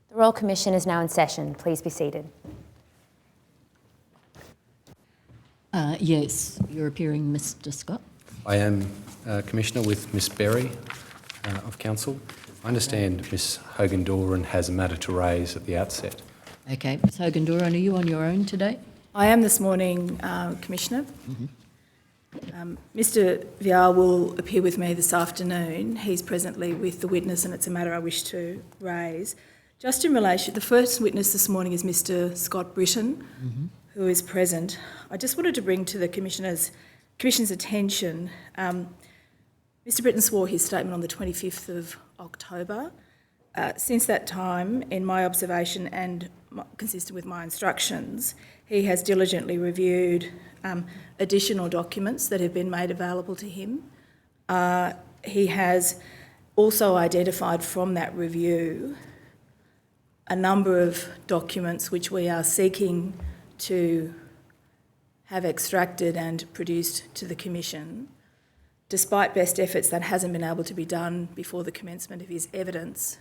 The Royal Commission is now in session. Please be seated. Yes, you're appearing, Mr. Scott. I am Commissioner with Miss Berry of Council. I understand Miss Hogan-Doran has a matter to raise at the outset. Okay, Ms Hogan-Doran, are you on your own today? I am this morning, Commissioner. Mr Vial will appear with me this afternoon. He's presently with the witness and it's a matter I wish to raise. Just in relation, the first witness this morning is Mr Scott Britton, who is present. I just wanted to bring to the Commission's attention, Mr Britton swore his statement on the 25th of October. Since that time, in my observation and consistent with my instructions, he has diligently reviewed additional documents that have been made available to him. He has also identified from that review a number of documents which we are seeking to have extracted and produced to the Commission. Despite best efforts, that hasn't been able to be done before the commencement of his evidence.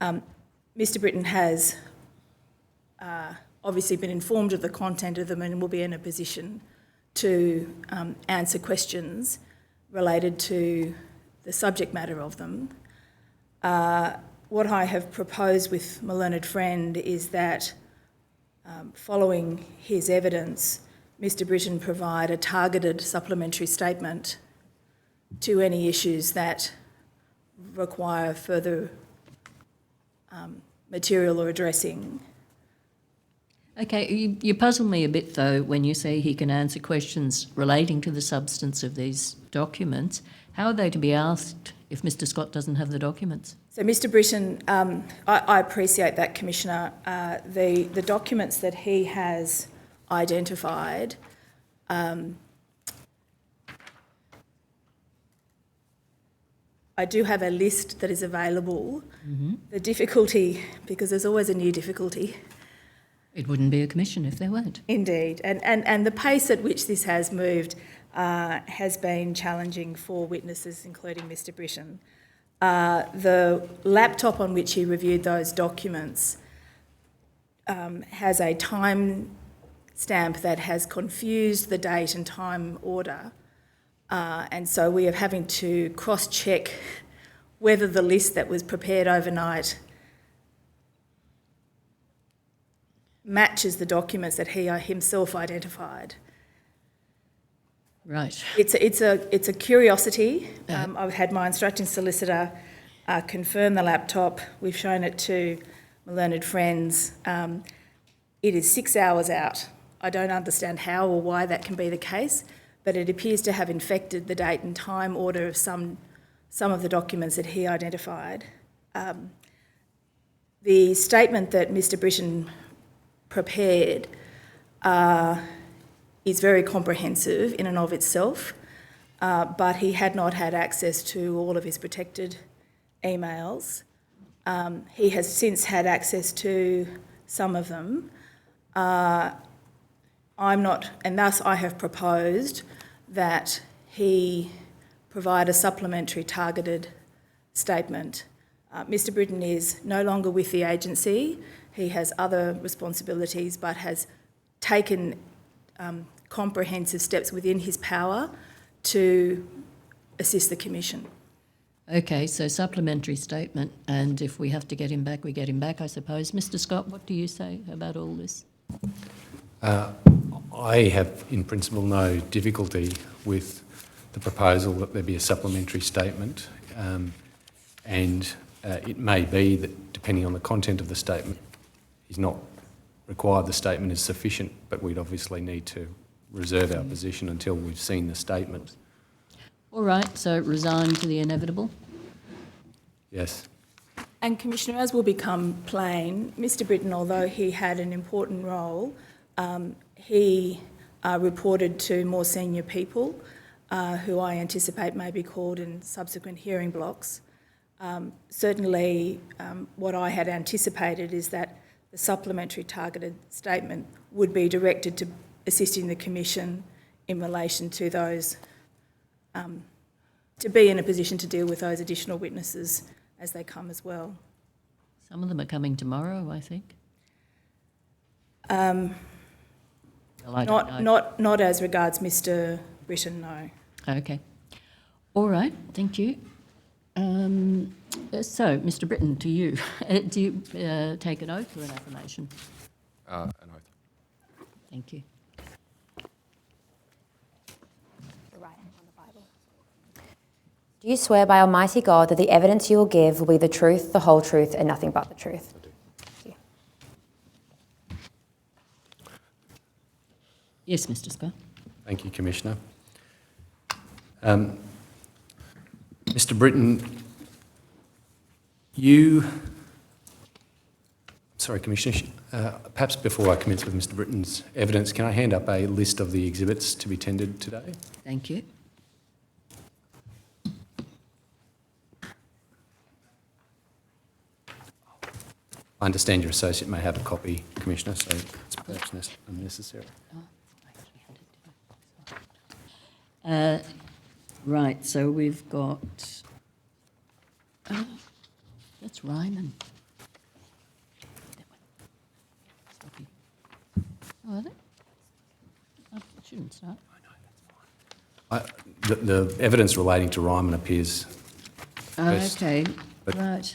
Mr Britton has obviously been informed of the content of them and will be in a position to answer questions related to the subject matter of them. What I have proposed with my learned friend is that following his evidence, Mr Britton provide a targeted supplementary statement to any issues that require further material or addressing. Okay, you puzzle me a bit though when you say he can answer questions relating to the substance of these documents. How are they to be asked if Mr Scott doesn't have the documents? So Mr Britton, I appreciate that, Commissioner. The documents that he has identified I do have a list that is available. The difficulty, because there's always a new difficulty. It wouldn't be a commission if there weren't. Indeed, and the pace at which this has moved has been challenging for witnesses, including Mr Britton. The laptop on which he reviewed those documents has a time stamp that has confused the date and time order. And so we are having to cross-check whether the list that was prepared overnight matches the documents that he himself identified. Right. It's a curiosity. I've had my instructing solicitor confirm the laptop. We've shown it to my learned friends. It is 6 hours out. I don't understand how or why that can be the case, but it appears to have infected the date and time order of some of the documents that he identified. The statement that Mr Britton prepared is very comprehensive in and of itself, but he had not had access to all of his protected emails. He has since had access to some of them. And thus I have proposed that he provide a supplementary targeted statement. Mr Britton is no longer with the agency. He has other responsibilities, but has taken comprehensive steps within his power to assist the Commission. Okay, so supplementary statement, and if we have to get him back, we get him back, I suppose. Mr Scott, what do you say about all this? I have, in principle, no difficulty with the proposal that there be a supplementary statement, and it may be that, depending on the content of the statement, he's not required the statement is sufficient, but we'd obviously need to reserve our position until we've seen the statement. All right, so resign to the inevitable? Yes. And Commissioner, as will become plain, Mr Britton, although he had an important role, he reported to more senior people who I anticipate may be called in subsequent hearing blocks. Certainly what I had anticipated is that the supplementary targeted statement would be directed to assisting the Commission in relation to those, to be in a position to deal with those additional witnesses as they come as well. Some of them are coming tomorrow, I think. Well, I don't know. Not as regards Mr. Britton, no. Okay. All right, thank you. So, Mr. Britton, to you. Do you take an oath or an affirmation? An oath. Thank you. Do you swear by Almighty God that the evidence you will give will be the truth, the whole truth, and nothing but the truth? Thank you. Yes, Mr. Scott. Thank you, Commissioner. Mr. Britton, Commissioner, perhaps before I commence with Mr. Britton's evidence, can I hand up a list of the exhibits to be tendered today? Thank you. I understand your associate may have a copy, Commissioner, so it's perhaps unnecessary. Right, so we've got... that's Ryman. Oh, are they? I shouldn't start. The evidence relating to Ryman appears first, Okay, but- right.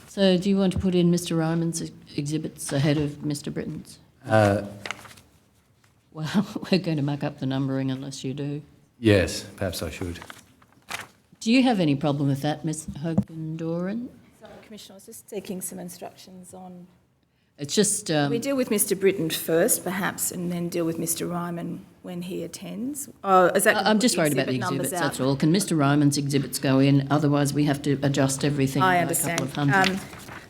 So do you want to put in Mr. Ryman's exhibits ahead of Mr. Britton's? Well, we're going to muck up the numbering unless you do. Yes, perhaps I should. Do you have any problem with that, Ms. Hogan-Doran? Sorry, Commissioner, I was just seeking some instructions on... It's just... we deal with Mr. Britton first, perhaps, and then deal with Mr. Ryman when he attends. Oh, is that I'm just worried about the numbers exhibits, out? that's all. Can Mr. Ryman's exhibits go in? Otherwise, we have to adjust everything I by understand. a couple of hundred.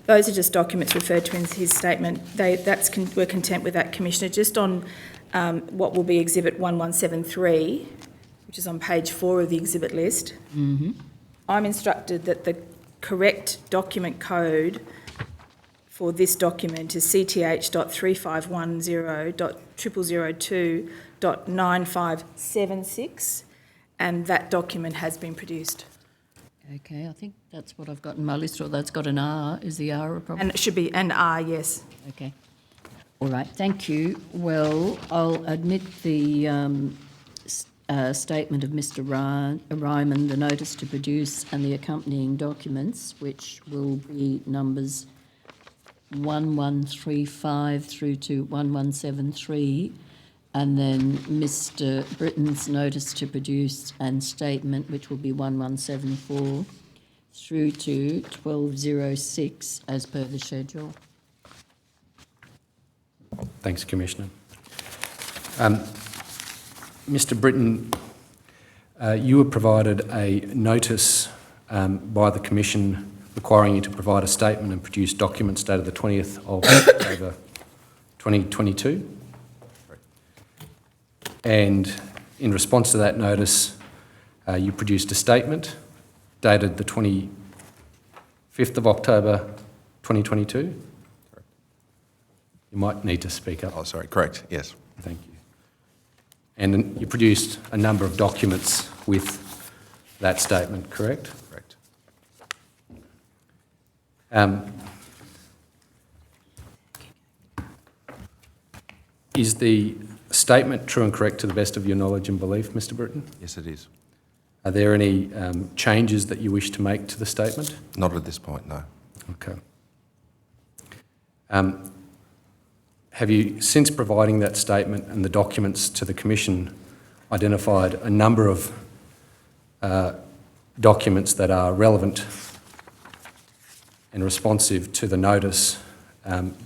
Those are just documents referred to in his statement. We're content with that, Commissioner. Just on what will be Exhibit 1173, which is on page 4 of the exhibit list, I'm instructed that the correct document code for this document is CTH.3510.0002.9576, and that document has been produced. Okay, I think that's what I've got in my list, or that's got an R. Is the R a problem? And it should be an R, yes. Okay. All right, thank you. Well, I'll admit the statement of Mr. Ryman, the notice to produce and the accompanying documents, which will be numbers 1135 through to 1173, and then Mr. Britton's notice to produce and statement, which will be 1174 through to 1206 as per the schedule. Thanks, Commissioner. Mr. Britton, you were provided a notice by the Commission requiring you to provide a statement and produce documents dated the 20th of October 2022. And in response to that notice, you produced a statement dated the 25th of October 2022. You might need to speak up. Oh, sorry, correct, yes. Thank you. And you produced a number of documents with that statement, correct? Correct. Is the statement true and correct to the best of your knowledge and belief, Mr. Britton? Yes, it is. Are there any changes that you wish to make to the statement? Not at this point, no. Okay. Have you, since providing that statement and the documents to the Commission, identified a number of documents that are relevant and responsive to the notice,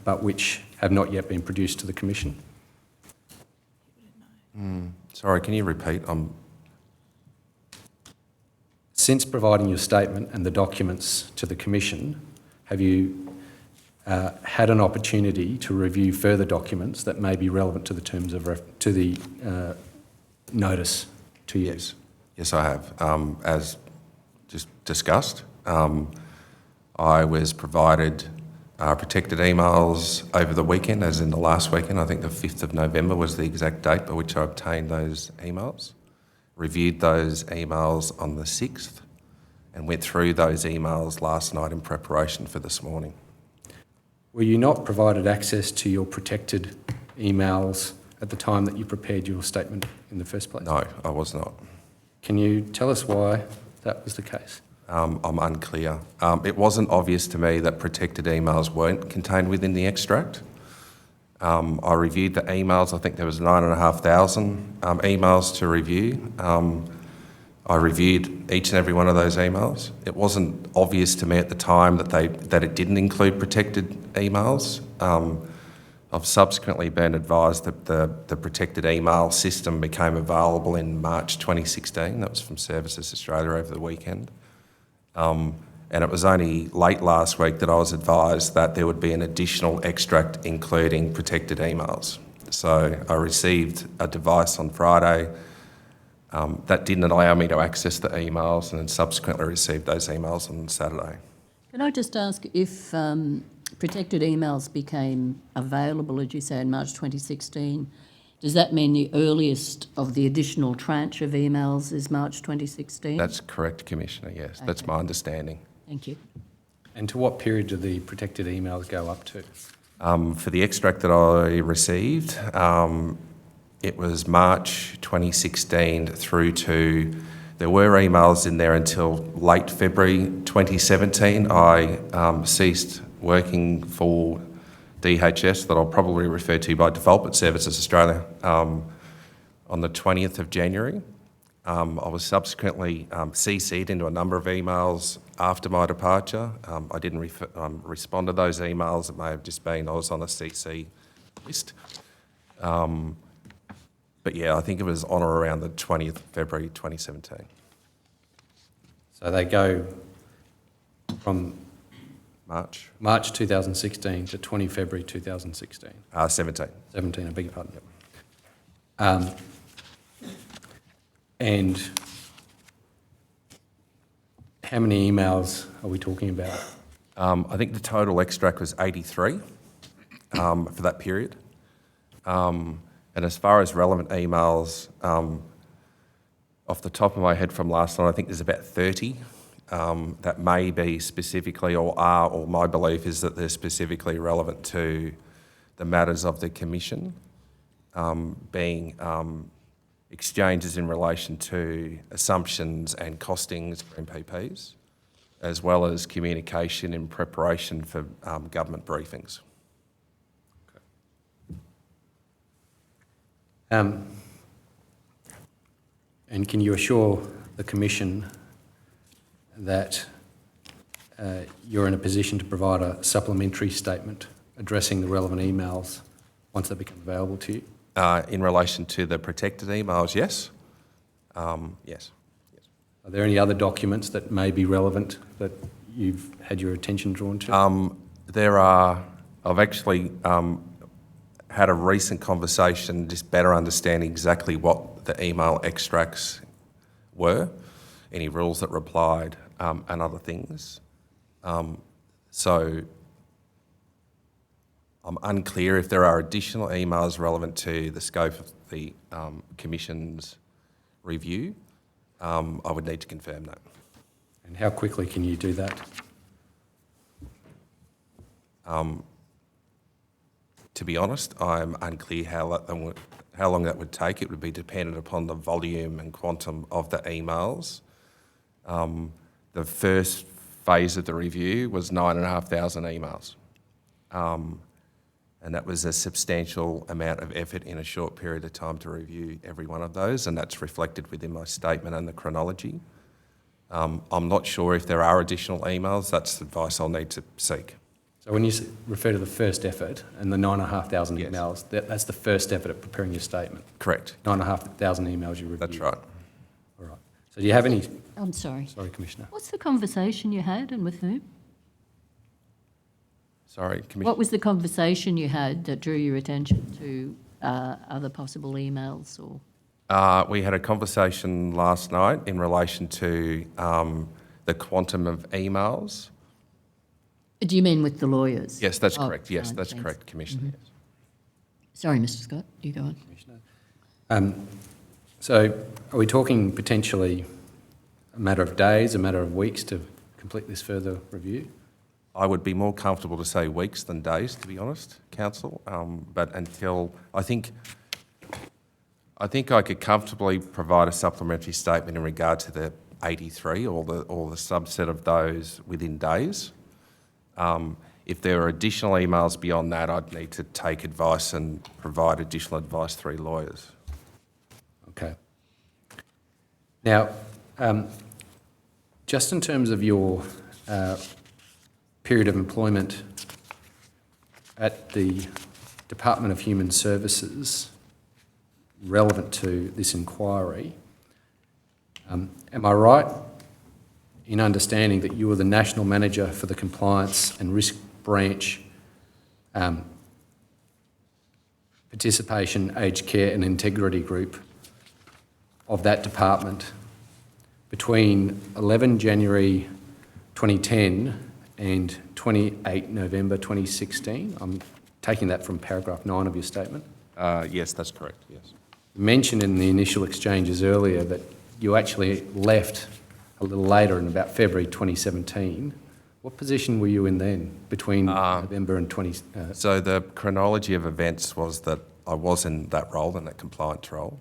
but which have not yet been produced to the Commission? Sorry, can you repeat? Since providing your statement and the documents to the Commission, have you had an opportunity to review further documents that may be relevant to the terms of to the notice to you? Yes, I have. As just discussed, I was provided protected emails over the weekend, as in the last weekend. I think the 5th of November was the exact date by which I obtained those emails. Reviewed those emails on the 6th and went through those emails last night in preparation for this morning. Were you not provided access to your protected emails at the time that you prepared your statement in the first place? No, I was not. Can you tell us why that was the case? I'm unclear. It wasn't obvious to me that protected emails weren't contained within the extract. I reviewed the emails. I think there was 9,500 emails to review. I reviewed each and every one of those emails. It wasn't obvious to me at the time that it didn't include protected emails. I've subsequently been advised that the protected email system became available in March 2016. That was from Services Australia over the weekend. And it was only late last week that I was advised that there would be an additional extract including protected emails. So I received a device on Friday that didn't allow me to access the emails, and then subsequently received those emails on Saturday. Can I just ask if protected emails became available, as you say, in March 2016, does that mean the earliest of the additional tranche of emails is March 2016? That's correct, Commissioner, yes. Okay. That's my understanding. Thank you. And to what period do the protected emails go up to? For the extract that I received, it was March 2016 through to, there were emails in there until late February 2017. I ceased working for DHS, that I'll probably refer to by default, but Services Australia, on the 20th of January. I was subsequently CC'd into a number of emails after my departure. I didn't respond to those emails. It may have just been I was on a CC list. But yeah, I think it was on or around the 20th of February 2017. So they go from March? March 2016 to 20 February 2016? 17. 17, I beg your pardon. Yep. And how many emails are we talking about? I think the total extract was 83 for that period. And as far as relevant emails, off the top of my head from last night, I think there's about 30 that may be specifically or my belief is that they're specifically relevant to the matters of the Commission, being exchanges in relation to assumptions and costings for MPPs, as well as communication in preparation for government briefings. And can you assure the Commission that you're in a position to provide a supplementary statement addressing the relevant emails once they become available to you? In relation to the protected emails, yes. Yes. Are there any other documents that may be relevant that you've had your attention drawn to? There are. I've actually had a recent conversation, just better understanding exactly what the email extracts were, any rules that replied, and other things. So I'm unclear if there are additional emails relevant to the scope of the Commission's review. I would need to confirm that. And how quickly can you do that? To be honest, I'm unclear how long that would take. It would be dependent upon the volume and quantum of the emails. The first phase of the review was 9,500 emails. And that was a substantial amount of effort in a short period of time to review every one of those, and that's reflected within my statement and the chronology. I'm not sure if there are additional emails. That's advice I'll need to seek. So when you refer to the first effort and the 9,500 Yes. emails, that's the first effort at preparing your statement? Correct. 9,500 emails you reviewed? That's right. All right. So do you have any... I'm sorry. Sorry, Commissioner. What's the conversation you had and with whom? Sorry, Commissioner. What was the conversation you had that drew your attention to other possible emails or? We had a conversation last night in relation to the quantum of emails. Do you mean with the lawyers? Yes, that's correct. Yes, fine, that's thanks. correct, Commissioner. Yes. Sorry, Mr. Scott, you go on. So are we talking potentially a matter of days, a matter of weeks to complete this further review? I would be more comfortable to say weeks than days, to be honest, Council. But until I think I could comfortably provide a supplementary statement in regard to the 83 or the subset of those within days. If there are additional emails beyond that, I'd need to take advice and provide additional advice through lawyers. Okay. Now, just in terms of your period of employment at the Department of Human Services relevant to this inquiry, am I right in understanding that you were the National Manager for the Compliance and Risk Branch, Participation, Aged Care and Integrity Group of that department between 11 January 2010 and 28 November 2016? I'm taking that from paragraph 9 of your statement. Yes, that's correct, yes. You mentioned in the initial exchanges earlier that you actually left a little later in about February 2017. What position were you in then between November and 20... So the chronology of events was that I was in that role, in that compliance role.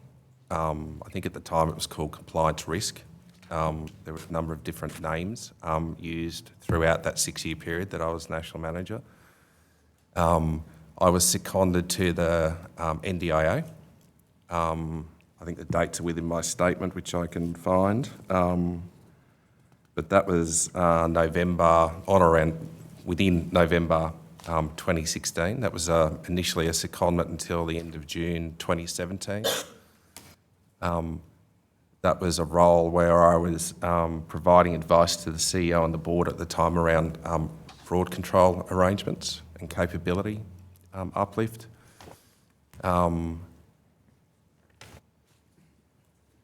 I think at the time it was called compliance risk. There were a number of different names used throughout that 6-year period that I was National Manager. I was seconded to the NDIA. I think the dates are within my statement, which I can find. But that was November, on or around within November 2016. That was initially a secondment until the end of June 2017. That was a role where I was providing advice to the CEO and the board at the time around fraud control arrangements and capability uplift.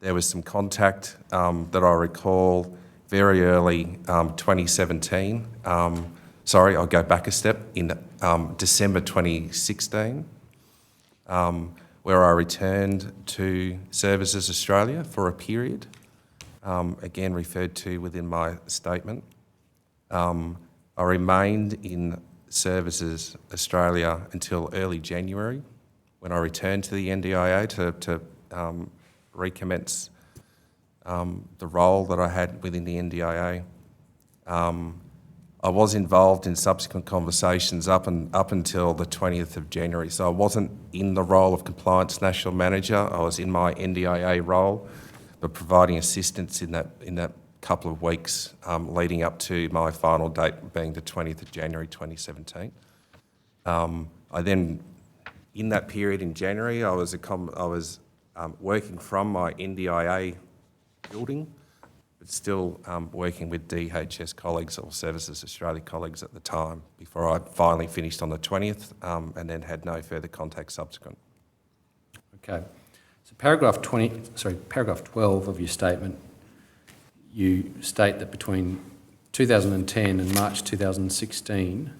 There was some contact that I recall very early 2017. Sorry, I'll go back a step. In December 2016, where I returned to Services Australia for a period, again referred to within my statement. I remained in Services Australia until early January, when I returned to the NDIA to recommence the role that I had within the NDIA. I was involved in subsequent conversations up until the 20th of January. So I wasn't in the role of Compliance National Manager. I was in my NDIA role, but providing assistance in that couple of weeks leading up to my final date being the 20th of January 2017. I then, in that period in January, I was working from my NDIA building, but still working with DHS colleagues or Services Australia colleagues at the time before I finally finished on the 20th and then had no further contact subsequent. Okay. So paragraph 12 of your statement, you state that between 2010 and March 2016,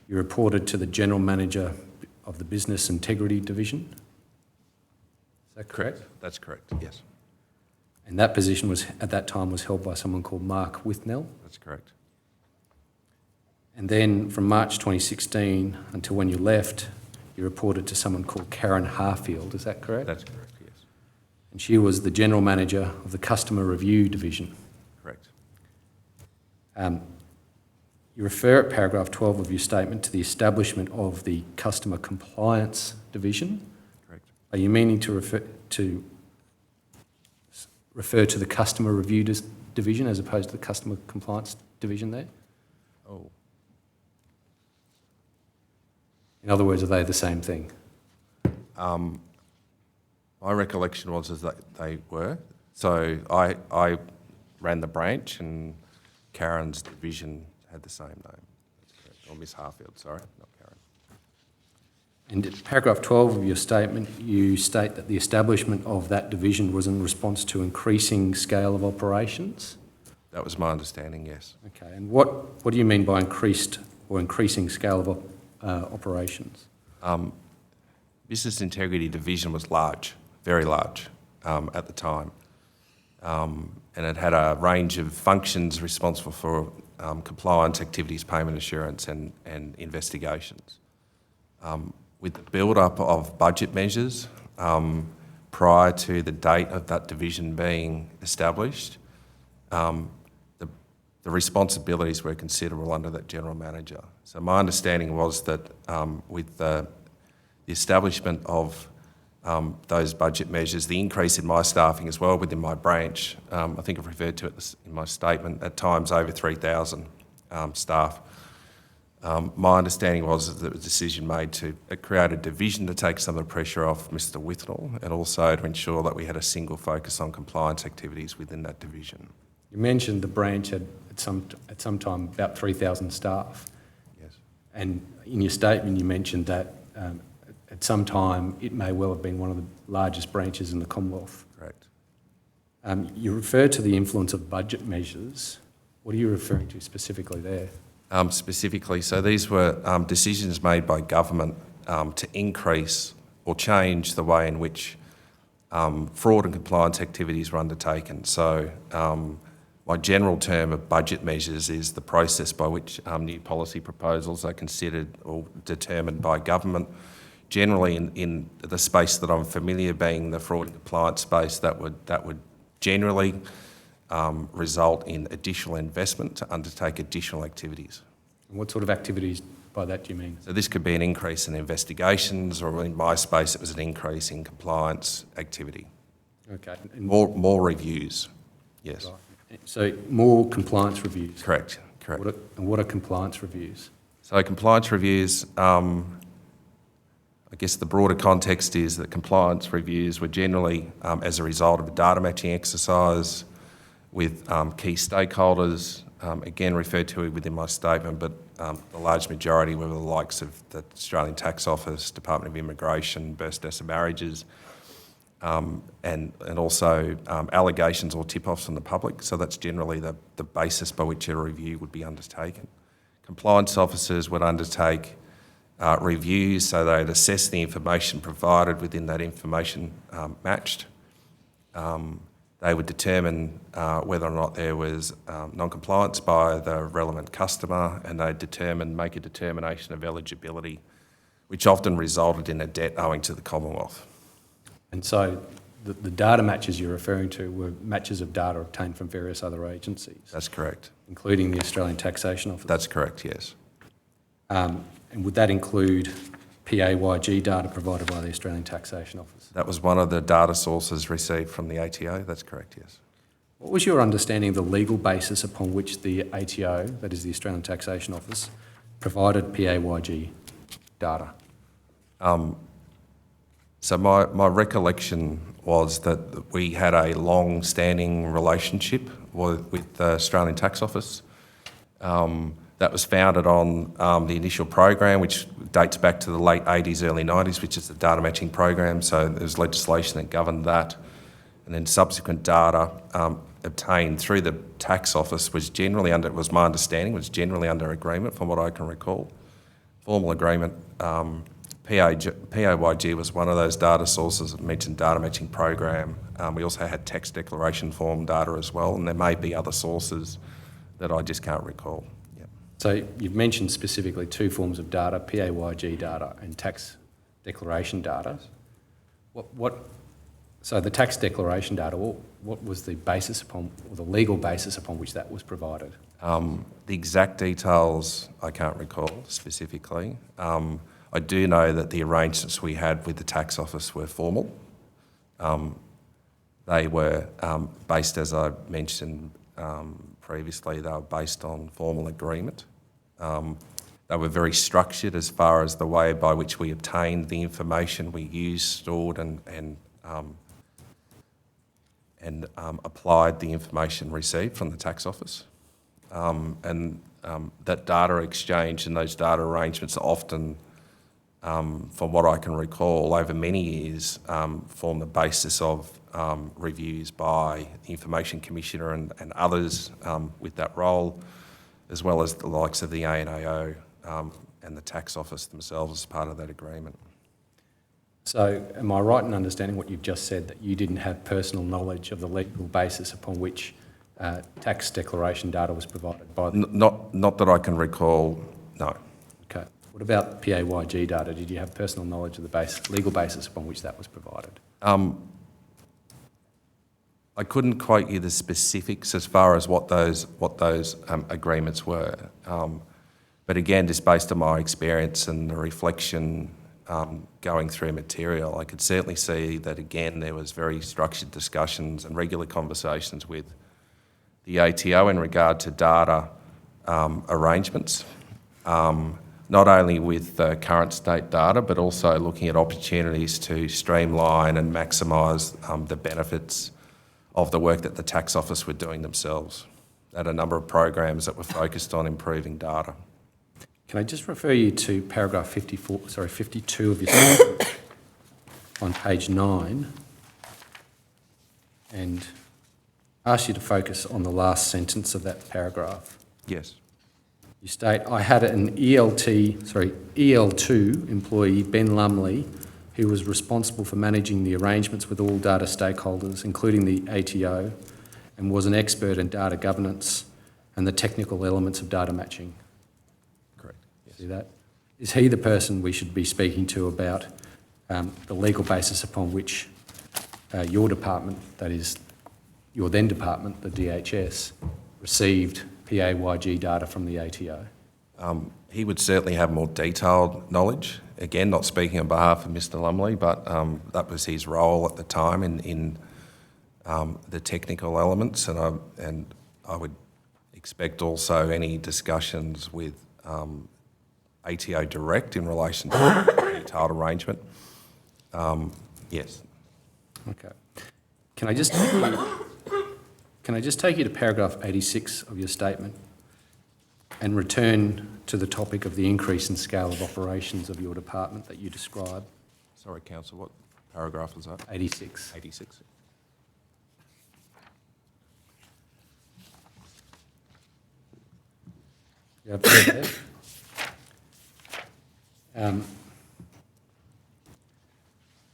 you reported to the General Manager of the Business Integrity Division. Is that correct? That's correct, yes. And that position was, at that time, was held by someone called Mark Withnell. That's correct. And then from March 2016 until when you left, you reported to someone called Karen Harfield. Is that correct? That's correct, yes. And she was the General Manager of the Customer Review Division. Correct. You refer at paragraph 12 of your statement to the establishment of the Customer Compliance Division. Correct. Are you meaning to refer to the Customer Review Division as opposed to the Customer Compliance Division there? Oh. In other words, are they the same thing? My recollection was that they were. So I ran the branch and Karen's division had the same name. That's correct. Or Miss Harfield, sorry, not Karen. And in paragraph 12 of your statement, you state that the establishment of that division was in response to increasing scale of operations? That was my understanding, yes. Okay, and what do you mean by increased or increasing scale of operations? Business Integrity Division was large, very large at the time. And it had a range of functions responsible for compliance activities, payment assurance and investigations. With the build-up of budget measures prior to the date of that division being established, the responsibilities were considerable under that general manager. So my understanding was that with the establishment of those budget measures, the increase in my staffing as well within my branch, I think I've referred to it in my statement, at times over 3,000 staff. My understanding was that there was a decision made to create a division to take some of the pressure off Mr Withnell and also to ensure that we had a single focus on compliance activities within that division. You mentioned the branch had at some time about 3,000 staff. Yes. And in your statement you mentioned that at some time it may well have been one of the largest branches in the Commonwealth. Correct. You refer to the influence of budget measures. What are you referring to specifically there? Specifically, so these were decisions made by government to increase or change the way in which fraud and compliance activities were undertaken. So my general term of budget measures is the process by which new policy proposals are considered or determined by government. Generally in the space that I'm familiar, being the fraud and compliance space, that would generally result in additional investment to undertake additional activities. And what sort of activities by that do you mean? So this could be an increase in investigations, or in my space it was an increase in compliance activity. Okay. And More reviews, yes. Right. So more compliance reviews? Correct. What are compliance reviews? So compliance reviews, I guess the broader context is that compliance reviews were generally as a result of a data matching exercise with key stakeholders, again referred to within my statement, but the large majority were the likes of the Australian Tax Office, Department of Immigration, births, deaths and marriages, and also allegations or tip-offs from the public. So that's generally the basis by which a review would be undertaken. Compliance officers would undertake reviews, so they'd assess the information provided within that information matched. They would determine whether or not there was non-compliance by the relevant customer, and they'd make a determination of eligibility, which often resulted in a debt owing to the Commonwealth. And so the data matches you're referring to were matches of data obtained from various other agencies? That's correct. Including the Australian Taxation Office? That's correct, yes. And would that include PAYG data provided by the Australian Taxation Office? That was one of the data sources received from the ATO, that's correct, yes. What was your understanding of the legal basis upon which the ATO, that is the Australian Taxation Office, provided PAYG data? So my recollection was that we had a long-standing relationship with the Australian Tax Office. That was founded on the initial program, which dates back to the late 80s, early 90s, which is the data matching program. So there was legislation that governed that. And then subsequent data obtained through the Tax Office was generally under, was my understanding, was generally under agreement from what I can recall. Formal agreement. PAYG was one of those data sources that mentioned data matching program. We also had tax declaration form data as well, and there may be other sources that I just can't recall. Yep. So you've mentioned specifically two forms of data, PAYG data and tax declaration data. So the tax declaration data, what was the basis upon, or the legal basis upon which that was provided? The exact details I can't recall specifically. I do know that the arrangements we had with the Tax Office were formal. They were based, as I mentioned previously, they were based on formal agreement. They were very structured as far as the way by which we obtained the information we used, stored and applied the information received from the Tax Office. That data exchange and those data arrangements are often, from what I can recall, over many years, form the basis of reviews by the Information Commissioner and others with that role, as well as the likes of the ANAO and the Tax Office themselves as part of that agreement. So am I right in understanding what you've just said, that you didn't have personal knowledge of the legal basis upon which tax declaration data was provided by the... Not that I can recall, no. Okay. What about PAYG data? Did you have personal knowledge of the legal basis upon which that was provided? I couldn't quote you the specifics as far as what those agreements were. But again, just based on my experience and the reflection going through material, I could certainly see that, again, there was very structured discussions and regular conversations with the ATO in regard to data arrangements, not only with current state data, but also looking at opportunities to streamline and maximise the benefits of the work that the tax office were doing themselves at a number of programs that were focused on improving data. Can I just refer you to paragraph 52 of your statement on page 9 and ask you to focus on the last sentence of that paragraph. Yes. You state, I had an EL2 employee, Ben Lumley, who was responsible for managing the arrangements with all data stakeholders, including the ATO, and was an expert in data governance and the technical elements of data matching. Correct. Yes. See that? Is he the person we should be speaking to about the legal basis upon which your department, that is your then department, the DHS, received PAYG data from the ATO? He would certainly have more detailed knowledge. Again, not speaking on behalf of Mr Lumley, but that was his role at the time in the technical elements, and I would expect also any discussions with ATO Direct in relation to the detailed arrangement. Yes. Okay. Can I just take you to paragraph 86 of your statement and return to the topic of the increase in scale of operations of your department that you describe? Sorry, Councillor, what paragraph was that? 86. 86. You have that there?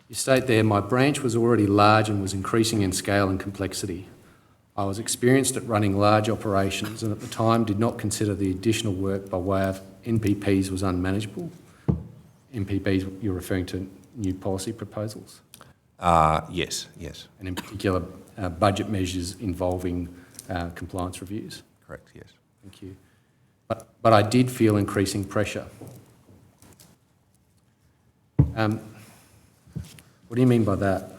You state there, my branch was already large and was increasing in scale and complexity. I was experienced at running large operations and at the time did not consider the additional work by way of NPPs was unmanageable. NPPs, you're referring to new policy proposals? Yes. And in particular, budget measures involving compliance reviews? Correct, yes. Thank you. But I did feel increasing pressure. What do you mean by that?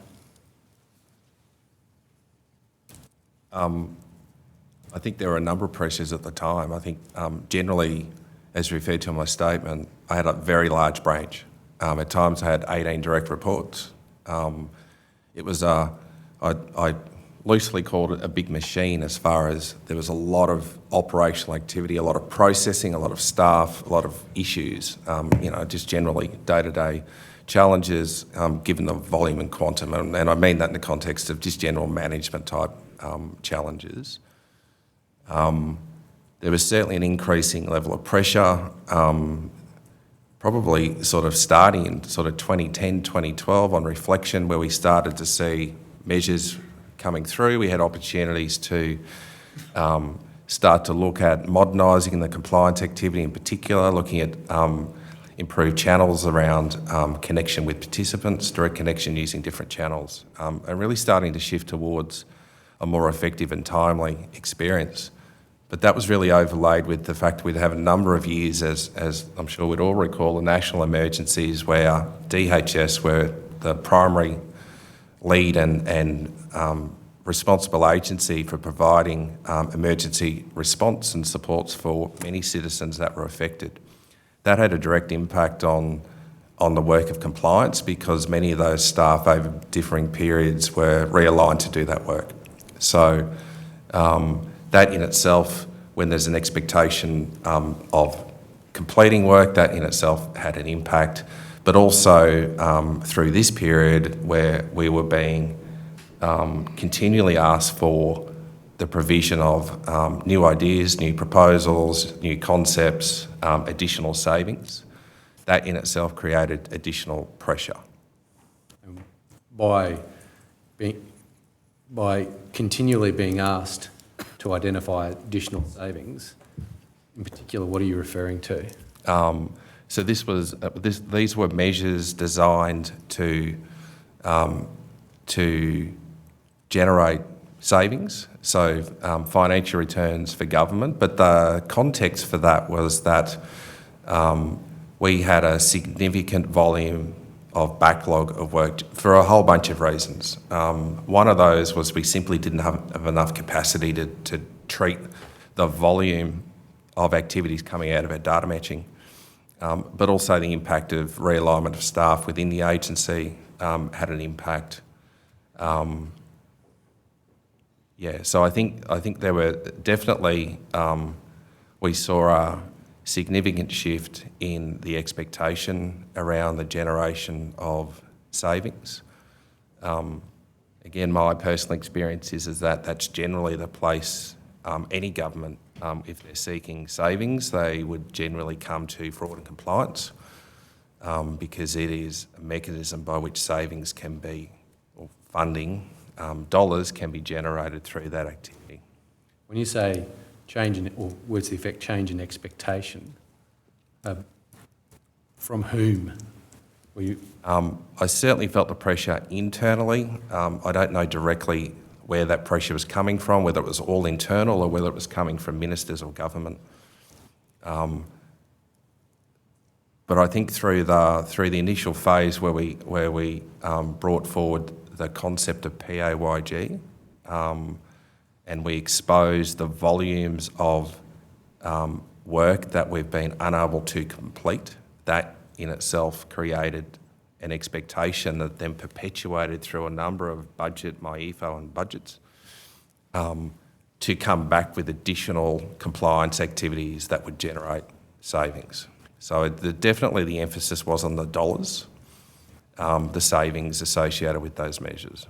I think there were a number of pressures at the time. I think generally, as referred to in my statement, I had a very large branch. At times I had 18 direct reports. It was I loosely called it a big machine as far as there was a lot of operational activity, a lot of processing, a lot of staff, a lot of issues, just generally day-to-day challenges given the volume and quantum. And I mean that in the context of just general management type challenges. There was certainly an increasing level of pressure, probably sort of starting in sort of 2010, 2012 on reflection, where we started to see measures coming through. We had opportunities to start to look at modernising the compliance activity in particular, looking at improved channels around connection with participants, direct connection using different channels, and really starting to shift towards a more effective and timely experience. But that was really overlaid with the fact we'd have a number of years, as I'm sure we'd all recall, the national emergencies where DHS were the primary lead and responsible agency for providing emergency response and supports for many citizens that were affected. That had a direct impact on the work of compliance because many of those staff over differing periods were realigned to do that work. So that in itself, when there's an expectation of completing work, that in itself had an impact. But also through this period where we were being continually asked for the provision of new ideas, new proposals, new concepts, additional savings, that in itself created additional pressure. By continually being asked to identify additional savings. In particular, what are you referring to? So these were measures designed to generate savings, so financial returns for government. But the context for that was that we had a significant volume of backlog of work for a whole bunch of reasons. One of those was we simply didn't have enough capacity to treat the volume of activities coming out of our data matching, but also the impact of realignment of staff within the agency had an impact. So I think there were definitely, we saw a significant shift in the expectation around the generation of savings. Again, my personal experience is that that's generally the place any government, if they're seeking savings, they would generally come to fraud and compliance because it is a mechanism by which savings can be, or funding, dollars can be generated through that activity. When you say change in, or words to the effect, change in expectation, from whom were you? I certainly felt the pressure internally. I don't know directly where that pressure was coming from, whether it was all internal or whether it was coming from ministers or government. But I think through the initial phase where we brought forward the concept of PAYG, and we exposed the volumes of work that we've been unable to complete, that in itself created an expectation that then perpetuated through a number of budget, MyEFO and budgets, to come back with additional compliance activities that would generate savings. So definitely the emphasis was on the dollars, the savings associated with those measures.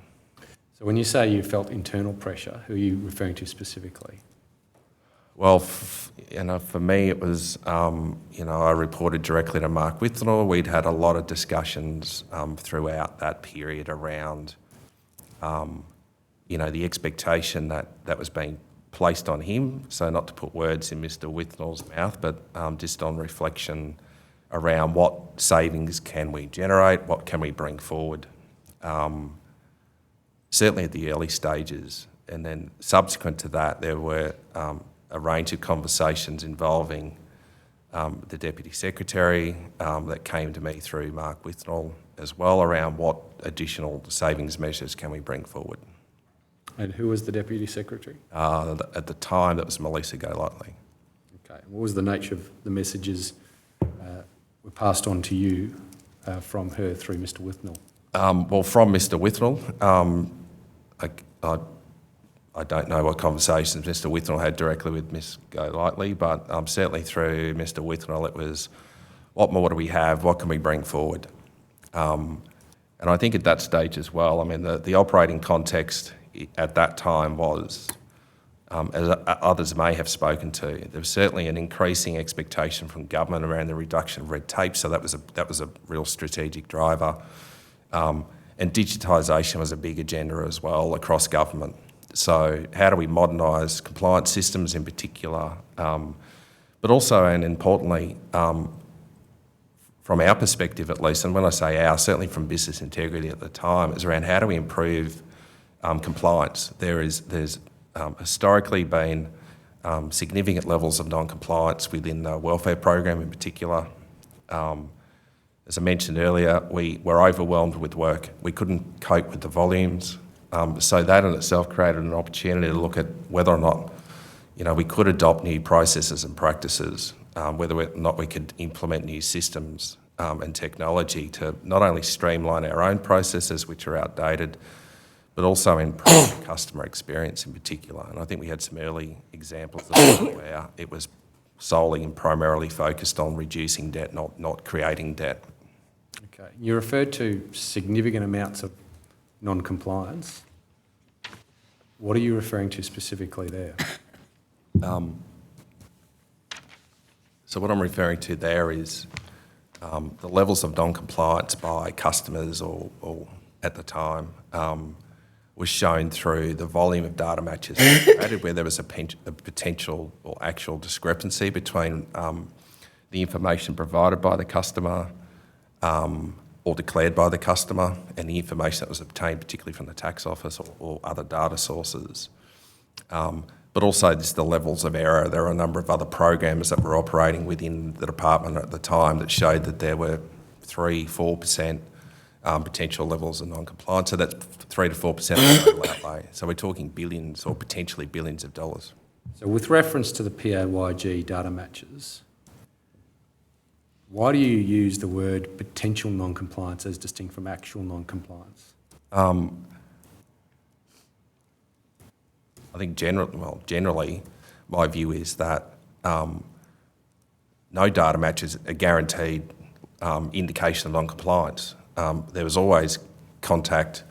So when you say you felt internal pressure, who are you referring to specifically? Well, for me it was, I reported directly to Mark Withnell. We'd had a lot of discussions throughout that period around, the expectation that was being placed on him. So not to put words in Mr. Withnell's mouth, but just on reflection around what savings can we generate, what can we bring forward. Certainly at the early stages, and then subsequent to that there were a range of conversations involving the Deputy Secretary that came to me through Mark Withnell as well around what additional savings measures can we bring forward. And who was the Deputy Secretary? At the time that was Melissa Golightly. Okay. What was the nature of the messages were passed on to you from her through Mr. Withnell? Well, from Mr. Withnell, I don't know what conversations Mr. Withnell had directly with Ms. Golightly, but certainly through Mr. Withnell it was, what more do we have, what can we bring forward? And I think at that stage as well, I mean, the operating context at that time was, as others may have spoken to, there was certainly an increasing expectation from government around the reduction of red tape, so that was a real strategic driver. And digitisation was a big agenda as well across government. So how do we modernise compliance systems in particular, but also and importantly, from our perspective at least, and when I say our, certainly from business integrity at the time, is around how do we improve compliance. There's historically been significant levels of non-compliance within the welfare program in particular. As I mentioned earlier, we were overwhelmed with work. We couldn't cope with the volumes. So that in itself created an opportunity to look at whether or not, we could adopt new processes and practices, whether or not we could implement new systems and technology to not only streamline our own processes, which are outdated, but also improve customer experience in particular. And I think we had some early examples of that where it was solely and primarily focused on reducing debt, not creating debt. Okay. You referred to significant amounts of non-compliance. What are you referring to specifically there? So what I'm referring to there is the levels of non-compliance by customers or at the time was shown through the volume of data matches created, where there was a potential or actual discrepancy between the information provided by the customer or declared by the customer and the information that was obtained, particularly from the tax office or other data sources. But also just the levels of error. There are a number of other programs that were operating within the department at the time that showed that there were 3-4% potential levels of non-compliance. So that's 3 to 4% of the total outlay. So we're talking billions or potentially billions of dollars. So with reference to the PAYG data matches, why do you use the word potential non-compliance as distinct from actual non-compliance? I think generally, my view is that no data match is a guaranteed indication of non-compliance. There was always contact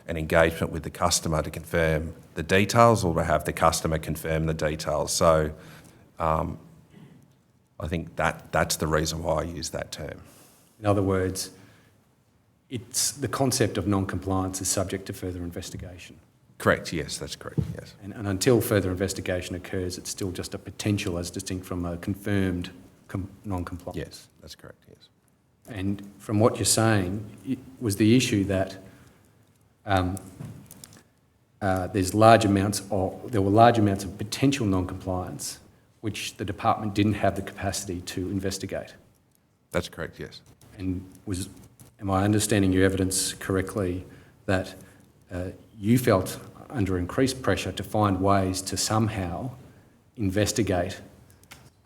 and engagement with the customer to confirm the details or to have the customer confirm the details. So I think that's the reason why I use that term. In other words, it's the concept of non-compliance is subject to further investigation. Correct, yes, that's correct, yes. And until further investigation occurs, it's still just a potential as distinct from a confirmed non-compliance. Yes, that's correct, yes. And from what you're saying, it was the issue that there were large amounts of potential non-compliance which the department didn't have the capacity to investigate. That's correct, yes. And am I understanding your evidence correctly that you felt under increased pressure to find ways to somehow investigate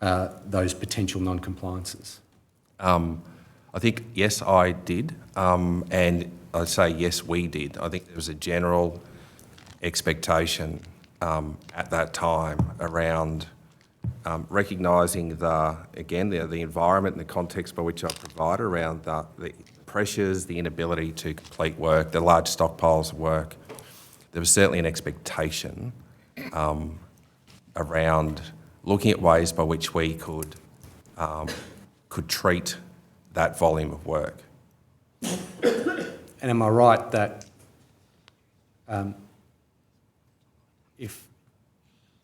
those potential non-compliances? I think, yes, I did, and I'd say, yes, we did. I think there was a general expectation at that time around recognising the environment and the context by which I provide around the pressures, the inability to complete work, the large stockpiles of work. There was certainly an expectation around looking at ways by which we could treat that volume of work. And am I right that if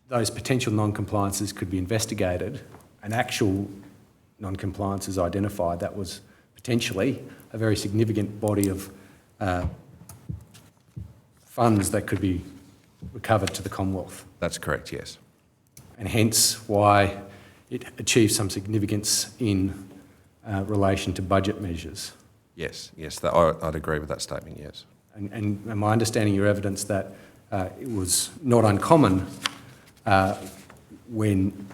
those potential non-compliances could be investigated, an actual non-compliance is identified, that was potentially a very significant body of funds that could be recovered to the Commonwealth? That's correct, yes. And hence why it achieved some significance in relation to budget measures. Yes, I'd agree with that statement, yes. And am I understanding your evidence that it was not uncommon when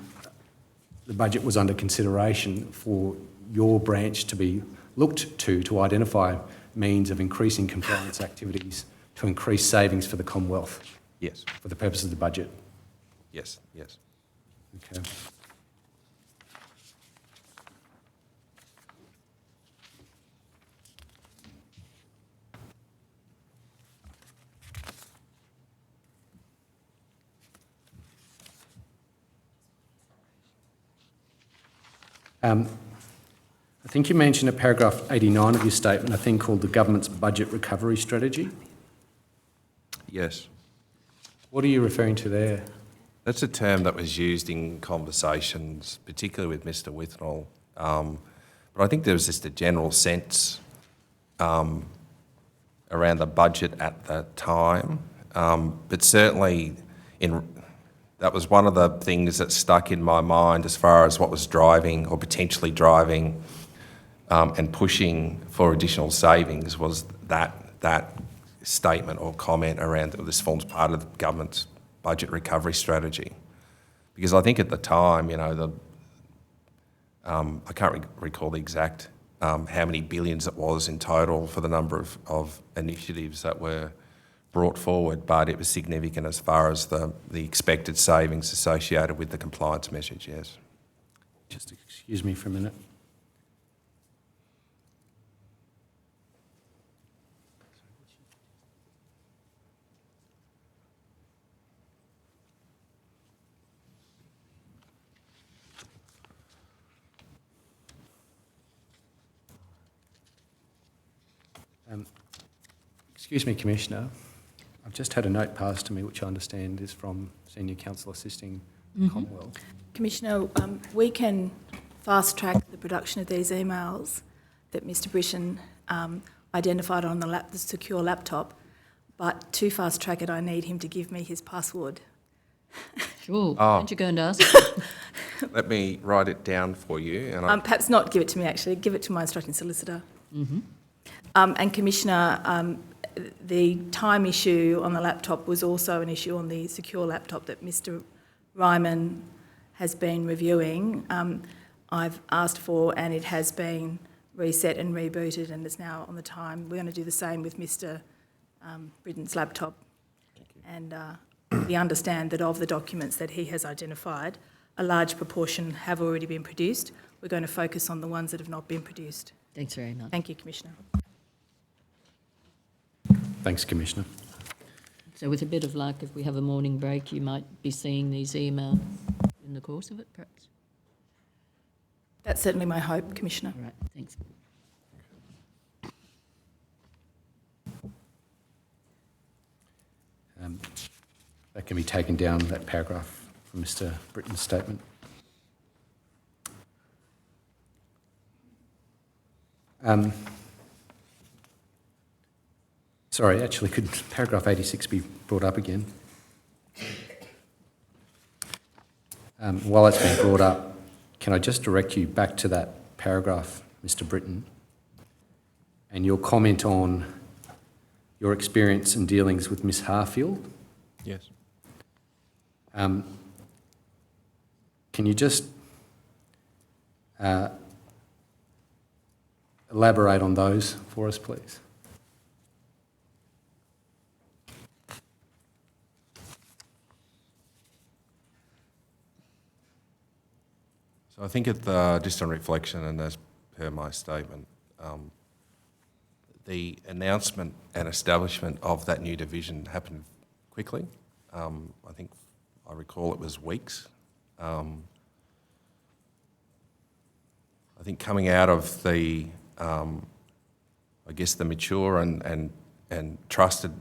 the budget was under consideration for your branch to be looked to identify means of increasing compliance activities to increase savings for the Commonwealth? Yes. For the purpose of the budget? Yes. Okay. I think you mentioned at paragraph 89 of your statement a thing called the government's budget recovery strategy. Yes. What are you referring to there? That's a term that was used in conversations, particularly with Mr. Withnell. But I think there was just a general sense around the budget at that time. But certainly that was one of the things that stuck in my mind as far as what was driving or potentially driving and pushing for additional savings was that statement or comment around that this forms part of the government's budget recovery strategy. Because I think at the time, I can't recall the exact how many billions it was in total for the number of initiatives that were brought forward, but it was significant as far as the expected savings associated with the compliance measures, yes. Just excuse me for a minute. Excuse me, Commissioner. I've just had a note passed to me, which I understand is from Senior Counsel Assisting Commonwealth. Commissioner, we can fast-track the production of these emails that Mr Britton identified on the secure laptop, but to fast-track it, I need him to give me his password. Sure. Oh. Don't you go and ask? Let me write it down for you. And Perhaps not give it to me, actually. Give it to my instructing solicitor. And Commissioner, the time issue on the laptop was also an issue on the secure laptop that Mr Ryman has been reviewing. I've asked for, and it has been reset and rebooted and is now on the time. We're going to do the same with Mr Britton's laptop. And we understand that of the documents that he has identified, a large proportion have already been produced. We're going to focus on the ones that have not been produced. Thanks very much. Thank you, Commissioner. Thanks, Commissioner. So with a bit of luck, if we have a morning break, you might be seeing these emails in the course of it, perhaps? That's certainly my hope, Commissioner. All right, thanks. That can be taken down, that paragraph from Mr Britton's statement. Sorry, actually, could paragraph 86 be brought up again? While it's been brought up, can I just direct you back to that paragraph, Mr Britton, and your comment on your experience and dealings with Miss Harfield? yes. Can you just elaborate on those for us, please? So I think just on reflection and as per my statement, the announcement and establishment of that new division happened quickly. I think I recall it was weeks. I think coming out of the, I guess, the mature and trusted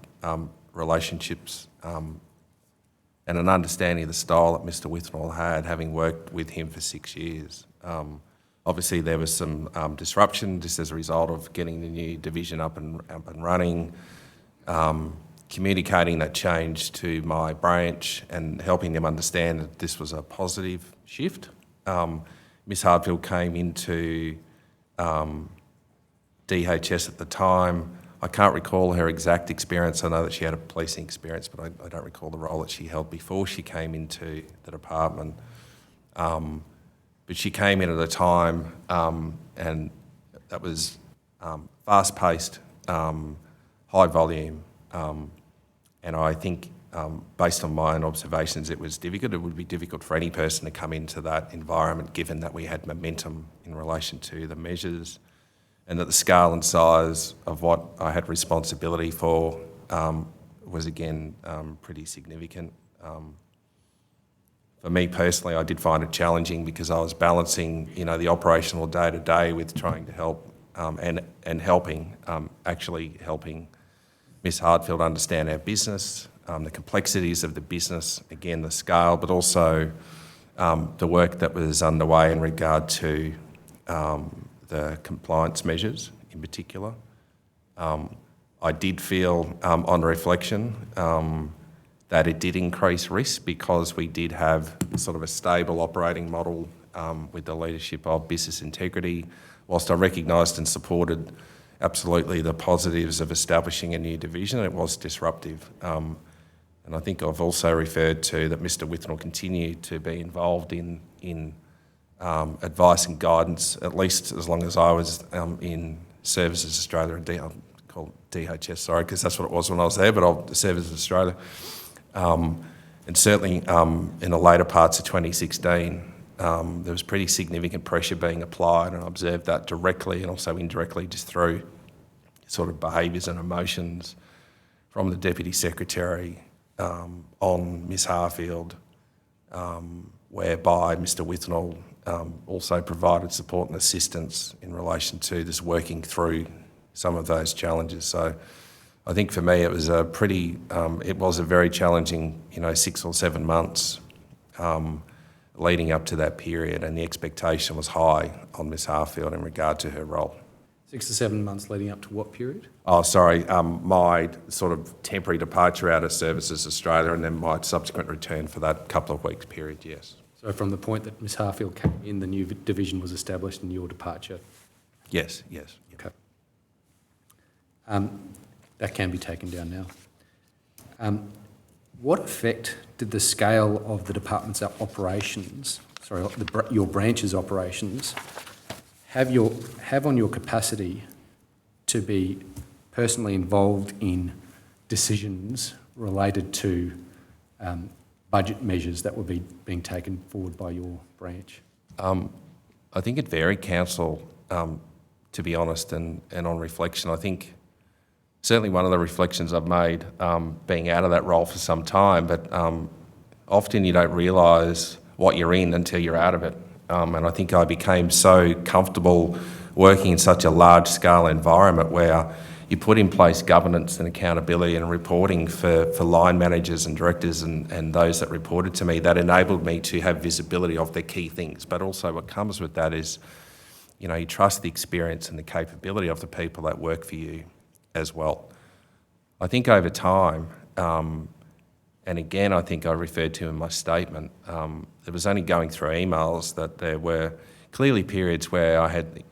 relationships and an understanding of the style that Mr Withnall had, having worked with him for 6 years. Obviously, there was some disruption just as a result of getting the new division up and running, communicating that change to my branch and helping them understand that this was a positive shift. Miss Harfield came into DHS at the time. I can't recall her exact experience. I know that she had a policing experience, but I don't recall the role that she held before she came into the department. But she came in at a time, and that was fast-paced, high volume, and I think, based on my own observations, it was difficult. It would be difficult for any person to come into that environment, given that we had momentum in relation to the measures, and that the scale and size of what I had responsibility for was, again, pretty significant. For me personally, I did find it challenging because I was balancing, the operational day-to-day with trying to help and helping Miss Harfield understand our business, the complexities of the business, again, the scale, but also the work that was underway in regard to the compliance measures in particular. I did feel, on reflection, that it did increase risk because we did have sort of a stable operating model with the leadership of business integrity. Whilst I recognised and supported absolutely the positives of establishing a new division, it was disruptive. And I think I've also referred to that Mr Withnall continued to be involved in advice and guidance, at least as long as I was in Services Australia and I'll call it DHS, sorry, because that's what it was when I was there, but Services Australia. And certainly in the later parts of 2016, there was pretty significant pressure being applied, and I observed that directly and also indirectly just through sort of behaviours and emotions from the Deputy Secretary on Miss Harfield, whereby Mr Withnall also provided support and assistance in relation to this working through some of those challenges. So I think for me it was a very challenging, 6 or 7 months leading up to that period, and the expectation was high on Ms Harfield in regard to her role. 6 to 7 months leading up to what period? Oh, sorry, my sort of temporary departure out of Services Australia and then my subsequent return for that couple of weeks period, yes. So from the point that Ms Harfield came in, the new division was established and your departure? Yes. Okay. That can be taken down now. What effect did the scale of the department's operations, your branch's operations, have on your capacity to be personally involved in decisions related to budget measures that were being taken forward by your branch? I think it varied, Council, to be honest, and on reflection. I think certainly one of the reflections I've made, being out of that role for some time, but often you don't realise what you're in until you're out of it. And I think I became so comfortable working in such a large-scale environment where you put in place governance and accountability and reporting for line managers and directors and those that reported to me, that enabled me to have visibility of the key things. But also what comes with that is, you trust the experience and the capability of the people that work for you as well. I think over time, and again I think I referred to in my statement, it was only going through emails that there were clearly periods where I had,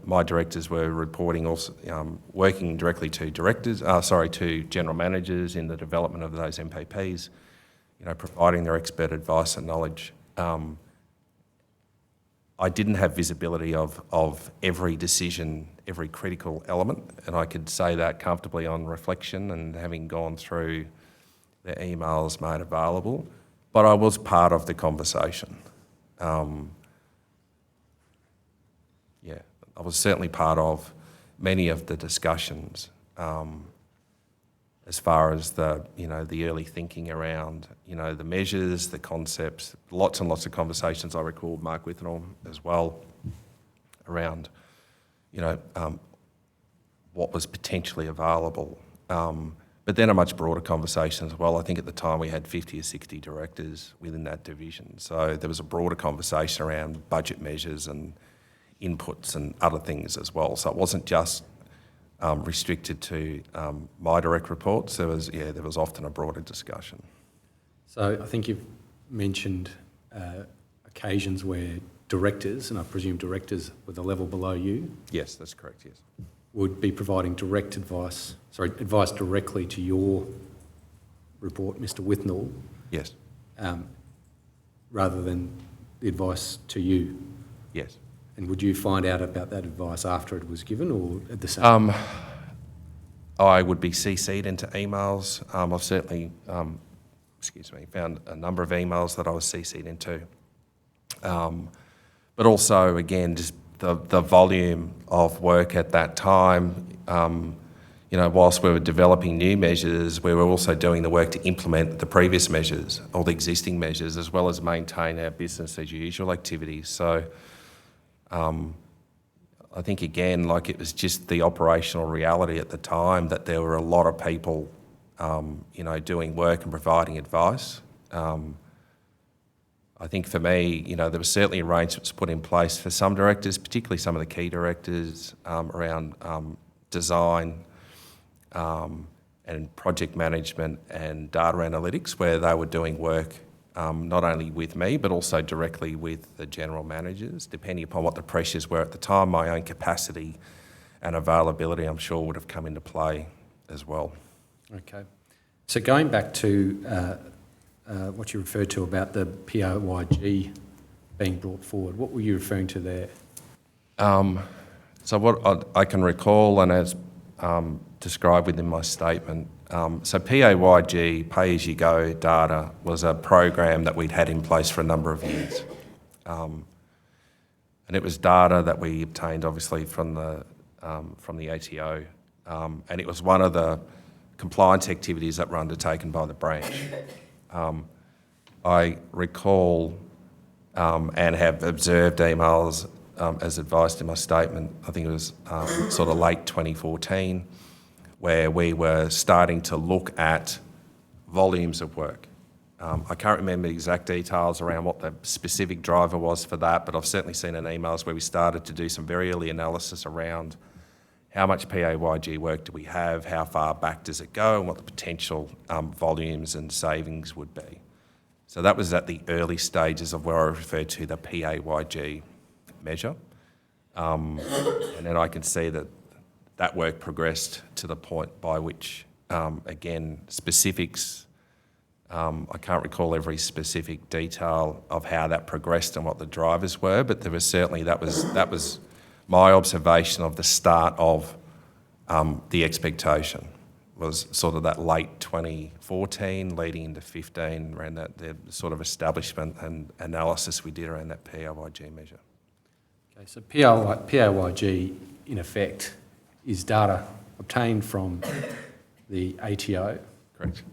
my directors were reporting also, working directly to to general managers in the development of those MPPs, providing their expert advice and knowledge. I didn't have visibility of every decision, every critical element, and I could say that comfortably on reflection and having gone through the emails made available, but I was part of the conversation. I was certainly part of many of the discussions as far as the early thinking around, the measures, the concepts, lots and lots of conversations I recall Mark Withenall as well around, what was potentially available. But then a much broader conversation as well. I think at the time we had 50 or 60 directors within that division. So there was a broader conversation around budget measures and inputs and other things as well. So it wasn't just restricted to my direct reports. There was often a broader discussion. So I think you've mentioned occasions where directors, and I presume directors with a level below you? Yes, that's correct, yes. Would be providing advice directly to your report, Mr Withenall? Yes. Rather than the advice to you? Yes. And would you find out about that advice after it was given or at the same time? I would be CC'd into emails. I've certainly, found a number of emails that I was CC'd into. But also, again, just the volume of work at that time, whilst we were developing new measures, we were also doing the work to implement the previous measures or the existing measures, as well as maintain our business as usual activities. So I think, again, it was just the operational reality at the time that there were a lot of people, doing work and providing advice. I think for me, there were certainly arrangements put in place for some directors, particularly some of the key directors, around design and project management and data analytics, where they were doing work not only with me, but also directly with the general managers, depending upon what the pressures were at the time. My own capacity and availability, I'm sure, would have come into play as well. Okay. So going back to what you referred to about the POYG being brought forward, what were you referring to there? So what I can recall, and as described within my statement, so PAYG, pay-as-you-go data, was a program that we'd had in place for a number of years. And it was data that we obtained, obviously, from the ATO. And it was one of the compliance activities that were undertaken by the branch. I recall and have observed emails, as advised in my statement, I think it was sort of late 2014, where we were starting to look at volumes of work. I can't remember the exact details around what the specific driver was for that, but I've certainly seen in emails where we started to do some very early analysis around how much PAYG work do we have, how far back does it go, and what the potential volumes and savings would be. So that was at the early stages of where I referred to the PAYG measure. And then I can see that that work progressed to the point by which, again, specifics, I can't recall every specific detail of how that progressed and what the drivers were, but there was certainly, that was my observation of the start of the expectation, was sort of that late 2014 leading into 15, around that the sort of establishment and analysis we did around that PAYG measure. Okay, so PAYG, in effect, is data obtained from the ATO. Correct.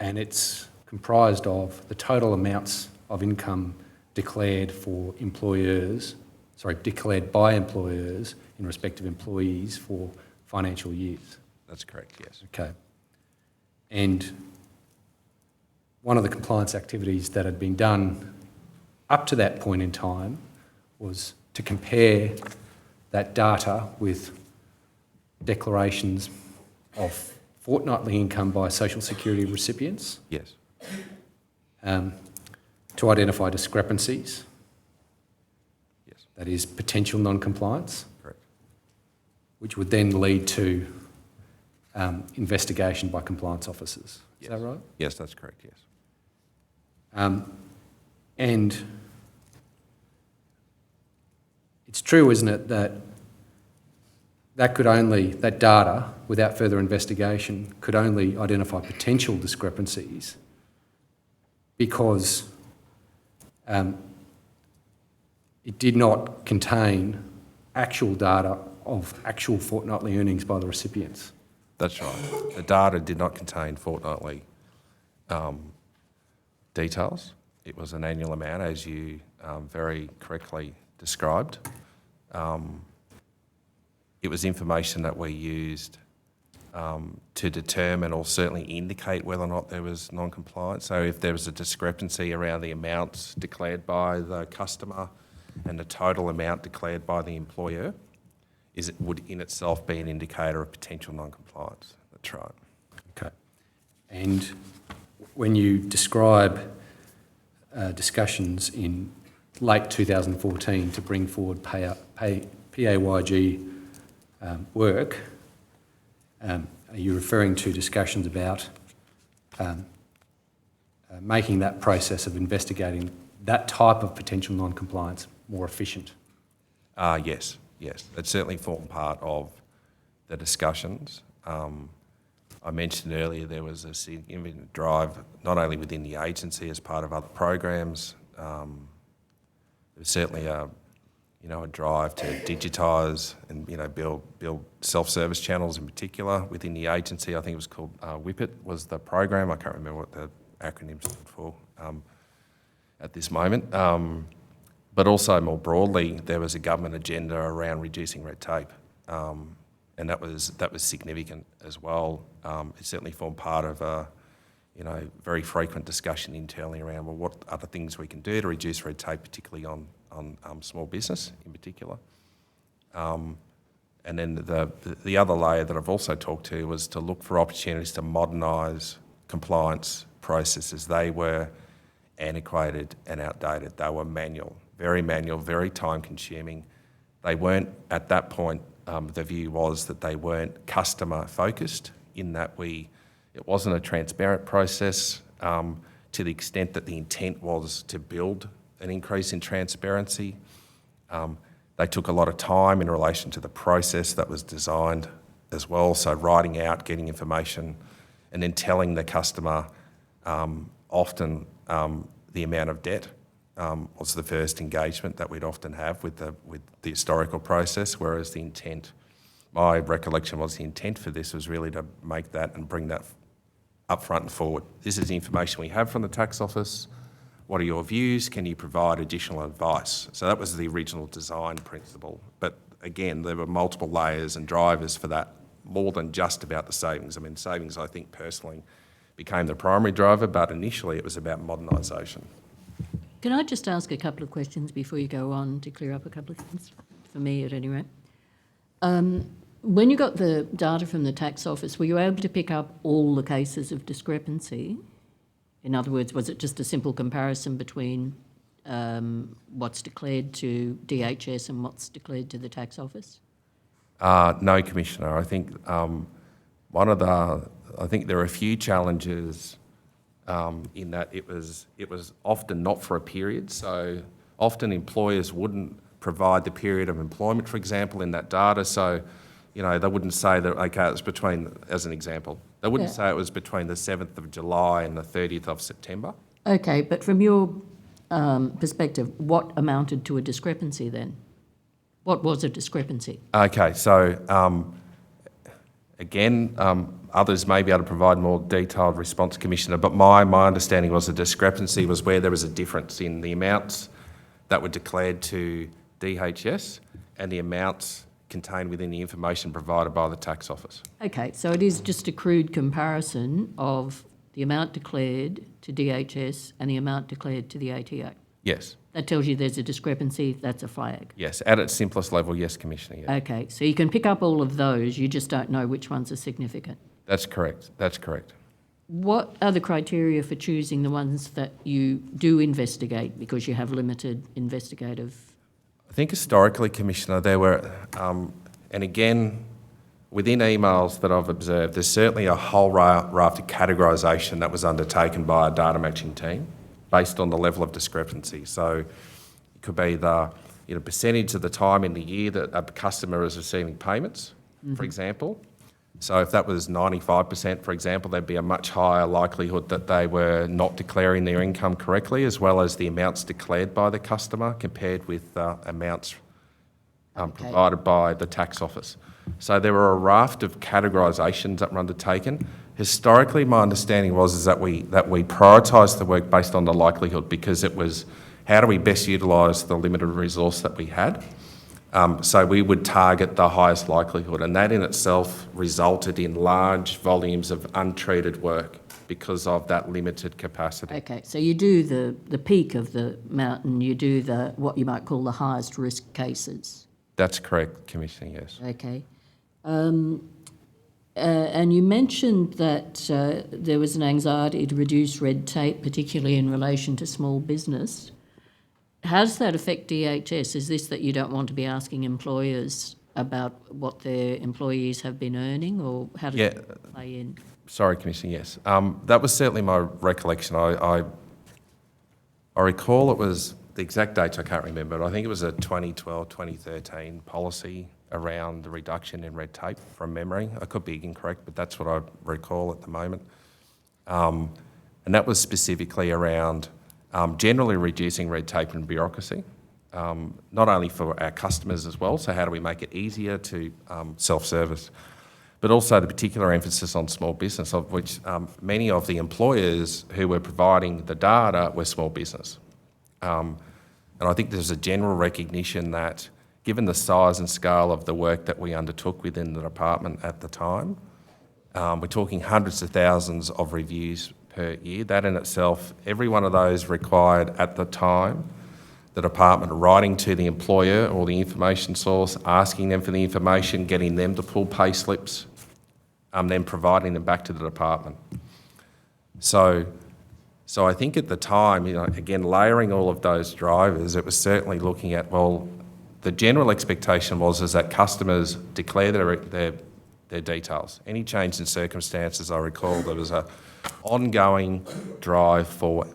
And it's comprised of the total amounts of income declared by employers in respect of employees for financial years. That's correct, yes. Okay. And one of the compliance activities that had been done up to that point in time was to compare that data with declarations of fortnightly income by Social Security recipients. Yes. To identify discrepancies. Yes. That is potential non-compliance. Correct. Which would then lead to investigation by compliance officers. Is Yes. that right? Yes, that's correct, yes. And it's true, isn't it, that that data, without further investigation, could only identify potential discrepancies because it did not contain actual data of actual fortnightly earnings by the recipients. That's right. The data did not contain fortnightly details. It was an annual amount, as you very correctly described. It was information that we used to determine or certainly indicate whether or not there was non-compliance. So if there was a discrepancy around the amounts declared by the customer and the total amount declared by the employer, it would in itself be an indicator of potential non-compliance. That's right. Okay. And when you describe discussions in late 2014 to bring forward PAYG work, are you referring to discussions about making that process of investigating that type of potential non-compliance more efficient? Yes. It certainly formed part of the discussions. I mentioned earlier there was a significant drive, not only within the agency as part of other programs. There's certainly a drive to digitise and build self-service channels in particular within the agency. I think it was called WIPIT was the program. I can't remember what the acronym stood for at this moment. But also more broadly, there was a government agenda around reducing red tape, and that was significant as well. It certainly formed part of a very frequent discussion internally around what other things we can do to reduce red tape, particularly on small business in particular. And then the other layer that I've also talked to was to look for opportunities to modernise compliance processes. They were antiquated and outdated. They were manual, very time consuming. They weren't, at that point, the view was that they weren't customer focused in that it wasn't a transparent process to the extent that the intent was to build an increase in transparency. They took a lot of time in relation to the process that was designed as well, so writing out, getting information, and then telling the customer often the amount of debt was the first engagement that we'd often have with the historical process, whereas the intent, my recollection was the intent for this was really to make that and bring that up front and forward. This is the information we have from the tax office. What are your views? Can you provide additional advice? So that was the original design principle. But again, there were multiple layers and drivers for that more than just about the savings. I mean, savings, I think, personally became the primary driver, but initially it was about modernisation. Can I just ask a couple of questions before you go on to clear up a couple of things, for me at any rate? When you got the data from the tax office, were you able to pick up all the cases of discrepancy? In other words, was it just a simple comparison between what's declared to DHS and what's declared to the tax office? No, Commissioner. I think I think there are a few challenges in that it was often not for a period. So often employers wouldn't provide the period of employment, for example, in that data. So, you know, they wouldn't say that, okay, it's between, as an example, they wouldn't say it was between the 7th of July and the 30th of September. Okay, but from your perspective, what amounted to a discrepancy then? What was a discrepancy? Okay, so again, others may be able to provide more detailed response, Commissioner, but my understanding was the discrepancy was where there was a difference in the amounts that were declared to DHS and the amounts contained within the information provided by the tax office. Okay, so it is just a crude comparison of the amount declared to DHS and the amount declared to the ATO. Yes. That tells you there's a discrepancy, that's a flag. Yes, at its simplest level, yes, Commissioner. Yes. Okay, so you can pick up all of those, you just don't know which ones are significant. That's correct. That's correct. What are the criteria for choosing the ones that you do investigate because you have limited investigative? I think historically, Commissioner, there were, and again, within emails that I've observed, there's certainly a whole raft of categorisation that was undertaken by a data matching team based on the level of discrepancy. So it could be the percentage of the time in the year that a customer is receiving payments, for example. So if that was 95%, for example, there'd be a much higher likelihood that they were not declaring their income correctly, as well as the amounts declared by the customer compared with amounts provided by the tax office. So there were a raft of categorisations that were undertaken. Historically, my understanding is that we prioritised the work based on the likelihood, because it was how do we best utilise the limited resource that we had. So we would target the highest likelihood, and that in itself resulted in large volumes of untreated work because of that limited capacity. Okay, so you do the peak of the mountain, you do what you might call the highest risk cases. That's correct, Commissioner, yes. Okay. And you mentioned that there was an anxiety to reduce red tape, particularly in relation to small business. How does that affect DHS? Is this that you don't want to be asking employers about what their employees have been earning, or how does that play in? Sorry, Commissioner, yes. That was certainly my recollection. I recall it was, the exact dates I can't remember, but I think it was a 2012, 2013 policy around the reduction in red tape from memory. I could be incorrect, but that's what I recall at the moment. And that was specifically around generally reducing red tape and bureaucracy, not only for our customers as well, so how do we make it easier to self-service, but also the particular emphasis on small business, of which many of the employers who were providing the data were small business. And I think there's a general recognition that given the size and scale of the work that we undertook within the department at the time, we're talking hundreds of thousands of reviews per year. That in itself, every one of those required at the time the department writing to the employer or the information source, asking them for the information, getting them to pull pay slips, then providing them back to the department. So I think at the time, again, layering all of those drivers, it was certainly looking at, well, the general expectation was that customers declare their details. Any change in circumstances, I recall there was an ongoing drive for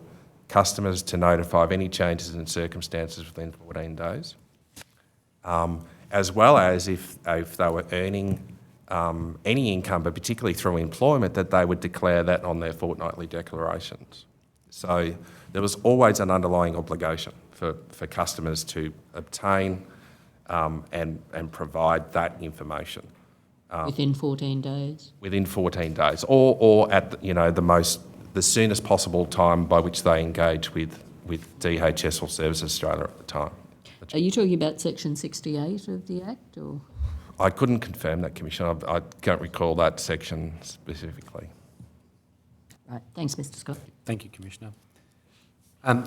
customers to notify of any changes in circumstances within 14 days, as well as if they were earning any income, but particularly through employment, that they would declare that on their fortnightly declarations. So there was always an underlying obligation for customers to obtain and provide that information. Within 14 days? Within 14 days, or at the soonest possible time by which they engage with DHS or Services Australia at the time. Are you talking about Section 68 of the Act, or? I couldn't confirm that, Commissioner. I can't recall that section specifically. Right, thanks, Mr Scott. Thank you, Commissioner.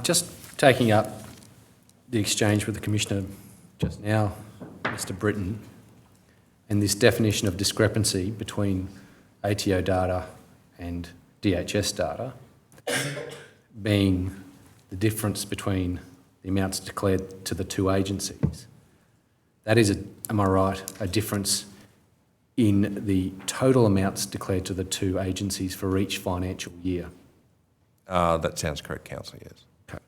Just taking up the exchange with the Commissioner just now, Mr Britton, and this definition of discrepancy between ATO data and DHS data being the difference between the amounts declared to the two agencies. That is, am I right, a difference in the total amounts declared to the two agencies for each financial year? That sounds correct, Councillor, yes. Okay.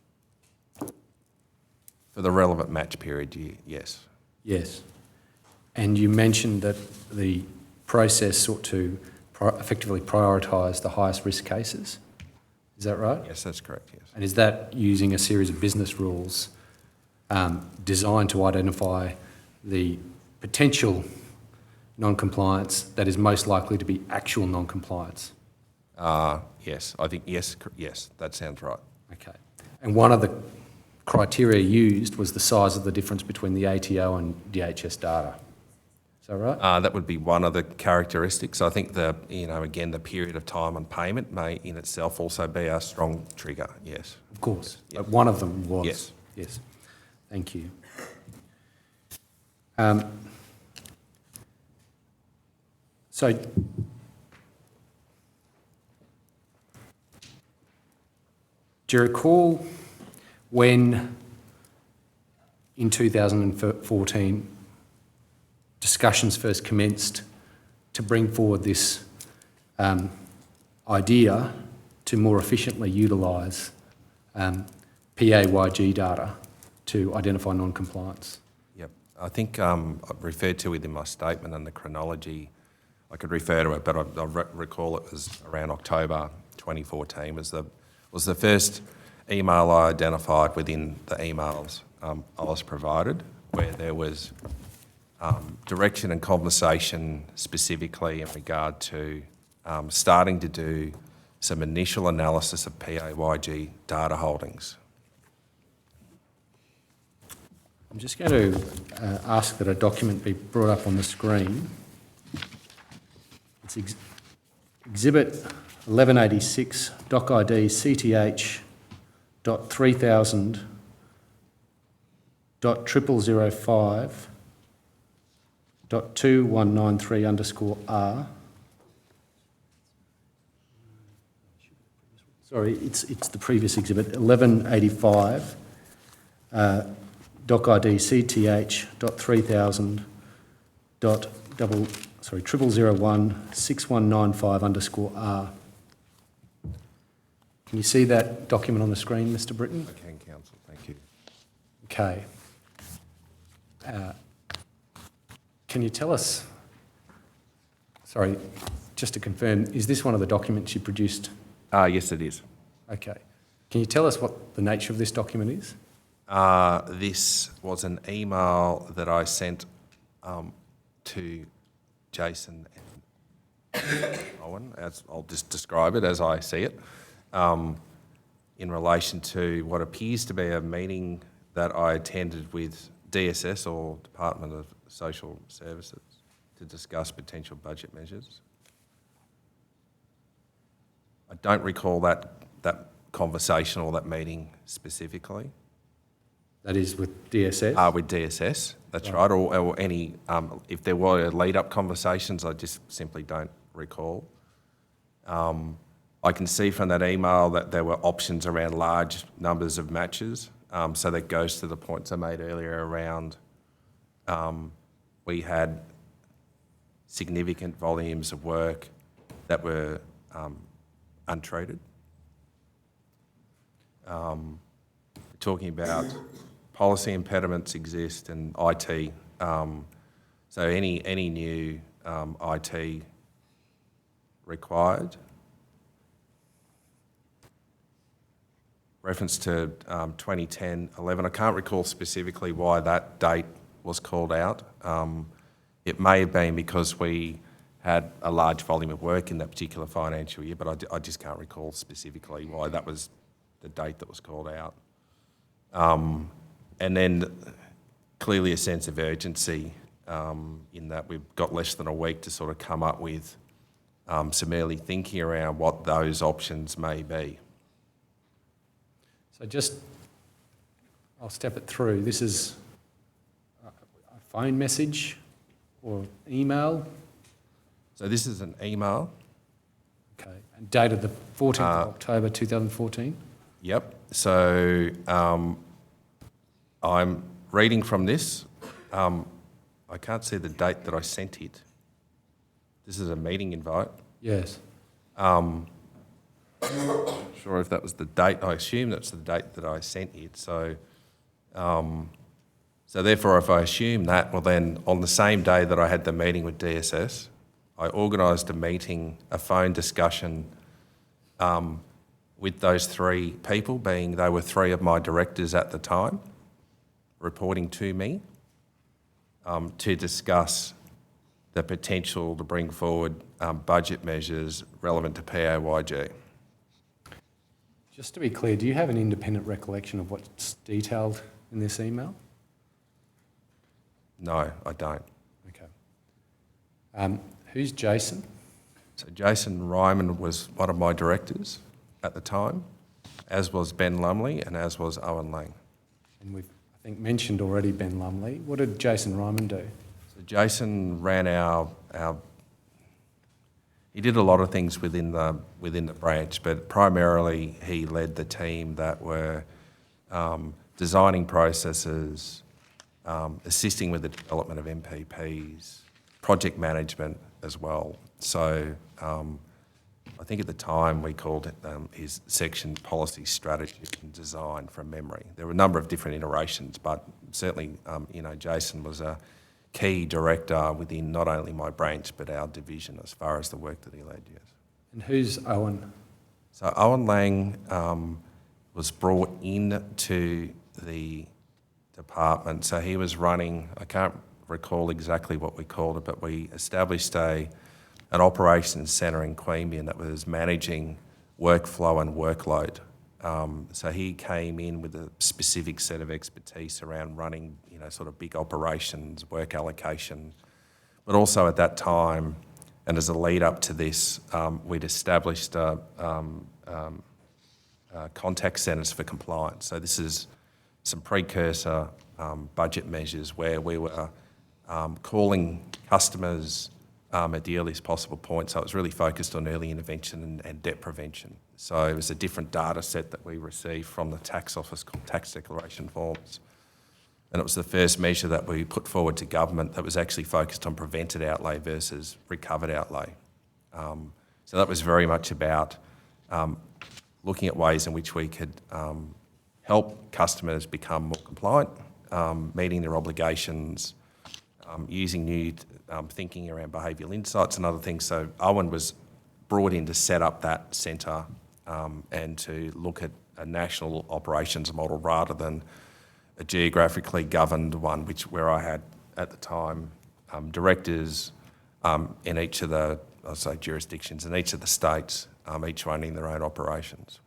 For the relevant match period, yes. Yes. And you mentioned that the process sought to effectively prioritise the highest risk cases. Is that right? Yes, that's correct, yes. And is that using a series of business rules designed to identify the potential non-compliance that is most likely to be actual non-compliance? Yes, I think, yes, that sounds right. Okay. And one of the criteria used was the size of the difference between the ATO and DHS data. Is that right? That would be one of the characteristics. I think again, the period of time on payment may in itself also be a strong trigger, yes. Of course. Yep. But one of them was. Yes. Yes. Thank you. So, do you recall when in 2014 discussions first commenced to bring forward this idea to more efficiently utilise PAYG data to identify non-compliance? Yep. I think I referred to it in my statement and the chronology. I could refer to it, but I recall it was around October 2014 was the first email I identified within the emails I was provided, where there was direction and conversation specifically in regard to starting to do some initial analysis of PAYG data holdings. I'm just going to ask that a document be brought up on the screen. It's Exhibit 1186, Doc ID CTH .3000 .0005 .2193 _R. Sorry, it's the previous exhibit, 1185, Doc ID CTH .3000 .0001 6195 _R. Can you see that document on the screen, Mr Britton? I can, Council, thank you. Okay. Can you tell us, sorry, just to confirm, is this one of the documents you produced? Yes, it is. Okay. Can you tell us what the nature of this document is? This was an email that I sent to Jason and Owen, as I'll just describe it as I see it, in relation to what appears to be a meeting that I attended with DSS, or Department of Social Services, to discuss potential budget measures. I don't recall that conversation or that meeting specifically. That is with DSS? With DSS, that's right, or any, if there were lead-up conversations, I just simply don't recall. I can see from that email that there were options around large numbers of matches, so that goes to the points I made earlier around we had significant volumes of work that were untreated. Talking about policy impediments exist and IT. So any new IT required. Reference to 2010-11, I can't recall specifically why that date was called out. It may have been because we had a large volume of work in that particular financial year, but I just can't recall specifically why that was the date that was called out. And then clearly a sense of urgency in that we've got less than a week to sort of come up with some early thinking around what those options may be. So I'll step it through. This is a phone message or email. So this is an email. Okay. And dated the 14th of October 2014. Yep. So I'm reading from this. I can't see the date that I sent it. This is a meeting invite. Yes. Not sure if that was the date. I assume that's the date that I sent it. So therefore, if I assume that, well then, on the same day that I had the meeting with DSS, I organised a meeting, a phone discussion with those three people, being they were three of my directors at the time, reporting to me, to discuss the potential to bring forward budget measures relevant to PAYG. Just to be clear, do you have an independent recollection of what's detailed in this email? No, I don't. Okay. Who's Jason? So Jason Ryman was one of my directors at the time, as was Ben Lumley and as was Owen Lang. And we've, I think, mentioned already Ben Lumley. What did Jason Ryman do? So Jason ran our he did a lot of things within the branch, but primarily he led the team that were designing processes, assisting with the development of MPPs, project management as well. So I think at the time we called it his section policy, strategy and design from memory. There were a number of different iterations, but certainly Jason was a key director within not only my branch but our division as far as the work that he led, yes. And who's Owen? So Owen Lang was brought into the department. So he was running, I can't recall exactly what we called it, but we established an operations centre in Queanbeyan that was managing workflow and workload. So he came in with a specific set of expertise around running, sort of big operations, work allocation. But also at that time, and as a lead up to this, we'd established contact centres for compliance. So this is some precursor budget measures where we were calling customers at the earliest possible point. So it was really focused on early intervention and debt prevention. So it was a different data set that we received from the tax office called tax declaration forms. And it was the first measure that we put forward to government that was actually focused on prevented outlay versus recovered outlay. So that was very much about looking at ways in which we could help customers become more compliant, meeting their obligations, using new thinking around behavioural insights and other things. So Owen was brought in to set up that centre and to look at a national operations model rather than a geographically governed one, where I had at the time directors in each of the, jurisdictions in each of the states, each running their own operations.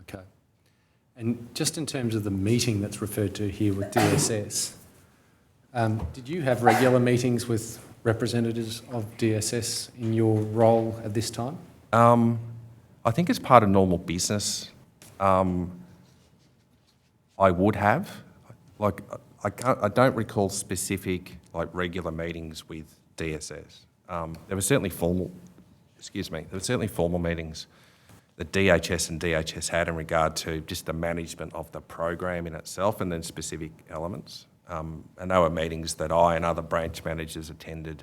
Okay. And just in terms of the meeting that's referred to here with DSS, did you have regular meetings with representatives of DSS in your role at this time? I think as part of normal business, I would have. I don't recall specific regular meetings with DSS. There were certainly formal meetings that DHS and DHS had in regard to just the management of the program in itself and then specific elements. And they were meetings that I and other branch managers attended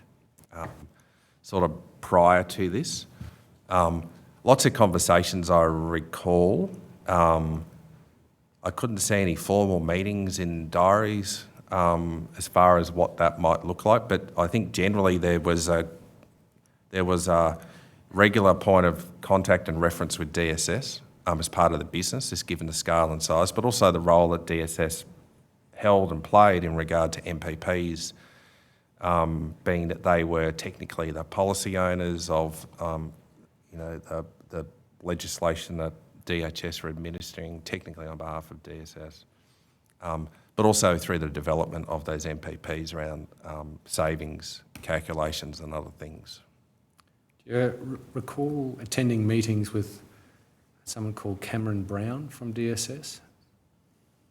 sort of prior to this. Lots of conversations I recall. I couldn't see any formal meetings in diaries as far as what that might look like, but I think generally there was a regular point of contact and reference with DSS as part of the business, just given the scale and size, but also the role that DSS held and played in regard to MPPs, being that they were technically the policy owners of the legislation that DHS were administering technically on behalf of DSS. but also through the development of those MPPs around savings calculations and other things. Do you recall attending meetings with someone called Cameron Brown from DSS?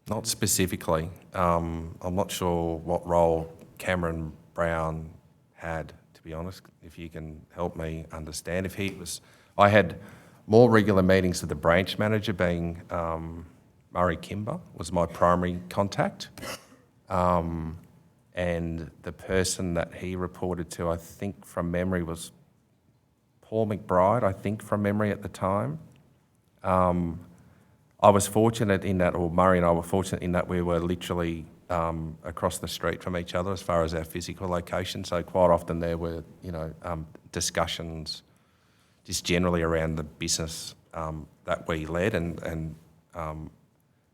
Not specifically. I'm not sure what role Cameron Brown had, to be honest, if you can help me understand. If he was, I had more regular meetings with the branch manager being Murray Kimber was my primary contact. And the person that he reported to, I think from memory, was Paul McBride, I think from memory at the time. I was fortunate in that, or Murray and I were fortunate in that we were literally across the street from each other as far as our physical location. So quite often there were, discussions just generally around the business that we led.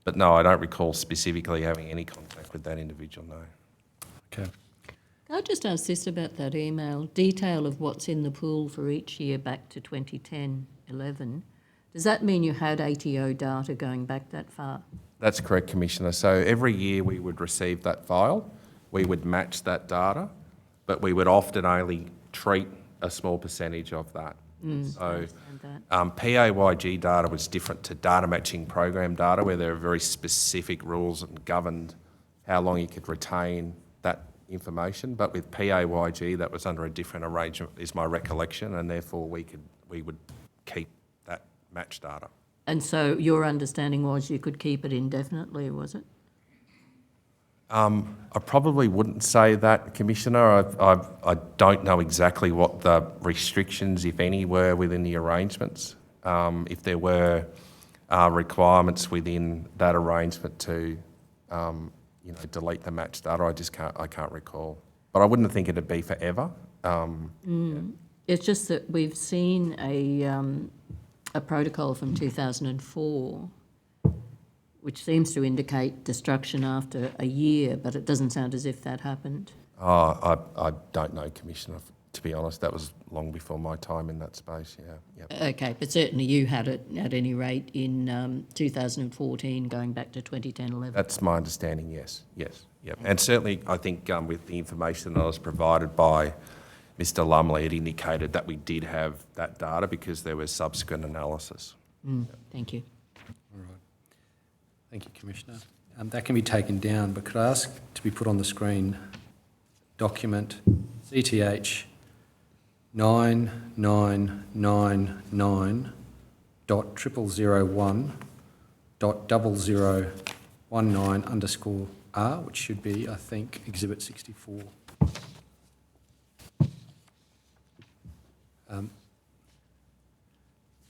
But no, I don't recall specifically having any contact with that individual, no. Okay. Can I just ask this about that email? Detail of what's in the pool for each year back to 2010-11. Does that mean you had ATO data going back that far? That's correct, Commissioner. So every year we would receive that file, we would match that data, but we would often only treat a small percentage of that. So PAYG data was different to data matching program data, where there are very specific rules and governed how long you could retain that information. But with PAYG, that was under a different arrangement, is my recollection, and therefore we would keep that match data. And so your understanding was you could keep it indefinitely, was it? I probably wouldn't say that, Commissioner. I don't know exactly what the restrictions, if any, were within the arrangements. If there were requirements within that arrangement to, delete the match data, I can't recall. But I wouldn't think it'd be forever. It's just that we've seen a protocol from 2004 which seems to indicate destruction after a year, but it doesn't sound as if that happened. I don't know, Commissioner, to be honest. That was long before my time in that space, yeah. Yep. Okay, but certainly you had it at any rate in 2014 going back to 2010-11. That's my understanding, yes. Yep. And certainly I think with the information that was provided by Mr Lumley, it indicated that we did have that data because there was subsequent analysis. Thank you. All right. Thank you, Commissioner. That can be taken down, but could I ask to be put on the screen document CTH 9999.0001.0019_R, which should be, I think, Exhibit 64.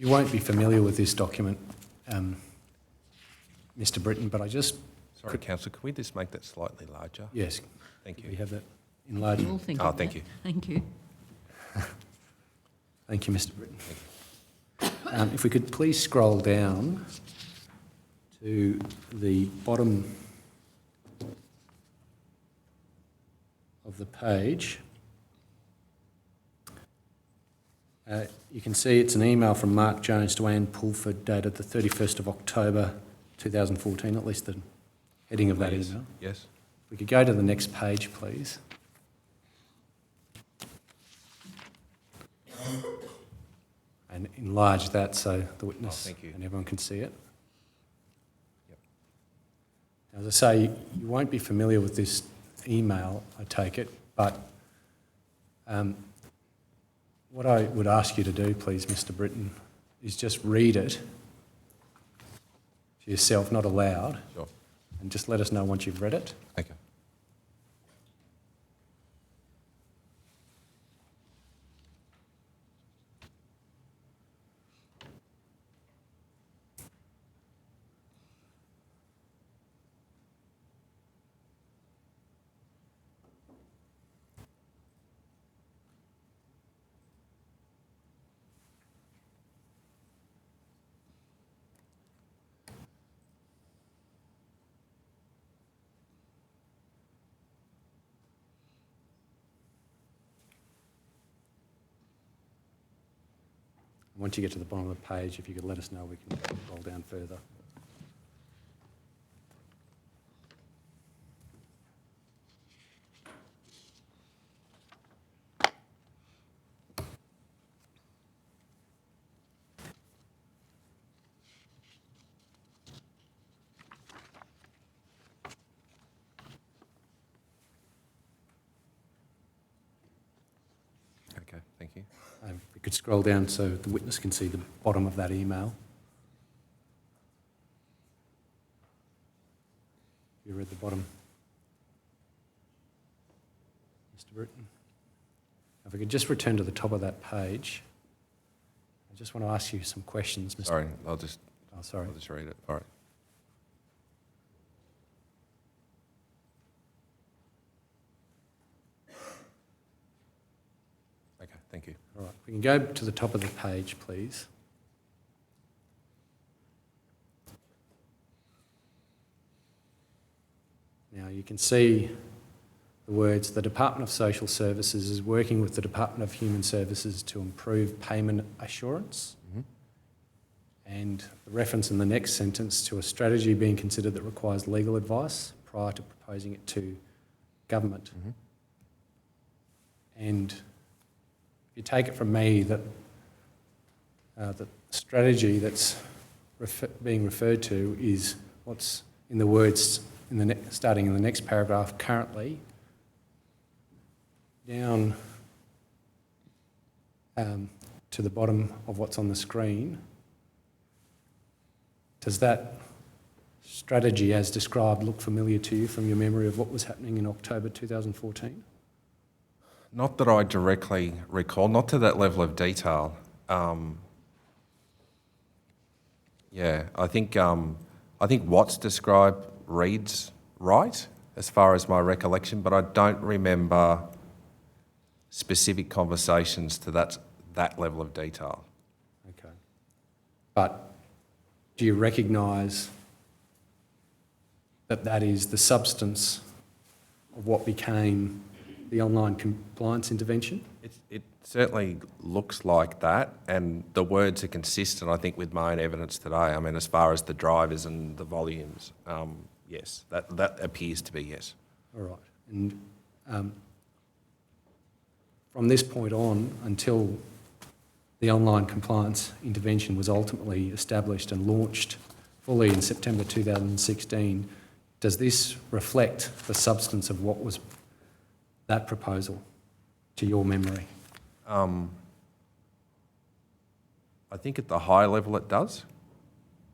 You won't be familiar with this document, Mr Britton, but I just... Sorry, Councillor, could we just make that slightly larger? Yes. Thank you. We have that enlarged. We'll think Oh, of thank that. you. Thank you. Thank you, Mr Britton. If we could please scroll down to the bottom of the page. You can see it's an email from Mark Jones to Anne Pulford dated the 31st of October 2014, at least the heading of that email. Yes. We could go to the next page, please. And enlarge that so the witness thank you. and everyone can see it. Yep. As I say, you won't be familiar with this email, I take it, but what I would ask you to do, please, Mr Britton, is just read it to yourself, not aloud, Sure. and just let us know once you've read it. Okay. Once you get to the bottom of the page, if you could let us know, we can roll down further. Okay, thank you. If we could scroll down so the witness can see the bottom of that email. You read the bottom, Mr. Britton? If we could just return to the top of that page. I just want to ask you some questions, Mr. Sorry, I'll just read it. All right. Okay, thank you. All right, we can go to the top of the page, please. Now you can see the words, the Department of Social Services is working with the Department of Human Services to improve payment assurance. And the reference in the next sentence to a strategy being considered that requires legal advice prior to proposing it to government. And if you take it from me that the strategy that's being referred to is what's in the words in the starting in the next paragraph currently, down to the bottom of what's on the screen. Does that strategy as described look familiar to you from your memory of what was happening in October 2014? Not that I directly recall, not to that level of detail. I think what's described reads right as far as my recollection, but I don't remember specific conversations to that level of detail. Okay. But do you recognise that that is the substance of what became the online compliance intervention? It certainly looks like that, and the words are consistent, I think, with my own evidence today. I mean, as far as the drivers and the volumes, yes, that appears to be yes. All right. And from this point on, until the online compliance intervention was ultimately established and launched fully in September 2016, does this reflect the substance of what was that proposal to your memory? I think at the high level it does.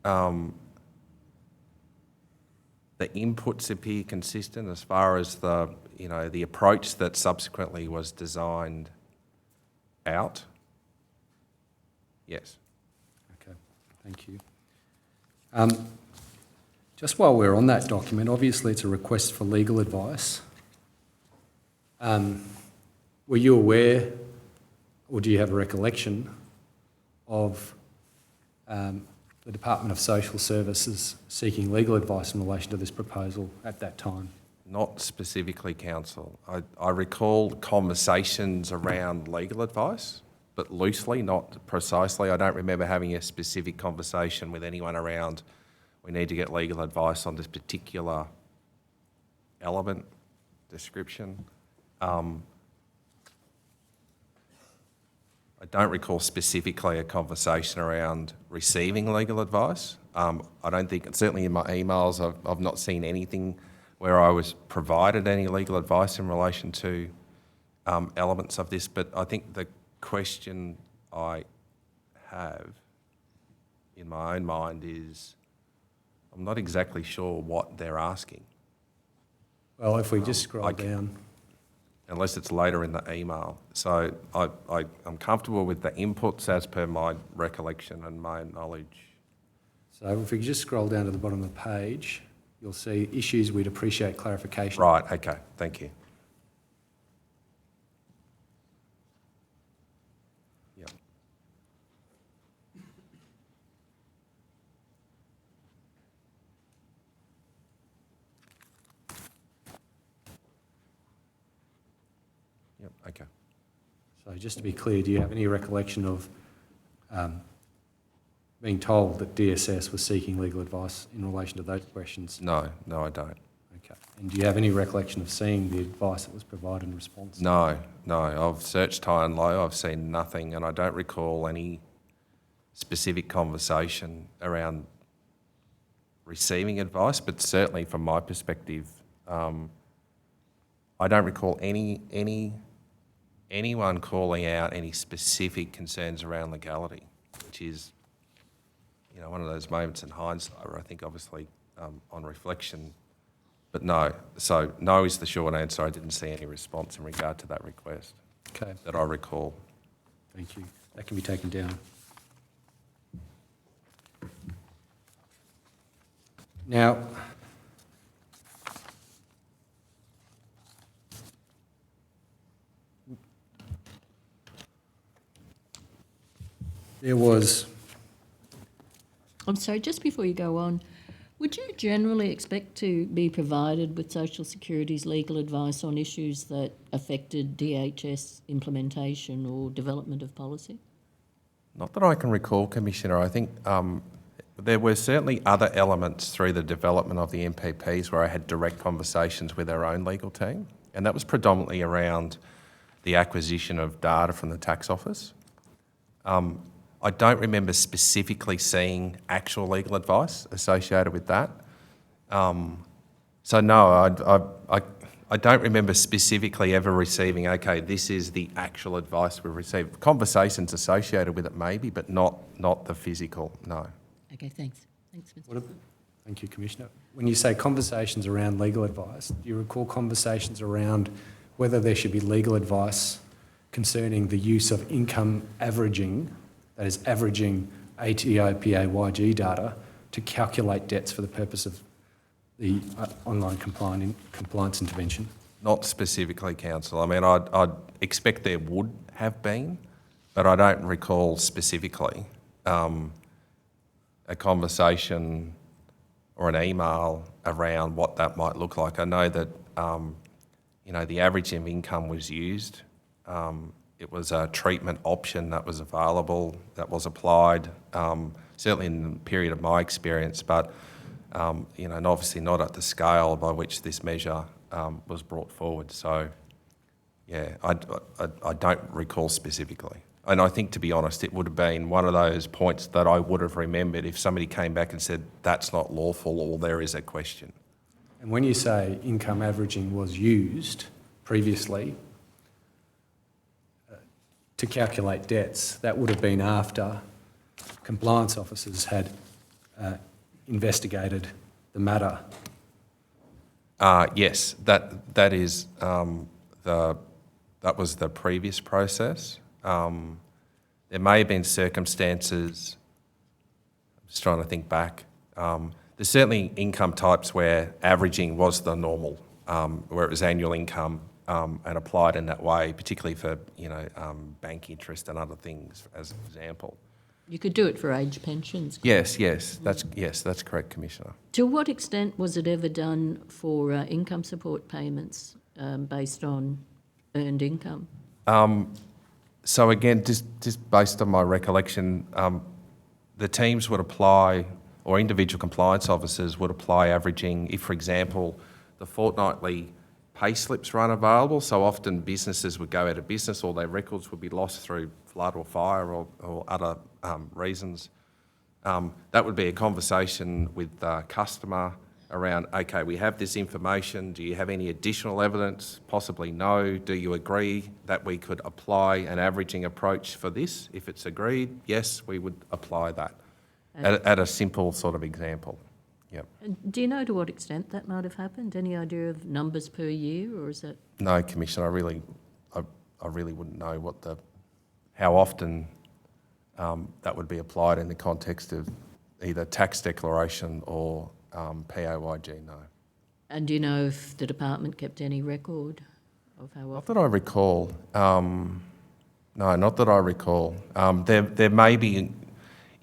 The inputs appear consistent as far as the approach that subsequently was designed out. Yes. Okay, thank you. Just while we're on that document, obviously it's a request for legal advice. Were you aware, or do you have a recollection of the Department of Social Services seeking legal advice in relation to this proposal at that time? Not specifically, counsel. I recall conversations around legal advice, but loosely, not precisely. I don't remember having a specific conversation with anyone around, we need to get legal advice on this particular element, description. I don't recall specifically a conversation around receiving legal advice. I don't think, certainly in my emails, I've not seen anything where I was provided any legal advice in relation to elements of this, but I think the question I have in my own mind is, I'm not exactly sure what they're asking. Well, if we just scroll down. Unless it's later in the email. So I'm comfortable with the inputs as per my recollection and my knowledge. So if we could just scroll down to the bottom of the page, you'll see issues we'd appreciate clarification. Right, okay, thank you. Yep. Yep, okay. So just to be clear, do you have any recollection of being told that DSS was seeking legal advice in relation to those questions? No, I don't. Okay. And do you have any recollection of seeing the advice that was provided in response? No. I've searched high and low. I've seen nothing, and I don't recall any specific conversation around receiving advice, but certainly from my perspective, I don't recall any anyone calling out any specific concerns around legality, which is, one of those moments in hindsight where I think obviously on reflection, but no. So no is the short answer. I didn't see any response in regard to that request Okay, that I recall. thank you. That can be taken down. Now, there was, I'm sorry, just before you go on, would you generally expect to be provided with Social Security's legal advice on issues that affected DHS implementation or development of policy? Not that I can recall, Commissioner. I think there were certainly other elements through the development of the MPPs where I had direct conversations with our own legal team, and that was predominantly around the acquisition of data from the tax office. I don't remember specifically seeing actual legal advice associated with that. So no, I don't remember specifically ever receiving, okay, this is the actual advice we received. Conversations associated with it maybe, but not the physical, no. Okay, thanks. Thanks, Mr. thank you, Commissioner. When you say conversations around legal advice, do you recall conversations around whether there should be legal advice concerning the use of income averaging, that is averaging ATO-PAYG data, to calculate debts for the purpose of the online compliance intervention? Not specifically, Council. I mean, I'd expect there would have been, but I don't recall specifically a conversation or an email around what that might look like. I know that, the average of income was used. It was a treatment option that was available, that was applied, certainly in the period of my experience, but and obviously not at the scale by which this measure was brought forward. So, yeah, I don't recall specifically. And I think, to be honest, it would have been one of those points that I would have remembered if somebody came back and said, that's not lawful, or there is a question. And when you say income averaging was used previously to calculate debts, that would have been after compliance officers had investigated the matter. Yes, that is that was the previous process. There may have been circumstances, I'm just trying to think back, there's certainly income types where averaging was the normal, where it was annual income and applied in that way, particularly for bank interest and other things, as an example. You could do it for age pensions. Yes, that's correct, Commissioner. To what extent was it ever done for income support payments based on earned income? So again, just based on my recollection, the teams would apply, or individual compliance officers would apply averaging if, for example, the fortnightly pay slips were unavailable, so often businesses would go out of business or their records would be lost through flood or fire or other reasons. That would be a conversation with the customer around, okay, we have this information, do you have any additional evidence? Possibly no. Do you agree that we could apply an averaging approach for this? If it's agreed, yes, we would apply that at a simple sort of example. Yep. And do you know to what extent that might have happened? Any idea of numbers per year, or is that? No, Commissioner, I really wouldn't know how often that would be applied in the context of either tax declaration or PAYG, no. And do you know if the department kept any record of how Not often? that I recall. No, not that I recall. There may be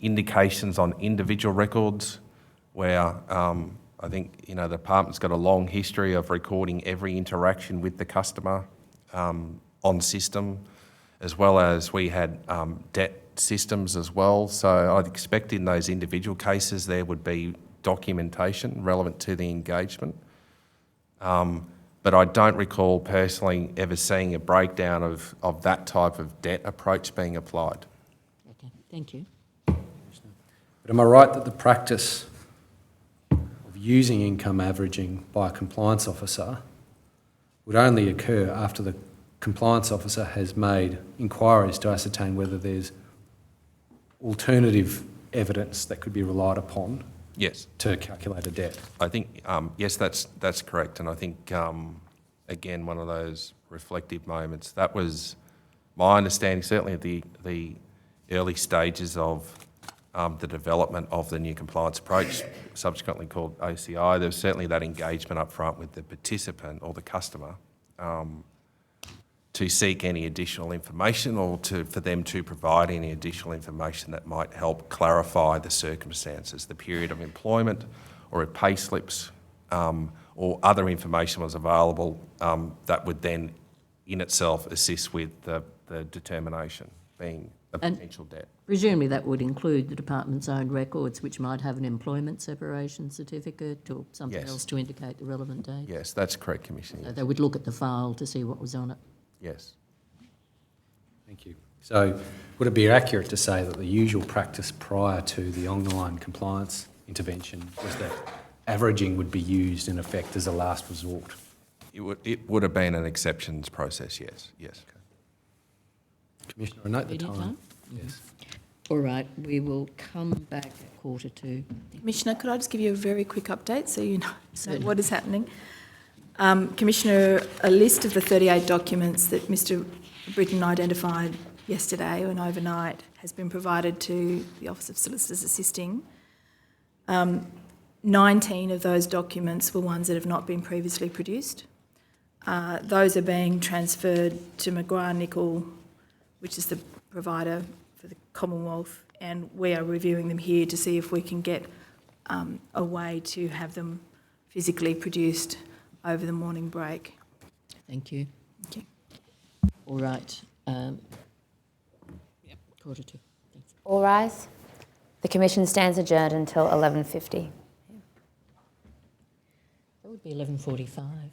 indications on individual records where I think the department's got a long history of recording every interaction with the customer on system, as well as we had debt systems as well. So I'd expect in those individual cases there would be documentation relevant to the engagement. But I don't recall personally ever seeing a breakdown of that type of debt approach being applied. Okay, thank you. But am I right that the practice of using income averaging by a compliance officer would only occur after the compliance officer has made inquiries to ascertain whether there's alternative evidence that could be relied upon Yes. to calculate a debt. I think, yes, that's correct. And I think, again, one of those reflective moments, that was my understanding, certainly at the early stages of the development of the new compliance approach, subsequently called OCI. There was certainly that engagement up front with the participant or the customer to seek any additional information or for them to provide any additional information that might help clarify the circumstances, the period of employment, or if pay slips or other information was available that would then in itself assist with the determination being a potential debt. Presumably that would include the department's own records, which might have an employment separation certificate or something Yes. else to indicate the relevant date. Yes, that's correct, Commissioner. So Yes. they would look at the file to see what was on it. Yes. Thank you. So would it be accurate to say that the usual practice prior to the online compliance intervention was that averaging would be used in effect as a last resort? It would have been an exceptions process, yes, yes. Commissioner, I note the Immediate time. time? Yes. All right, we will come back at 1:45. Commissioner, could I just give you a very quick update so you know Certainly. what is happening? Commissioner, a list of the 38 documents that Mr Britton identified yesterday and overnight has been provided to the Office of Solicitors Assisting. 19 of those documents were ones that have not been previously produced. Those are being transferred to McGrath Nicol, which is the provider for the Commonwealth, and we are reviewing them here to see if we can get a way to have them physically produced over the morning break. Thank you. Okay. All right. 1:45. Thanks. All rise. The Commission stands adjourned until 11:50. That would be 11:45.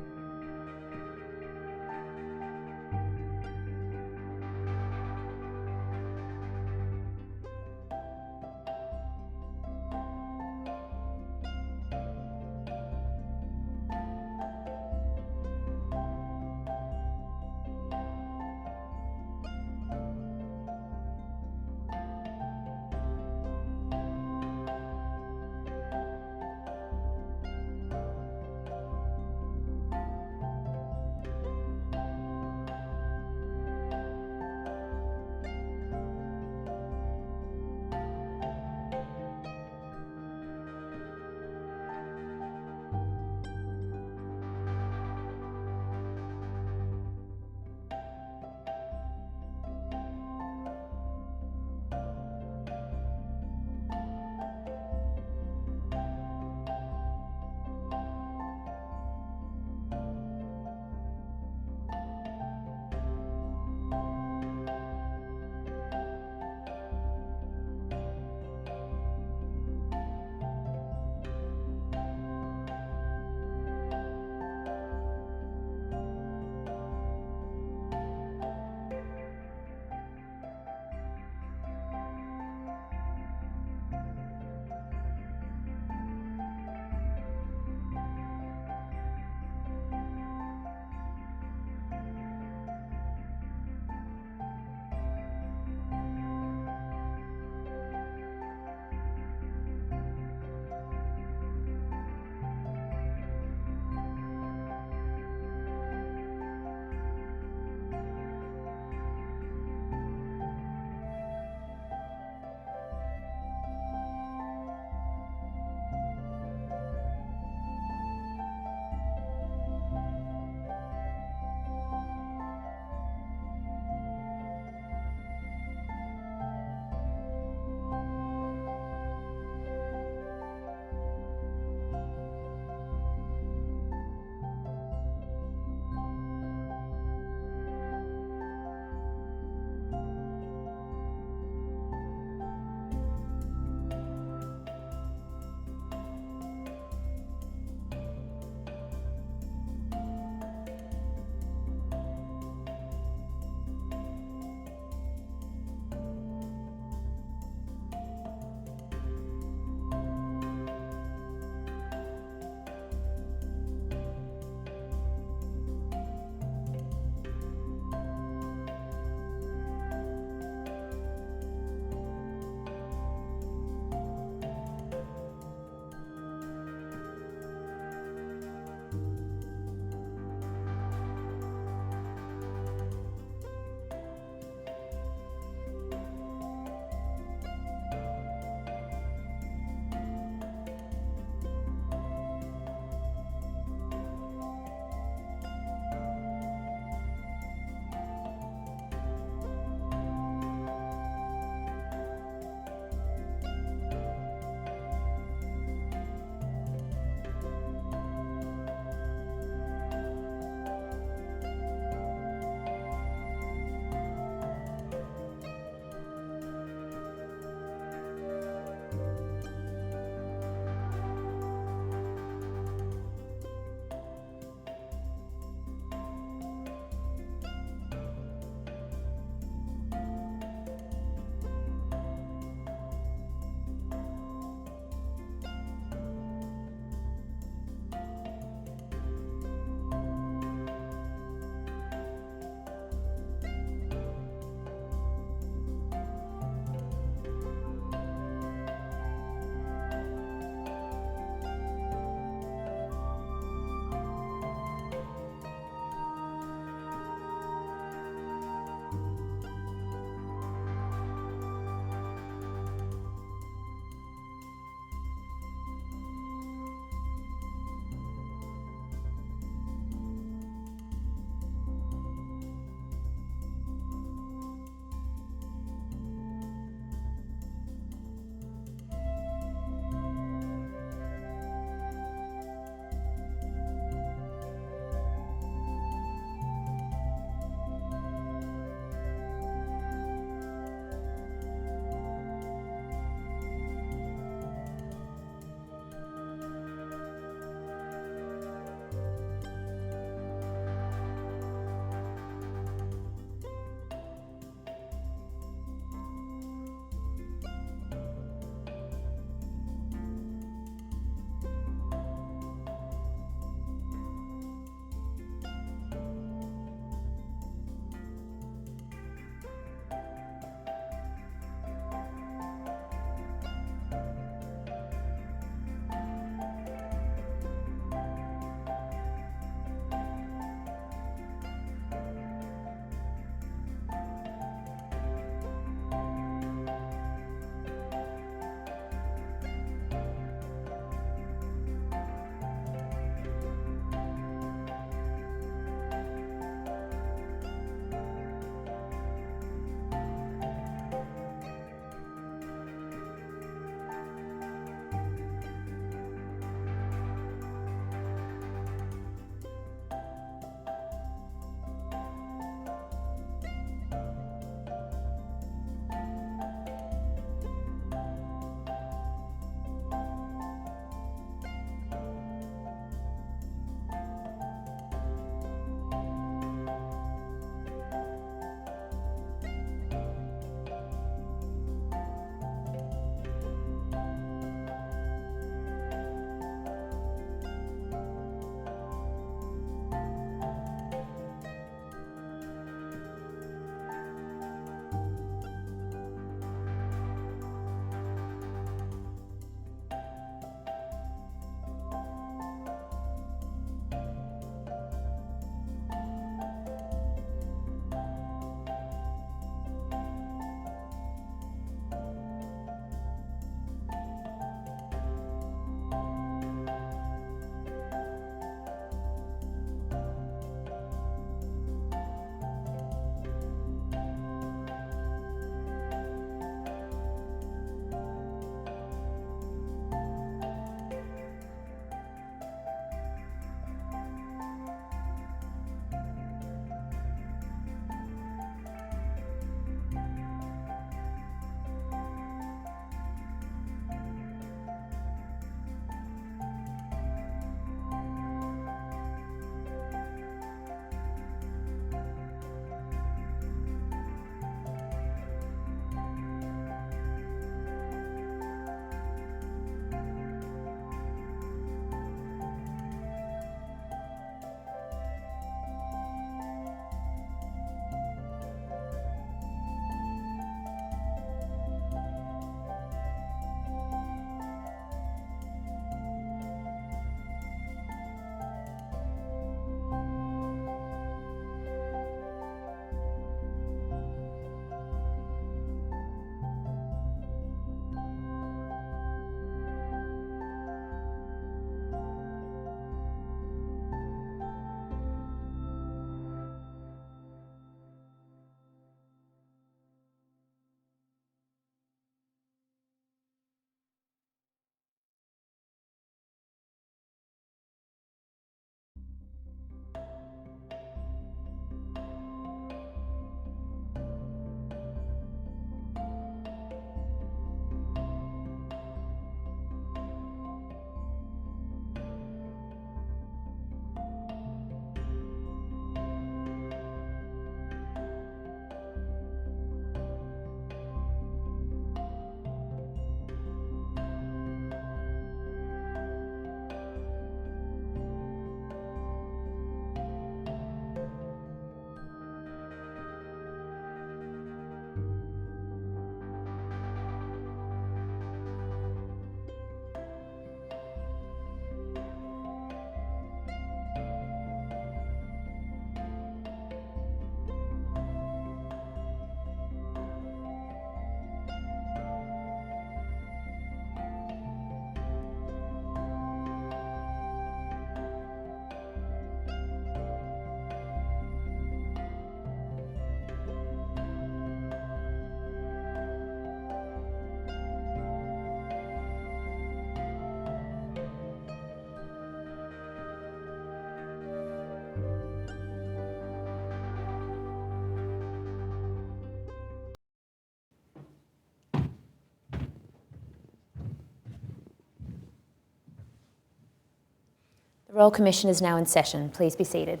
Royal Commission is now in session. Please be seated.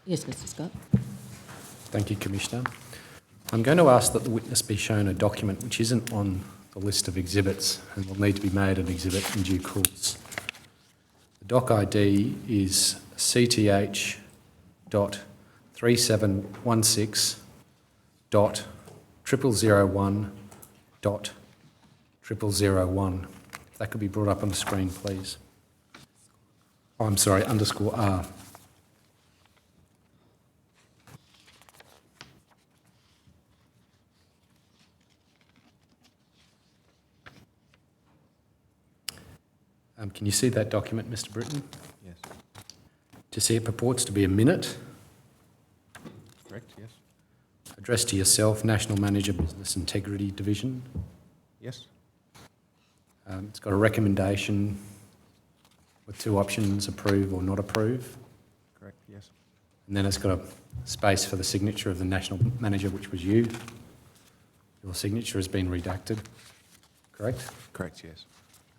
Yes, Mr Scott. Thank you, Commissioner. I'm going to ask that the witness be shown a document which isn't on the list of exhibits and will need to be made an exhibit in due course. The doc ID is CTH.3716.0001.001. If that could be brought up on the screen, please. Oh, I'm sorry, _R. Can you see that document, Mr Britton? Yes. Do you see it purports to be a minute Correct, yes. addressed to yourself, National Manager, Business Integrity Division? Yes. It's got a recommendation with two options, approve or not approve. Correct, yes. And then it's got a space for the signature of the National Manager, which was you. Your signature has been redacted, correct? Correct, yes.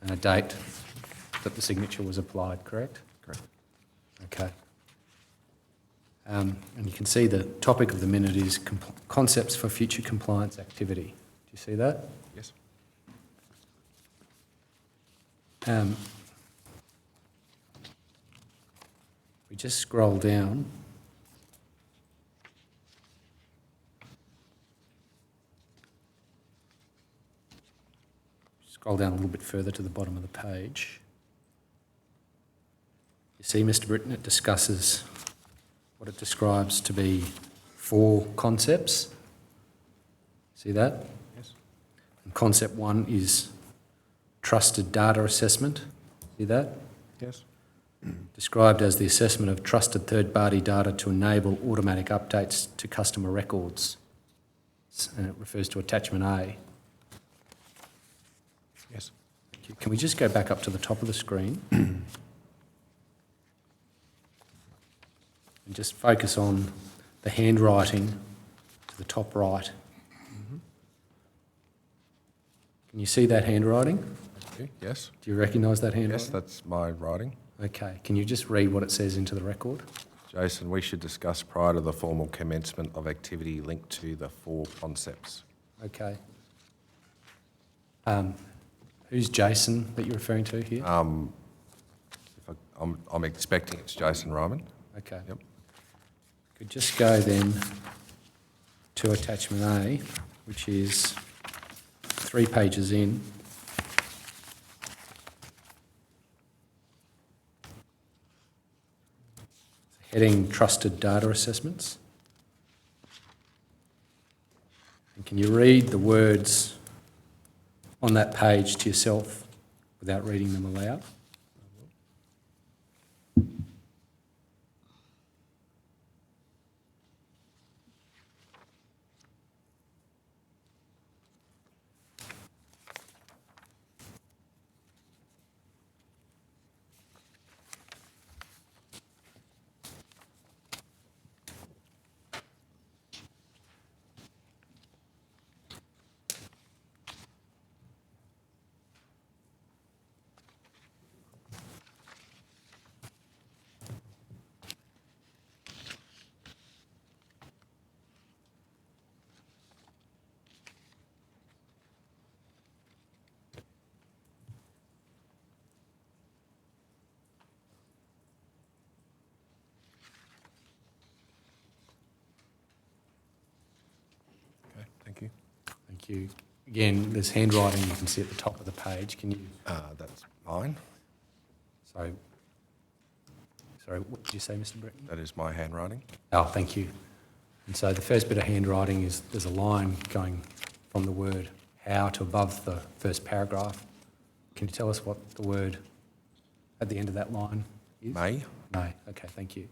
And a date that the signature was applied, correct? Correct. Okay. And you can see the topic of the minute is concepts for future compliance activity. Do you see that? Yes. We just scroll down. Scroll down a little bit further to the bottom of the page. You see, Mr Britton, it discusses what it describes to be 4 concepts. See that? Yes. And concept 1 is trusted data assessment. See that? Yes. Described as the assessment of trusted third-party data to enable automatic updates to customer records. And it refers to attachment A. Yes. Can we just go back up to the top of the screen and just focus on the handwriting to the top right? Can you see that handwriting? Okay, yes. Do you recognise that handwriting? Yes, that's my writing. Okay. Can you just read what it says into the record? Jason, we should discuss prior to the formal commencement of activity linked to the 4 concepts. Okay. Who's Jason that you're referring to here? I'm expecting it's Jason Ryman. Okay. Yep. Could just go then to attachment A, which is 3 pages in. Heading Trusted Data Assessments. And can you read the words on that page to yourself without reading them aloud? Okay, thank you. Thank you. Again, there's handwriting you can see at the top of the page. Can you... That's mine. Sorry, what did you say, Mr Britton? That is my handwriting. Oh, thank you. And so the first bit of handwriting is there's a line going from the word how to above the first paragraph. Can you tell us what the word at the end of that line is? May. May. Okay, thank you.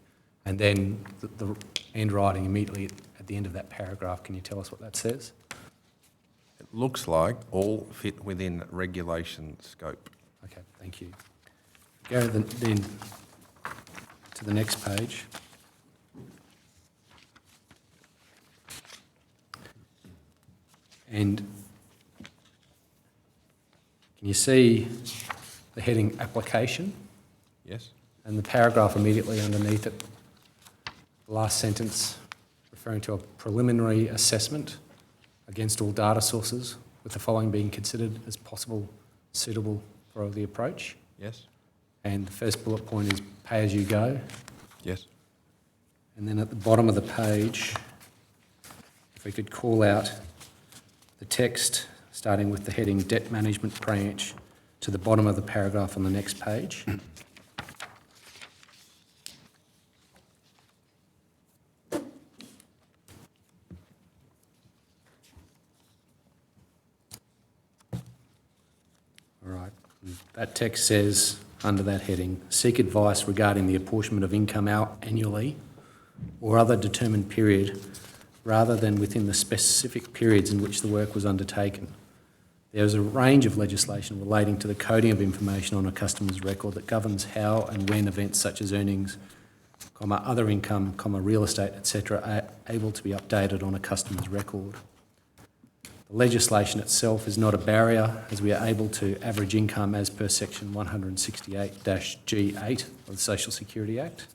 And then the handwriting immediately at the end of that paragraph, can you tell us what that says? It looks like all fit within regulation scope. Okay, thank you. Go then to the next page. And can you see the heading application? Yes. And the paragraph immediately underneath it, the last sentence, referring to a preliminary assessment against all data sources, with the following being considered as possible suitable for the approach. Yes. And the first bullet point is pay as you go. Yes. And then at the bottom of the page, if we could call out the text starting with the heading Debt Management Branch to the bottom of the paragraph on the next page. All right, that text says, under that heading, seek advice regarding the apportionment of income out annually or other determined period rather than within the specific periods in which the work was undertaken. There is a range of legislation relating to the coding of information on a customer's record that governs how and when events such as earnings, other income, real estate, etc. are able to be updated on a customer's record. The legislation itself is not a barrier, as we are able to average income as per section 168-G8 of the Social Security Act.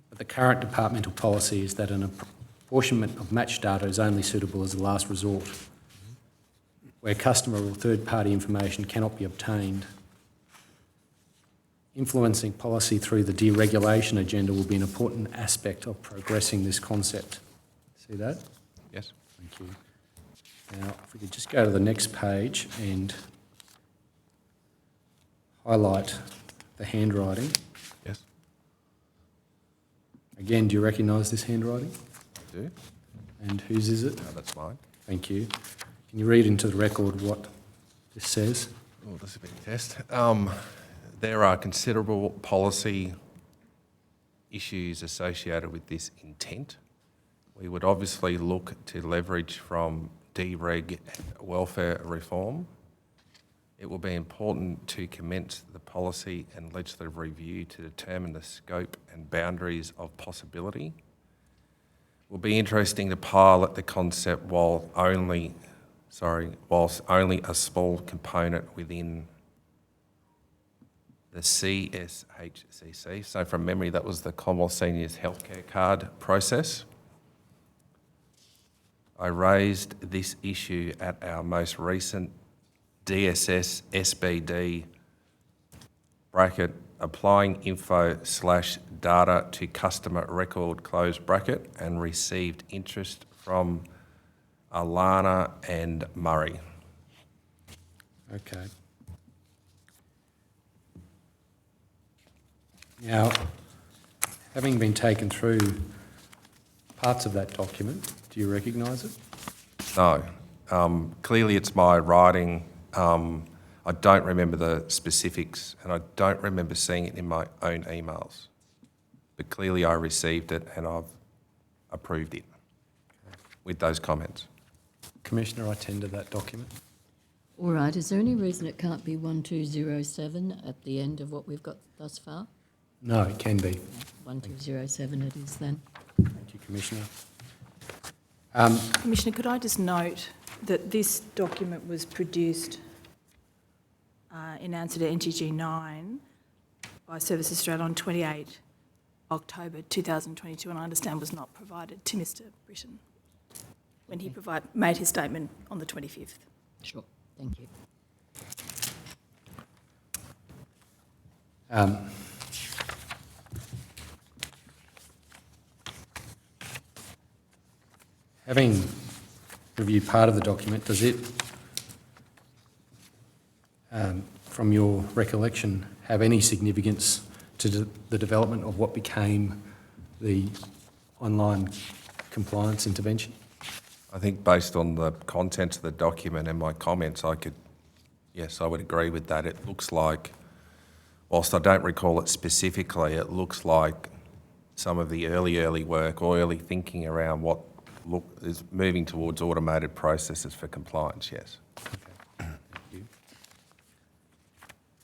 But the current departmental policy is that an apportionment of matched data is only suitable as a last resort, where customer or third-party information cannot be obtained. Influencing policy through the deregulation agenda will be an important aspect of progressing this concept. See that? Yes. Thank you. Now, if we could just go to the next page and highlight the handwriting. Yes. Again, do you recognise this handwriting? I do. And whose is it? No, that's mine. Thank you. Can you read into the record what this says? Oh, this is a big test. There are considerable policy issues associated with this intent. We would obviously look to leverage from dereg and welfare reform. It will be important to commence the policy and legislative review to determine the scope and boundaries of possibility. It will be interesting to pilot the concept whilst only a small component within the CSHCC. So from memory, that was the Commonwealth Seniors Healthcare Card process. I raised this issue at our most recent DSS SBD bracket applying info/data to customer record close bracket and received interest from Alana and Murray. Okay. Now, having been taken through parts of that document, do you recognise it? No. Clearly it's my writing. I don't remember the specifics and I don't remember seeing it in my own emails. But clearly I received it and I've approved it with those comments. Commissioner, I tender that document. All right, is there any reason it can't be 1207 at the end of what we've got thus far? No, it can be. 1207 it is then. Thank you, Commissioner. Commissioner, could I just note that this document was produced in answer to NTG 9 by Service Australia on 28 October 2022 and I understand was not provided to Mr Britton when he made his statement on the 25th. Sure, thank you. Having reviewed part of the document, does it, from your recollection, have any significance to the development of what became the online compliance intervention? I think based on the contents of the document and my comments, I would agree with that. It looks like, whilst I don't recall it specifically, it looks like some of the early work or early thinking around what is moving towards automated processes for compliance, yes. Okay, thank you.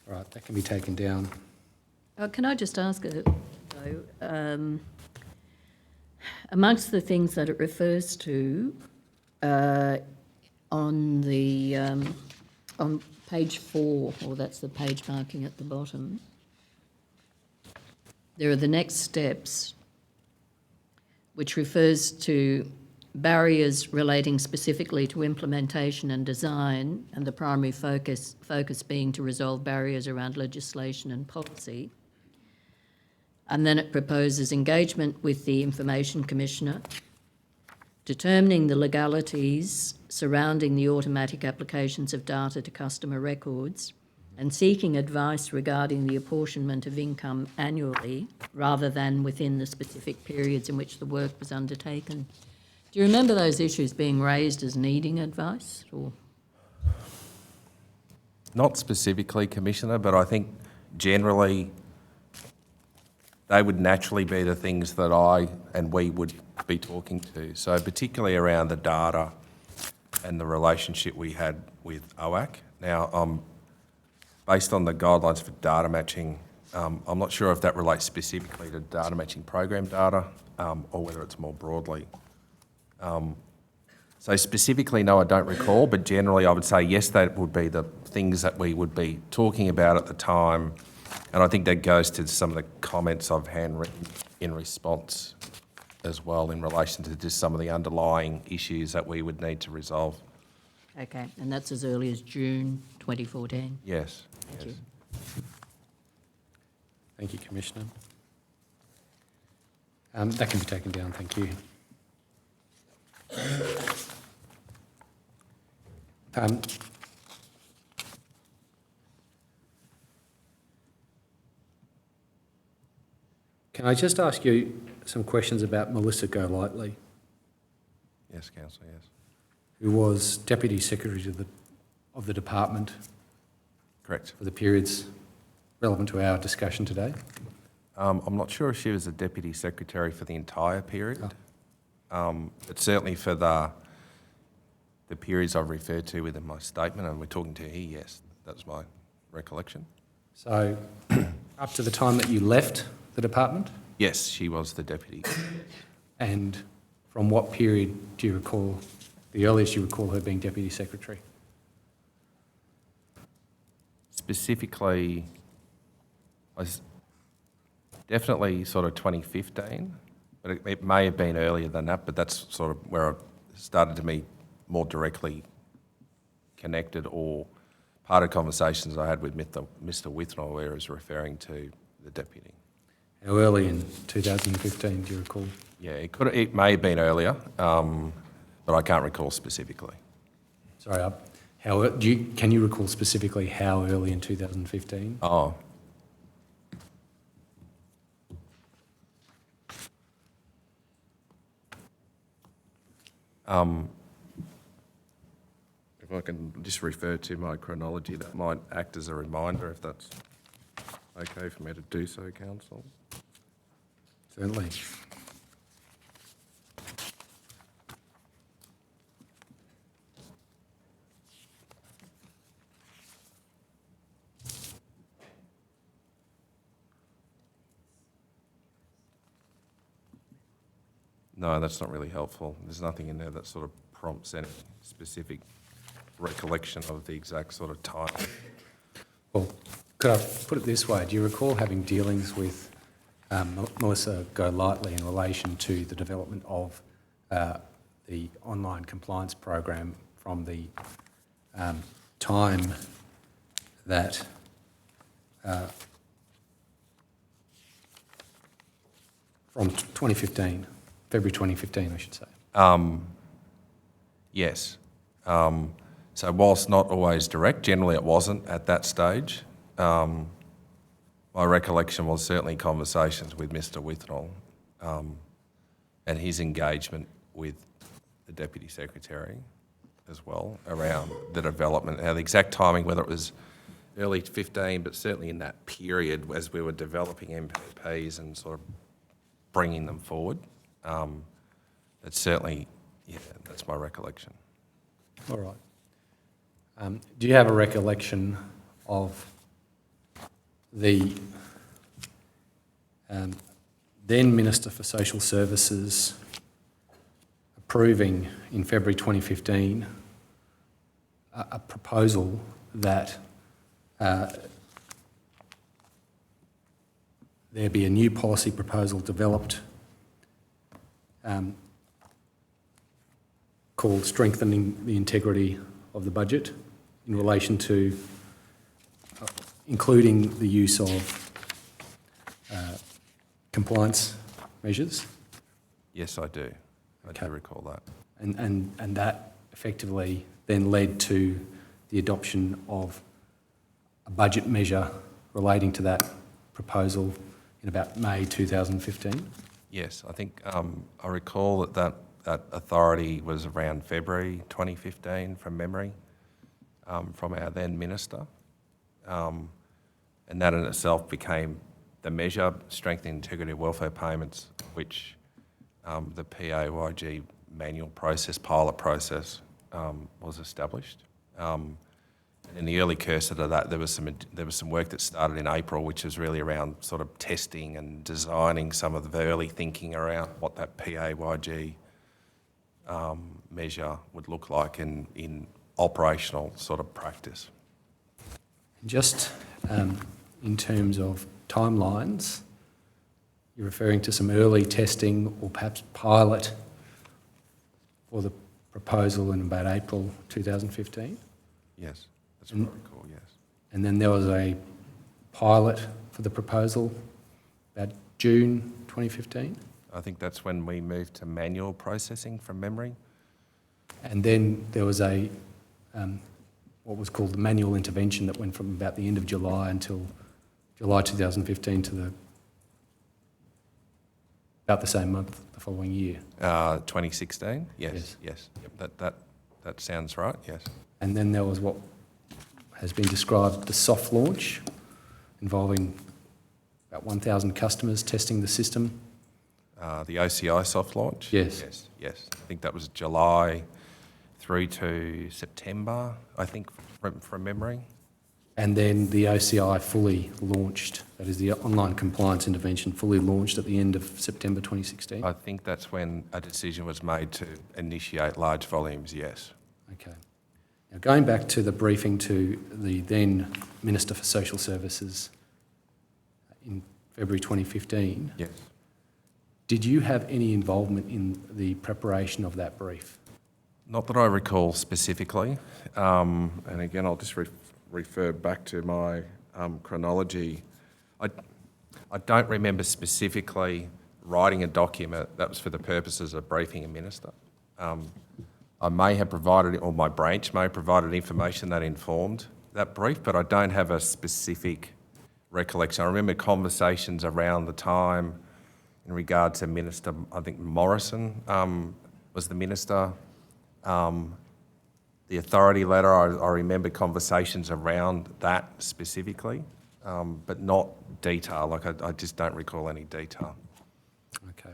All right, that can be taken down. Can I just ask, though, amongst the things that it refers to on page 4, or that's the page marking at the bottom, there are the next steps, which refers to barriers relating specifically to implementation and design, and the primary focus being to resolve barriers around legislation and policy. And then it proposes engagement with the Information Commissioner, determining the legalities surrounding the automatic applications of data to customer records, and seeking advice regarding the apportionment of income annually rather than within the specific periods in which the work was undertaken. Do you remember those issues being raised as needing advice? Or? Not specifically, Commissioner, but I think generally they would naturally be the things that I and we would be talking to. So particularly around the data and the relationship we had with OAC. Now, based on the guidelines for data matching, I'm not sure if that relates specifically to data matching program data or whether it's more broadly. So specifically, no, I don't recall, but generally I would say yes, that would be the things that we would be talking about at the time. And I think that goes to some of the comments I've handwritten in response as well in relation to just some of the underlying issues that we would need to resolve. Okay, and that's as early as June 2014? Yes. Thank yes. you. Thank you, Commissioner. That can be taken down, thank you. Can I just ask you some questions about Melissa Golightly, Yes, Councillor, yes. who was Deputy Secretary of the Department Correct. for the periods relevant to our discussion today? I'm not sure if she was a Deputy Secretary for the entire period, but certainly for the periods I've referred to within my statement, and we're talking to her, yes, that's my recollection. So up to the time that you left the department? Yes, she was the Deputy. And from what period do you recall, the earliest you recall her being Deputy Secretary? Specifically, I was definitely sort of 2015, but it may have been earlier than that, but that's sort of where I started to be more directly connected, or part of conversations I had with Mr. Withnell where I was referring to the Deputy. How early in 2015 do you recall? Yeah, it may have been earlier, but I can't recall specifically. Sorry, can you recall specifically how early in 2015? Oh. If I can just refer to my chronology, that might act as a reminder, if that's okay for me to do so, Council. Certainly. No, that's not really helpful. There's nothing in there that sort of prompts any specific recollection of the exact sort of time. Well, could I put it this way? Do you recall having dealings with Melissa Golightly in relation to the development of the online compliance program from the time that from 2015, February 2015, I should say? Yes. So whilst not always direct, generally it wasn't at that stage. My recollection was certainly conversations with Mr. Withnell and his engagement with the Deputy Secretary as well around the development. Now the exact timing, whether it was early 15, but certainly in that period as we were developing MPPs and sort of bringing them forward, it's certainly, yeah, that's my recollection. All right. Do you have a recollection of the then Minister for Social Services approving in February 2015 a proposal that there be a new policy proposal developed called Strengthening the Integrity of the Budget in relation to including the use of compliance measures. Yes, I do. I Okay. do recall that. And that effectively then led to the adoption of a budget measure relating to that proposal in about May 2015. Yes, I think I recall that authority was around February 2015 from memory, from our then minister. And that in itself became the measure, strengthening integrity of welfare payments, which the PAYG manual process, pilot process, was established. In the early cursor to that, there was some work that started in April, which was really around sort of testing and designing some of the early thinking around what that PAYG measure would look like in operational sort of practice. Just in terms of timelines, you're referring to some early testing or perhaps pilot for the proposal in about April 2015? Yes, that's what I recall, yes. And then there was a pilot for the proposal about June 2015? I think that's when we moved to manual processing from memory. And then there was a what was called the manual intervention that went from about the end of July until July 2015 to about the same month the following year. 2016? Yes. Yes. Yep, that sounds right, yes. And then there was what has been described the soft launch, involving about 1,000 customers testing the system. The OCI soft launch? Yes. Yes. I think that was July through to September, I think, from memory. And then the OCI fully launched, that is the online compliance intervention fully launched at the end of September 2016. I think that's when a decision was made to initiate large volumes, yes. Okay. Now going back to the briefing to the then Minister for Social Services in February 2015, Yes. did you have any involvement in the preparation of that brief? Not that I recall specifically, and again, I'll just refer back to my chronology. I don't remember specifically writing a document that was for the purposes of briefing a minister. I may have provided, or my branch may have provided information that informed that brief, but I don't have a specific recollection. I remember conversations around the time in regard to Minister, I think Morrison was the minister. The authority letter, I remember conversations around that specifically, but not detail. Like I just don't recall any detail. Okay.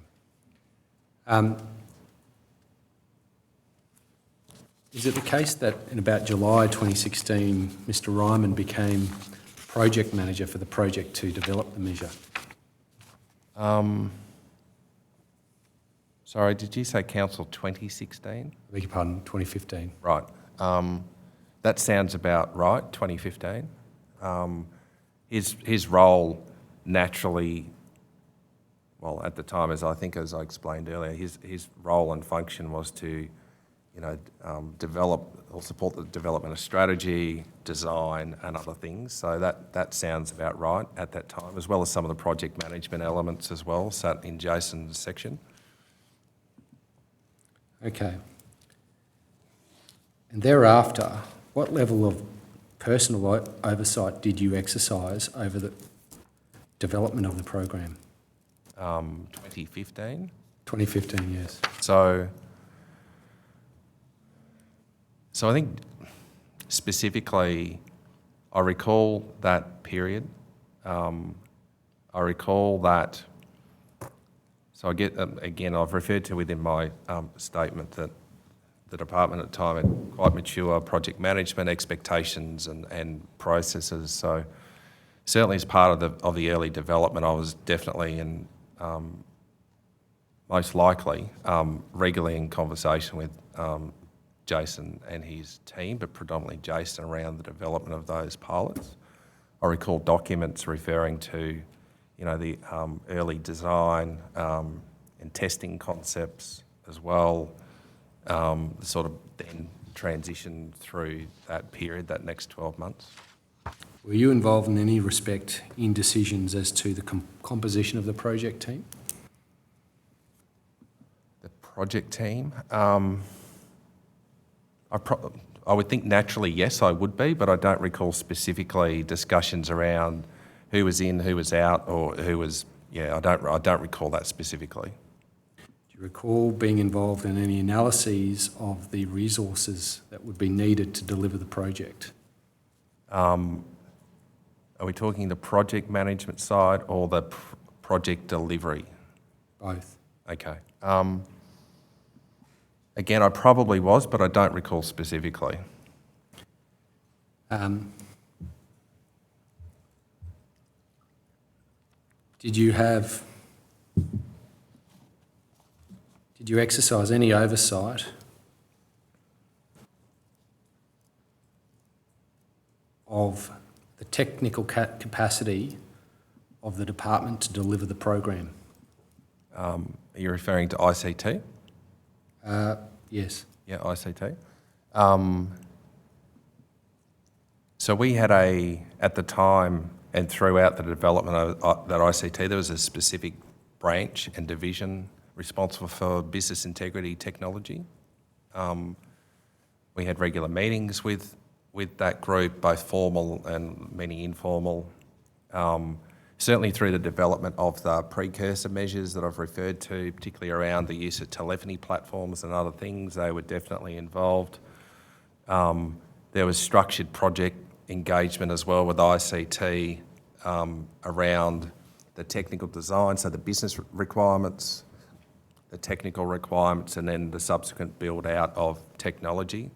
Is it the case that in about July 2016, Mr. Ryman became project manager for the project to develop the measure? Sorry, did you say Council 2016? I beg your pardon, 2015. Right. That sounds about right, 2015. His role naturally, well, at the time, as I explained earlier, his role and function was to, develop or support the development of strategy, design, and other things. So that sounds about right at that time, as well as some of the project management elements as well, sat in Jason's section. Okay. And thereafter, what level of personal oversight did you exercise over the development of the program? 2015. 2015, yes. So I think specifically, I recall that period. I recall that. So I get again. I've referred to within my statement that the department at the time had quite mature project management expectations and processes. So certainly as part of the early development, I was definitely and most likely regularly in conversation with Jason and his team, but predominantly Jason around the development of those pilots. I recall documents referring to, the early design and testing concepts as well, sort of then transition through that period, that next 12 months. Were you involved in any respect in decisions as to the composition of the project team? The project team? I would think naturally, yes, I would be, but I don't recall specifically discussions around who was in, who was out, or who was, I don't recall that specifically. Do you recall being involved in any analyses of the resources that would be needed to deliver the project? Are we talking the project management side or the project delivery? Both. Okay. Again, I probably was, but I don't recall specifically. Did you exercise any oversight of the technical capacity of the department to deliver the program? Are you referring to ICT? Yes. Yeah, ICT. So we had at the time and throughout the development of that ICT, there was a specific branch and division responsible for business integrity technology. We had regular meetings with that group, both formal and many informal. Certainly through the development of the precursor measures that I've referred to, particularly around the use of telephony platforms and other things, they were definitely involved. There was structured project engagement as well with ICT around the technical design, so the business requirements, the technical requirements, and then the subsequent build out of technology.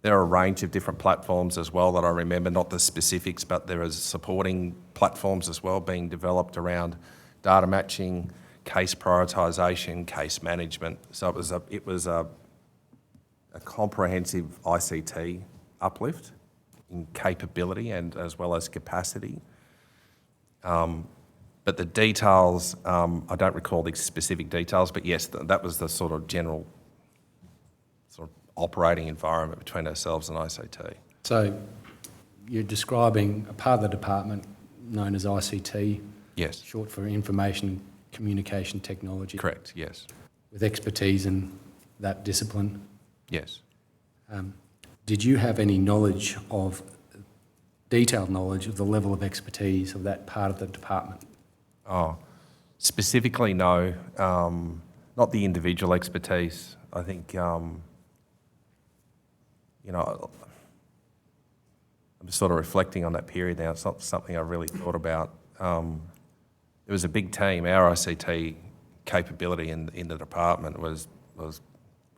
There are a range of different platforms as well that I remember, not the specifics, but there is supporting platforms as well being developed around data matching, case prioritisation, case management. So it was a comprehensive ICT uplift in capability and as well as capacity. But the details, I don't recall the specific details, but yes, that was the sort of general sort of operating environment between ourselves and ICT. So you're describing a part of the department known as ICT, Yes. short for Information Communication Technology. Correct, yes. With expertise in that discipline. Yes. Did you have any detailed knowledge of the level of expertise of that part of the department? Oh, specifically, no. Not the individual expertise. I think, I'm sort of reflecting on that period now. It's not something I really thought about. It was a big team. Our ICT capability in the department was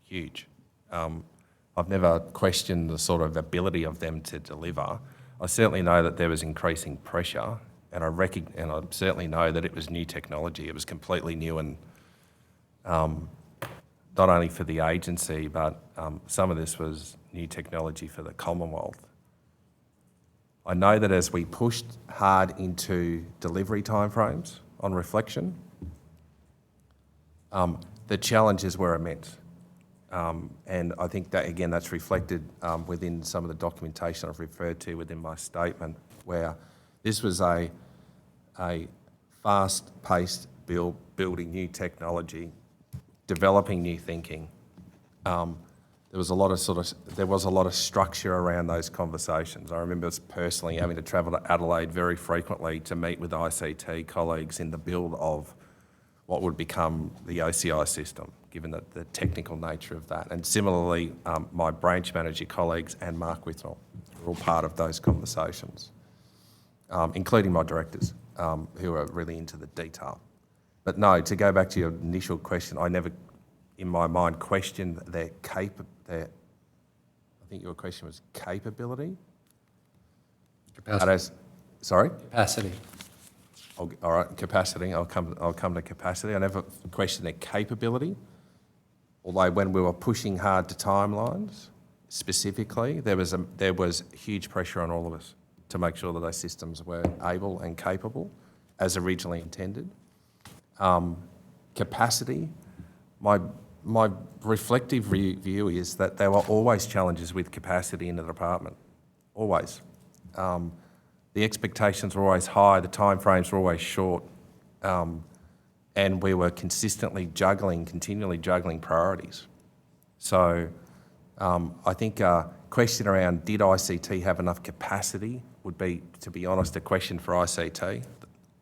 huge. I've never questioned the sort of ability of them to deliver. I certainly know that there was increasing pressure, and I certainly know that it was new technology. It was completely new, and not only for the agency, but some of this was new technology for the Commonwealth. I know that as we pushed hard into delivery timeframes on reflection, the challenges were immense. And I think that, again, that's reflected within some of the documentation I've referred to within my statement, where this was a fast-paced building new technology, developing new thinking. There was a lot of structure around those conversations. I remember personally having to travel to Adelaide very frequently to meet with ICT colleagues in the build of what would become the OCI system, given the technical nature of that. And similarly, my branch manager colleagues and Mark Withnell were all part of those conversations, including my directors, who are really into the detail. But no, to go back to your initial question, I never, in my mind, questioned I think your question was capability? Capacity. Sorry? Capacity. All right, capacity. I'll come to capacity. I never questioned their capability. Although when we were pushing hard to timelines, specifically, there was huge pressure on all of us to make sure that those systems were able and capable as originally intended. Capacity, my reflective view is that there were always challenges with capacity in the department, always. The expectations were always high, the timeframes were always short, and we were continually juggling priorities. So I think a question around did ICT have enough capacity would be, to be honest, a question for ICT.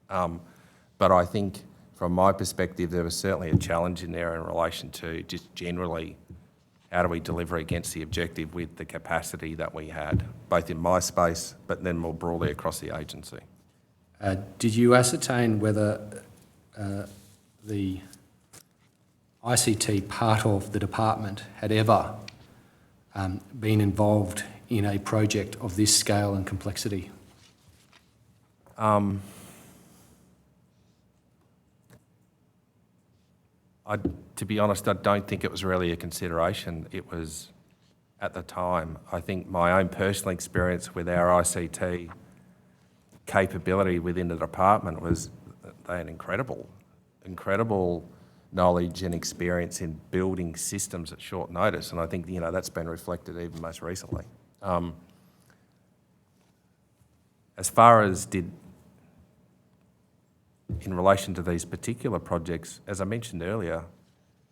But I think from my perspective, there was certainly a challenge in there in relation to just generally how do we deliver against the objective with the capacity that we had, both in my space, but then more broadly across the agency. Did you ascertain whether the ICT part of the department had ever been involved in a project of this scale and complexity? To be honest, I don't think it was really a consideration. It was, at the time, I think my own personal experience with our ICT capability within the department was they had incredible knowledge and experience in building systems at short notice, and I think that's been reflected even most recently. As far as in relation to these particular projects, as I mentioned earlier,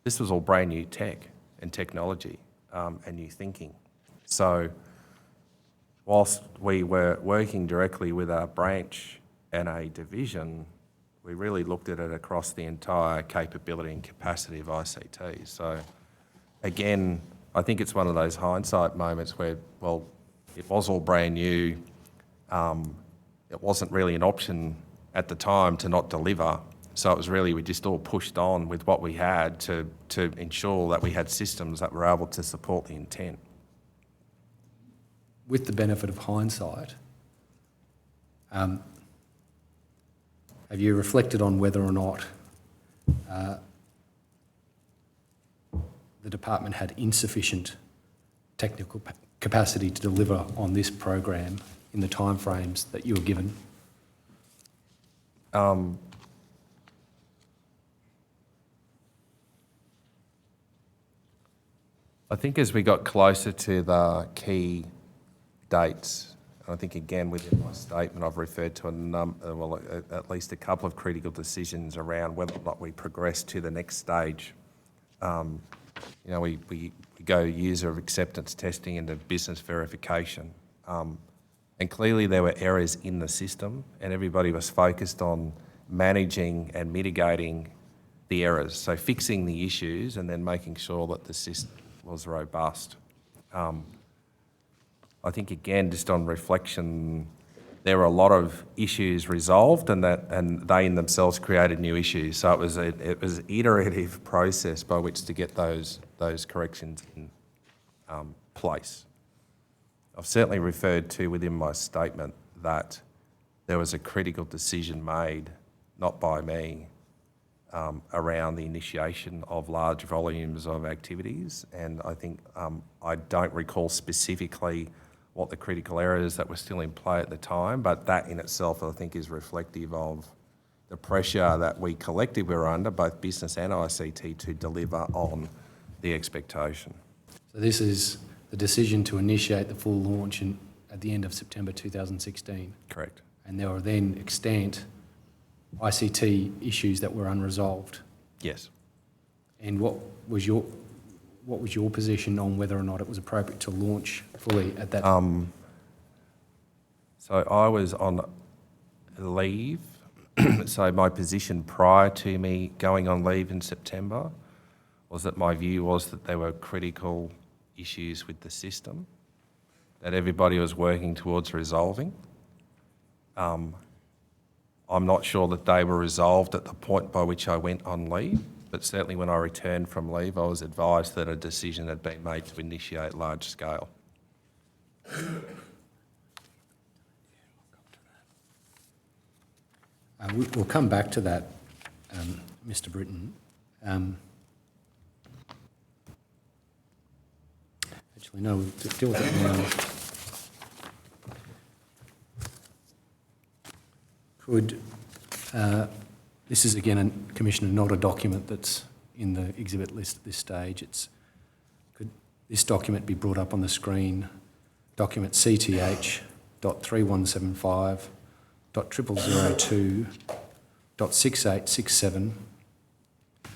this was all brand new tech and technology and new thinking. So whilst we were working directly with a branch and a division, we really looked at it across the entire capability and capacity of ICT. So again, I think it's one of those hindsight moments where, well, it was all brand new. It wasn't really an option at the time to not deliver. So it was really, we just all pushed on with what we had to ensure that we had systems that were able to support the intent. With the benefit of hindsight, have you reflected on whether or not the department had insufficient technical capacity to deliver on this program in the timeframes that you were given? I think as we got closer to the key dates, I think again within my statement I've referred to at least a couple of critical decisions around whether or not we progress to the next stage. We go user acceptance testing into business verification. And clearly there were errors in the system and everybody was focused on managing and mitigating the errors. So fixing the issues and then making sure that the system was robust. I think again, just on reflection, there were a lot of issues resolved and they in themselves created new issues. So it was an iterative process by which to get those corrections in place. I've certainly referred to within my statement that there was a critical decision made, not by me, around the initiation of large volumes of activities. And I think I don't recall specifically what the critical areas that were still in play at the time, but that in itself I think is reflective of the pressure that we collectively were under, both business and ICT, to deliver on the expectation. So this is the decision to initiate the full launch at the end of September 2016. Correct. And there were then extant ICT issues that were unresolved. Yes. And what was your position on whether or not it was appropriate to launch fully at that time? So I was on leave. So my position prior to me going on leave in September was that my view was that there were critical issues with the system that everybody was working towards resolving. I'm not sure that they were resolved at the point by which I went on leave, but certainly when I returned from leave, I was advised that a decision had been made to initiate large scale. We'll come back to that, Mr. Britton. Actually, no, we'll deal with it now. Could This is again, Commissioner, not a document that's in the exhibit list at this stage. Could this document be brought up on the screen? Document CTH.3015.0002.6867. I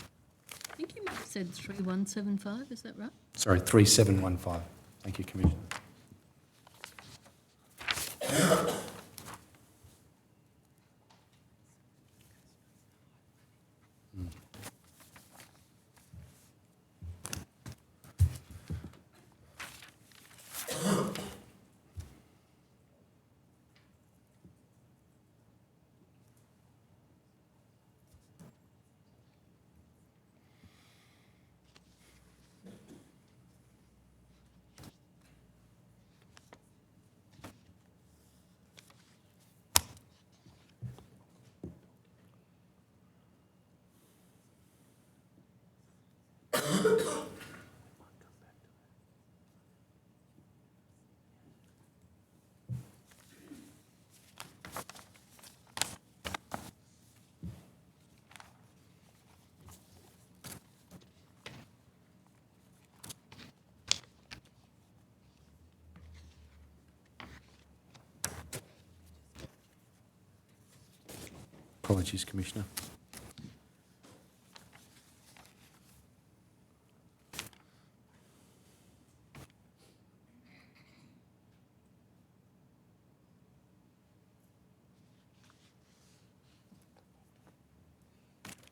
think you might have said 3175, is that right? Sorry, 3715. Thank you, Commissioner. Apologies, Commissioner.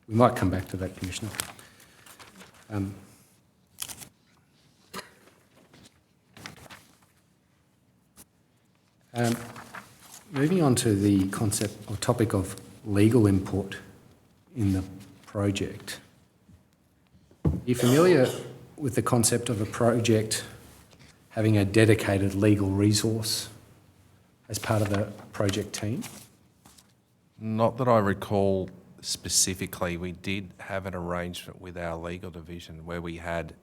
We might come back to that, Commissioner. Moving on to the concept or topic of legal input in the project. Are you familiar with the concept of a project having a dedicated legal resource as part of the project team? Not that I recall specifically. We did have an arrangement with our legal division where we had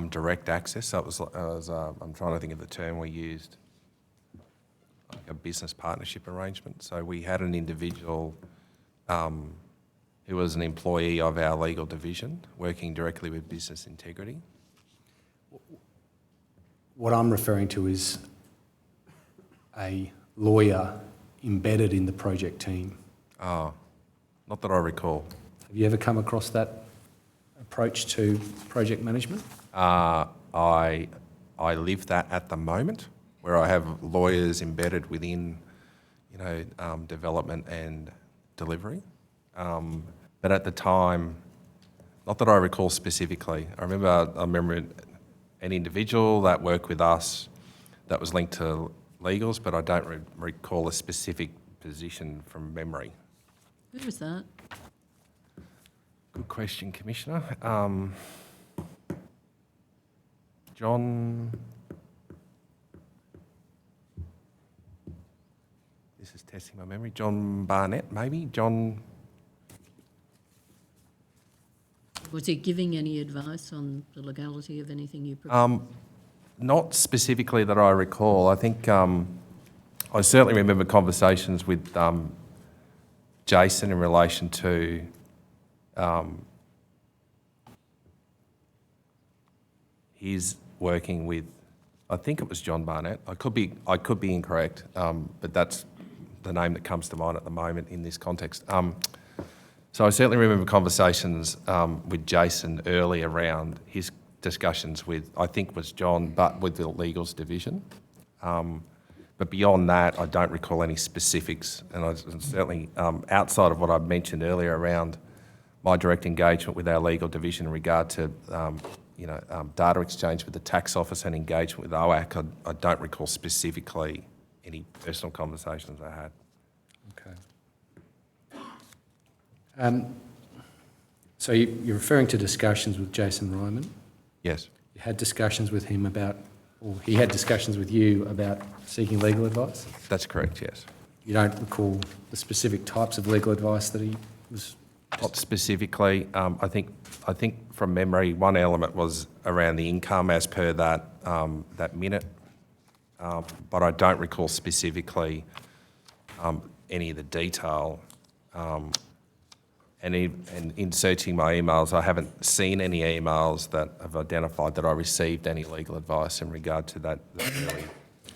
direct access. So it was I'm trying to think of the term we used, like a business partnership arrangement. So we had an individual who was an employee of our legal division working directly with business integrity. What I'm referring to is a lawyer embedded in the project team. Oh, not that I recall. Have you ever come across that approach to project management? I live that at the moment, where I have lawyers embedded within, development and delivery. But at the time, not that I recall specifically. I remember an individual that worked with us that was linked to legals, but I don't recall a specific position from memory. Who was that? Good question, Commissioner. John... This is testing my memory. John Barnett, maybe? John... Was he giving any advice on the legality of anything you proposed? Not specifically that I recall. I think I certainly remember conversations with Jason in relation to his working with, I think it was John Barnett. I could be incorrect, but that's the name that comes to mind at the moment in this context. So I certainly remember conversations with Jason early around his discussions with, I think was John, but with the legals division. But beyond that, I don't recall any specifics. And I certainly, outside of what I mentioned earlier around my direct engagement with our legal division in regard to, data exchange with the tax office and engagement with OAC, I don't recall specifically any personal conversations I had. Okay. So you're referring to discussions with Jason Ryman? Yes. You had discussions with him about, or he had discussions with you about seeking legal advice? That's correct, yes. You don't recall the specific types of legal advice that he was? Not specifically. I think from memory, one element was around the income as per that minute, but I don't recall specifically any of the detail And in searching my emails, I haven't seen any emails that have identified that I received any legal advice in regard to that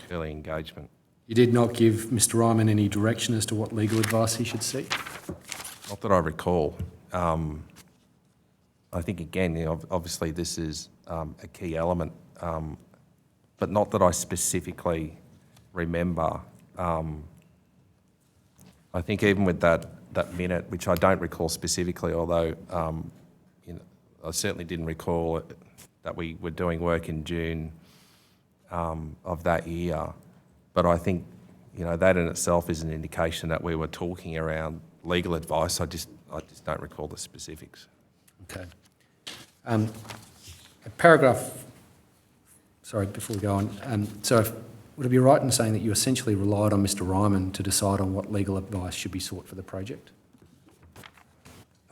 early engagement. You did not give Mr Ryman any direction as to what legal advice he should seek? Not that I recall. I think, again, obviously this is a key element, but not that I specifically remember. I think even with that minute, which I don't recall specifically, although I certainly didn't recall that we were doing work in June of that year. But I think that in itself is an indication that we were talking around legal advice. I just don't recall the specifics. Okay. Paragraph. Sorry, before we go on. Would it be right in saying that you essentially relied on Mr Ryman to decide on what legal advice should be sought for the project?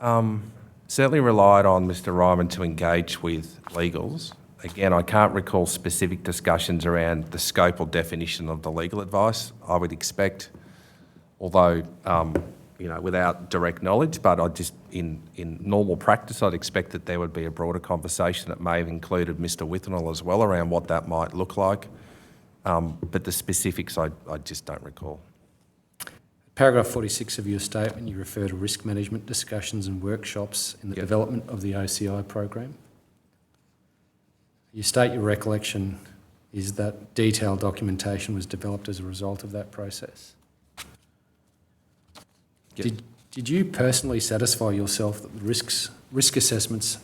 Certainly relied on Mr Ryman to engage with legals. Again, I can't recall specific discussions around the scope or definition of the legal advice. I would expect, although without direct knowledge, but I just in normal practice, I'd expect that there would be a broader conversation that may have included Mr Withnell as well around what that might look like. But the specifics, I just don't recall. Paragraph 46 of your statement, you refer to risk management discussions and workshops in the development of the OCI program. You state your recollection is that detailed documentation was developed as a result of that process. Yep. Did you personally satisfy yourself that the risk assessments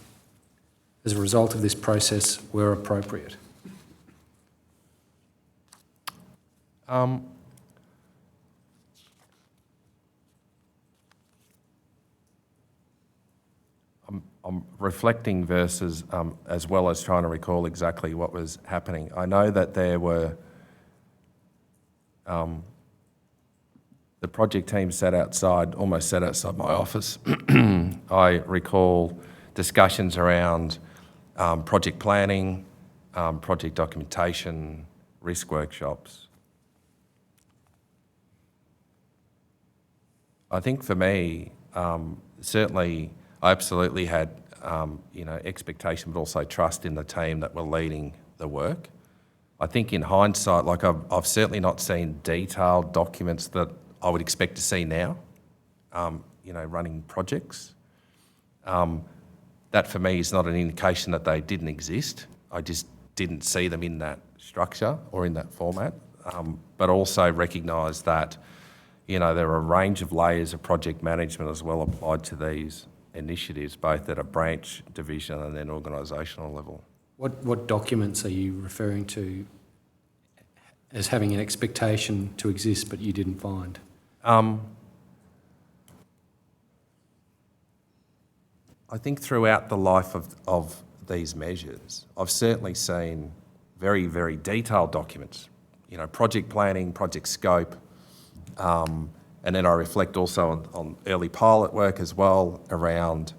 as a result of this process were appropriate? I'm reflecting versus as well as trying to recall exactly what was happening. I know that there were the project team almost sat outside my office. I recall discussions around project planning, project documentation, risk workshops. I think for me, certainly I absolutely had expectation, but also trust in the team that were leading the work. I think in hindsight, I've certainly not seen detailed documents that I would expect to see now, running projects. That for me is not an indication that they didn't exist. I just didn't see them in that structure or in that format, but also recognise that, there are a range of layers of project management as well applied to these initiatives, both at a branch, division and then organisational level. What documents are you referring to as having an expectation to exist but you didn't find? I think throughout the life of these measures, I've certainly seen very, very detailed documents, project planning, project scope, and then I reflect also on early pilot work as well around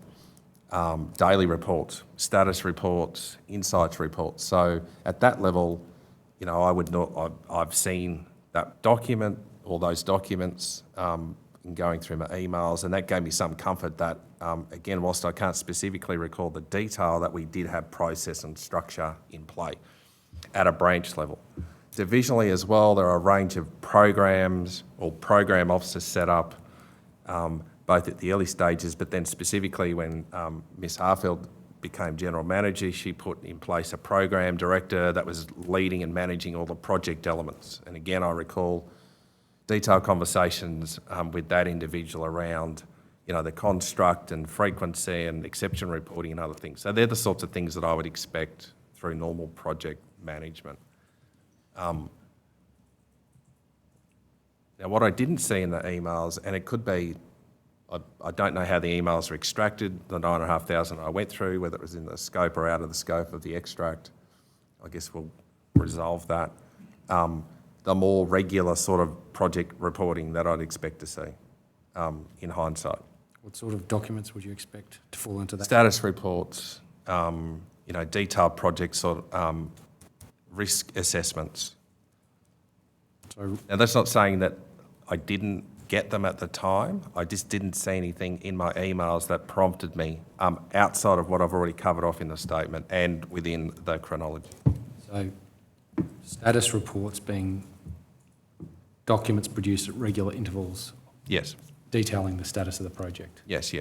daily reports, status reports, insights reports. So at that level, I've seen that document, all those documents, in going through my emails, and that gave me some comfort that, again, whilst I can't specifically recall the detail, that we did have process and structure in play at a branch level. Divisionally as well, there are a range of programs or program officers set up, both at the early stages, but then specifically when Ms Harfield became General Manager, she put in place a program director that was leading and managing all the project elements. And again, I recall detailed conversations with that individual around, the construct and frequency and exception reporting and other things. So they're the sorts of things that I would expect through normal project management. Now, what I didn't see in the emails, and it could be, I don't know how the emails are extracted, the 9,500 I went through, whether it was in the scope or out of the scope of the extract. I guess we'll resolve that. The more regular sort of project reporting that I'd expect to see in hindsight. What sort of documents would you expect to fall into that? Status reports, detailed project sort of risk assessments. So, Now, that's not saying that I didn't get them at the time. I just didn't see anything in my emails that prompted me outside of what I've already covered off in the statement and within the chronology. So status reports being documents produced at regular intervals Yes, detailing the status of the project. yes.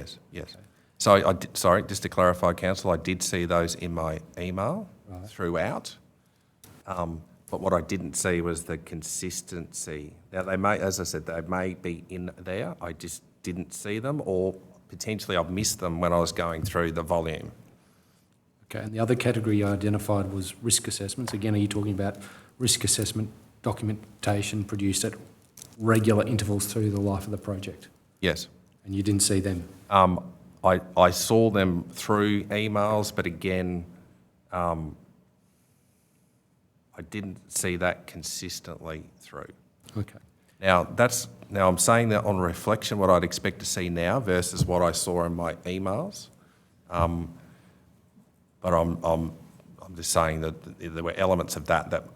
So, sorry, just to clarify, Council, I did see those in my email throughout. But what I didn't see was the consistency. Now, they may, as I said, they may be in there. I just didn't see them, or potentially I've missed them when I was going through the volume. Okay, and the other category you identified was risk assessments. Again, are you talking about risk assessment documentation produced at regular intervals through the life of the project? Yes. And you didn't see them? I saw them through emails, but again, I didn't see that consistently through. Okay. Now I'm saying that on reflection, what I'd expect to see now versus what I saw in my emails. But I'm just saying that there were elements of that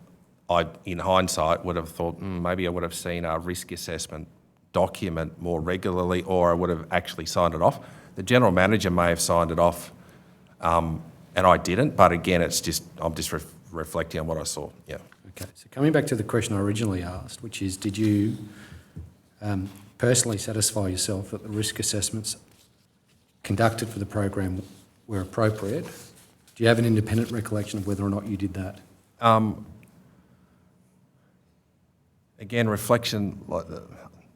I, in hindsight, would have thought maybe I would have seen a risk assessment document more regularly, or I would have actually signed it off. The general manager may have signed it off, and I didn't. But again, I'm just reflecting on what I saw. Yeah. Okay. So coming back to the question I originally asked, which is, did you personally satisfy yourself that the risk assessments conducted for the program were appropriate? Do you have an independent recollection of whether or not you did that? Again, reflection,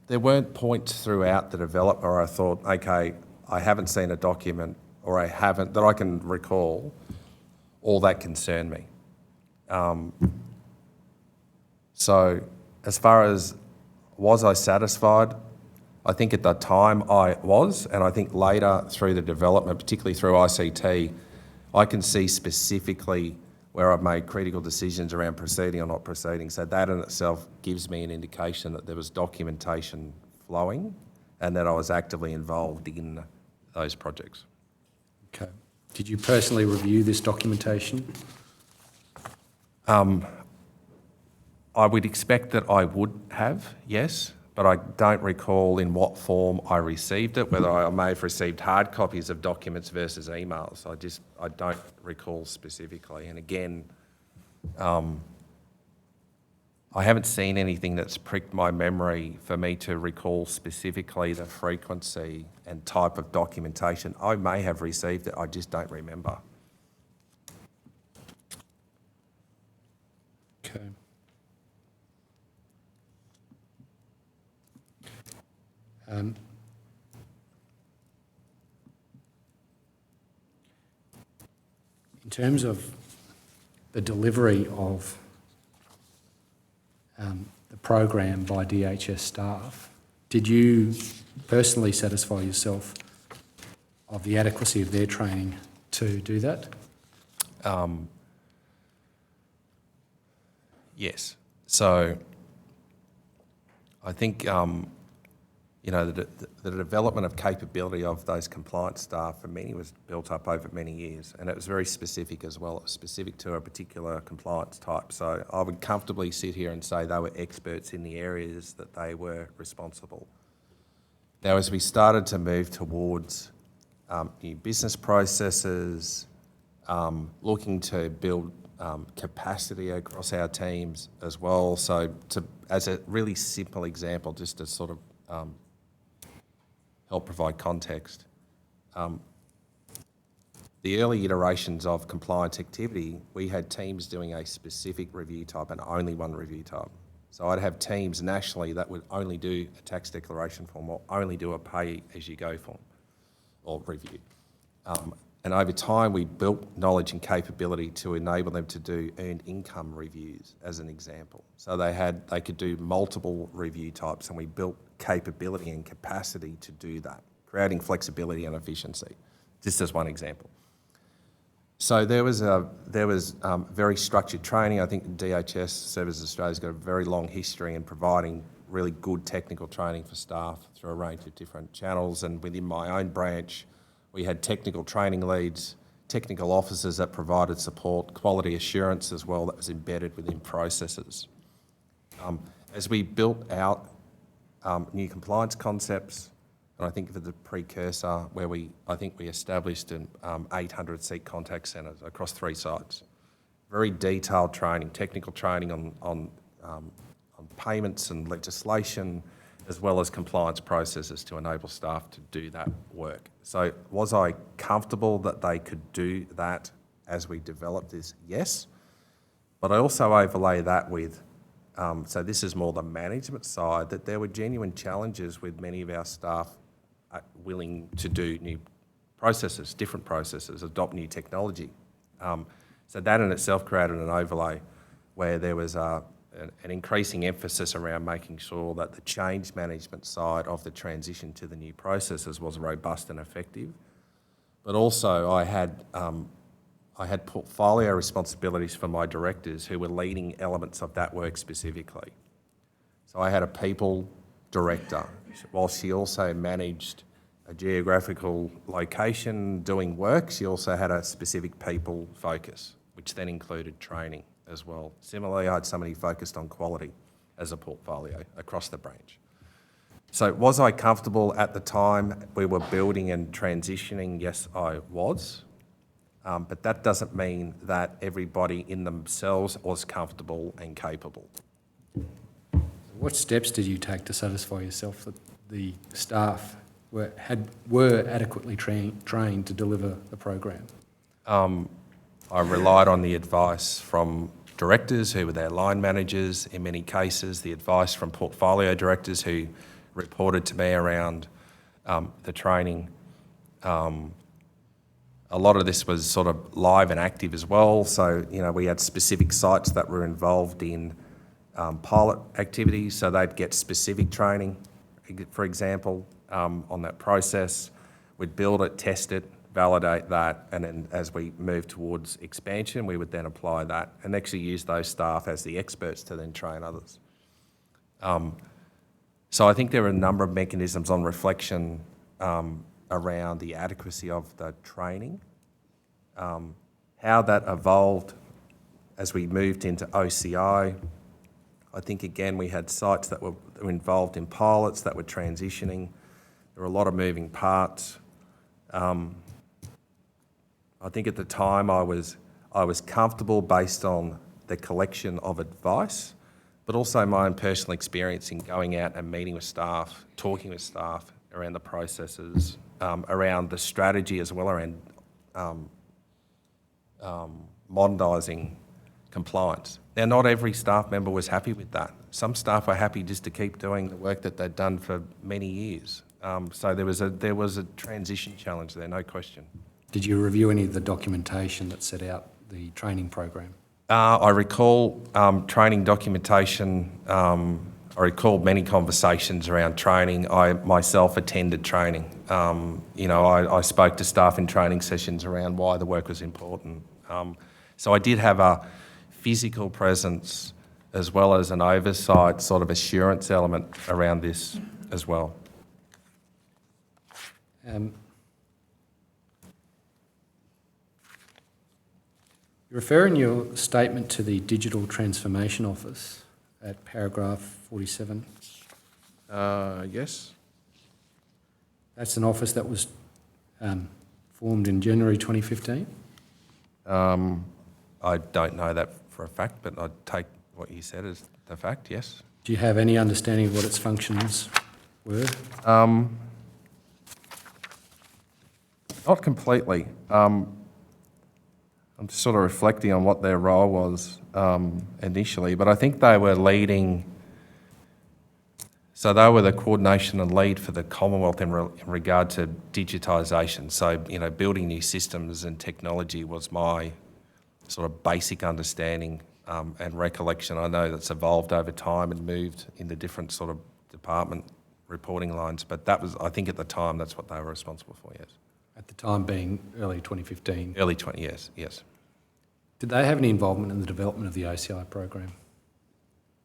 there weren't points throughout the development where I thought, okay, I haven't seen a document, or I haven't, that I can recall, all that concerned me. So as far as was I satisfied, I think at the time I was, and I think later through the development, particularly through ICT, I can see specifically where I've made critical decisions around proceeding or not proceeding. So that in itself gives me an indication that there was documentation flowing and that I was actively involved in those projects. Okay. Did you personally review this documentation? I would expect that I would have, yes, but I don't recall in what form I received it, whether I may have received hard copies of documents versus emails. I don't recall specifically. And again, I haven't seen anything that's pricked my memory for me to recall specifically the frequency and type of documentation. I may have received it, I just don't remember. Okay. In terms of the delivery of the program by DHS staff, did you personally satisfy yourself of the adequacy of their training to do that? Yes. So I think, the development of capability of those compliance staff for many was built up over many years, and it was very specific as well. It was specific to a particular compliance type. So I would comfortably sit here and say they were experts in the areas that they were responsible. Now, as we started to move towards new business processes, looking to build capacity across our teams as well. So as a really simple example, just to sort of help provide context, the early iterations of compliance activity, we had teams doing a specific review type and only one review type. So I'd have teams nationally that would only do a tax declaration form or only do a pay-as-you-go form or review. And over time, we built knowledge and capability to enable them to do earned income reviews, as an example. So they could do multiple review types, and we built capability and capacity to do that, creating flexibility and efficiency, just as one example. So there was very structured training. I think DHS Services Australia's got a very long history in providing really good technical training for staff through a range of different channels, and within my own branch, we had technical training leads, technical officers that provided support, quality assurance as well that was embedded within processes. As we built out new compliance concepts, and I think for the precursor where I think we established an 800-seat contact centres across 3 sites. Very detailed training, technical training on payments and legislation, as well as compliance processes to enable staff to do that work. So was I comfortable that they could do that as we developed this? Yes. But I also overlay that with, so this is more the management side, that there were genuine challenges with many of our staff willing to do new processes, different processes, adopt new technology. So that in itself created an overlay where there was an increasing emphasis around making sure that the change management side of the transition to the new processes was robust and effective. But also I had portfolio responsibilities for my directors who were leading elements of that work specifically. So I had a people director, while she also managed a geographical location doing work, she also had a specific people focus, which then included training as well. Similarly, I had somebody focused on quality as a portfolio across the branch. So was I comfortable at the time we were building and transitioning? Yes, I was. But that doesn't mean that everybody in themselves was comfortable and capable. What steps did you take to satisfy yourself that the staff were adequately trained to deliver the program? I relied on the advice from directors who were their line managers in many cases, the advice from portfolio directors who reported to me around the training. A lot of this was sort of live and active as well. So, we had specific sites that were involved in pilot activities, so they'd get specific training, for example, on that process. We'd build it, test it, validate that, and then as we move towards expansion, we would then apply that and actually use those staff as the experts to then train others. So I think there are a number of mechanisms on reflection around the adequacy of the training, how that evolved as we moved into OCI. I think, again, we had sites that were involved in pilots that were transitioning. There were a lot of moving parts. I think at the time I was comfortable based on the collection of advice, but also my own personal experience in going out and meeting with staff, talking with staff around the processes, around the strategy as well, around modernising compliance. Now, not every staff member was happy with that. Some staff were happy just to keep doing the work that they'd done for many years. So there was a transition challenge there, no question. Did you review any of the documentation that set out the training program? I recall training documentation. I recall many conversations around training. I myself attended training. I spoke to staff in training sessions around why the work was important. So I did have a physical presence as well as an oversight sort of assurance element around this as well. You refer in your statement to the Digital Transformation Office at paragraph 47. Yes. That's an office that was formed in January 2015? I don't know that for a fact, but I'd take what you said as the fact, yes. Do you have any understanding of what its functions were? Not completely. I'm just sort of reflecting on what their role was initially, but I think they were leading, so they were the coordination and lead for the Commonwealth in regard to digitisation. So, building new systems and technology was my sort of basic understanding and recollection. I know that's evolved over time and moved into different sort of department reporting lines, but that was, I think at the time, that's what they were responsible for, yes. At the time being early 2015? Early 20 years, yes. Did they have any involvement in the development of the OCI program?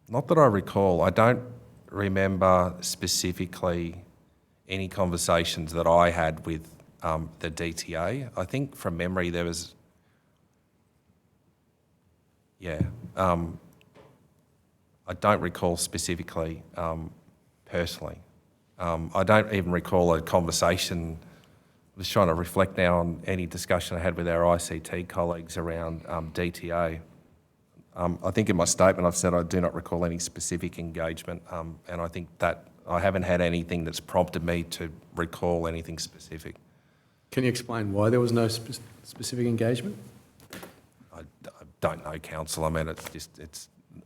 Not that I recall. I don't remember specifically any conversations that I had with the DTA. I think from memory there was, I don't recall specifically personally. I don't even recall a conversation. I was trying to reflect now on any discussion I had with our ICT colleagues around DTA. I think in my statement I've said I do not recall any specific engagement, and I think that I haven't had anything that's prompted me to recall anything specific. Can you explain why there was no specific engagement? I don't know, Council. I mean,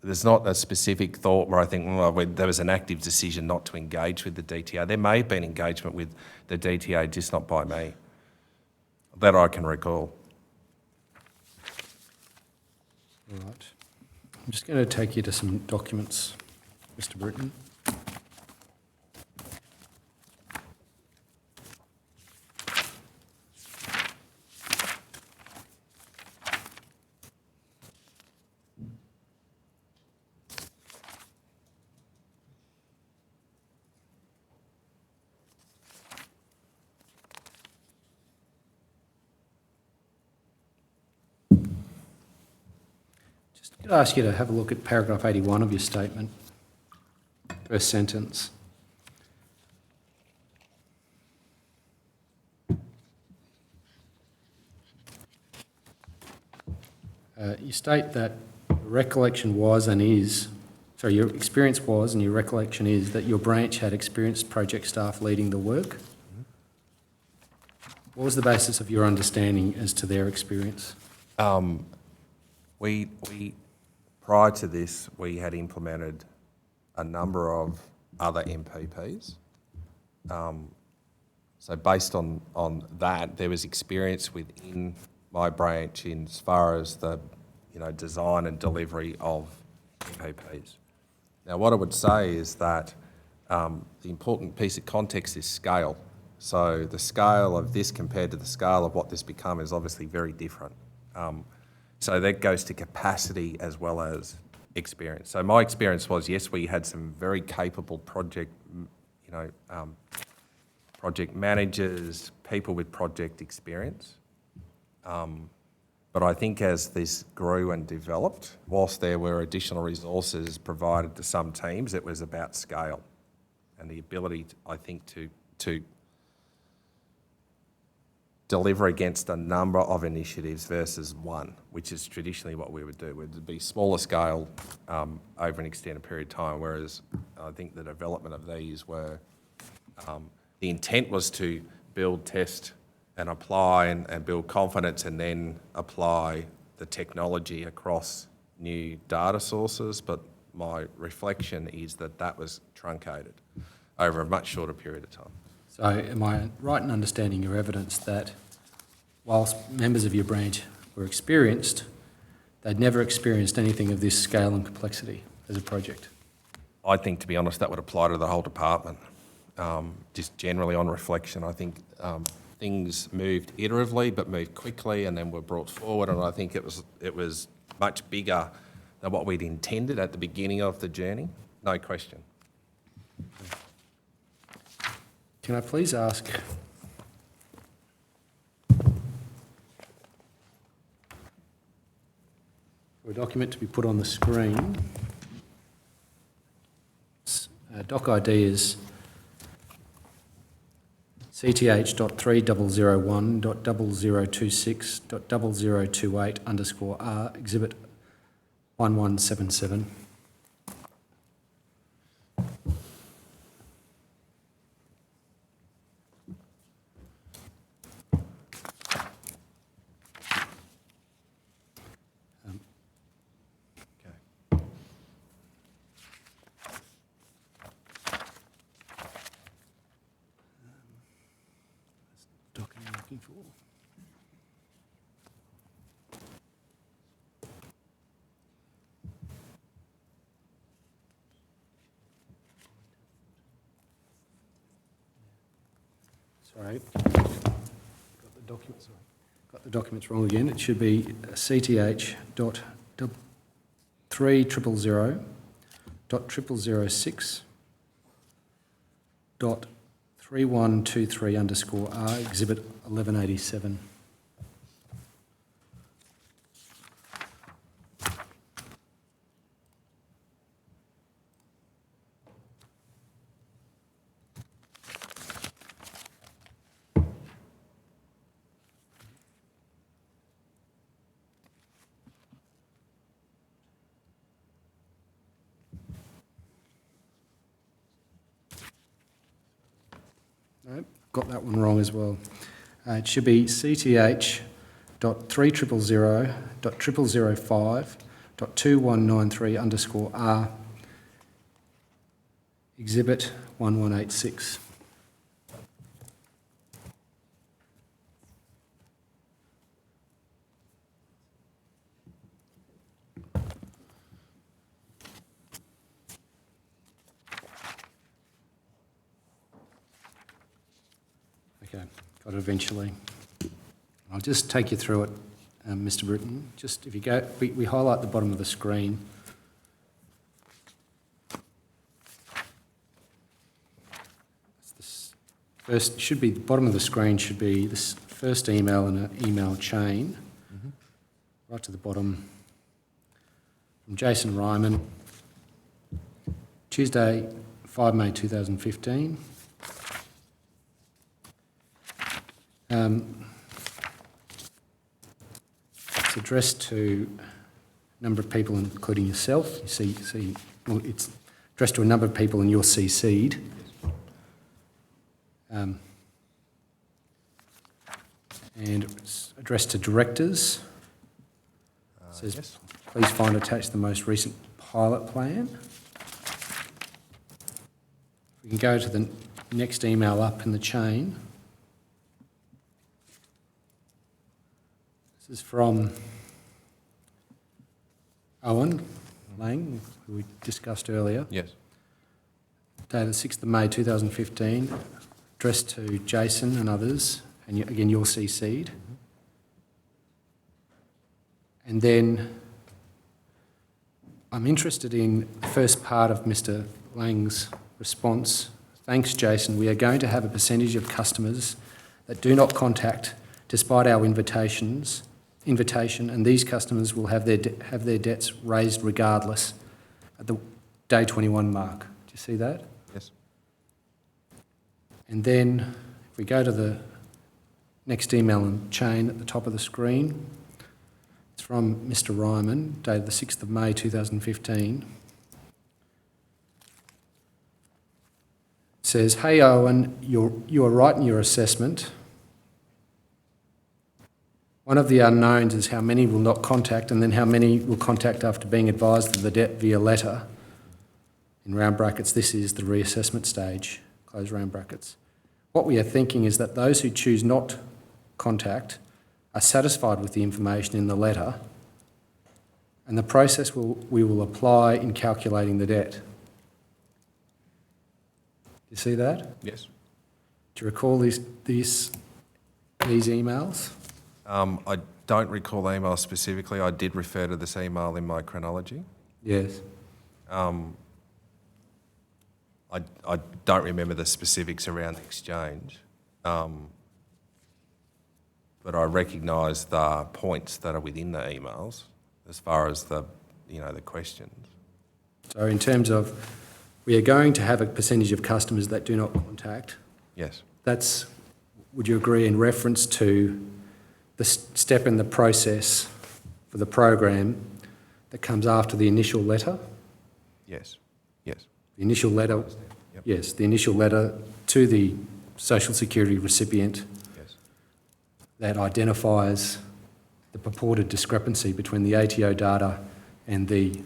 there's not a specific thought where I think there was an active decision not to engage with the DTA. There may have been engagement with the DTA, just not by me, that I can recall. All right. I'm just going to take you to some documents, Mr. Britton. I'd ask you to have a look at paragraph 81 of your statement, first sentence. You state that recollection was and is, sorry, your experience was and your recollection is that your branch had experienced project staff leading the work. What was the basis of your understanding as to their experience? We prior to this, we had implemented a number of other MPPs. So based on that, there was experience within my branch in as far as the design and delivery of MPPs. Now, what I would say is that the important piece of context is scale. So the scale of this compared to the scale of what this become is obviously very different. So that goes to capacity as well as experience. So my experience was, yes, we had some very capable project managers, people with project experience. But I think as this grew and developed, whilst there were additional resources provided to some teams, it was about scale and the ability, I think, to deliver against a number of initiatives versus one, which is traditionally what we would do. It would be smaller scale over an extended period of time, whereas I think the development of these were, the intent was to build, test and apply and build confidence and then apply the technology across new data sources, but my reflection is that that was truncated over a much shorter period of time. So am I right in understanding your evidence that whilst members of your branch were experienced, they'd never experienced anything of this scale and complexity as a project? I think, to be honest, that would apply to the whole department. Just generally on reflection, I think things moved iteratively but moved quickly and then were brought forward, and I think it was much bigger than what we'd intended at the beginning of the journey, no question. Can I please ask for a document to be put on the screen? Doc ID is CTH.3001.0026.0028_R, exhibit 1177. Document I'm looking for. Sorry, got the documents wrong again. It should be CTH.3000.0006.3123_R, exhibit 1187. Okay, got that one wrong as well. It should be CTH.30005.2193_R, Exhibit 1186. Okay, got it eventually. I'll just take you through it, Mr. Britton. Just if you go, we highlight the bottom of the screen. First, should be the bottom of the screen should be this first email in an email chain, right to the bottom. From Jason Ryman, Tuesday, 5 May 2015. It's addressed to a number of people, including yourself. You see, well, it's addressed to a number of people, and you're CC'd. And it's addressed to directors. It says, Yes. please find attached the most recent pilot plan. We can go to the next email up in the chain. This is from Owen Lang, who we discussed earlier. Yes. Dated 6th of May 2015, addressed to Jason and others, and again you're CC'd. And then I'm interested in the first part of Mr. Lang's response. Thanks, Jason. We are going to have a percentage of customers that do not contact despite our invitation, and these customers will have their debts raised regardless at the day 21 mark. Do you see that? Yes. And then if we go to the next email and chain at the top of the screen, it's from Mr. Ryman, dated the 6th of May 2015. It says, hey Owen, you are right in your assessment. One of the unknowns is how many will not contact, and then how many will contact after being advised of the debt via letter. In round brackets, this is the reassessment stage, close round brackets. What we are thinking is that those who choose not contact are satisfied with the information in the letter, and the process we will apply in calculating the debt. You see that? Yes. Do you recall these emails? I don't recall the email specifically. I did refer to this email in my chronology. Yes. I don't remember the specifics around the exchange, but I recognise the points that are within the emails as far as the questions. So in terms of, we are going to have a percentage of customers that do not contact. Yes. That's, would you agree, in reference to the step in the process for the program that comes after the initial letter? Yes. Yes. The initial letter, Yep. yes, the initial letter to the Social Security recipient Yes. that identifies the purported discrepancy between the ATO data and the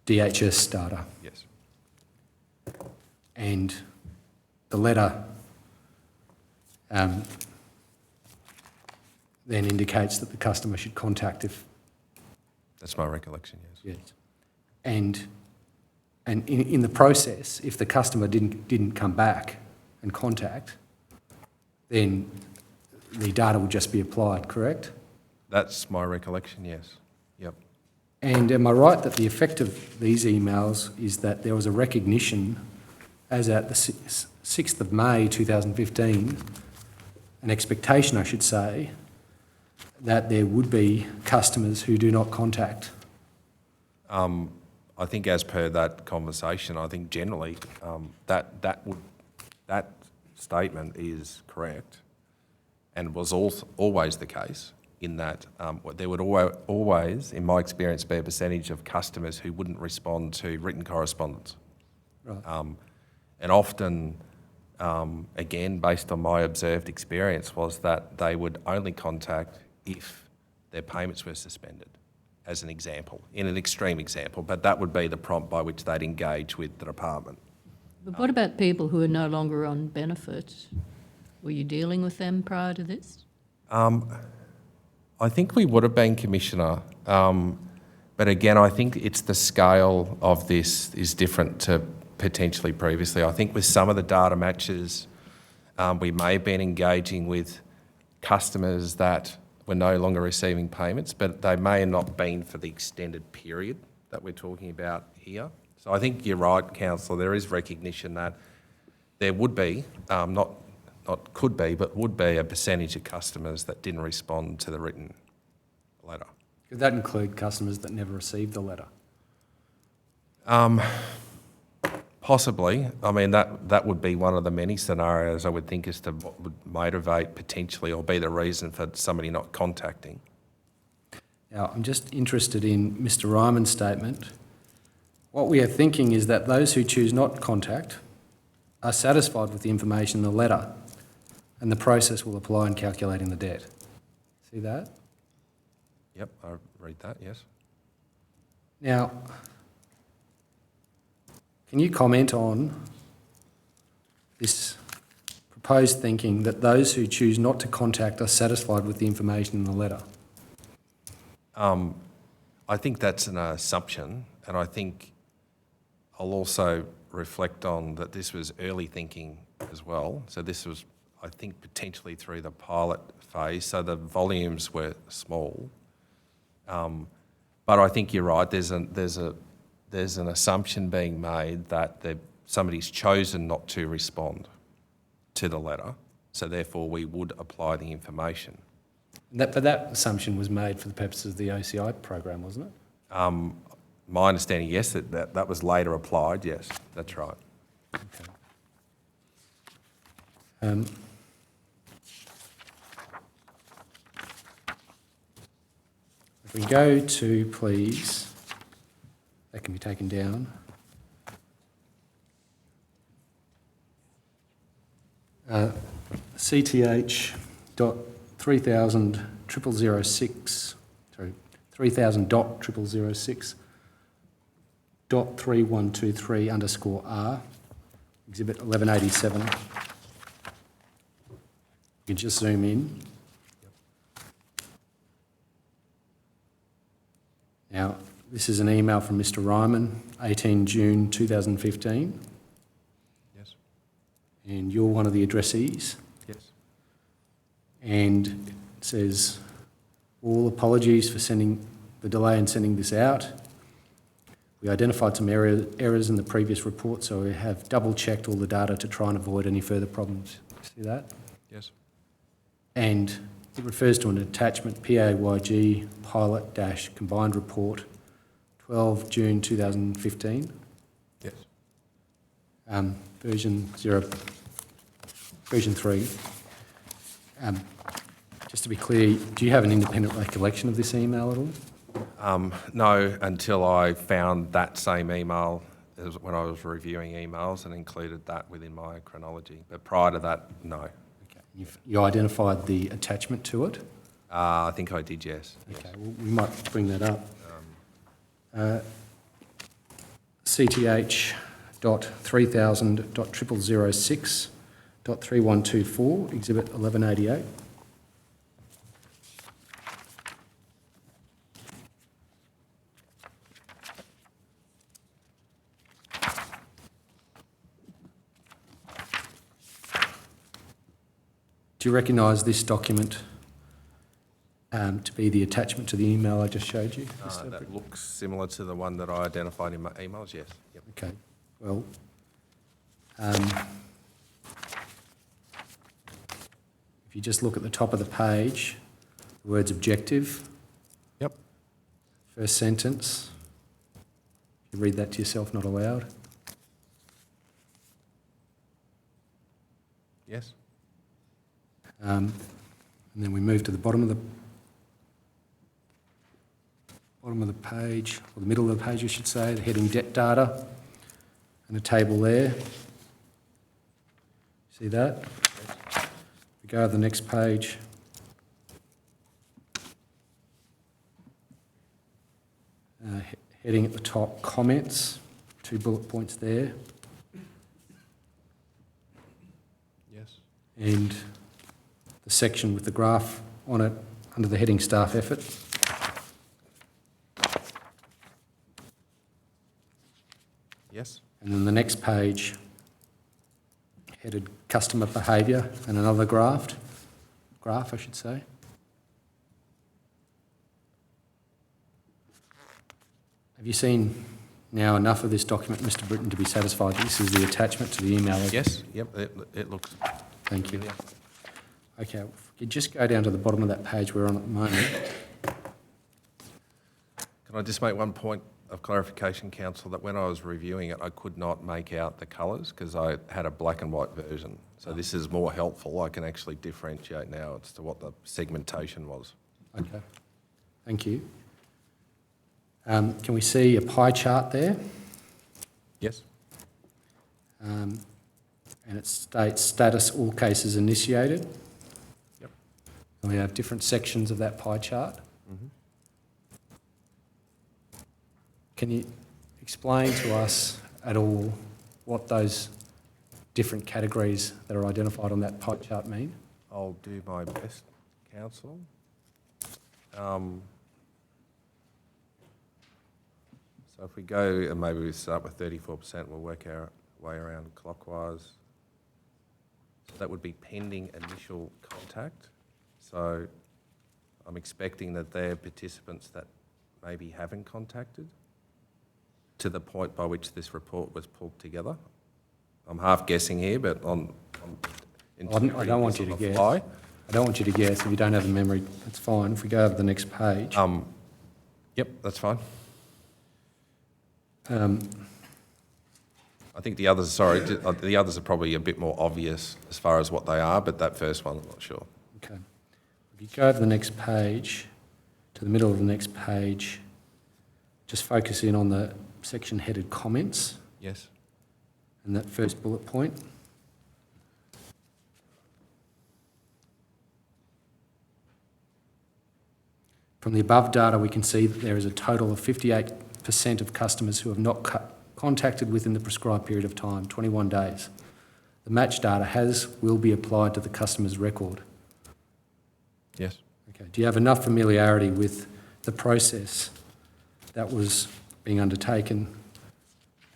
DHS data. Yes. And the letter then indicates that the customer should contact if... That's my recollection, yes. Yes. And in the process, if the customer didn't come back and contact, then the data would just be applied, correct? That's my recollection, yes. Yep. And am I right that the effect of these emails is that there was a recognition, as at the 6th of May 2015, an expectation, I should say, that there would be customers who do not contact? I think as per that conversation, I think generally that statement is correct and was always the case in that there would always, in my experience, be a percentage of customers who wouldn't respond to written correspondence. Right. And often, again, based on my observed experience, was that they would only contact if their payments were suspended, as an example, in an extreme example, but that would be the prompt by which they'd engage with the department. But what about people who are no longer on benefit? Were you dealing with them prior to this? I think we would have been, Commissioner, but again, I think it's the scale of this is different to potentially previously. I think with some of the data matches, we may have been engaging with customers that were no longer receiving payments, but they may have not been for the extended period that we're talking about here. So I think you're right, Councillor, there is recognition that there would be, not could be, but would be a percentage of customers that didn't respond to the written letter. Could that include customers that never received the letter? Possibly. I mean, that would be one of the many scenarios I would think as to what would motivate potentially or be the reason for somebody not contacting. Now, I'm just interested in Mr. Ryman's statement. What we are thinking is that those who choose not to contact are satisfied with the information in the letter, and the process will apply in calculating the debt. See that? Yep, I read that, yes. Now, can you comment on this proposed thinking that those who choose not to contact are satisfied with the information in the letter? I think that's an assumption, and I think I'll also reflect on that this was early thinking as well. So this was, I think, potentially through the pilot phase, so the volumes were small. But I think you're right, there's an assumption being made that somebody's chosen not to respond to the letter, so therefore we would apply the information. But that assumption was made for the purposes of the OCI program, wasn't it? My understanding, yes, that was later applied, yes, that's right. Okay. If we go to, please, that can be taken down. CTH dot 3000,006, sorry, 3000.006 dot 3123 underscore R, exhibit 1187. You can just zoom in. Now, this is an email from Mr. Ryman, 18 June 2015. Yes. And you're one of the addressees. Yes. And it says, all apologies for the delay in sending this out. We identified some errors in the previous report, so we have double-checked all the data to try and avoid any further problems. See that? Yes. And it refers to an attachment, PAYG pilot-combined report, 12 June 2015. Yes. Version 3. Just to be clear, do you have an independent recollection of this email at all? No, until I found that same email when I was reviewing emails and included that within my chronology. But prior to that, no. Okay. You identified the attachment to it? I think I did, yes. Okay, well, we might bring that up. CTH.3000.0006.3124, exhibit 1188. Do you recognise this document to be the attachment to the email I just showed you? That looks similar to the one that I identified in my emails, yes. Yep. Okay, well, if you just look at the top of the page, the words objective, Yep. first sentence, you read that to yourself, not aloud. Yes. And then we move to the bottom of the page, or the middle of the page, I should say, the heading debt data, and a table there. See that? We go to the next page. Heading at the top, comments, 2 bullet points there. Yes. And the section with the graph on it under the heading staff effort. Yes. And then the next page, headed customer behaviour and another graph I should say. Have you seen now enough of this document, Mr. Britton, to be satisfied this is the attachment to the email? Yes. Yep. It looks. Thank you. familiar. Okay, if you could just go down to the bottom of that page we're on at the moment. Can I just make one point of clarification, Council, that when I was reviewing it, I could not make out the colours because I had a black and white version. So this is more helpful. I can actually differentiate now as to what the segmentation was. Okay, thank you. Can we see a pie chart there? Yes. And it states status all cases initiated. Yep. And we have different sections of that pie chart. Mm-hmm. Can you explain to us at all what those different categories that are identified on that pie chart mean? I'll do my best, Council. So if we go, and maybe we start with 34%, we'll work our way around clockwise. So that would be pending initial contact. So I'm expecting that they're participants that maybe haven't contacted to the point by which this report was pulled together. I'm half guessing here, but I don't want you to guess. I don't want you to guess. If you don't have the memory, that's fine. If we go to the next page. Yep, that's fine. Um, I think the others, the others are probably a bit more obvious as far as what they are, but that first one, I'm not sure. okay. If you go to the next page, to the middle of the next page, just focus in on the section headed comments Yes. and that first bullet point. From the above data, we can see that there is a total of 58% of customers who have not contacted within the prescribed period of time, 21 days. The match data will be applied to the customer's record. Yes. Okay. Do you have enough familiarity with the process that was being undertaken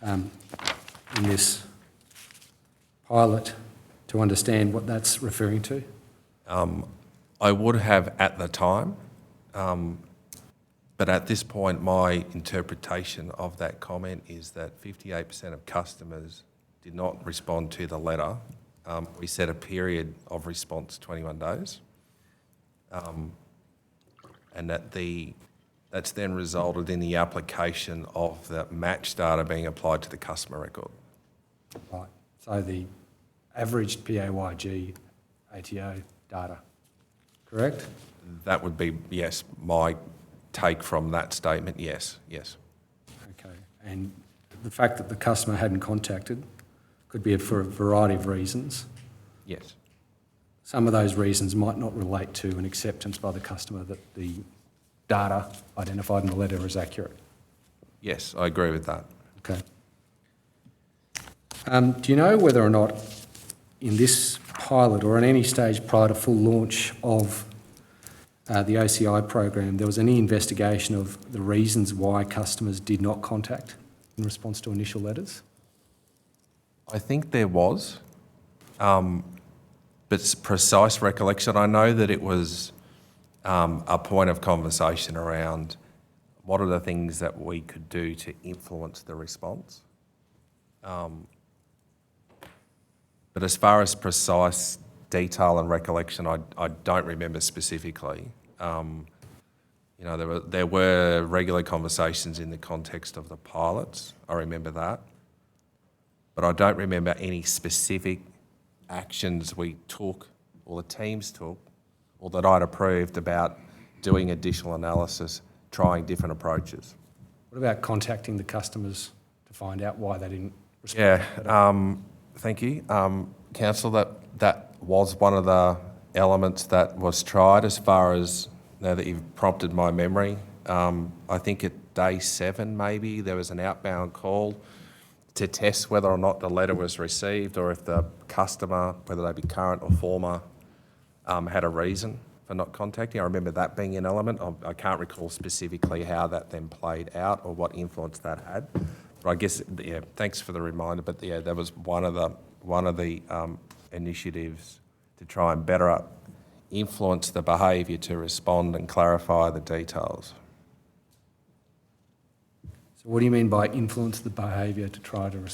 in this pilot to understand what that's referring to? I would have at the time, but at this point, my interpretation of that comment is that 58% of customers did not respond to the letter. We set a period of response 21 days, and that's then resulted in the application of the match data being applied to the customer record. Right. So the averaged PAYG ATO data, correct? That would be, yes, my take from that statement, yes. Okay. And the fact that the customer hadn't contacted could be for a variety of reasons. Yes. Some of those reasons might not relate to an acceptance by the customer that the data identified in the letter is accurate. Yes, I agree with that. Okay. Do you know whether or not in this pilot or at any stage prior to full launch of the OCI program, there was any investigation of the reasons why customers did not contact in response to initial letters? I think there was, but precise recollection, I know that it was a point of conversation around what are the things that we could do to influence the response. But as far as precise detail and recollection, I don't remember specifically. There were regular conversations in the context of the pilots. I remember that. But I don't remember any specific actions we took or the teams took or that I'd approved about doing additional analysis, trying different approaches. What about contacting the customers to find out why they didn't respond? Yeah, thank you. Council, that was one of the elements that was tried as far as, now that you've prompted my memory. I think at day 7 maybe, there was an outbound call to test whether or not the letter was received or if the customer, whether they be current or former, had a reason for not contacting. I remember that being an element. I can't recall specifically how that then played out or what influence that had. But I guess, yeah, thanks for the reminder. But yeah, that was one of the initiatives to try and better influence the behaviour to respond and clarify the details. So what do you mean by influence the behaviour to try to...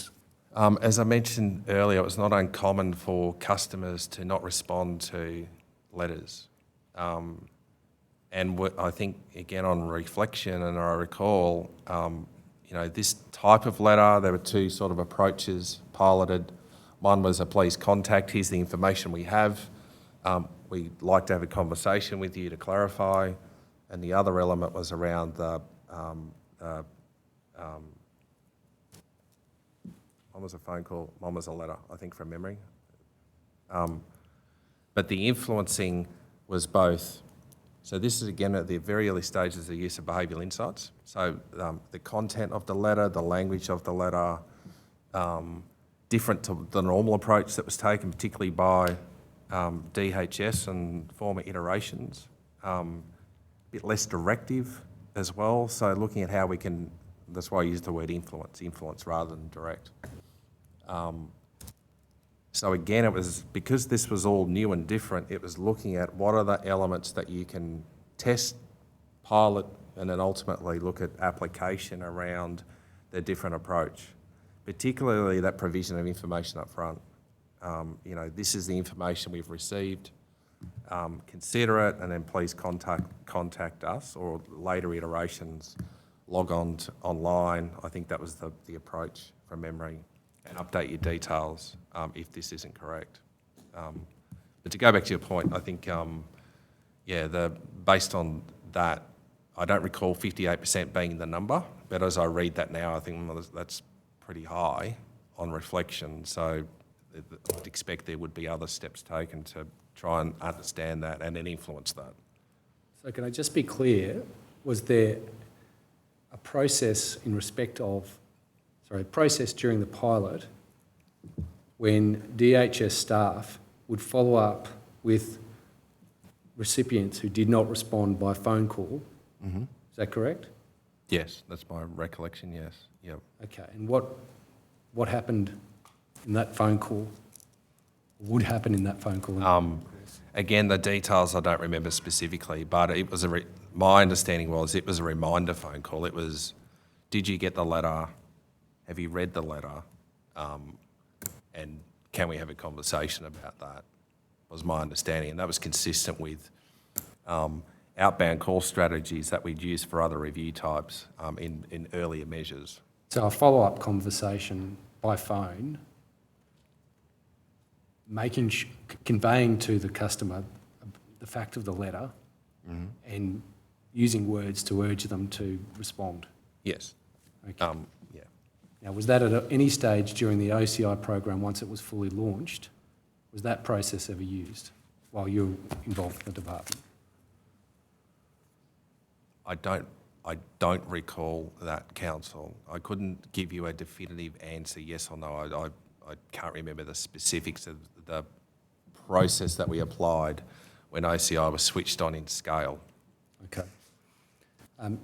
As I mentioned earlier, it was not uncommon for customers to not respond to letters. And I think, again, on reflection, and I recall, this type of letter, there were 2 sort of approaches piloted. One was a please contact, here's the information we have. We'd like to have a conversation with you to clarify. And the other element was around the one was a phone call, one was a letter, I think, from memory. But the influencing was both. So this is, again, at the very early stages of the use of behavioural insights. So the content of the letter, the language of the letter, different to the normal approach that was taken, particularly by DHS and former iterations. A bit less directive as well. So looking at how we can, that's why I use the word influence rather than direct. So again, it was, because this was all new and different, it was looking at what are the elements that you can test, pilot, and then ultimately look at application around the different approach, particularly that provision of information up front. This is the information we've received, consider it, and then please contact us, or later iterations, log on online. I think that was the approach from memory, and update your details if this isn't correct. But to go back to your point, I think, based on that, I don't recall 58% being the number, but as I read that now, I think that's pretty high on reflection. So I'd expect there would be other steps taken to try and understand that and then influence that. So can I just be clear, was there a process process during the pilot when DHS staff would follow up with recipients who did not respond by phone call? Mm-hmm. Is that correct? Yes, that's my recollection, yes. Yep. Okay, and what happened in that phone call, would happen in that phone call? Again, the details I don't remember specifically, but it was my understanding was it was a reminder phone call. It was, did you get the letter? Have you read the letter? And can we have a conversation about that? Was my understanding, and that was consistent with outbound call strategies that we'd use for other review types in earlier measures. So a follow-up conversation by phone, conveying to the customer the fact of the letter, mm-hmm. and using words to urge them to respond. Yes. Okay. Yeah. Now, was that at any stage during the OCI program, once it was fully launched, was that process ever used while you were involved in the department? I don't recall that, Council. I couldn't give you a definitive answer, yes or no. I can't remember the specifics of the process that we applied when OCI was switched on in scale. Okay.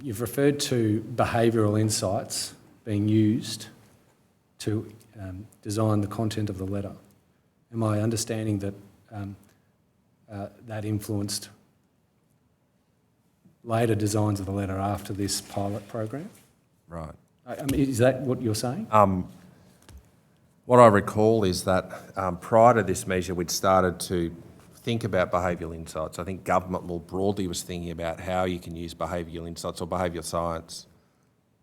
You've referred to behavioural insights being used to design the content of the letter. Am I understanding that that influenced later designs of the letter after this pilot program? Right. Is that what you're saying? What I recall is that prior to this measure, we'd started to think about behavioural insights. I think government more broadly was thinking about how you can use behavioural insights or behavioural science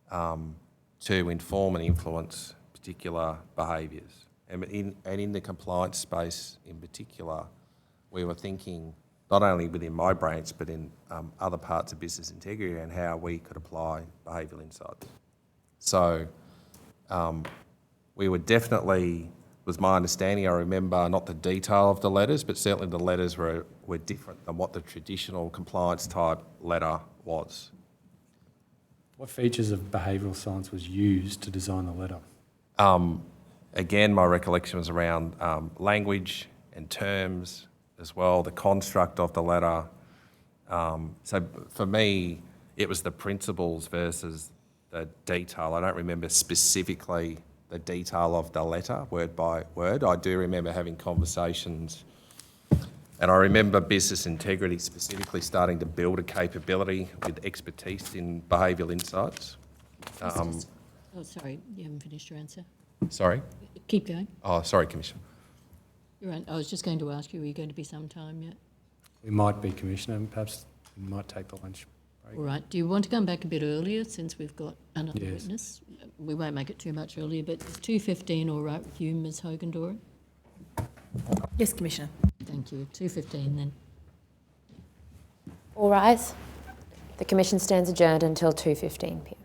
to inform and influence particular behaviours. And in the compliance space in particular, we were thinking not only within my branch but in other parts of business integrity and how we could apply behavioural insights. So we were definitely was my understanding. I remember not the detail of the letters, but certainly the letters were different than what the traditional compliance type letter was. What features of behavioural science was used to design the letter? Again, my recollection was around language and terms as well, the construct of the letter. So for me, it was the principles versus the detail. I don't remember specifically the detail of the letter, word by word. I do remember having conversations, and I remember business integrity specifically starting to build a capability with expertise in behavioural insights. Oh, sorry, you haven't finished your answer. Sorry? Keep going. Oh, sorry, Commissioner. You're right. I was just going to ask you, are you going to be some time yet? We might be, Commissioner, and perhaps we might take the lunch break. All right. Do you want to come back a bit earlier since we've got another Yes. witness? We won't make it too much earlier, but is 2:15 all right with you, Ms Hogendoren? Yes, Commissioner. Thank you. 2:15 then. All rise. The Commission stands adjourned until 2:15 p.m.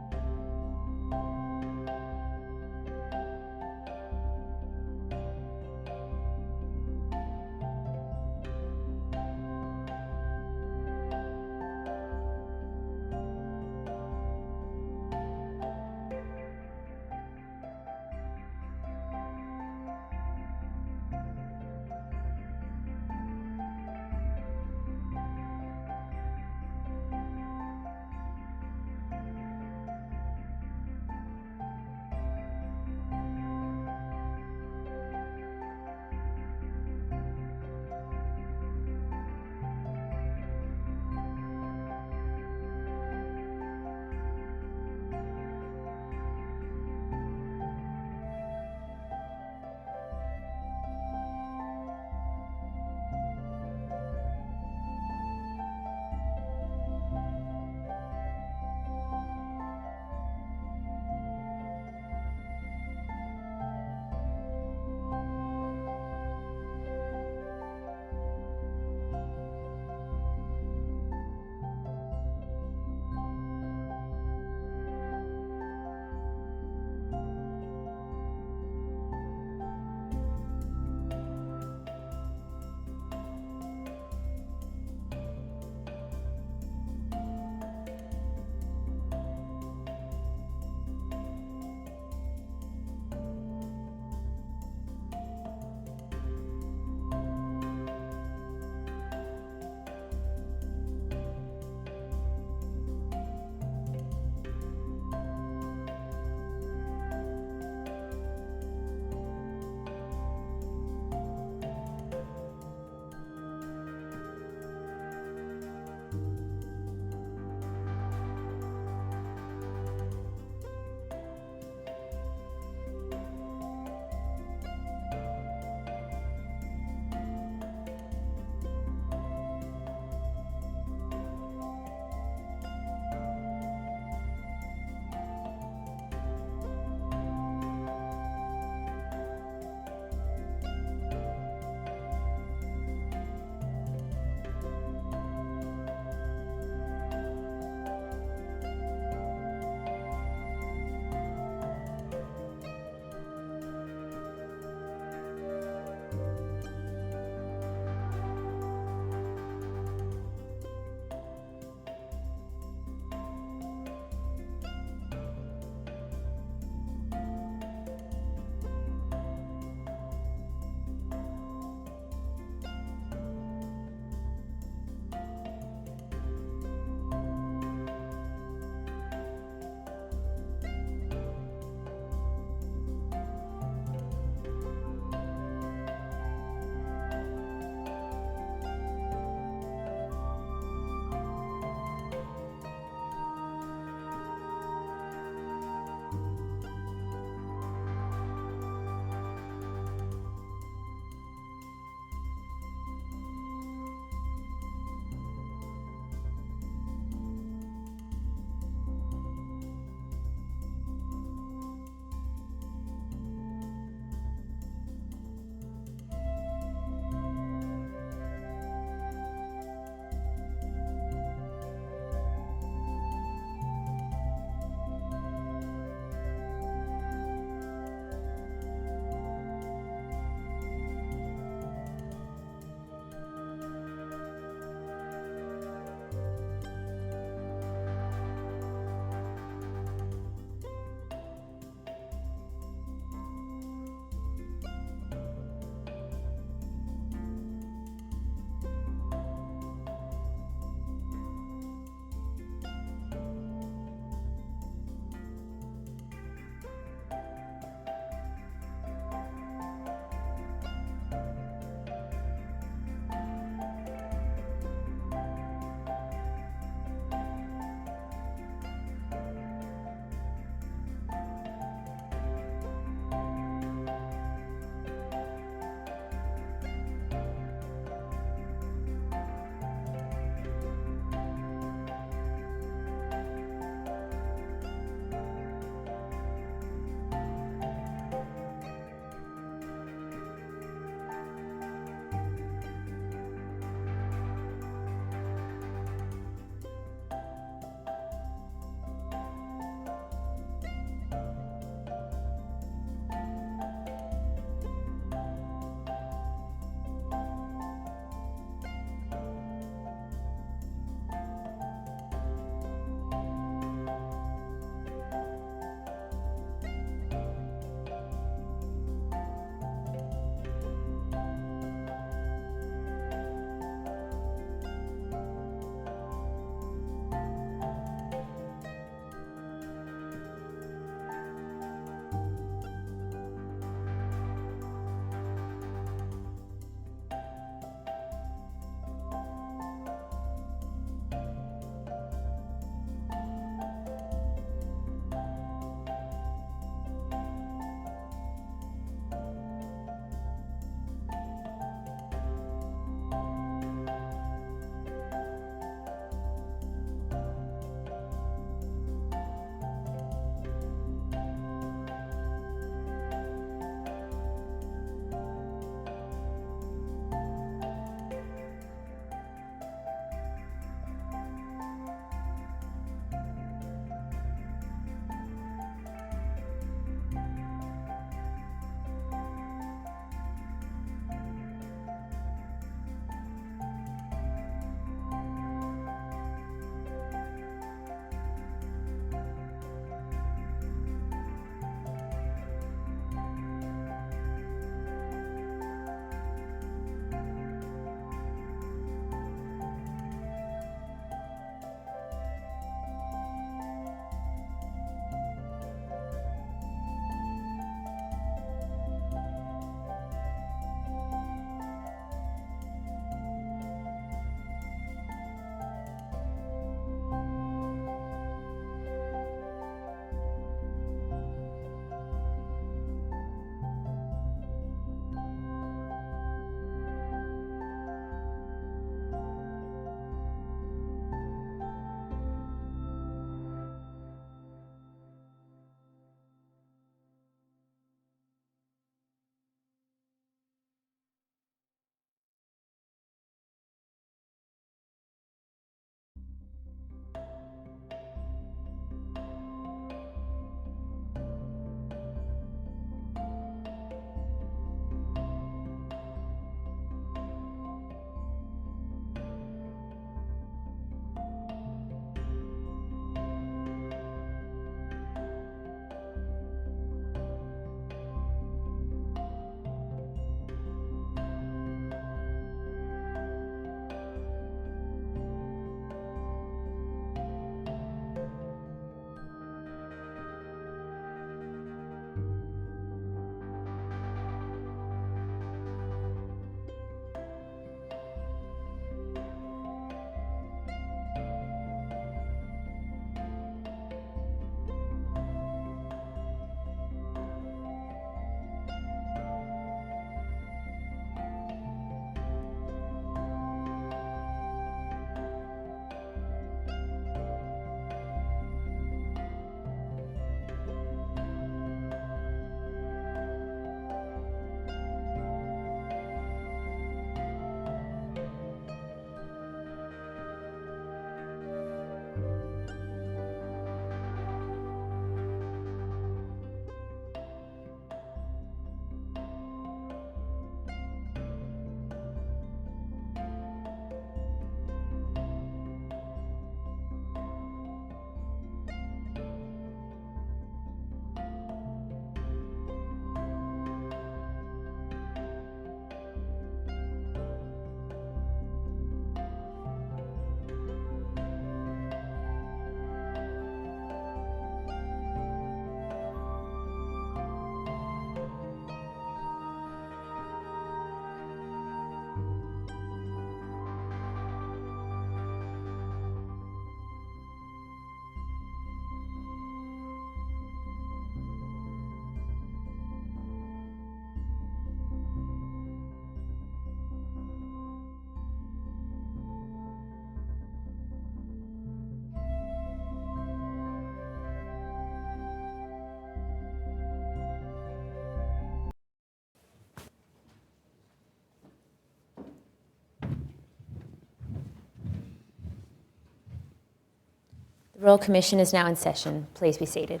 The Royal Commission is now in session. Please be seated.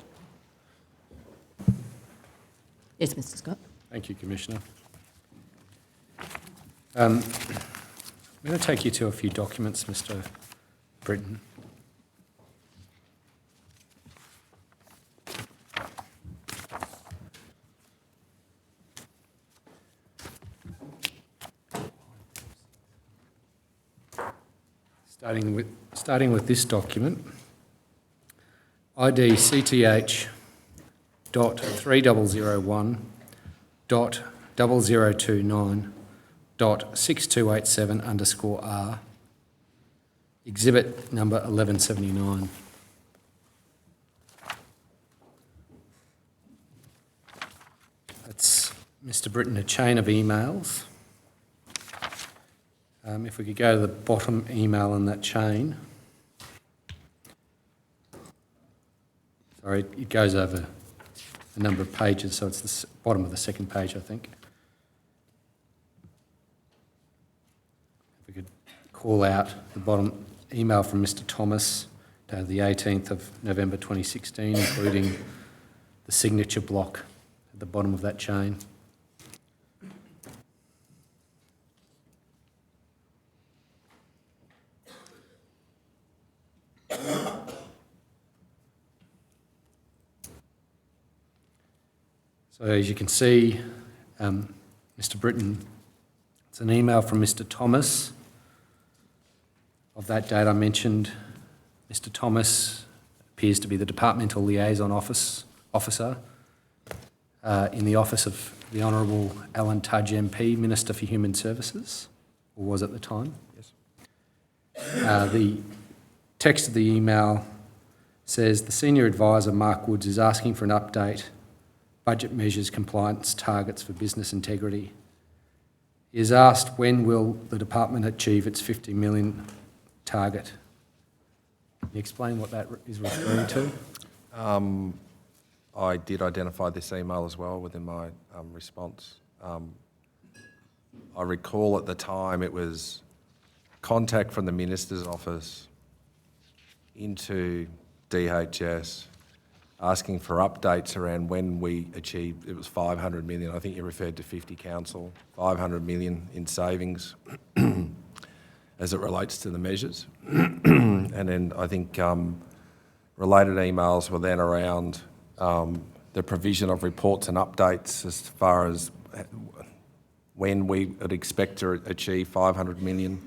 Yes, Mr Scott. Thank you, Commissioner. I'm going to take you to a few documents, Mr Britton. Starting with this document, ID CTH .3001.0029.6287_R, exhibit number 1179. That's, Mr Britton, a chain of emails. If we could go to the bottom email in that chain. Sorry, it goes over a number of pages, so it's the bottom of the second page, I think. If we could call out the bottom email from Mr Thomas, dated the 18th of November 2016, including the signature block at the bottom of that chain. So as you can see, Mr Britton, it's an email from Mr Thomas. Of that date I mentioned, Mr Thomas appears to be the Departmental Liaison Officer in the office of the Honourable Alan Tudge MP, Minister for Human Services, or was at the time. Yes. The text of the email says, the Senior Advisor, Mark Woods, is asking for an update, budget measures, compliance targets for business integrity. He has asked when will the department achieve its $50 million target. Can you explain what that is referring to? I did identify this email as well within my response. I recall at the time it was contact from the Minister's office into DHS asking for updates around when we achieved, it was 500 million, I think you referred to 50 council, 500 million in savings as it relates to the measures. And then I think related emails were then around the provision of reports and updates as far as when we would expect to achieve 500 million,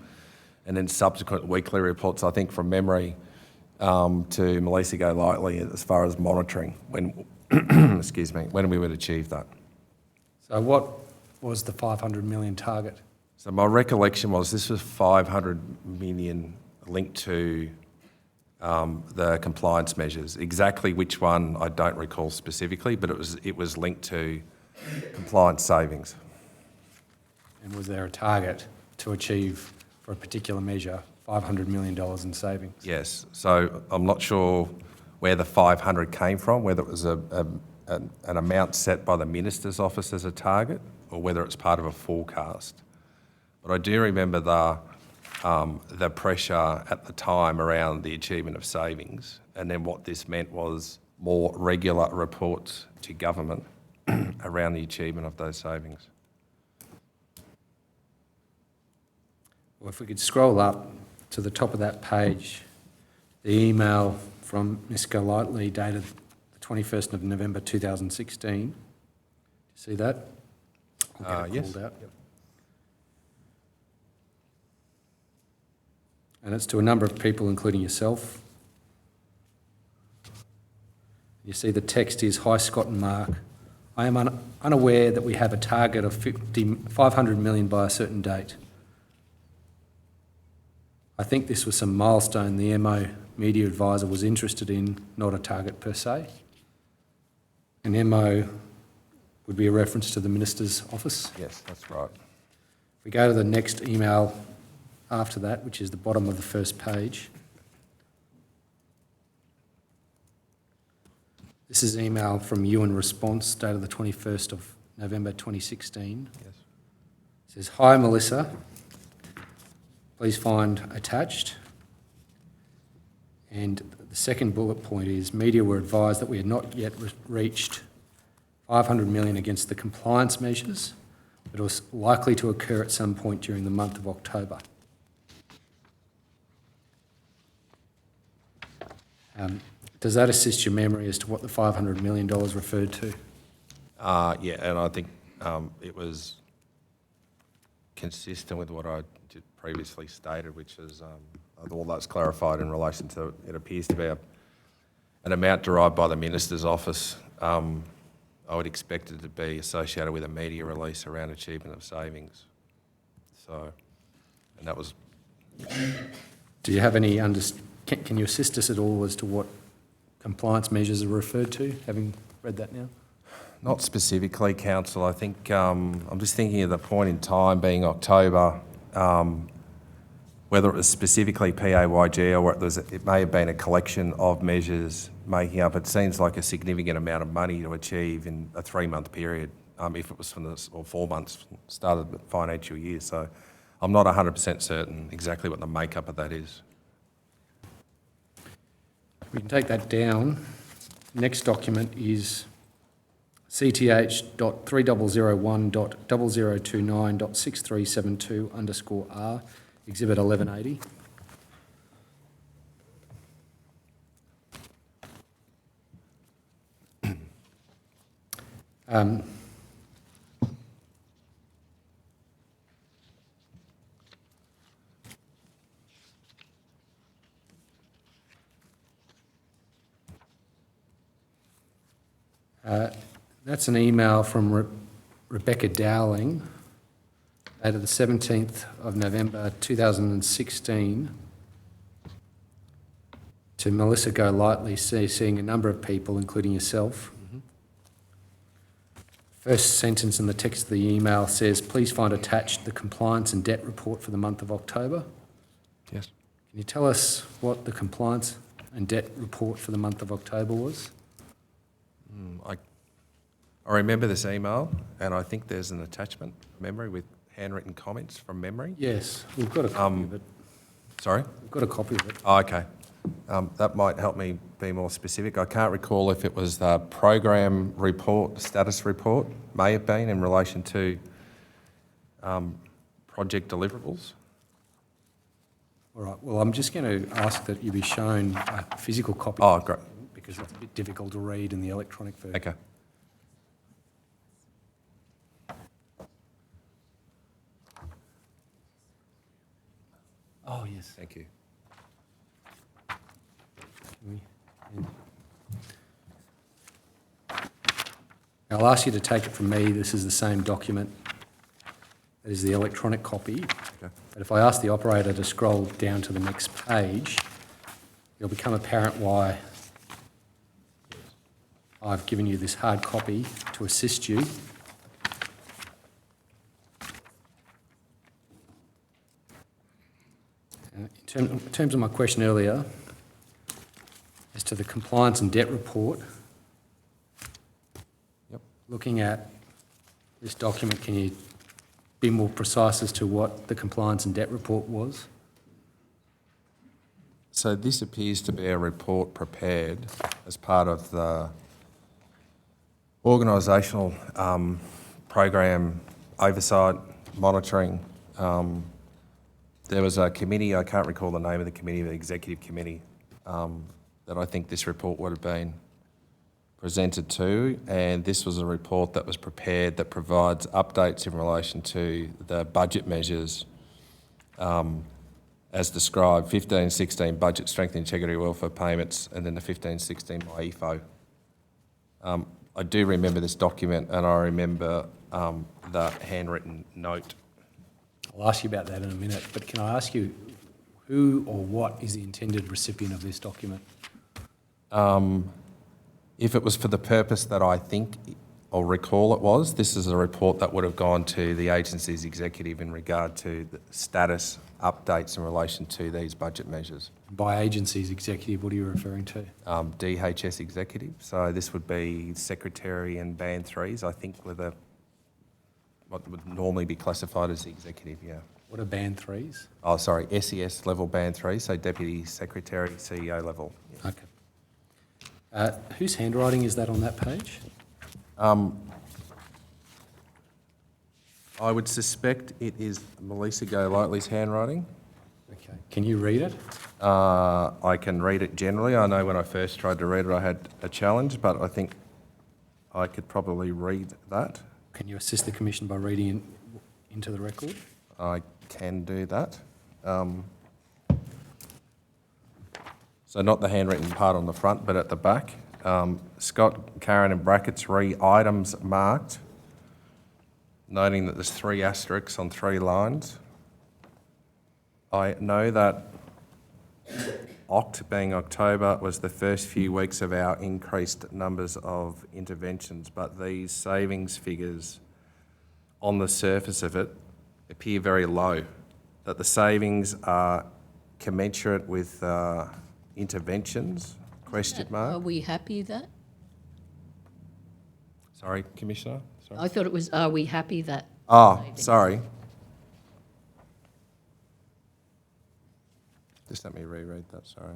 and then subsequent weekly reports, I think from memory, to Melissa Golightly as far as monitoring when, excuse me, when we would achieve that. So what was the 500 million target? So my recollection was this was 500 million linked to the compliance measures. Exactly which one I don't recall specifically, but it was linked to compliance savings. And was there a target to achieve for a particular measure $500 million in savings? Yes. So I'm not sure where the 500 came from, whether it was an amount set by the Minister's office as a target or whether it's part of a forecast. But I do remember the pressure at the time around the achievement of savings, and then what this meant was more regular reports to government around the achievement of those savings. Well, if we could scroll up to the top of that page, the email from Ms Golightly dated the 21st of November 2016. Do you see that? I'll get it yes. called out. Yep. And it's to a number of people, including yourself. You see the text is, "Hi Scott and Mark, I am unaware that we have a target of 500 million by a certain date. I think this was some milestone the MO media advisor was interested in, not a target per se." An MO would be a reference to the Minister's office. Yes, that's right. If we go to the next email after that, which is the bottom of the first page, this is email from you in response, dated the 21st of November 2016. Yes. It says, "Hi Melissa, please find attached And the second bullet point is, media were advised that we had not yet reached 500 million against the compliance measures, but it was likely to occur at some point during the month of October. Does that assist your memory as to what the $500 million referred to? Yeah, and I think it was consistent with what I previously stated, which is all that's clarified in relation to it appears to be an amount derived by the Minister's office. I would expect it to be associated with a media release around achievement of savings. So, and that was... Do you have any can you assist us at all as to what compliance measures are referred to, having read that now? Not specifically, Council. I think I'm just thinking of the point in time being October, whether it was specifically PAYG or it may have been a collection of measures making up. It seems like a significant amount of money to achieve in a 3-month period, if it was from or 4 months start of the financial year. So I'm not 100% certain exactly what the makeup of that is. We can take that down. Next document is CTH.3001.0029.6372_R, Exhibit 1180. That's an email from Rebecca Dowling, dated the 17th of November 2016, to Melissa Golightly, CCing a number of people, including yourself. First sentence in the text of the email says, please find attached the compliance and debt report for the month of October. Yes. Can you tell us what the compliance and debt report for the month of October was? I remember this email, and I think there's an attachment, memory, with handwritten comments from memory. Yes, we've got a copy of it. Sorry? We've got a copy of it. Oh, okay. That might help me be more specific. I can't recall if it was the program report, status report, may have been in relation to project deliverables. All right, well, I'm just going to ask that you be shown a physical copy. Oh, great. Because it's a bit difficult to read in the electronic version. Okay. Oh, yes. Thank you. I'll ask you to take it from me. This is the same document. That is the electronic copy. Okay. But if I ask the operator to scroll down to the next page, it'll become apparent why I've given you this hard copy to assist you. In terms of my question earlier, as to the compliance and debt report, looking at this document, can you be more precise as to what the compliance and debt report was? So this appears to be a report prepared as part of the organisational program oversight, monitoring. There was a committee, I can't recall the name of the committee, the executive committee, that I think this report would have been presented to, and this was a report that was prepared that provides updates in relation to the budget measures as described, 15-16 budget strength, integrity, welfare payments, and then the 15-16 MyEFO. I do remember this document, and I remember the handwritten note. I'll ask you about that in a minute, but can I ask you who or what is the intended recipient of this document? If it was for the purpose that I think or recall it was, this is a report that would have gone to the agency's executive in regard to the status updates in relation to these budget measures. By agency's executive, what are you referring to? DHS executive. So this would be secretary and band threes, I think, were what would normally be classified as the executive, yeah. What are band 3s? Oh, sorry, SES level band 3, so Deputy Secretary, CEO level. Yeah. Okay. Whose handwriting is that on that page? I would suspect it is Melissa Golightly's handwriting. Okay. Can you read it? I can read it generally. I know when I first tried to read it I had a challenge, but I think I could probably read that. Can you assist the Commission by reading into the record? I can do that. So not the handwritten part on the front, but at the back. Scott, Karen in brackets, items marked, noting that there's 3 asterisks on 3 lines. I know that Oct, being October, was the first few weeks of our increased numbers of interventions, but these savings figures on the surface of it appear very low, that the savings are commensurate with interventions, question Are mark. we happy that? Sorry, Commissioner? Sorry. I thought it was, are we happy that? Oh, sorry. Just let me reread that, sorry.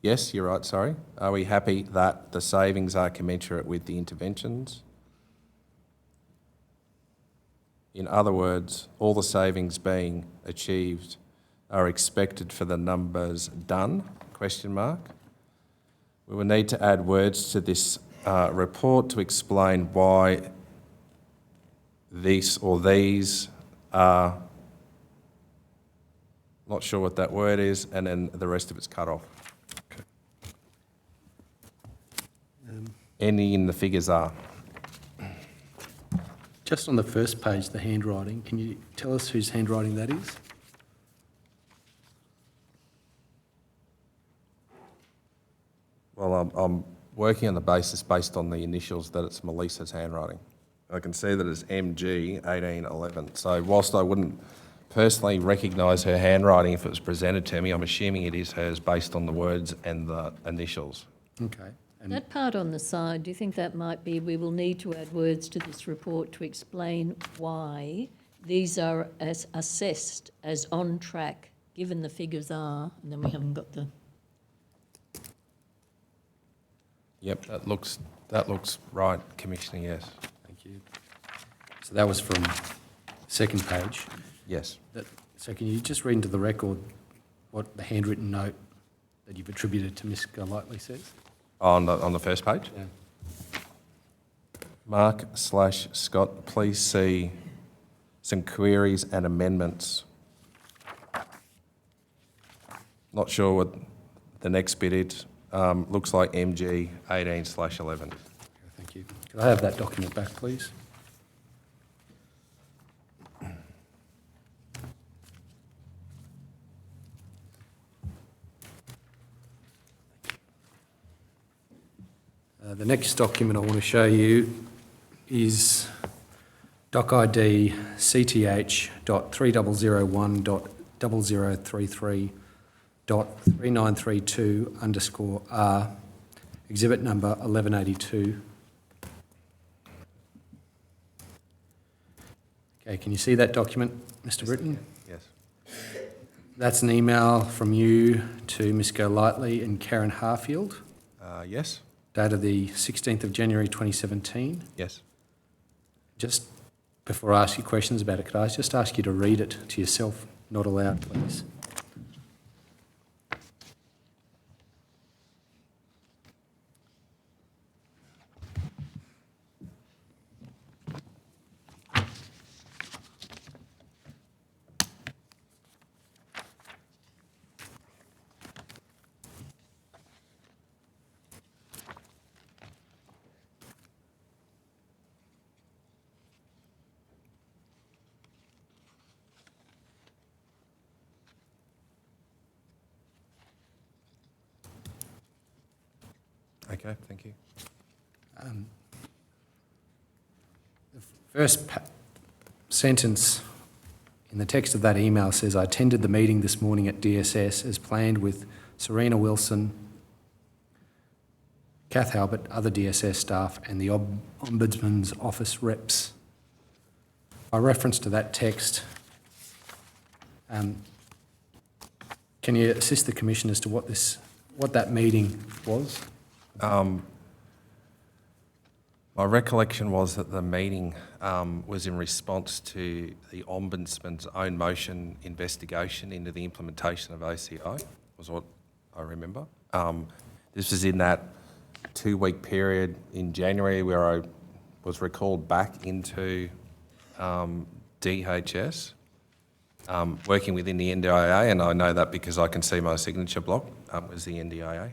Yes, you're right, sorry. Are we happy that the savings are commensurate with the interventions? In other words, all the savings being achieved are expected for the numbers done, question mark. We will need to add words to this report to explain why this or these are, not sure what that word is, and then the rest of it's cut off. Okay. Any in the figures are. Just on the first page, the handwriting, can you tell us whose handwriting that is? Well, I'm working on the basis based on the initials that it's Melissa's handwriting. I can see that it's MG 1811. So whilst I wouldn't personally recognise her handwriting if it was presented to me, I'm assuming it is hers based on the words and the initials. Okay. And That part on the side, do you think that might be, we will need to add words to this report to explain why these are as assessed as on track, given the figures are, and then we haven't got the... Yep, that looks right, Commissioner, yes. thank you. So that was from second page. Yes. So can you just read into the record what the handwritten note that you've attributed to Ms. Golightly says? On the first page? Yeah. Mark/Scott, please see some queries and amendments. Not sure what the next bit is. Looks like MG 18/11. Okay, thank you. Could I have that document back, please? The next document I want to show you is Doc ID CTH.30one.0033.3932_R, exhibit number 1182. Okay, can you see that document, Mr. Britton? Yes. That's an email from you to Ms. Golightly and Karen Harfield, Yes. dated the 16th of January 2017. Yes. Just before I ask you questions about it, could I just ask you to read it to yourself, not aloud, please? Okay, thank you. The first sentence in the text of that email says, I attended the meeting this morning at DSS as planned with Serena Wilson, Kath Halbert, other DSS staff and the Ombudsman's office reps. By reference to that text, can you assist the Commission as to what that meeting was? My recollection was that the meeting was in response to the Ombudsman's own motion investigation into the implementation of OCI, was what I remember. This was in that 2-week period in January where I was recalled back into DHS, working within the NDIA, and I know that because I can see my signature block was the NDIA.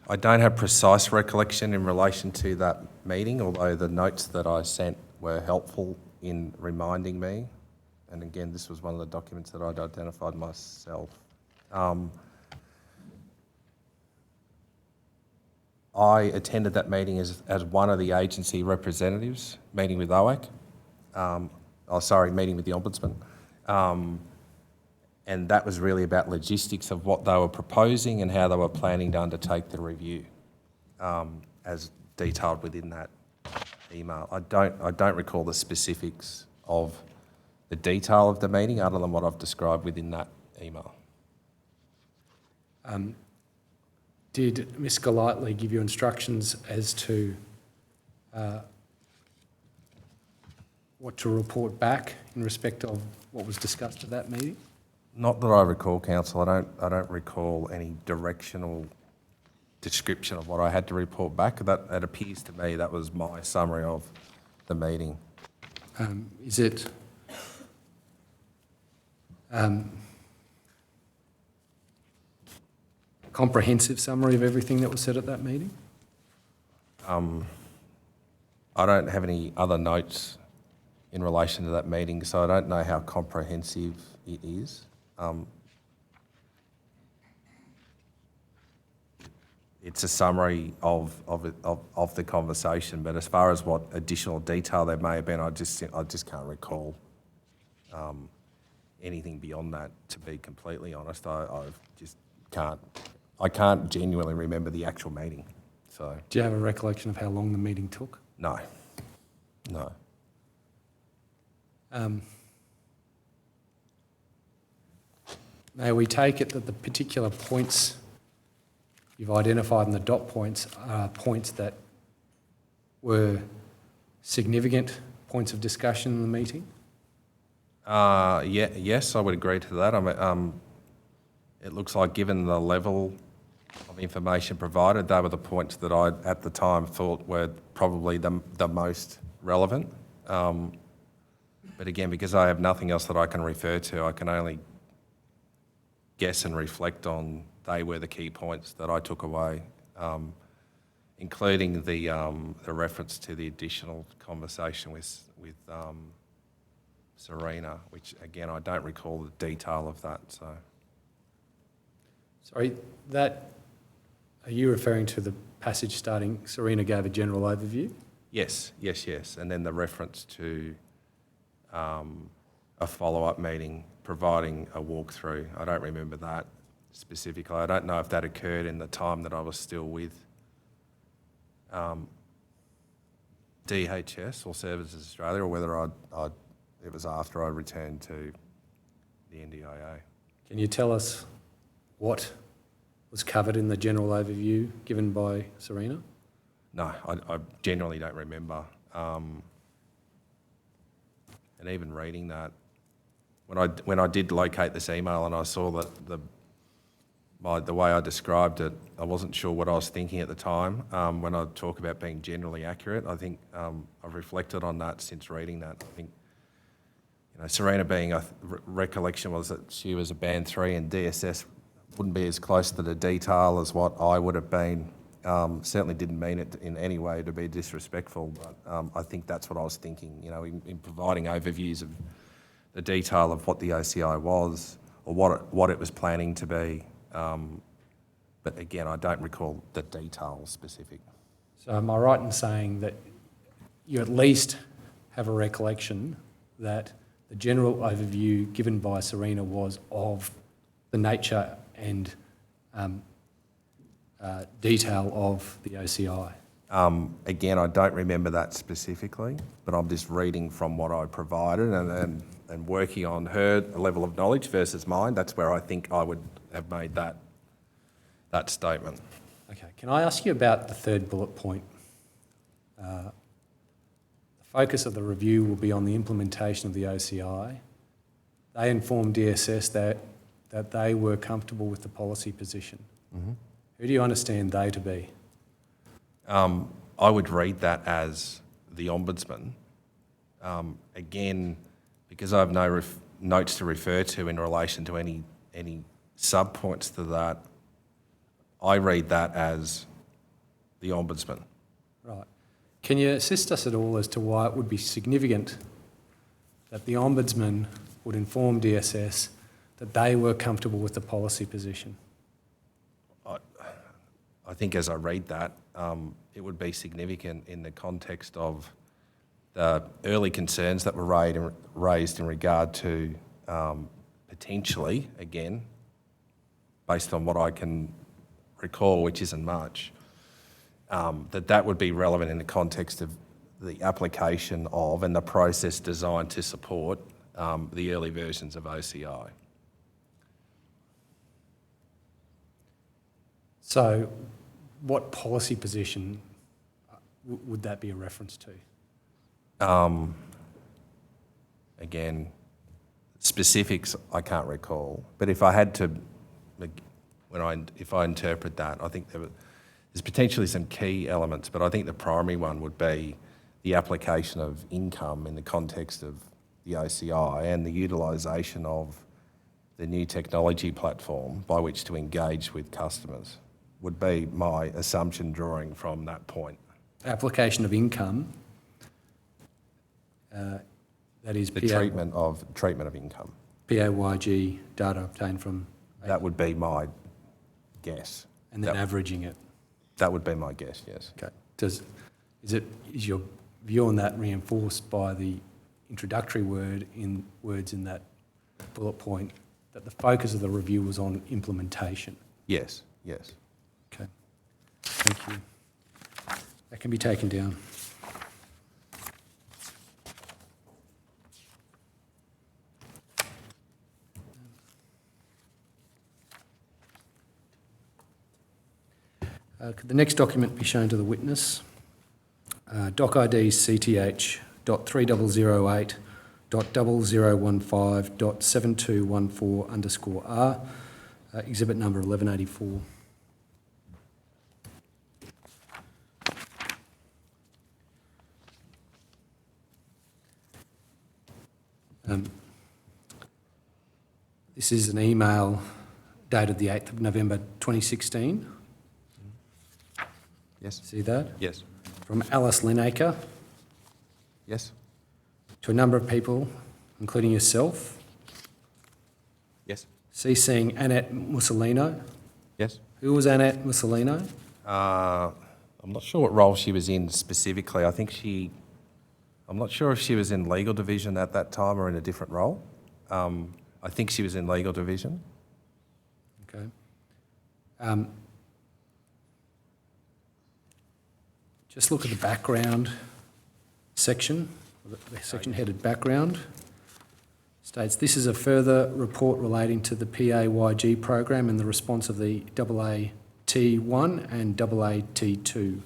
I don't have precise recollection in relation to that meeting, although the notes that I sent were helpful in reminding me. And again, this was one of the documents that I'd identified myself. I attended that meeting as one of the agency representatives, meeting with OAC. Meeting with the Ombudsman. And that was really about logistics of what they were proposing and how they were planning to undertake the review, as detailed within that email. I don't recall the specifics of the detail of the meeting other than what I've described within that email. Did Ms Golightly give you instructions as to what to report back in respect of what was discussed at that meeting? Not that I recall, Council. I don't recall any directional description of what I had to report back. That appears to me that was my summary of the meeting. Is it comprehensive summary of everything that was said at that meeting? I don't have any other notes in relation to that meeting, so I don't know how comprehensive it is. It's a summary of the conversation, but as far as what additional detail there may have been, I just can't recall anything beyond that. To be completely honest, I just can't. I can't genuinely remember the actual meeting. So, do you have a recollection of how long the meeting took? No. May we take it that the particular points you've identified in the dot points are points that were significant points of discussion in the meeting? Yes, I would agree to that. It looks like given the level of information provided, they were the points that I, at the time, thought were probably the most relevant. But again, because I have nothing else that I can refer to, I can only guess and reflect on they were the key points that I took away, including the reference to the additional conversation with Serena, which again I don't recall the detail of that. So, sorry, are you referring to the passage starting Serena gave a general overview? Yes, and then the reference to a follow-up meeting providing a walkthrough. I don't remember that specifically. I don't know if that occurred in the time that I was still with DHS or Services Australia, or whether it was after I returned to the NDIA. Can you tell us what was covered in the general overview given by Serena? No, I genuinely don't remember. And even reading that, when I did locate this email and I saw that the way I described it, I wasn't sure what I was thinking at the time. When I talk about being generally accurate, I think I've reflected on that since reading that. I think, Serena being recollection was that she was a Band 3 and DSS wouldn't be as close to the detail as what I would have been. Certainly didn't mean it in any way to be disrespectful, but I think that's what I was thinking, in providing overviews of the detail of what the OCI was or what it was planning to be. But again, I don't recall the detail specific. So am I right in saying that you at least have a recollection that the general overview given by Serena was of the nature and detail of the OCI? Again, I don't remember that specifically, but I'm just reading from what I provided and working on her level of knowledge versus mine. That's where I think I would have made that statement. Okay, can I ask you about the third bullet point? The focus of the review will be on the implementation of the OCI. They informed DSS that they were comfortable with the policy position. Mm-hmm. Who do you understand they to be? I would read that as the Ombudsman. Again, because I have no notes to refer to in relation to any sub-points to that, I read that as the Ombudsman. Right. Can you assist us at all as to why it would be significant that the Ombudsman would inform DSS that they were comfortable with the policy position? I think as I read that, it would be significant in the context of the early concerns that were raised in regard to potentially, again, based on what I can recall, which isn't much, that would be relevant in the context of the application of and the process designed to support the early versions of OCI. So what policy position would that be a reference to? Again, specifics I can't recall, but if I had to, if I interpret that, I think there's potentially some key elements, but I think the primary one would be the application of income in the context of the OCI and the utilisation of the new technology platform by which to engage with customers would be my assumption drawing from that point. Application of income, that is The treatment of income. PAYG data obtained from... That would be my guess. And then averaging it. That would be my guess, yes. Okay. Is your view on that reinforced by the introductory words in that bullet point that the focus of the review was on implementation? Yes, yes. Okay. Thank you. That can be taken down. Could the next document be shown to the witness? Doc ID CTH.3008.0015.7214_R, exhibit number 1184. This is an email dated the 8th of November 2016. Yes. See that? Yes. From Alice Linaker Yes. to a number of people, including yourself, Yes. CCing Annette Mussolino. Yes. Who was Annette Mussolino? I'm not sure what role she was in specifically. I'm not sure if she was in legal division at that time or in a different role. I think she was in legal division. Okay. Just look at the background section, the section headed background. States, this is a further report relating to the PAYG program and the response of the AAT1 and AAT2.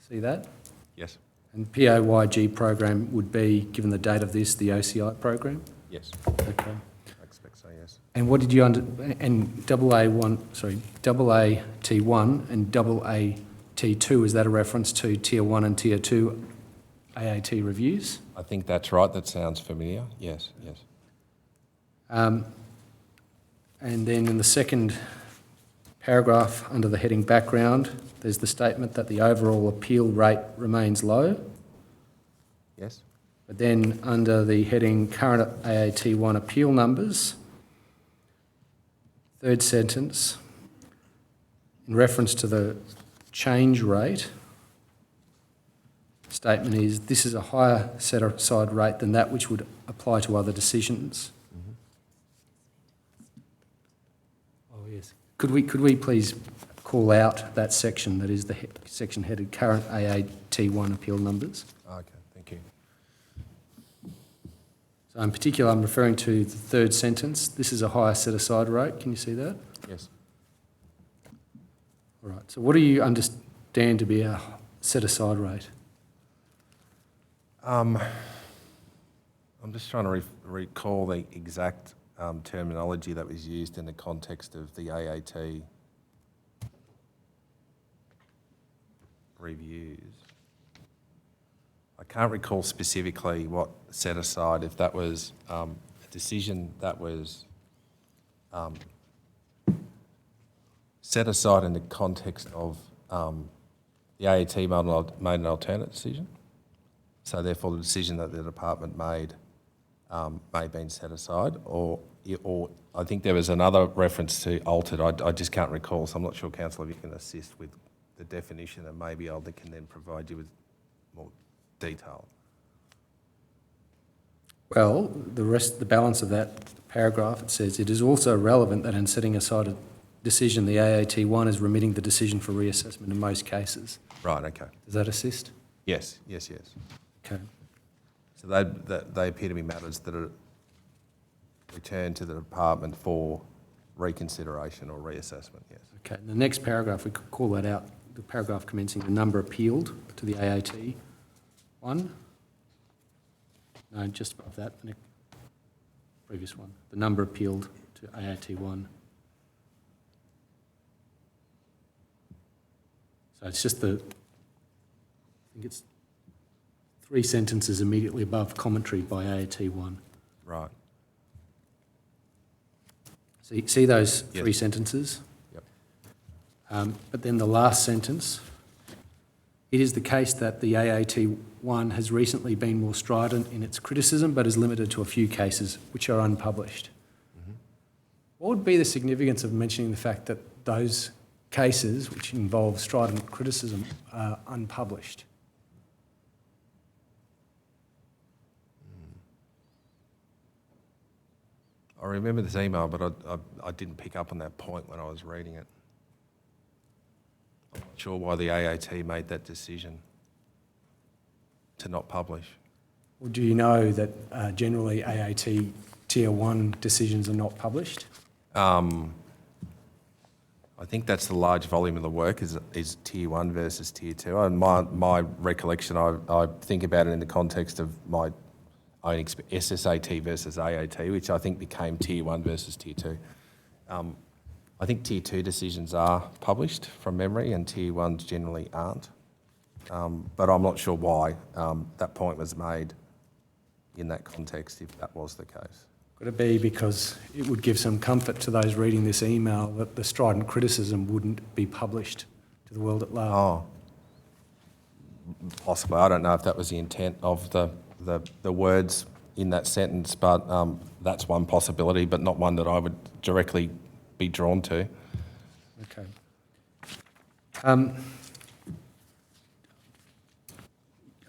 See that? Yes. And PAYG program would be, given the date of this, the OCI program? Yes. Okay. I expect so, yes. And what did you and AAT1 and AAT2, is that a reference to Tier 1 and Tier 2 AAT reviews? I think that's right. That sounds familiar. Yes, yes. And then in the second paragraph under the heading background, there's the statement that the overall appeal rate remains low. Yes. But then under the heading current AAT1 appeal numbers, third sentence, in reference to the change rate, statement is, this is a higher set-aside rate than that which would apply to other decisions. Oh, yes. Could we please call out that section that is the section headed current AAT1 appeal numbers. Okay, thank you. So in particular, I'm referring to the third sentence. This is a higher set-aside rate. Can you see that? Yes. All right. So what do you understand to be a set-aside rate? I'm just trying to recall the exact terminology that was used in the context of the AAT reviews. I can't recall specifically what set aside, if that was a decision that was set aside in the context of the AAT made an alternate decision. So therefore the decision that the department made may have been set aside, or I think there was another reference to altered. I just can't recall, so I'm not sure, Councillor, if you can assist with the definition, and maybe Alder can then provide you with more detail. Well, the balance of that paragraph, it says, it is also relevant that in setting aside a decision, the AAT1 is remitting the decision for reassessment in most cases. Right, okay. Does that assist? Yes. Okay. So they appear to be matters that are returned to the department for reconsideration or reassessment, yes. Okay, the next paragraph, we could call that out, the paragraph commencing the number appealed to the AAT1. No, just above that, the previous one. The number appealed to AAT1. So it's just I think it's 3 sentences immediately above commentary by AAT1. Right. So you see those Yes. 3 sentences? Yep. But then the last sentence, it is the case that the AAT1 has recently been more strident in its criticism, but is limited to a few cases which are unpublished. Mm-hmm. What would be the significance of mentioning the fact that those cases which involve strident criticism are unpublished? I remember this email, but I didn't pick up on that point when I was reading it. I'm not sure why the AAT made that decision to not publish. Or do you know that generally AAT Tier 1 decisions are not published? I think that's the large volume of the work is Tier 1 versus Tier 2. And my recollection, I think about it in the context of my own SSAT versus AAT, which I think became Tier 1 versus Tier 2. I think Tier 2 decisions are published from memory and Tier 1s generally aren't. But I'm not sure why that point was made in that context, if that was the case. Could it be because it would give some comfort to those reading this email that the strident criticism wouldn't be published to the world at large? Oh, possibly. I don't know if that was the intent of the words in that sentence, but that's one possibility, but not one that I would directly be drawn to. Okay. I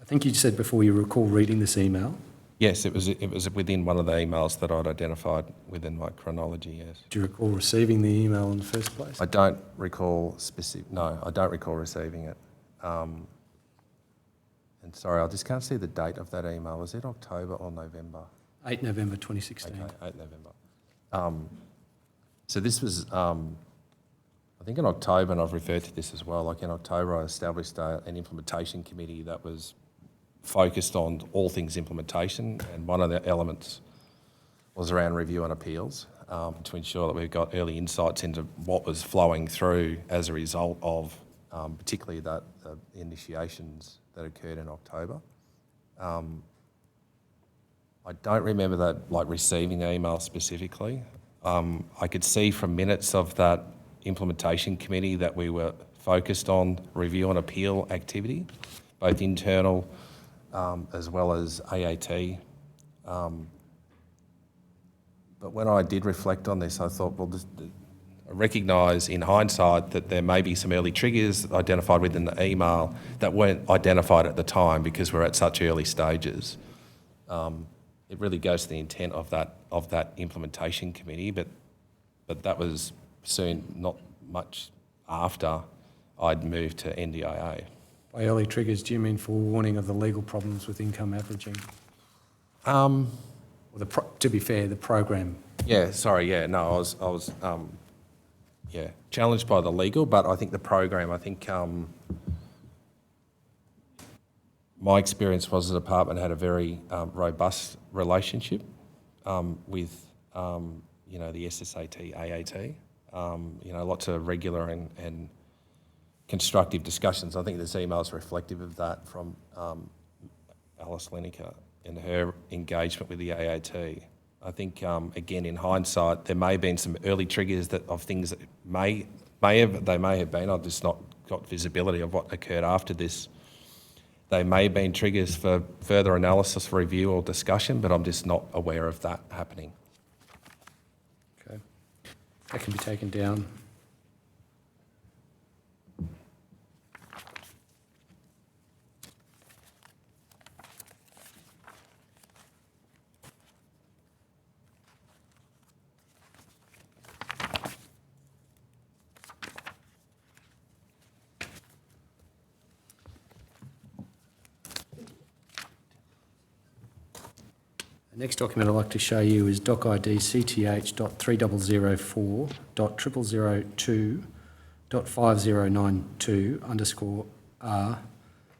think you said before you recall reading this email. Yes, it was within one of the emails that I'd identified within my chronology, yes. Do you recall receiving the email in the first place? I don't recall I don't recall receiving it. And sorry, I just can't see the date of that email. Was it October or November? 8 November 2016. Okay, 8 November. So this was, I think in October, and I've referred to this as well, like in October I established an implementation committee that was focused on all things implementation, and one of the elements was around review and appeals to ensure that we've got early insights into what was flowing through as a result of particularly the initiations that occurred in October. I don't remember that, like, receiving an email specifically. I could see from minutes of that implementation committee that we were focused on review and appeal activity, both internal as well as AAT. But when I did reflect on this, I thought, well, I recognise in hindsight that there may be some early triggers identified within the email that weren't identified at the time because we're at such early stages. It really goes to the intent of that implementation committee, but that was soon not much after I'd moved to NDIA. By early triggers, do you mean forewarning of the legal problems with income averaging? Um, Or to be fair, the program. Yeah, sorry, yeah, no, I was challenged by the legal, but I think the program, my experience was the department had a very robust relationship with, the SSAT, AAT, lots of regular and constructive discussions. I think this email is reflective of that from Alice Lineker and her engagement with the AAT. I think, again, in hindsight, there may have been some early triggers of things that may have been. I've just not got visibility of what occurred after this. They may have been triggers for further analysis, review or discussion, but I'm just not aware of that happening. Okay. That can be taken down. The next document I'd like to show you is doc ID CTH.3004.0002.5092_R,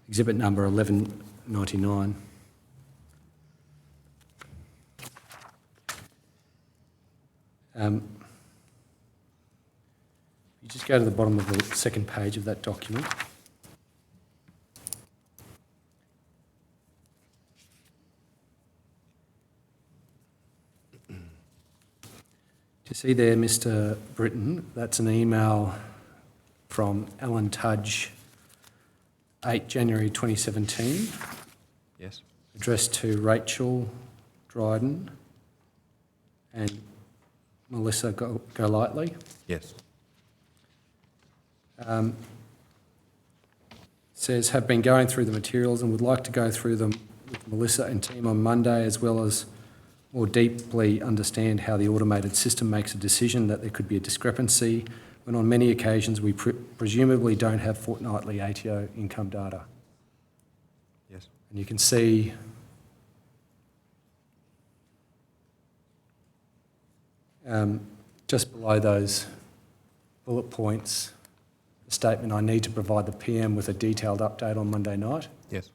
exhibit number 1199. You just go to the bottom of the second page of that document. Do you see there, Mr. Britton? That's an email from Alan Tudge, 8 January 2017, Yes. addressed to Rachel Dryden and Melissa Golightly. Yes. Says, have been going through the materials and would like to go through them with Melissa and team on Monday, as well as more deeply understand how the automated system makes a decision that there could be a discrepancy when on many occasions we presumably don't have fortnightly ATO income data. Yes. And you can see just below those bullet points, the statement, I need to provide the PM with a detailed update on Monday night. Yes.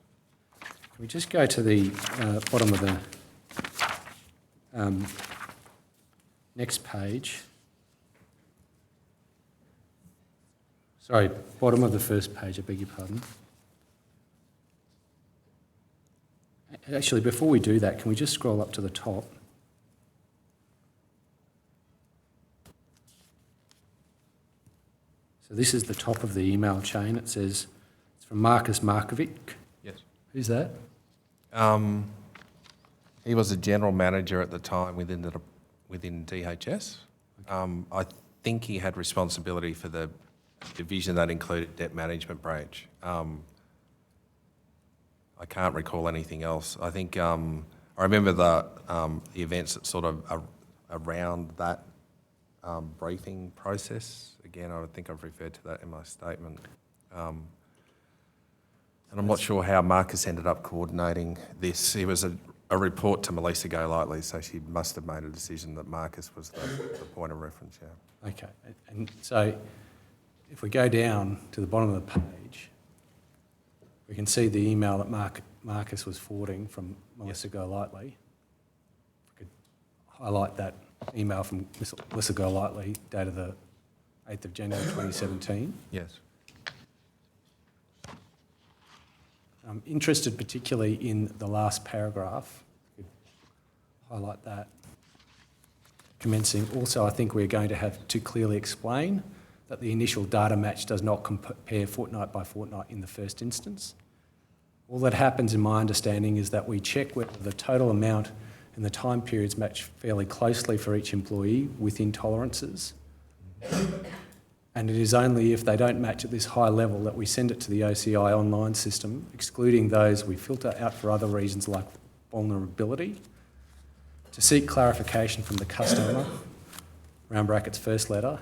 Can we just go to the bottom of the next page? Sorry, bottom of the first page, I beg your pardon. Actually, before we do that, can we just scroll up to the top? So this is the top of the email chain. It says, it's from Marcus Markovic. Yes. Who's that? He was a general manager at the time within DHS. I think he had responsibility for the division that included debt management branch. I can't recall anything else. I think I remember the events that sort of around that briefing process. Again, I think I've referred to that in my statement. And I'm not sure how Marcus ended up coordinating this. He was a report to Melissa Golightly, so she must have made a decision that Marcus was the point of reference, yeah. Okay, and so if we go down to the bottom of the page, we can see the email that Marcus was forwarding from Melissa Golightly. If we could highlight that email from Melissa Golightly, dated the 8th of January 2017. Yes. I'm interested particularly in the last paragraph. If we could highlight that. Commencing, also I think we're going to have to clearly explain that the initial data match does not compare fortnight by fortnight in the first instance. All that happens in my understanding is that we check whether the total amount and the time periods match fairly closely for each employee within tolerances. And it is only if they don't match at this high level that we send it to the OCI online system, excluding those we filter out for other reasons like vulnerability, to seek clarification from the customer, round brackets first letter,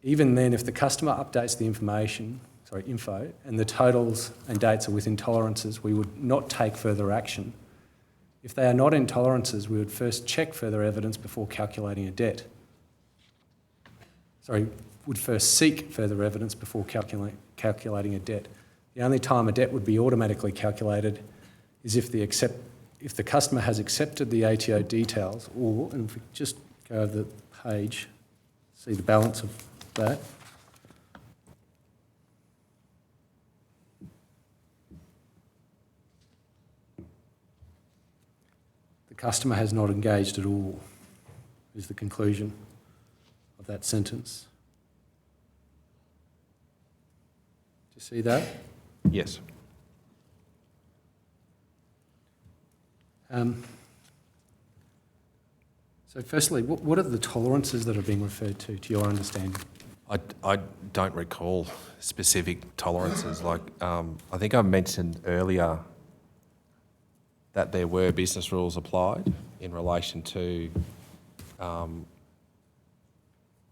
Even then, if the customer updates the info, and the totals and dates are within tolerances, we would not take further action. If they are not in tolerances, we would first check further evidence before calculating a debt. Would first seek further evidence before calculating a debt. The only time a debt would be automatically calculated is if the customer has accepted the ATO details, or, and if we just go over the page, see the balance of that. The customer has not engaged at all, is the conclusion of that sentence. Do you see that? Yes. So firstly, what are the tolerances that are being referred to your understanding? I don't recall specific tolerances. Like, I think I mentioned earlier that there were business rules applied in relation to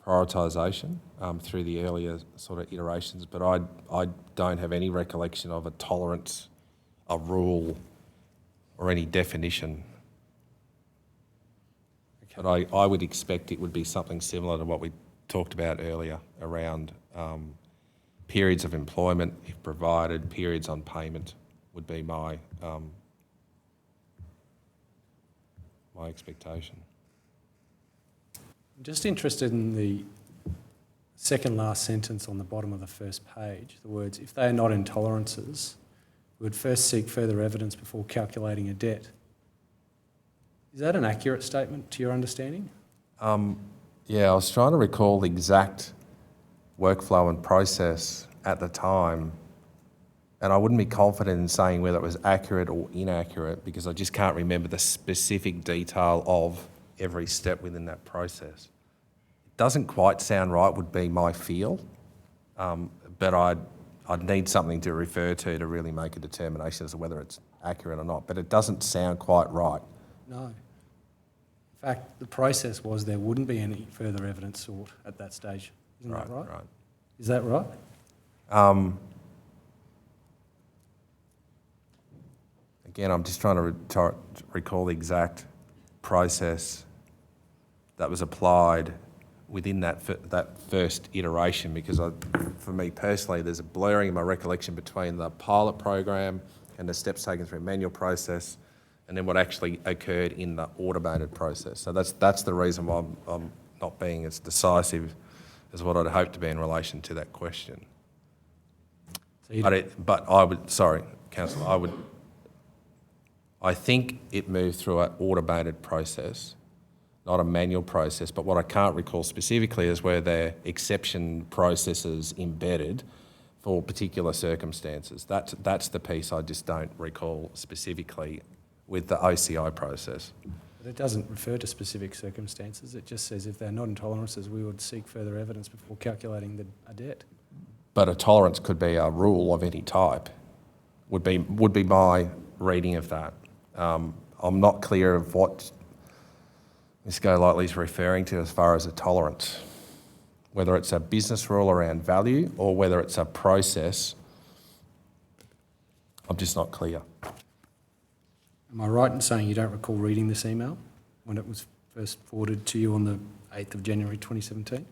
prioritisation through the earlier sort of iterations, but I don't have any recollection of a tolerance, a rule, or any definition. Okay. But I would expect it would be something similar to what we talked about earlier around periods of employment, if provided, periods on payment would be my my expectation. I'm just interested in the second last sentence on the bottom of the first page, the words, if they are not in tolerances, we would first seek further evidence before calculating a debt. Is that an accurate statement to your understanding? Yeah, I was trying to recall the exact workflow and process at the time, and I wouldn't be confident in saying whether it was accurate or inaccurate because I just can't remember the specific detail of every step within that process. It doesn't quite sound right, would be my feel, but I'd need something to refer to really make a determination as to whether it's accurate or not, but it doesn't sound quite right. No. In fact, the process was there wouldn't be any further evidence sought at that stage. Isn't that right? Right. Is that right? Again, I'm just trying to recall the exact process that was applied within that first iteration because for me personally, there's a blurring in my recollection between the pilot program and the steps taken through a manual process and then what actually occurred in the automated process. So that's the reason why I'm not being as decisive as what I'd hoped to be in relation to that question. So Councillor, I think it moved through an automated process, not a manual process, but what I can't recall specifically is where there are exception processes embedded for particular circumstances. That's the piece I just don't recall specifically with the OCI process. But it doesn't refer to specific circumstances. It just says if they're not in tolerances, we would seek further evidence before calculating a debt. But a tolerance could be a rule of any type, would be my reading of that. I'm not clear of what Ms. Golightly is referring to as far as a tolerance, whether it's a business rule around value or whether it's a process. I'm just not clear. Am I right in saying you don't recall reading this email when it was first forwarded to you on the 8th of January 2017?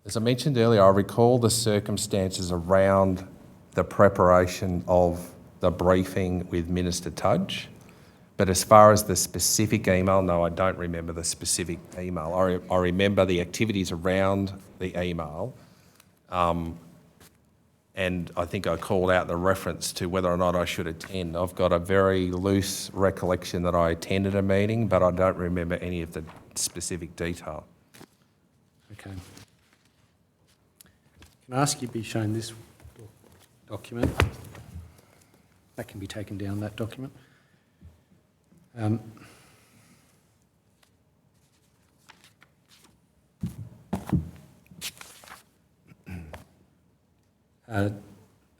As I mentioned earlier, I recall the circumstances around the preparation of the briefing with Minister Tudge. But as far as the specific email, no, I don't remember the specific email. I remember the activities around the email, and I think I called out the reference to whether or not I should attend. I've got a very loose recollection that I attended a meeting, but I don't remember any of the specific detail. Okay. Can I ask you to be shown this document? That can be taken down, that document.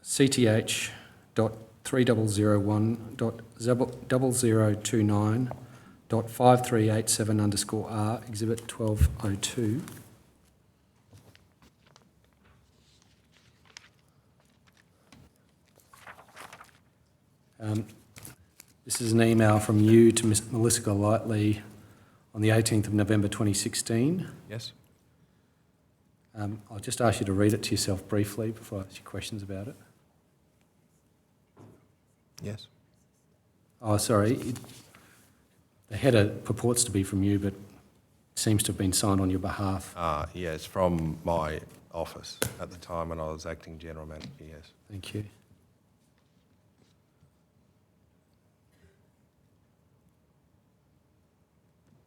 CTH.3001.0029 R.5387_R, Exhibit 1202. This is an email from you to Ms. Melissa Golightly on the 18th of November 2016. Yes. I'll just ask you to read it to yourself briefly before I ask you questions about it. Yes. Oh, sorry. The header purports to be from you, but seems to have been signed on your behalf. Yeah, it's from my office at the time when I was acting general manager, yes. Thank you.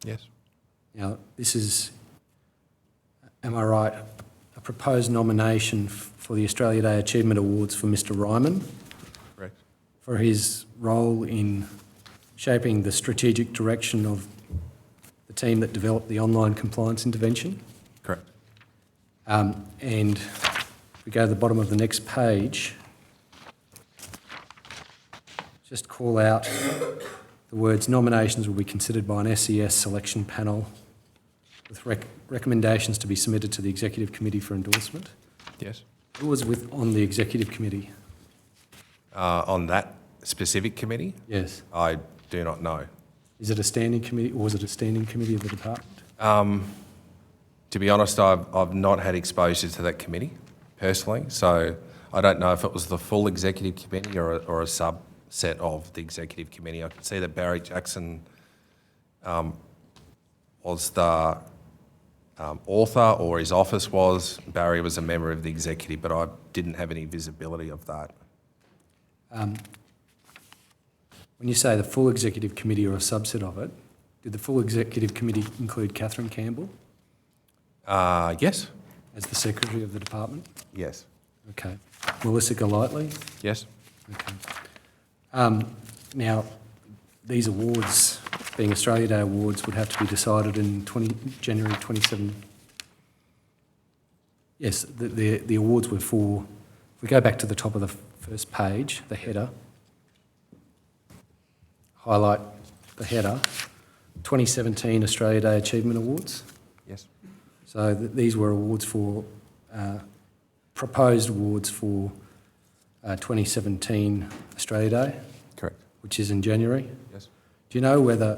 Yes. Now, this is, am I right, a proposed nomination for the Australia Day Achievement Awards for Mr. Ryman Correct. for his role in shaping the strategic direction of the team that developed the online compliance intervention. Correct. And if we go to the bottom of the next page, just call out the words nominations will be considered by an SES selection panel with recommendations to be submitted to the Executive Committee for endorsement. Yes. Who was on the Executive Committee? On that specific committee, Yes. I do not know. Is it a standing committee or was it a standing committee of the department? To be honest, I've not had exposure to that committee personally, so I don't know if it was the full executive committee or a subset of the executive committee. I can see that Barry Jackson was the author, or his office was. Barry was a member of the executive, but I didn't have any visibility of that. When you say the full executive committee or a subset of it, did the full executive committee include Catherine Campbell Yes. as the secretary of the department? Yes. Okay. Melissa Golightly? Yes. Okay. Now, these awards, being Australia Day awards, would have to be decided in January 27. Yes, the awards were for, if we go back to the top of the first page, the header, highlight the header, 2017 Australia Day Achievement Awards. Yes. So these were awards for, proposed awards for 2017 Australia Day, Correct. which is in January. Yes. Do you know whether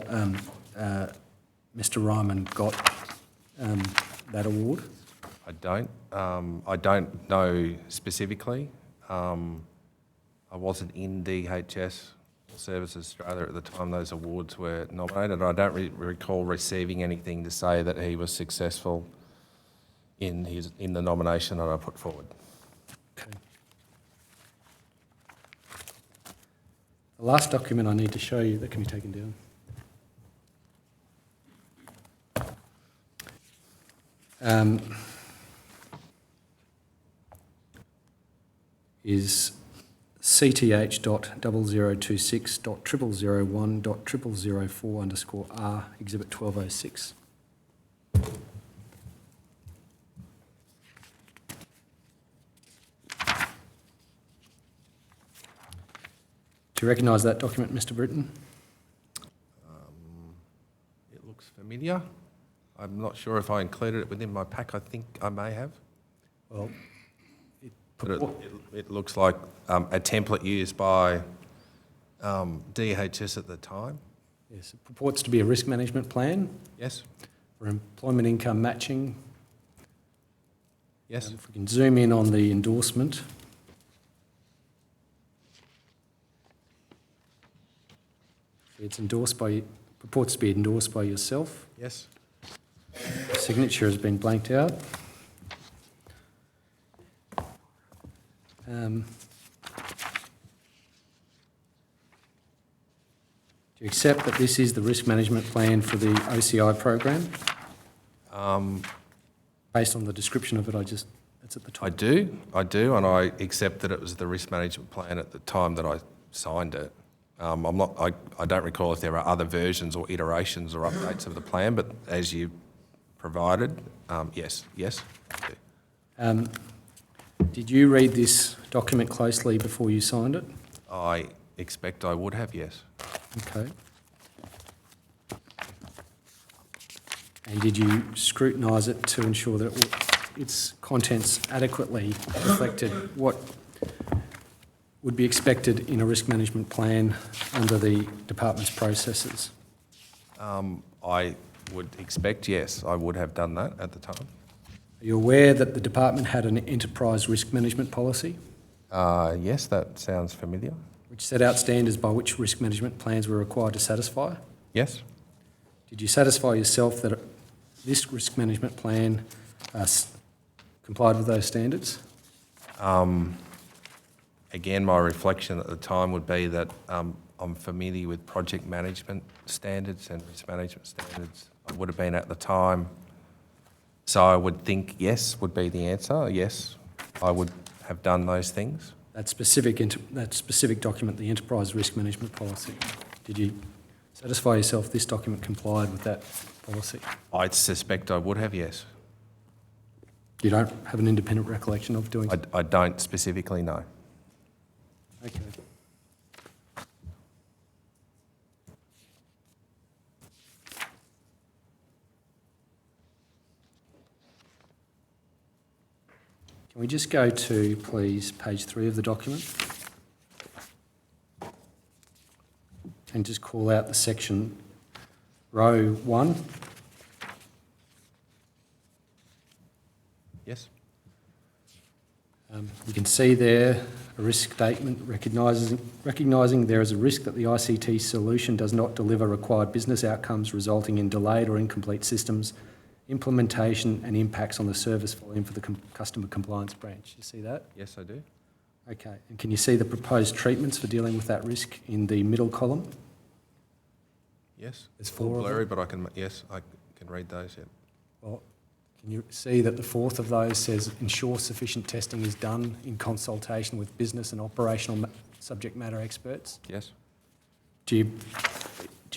Mr. Ryman got that award? I don't know specifically. I wasn't in DHS Services Australia at the time those awards were nominated. I don't recall receiving anything to say that he was successful in the nomination that I put forward. Okay. The last document I need to show you that can be taken down is CTH.0026.0001.0004_R, Exhibit 1206. Do you recognise that document, Mr. Britton? It looks familiar. I'm not sure if I included it within my pack. I think I may have. Well, But it looks like a template used by DHS at the time. yes, it purports to be a risk management plan Yes. for employment income matching. Yes. If we can zoom in on the endorsement. It's purports to be endorsed by yourself. Yes. Signature has been blanked out. Do you accept that this is the risk management plan for the OCI program? Based on the description of it, it's at the top. I do, and I accept that it was the risk management plan at the time that I signed it. I don't recall if there are other versions or iterations or updates of the plan, but as you provided, yes, I do. Did you read this document closely before you signed it? I expect I would have, yes. Okay. And did you scrutinise it to ensure that its contents adequately reflected what would be expected in a risk management plan under the department's processes? I would expect, yes, I would have done that at the time. Are you aware that the department had an enterprise risk management policy Yes, that sounds familiar. which set out standards by which risk management plans were required to satisfy? Yes. Did you satisfy yourself that this risk management plan complied with those standards? Again, my reflection at the time would be that I'm familiar with project management standards and risk management standards. I would have been at the time. So I would think yes would be the answer. Yes, I would have done those things. That specific document, the enterprise risk management policy, did you satisfy yourself this document complied with that policy? I suspect I would have, yes. You don't have an independent recollection of doing so? I don't specifically know. Okay. Can we just go to, please, page 3 of the document? And just call out the section, row 1. Yes? You can see there a risk statement recognising there is a risk that the ICT solution does not deliver required business outcomes, resulting in delayed or incomplete systems, implementation and impacts on the service volume for the customer compliance branch. You see that? Yes, I do. Okay. And can you see the proposed treatments for dealing with that risk in the middle column? Yes. There's It's a little 4 of them. blurry, but I can read those, yeah. Well, can you see that the 4th of those says ensure sufficient testing is done in consultation with business and operational subject matter experts? Yes. Do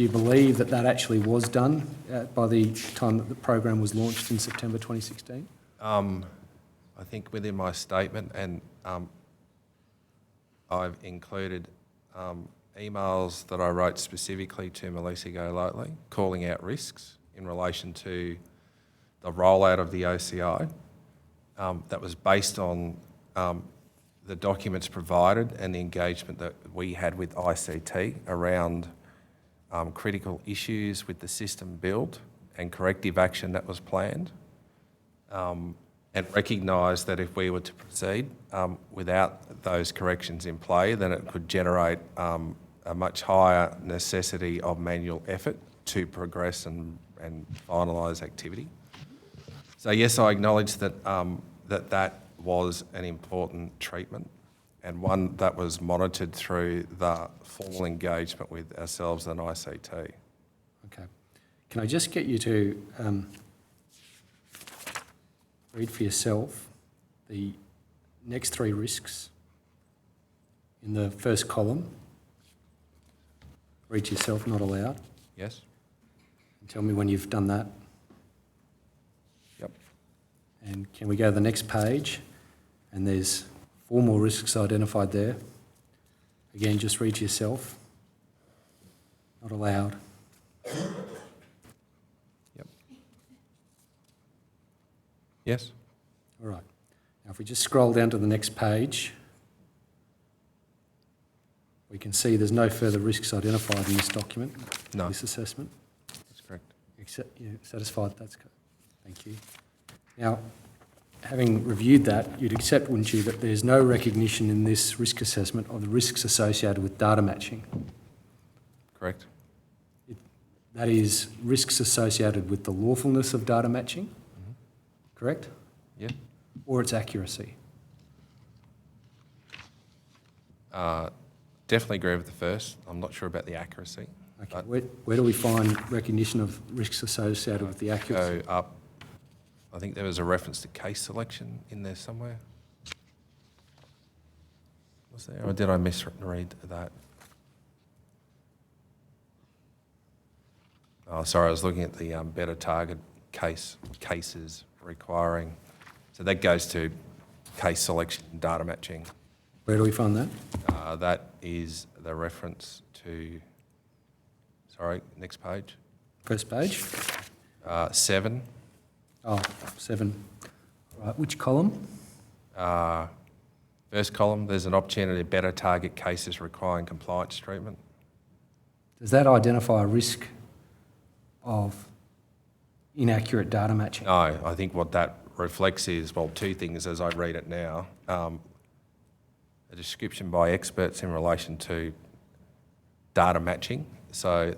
you believe that that actually was done by the time that the program was launched in September 2016? I think within my statement, and I've included emails that I wrote specifically to Melissa Golightly, calling out risks in relation to the rollout of the OCI. That was based on the documents provided and the engagement that we had with ICT around critical issues with the system build and corrective action that was planned, and recognised that if we were to proceed without those corrections in play, then it could generate a much higher necessity of manual effort to progress and finalise activity. So yes, I acknowledge that that was an important treatment and one that was monitored through the formal engagement with ourselves and ICT. Okay. Can I just get you to read for yourself the next 3 risks in the first column? Read to yourself, not aloud. Yes? And tell me when you've done that. Yep. And can we go to the next page? And there's 4 more risks identified there. Again, just read to yourself, not aloud. Yep. Yes? All right. Now, if we just scroll down to the next page, we can see there's no further risks identified in this document, No. this assessment. That's correct. Except you're satisfied that's good. Thank you. Now, having reviewed that, you'd accept, wouldn't you, that there's no recognition in this risk assessment of the risks associated with data matching? Correct. That is, risks associated with the lawfulness of data matching, correct? Yeah. Or its accuracy? Definitely agree with the first. I'm not sure about the accuracy. Okay. But Where do we find recognition of risks associated with the accuracy? go up. I think there was a reference to case selection in there somewhere. Was there? Or did I misread that? Oh, sorry, I was looking at the better target cases requiring. So that goes to case selection and data matching. Where do we find that? That is the reference to, sorry, next page. First page. 7. Oh, 7. Right, which column? First column, there's an opportunity to better target cases requiring compliance treatment. Does that identify a risk of inaccurate data matching? No, I think what that reflects is, well, two things as I read it now. A description by experts in relation to data matching. So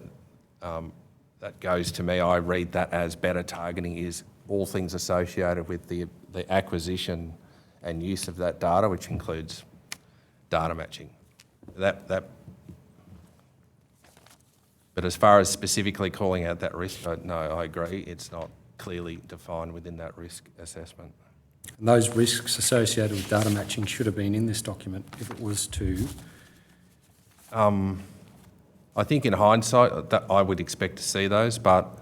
that goes to me, I read that as better targeting is all things associated with the acquisition and use of that data, which includes data matching. But as far as specifically calling out that risk, no, I agree, it's not clearly defined within that risk assessment. And those risks associated with data matching should have been in this document if it was to... I think in hindsight that I would expect to see those, but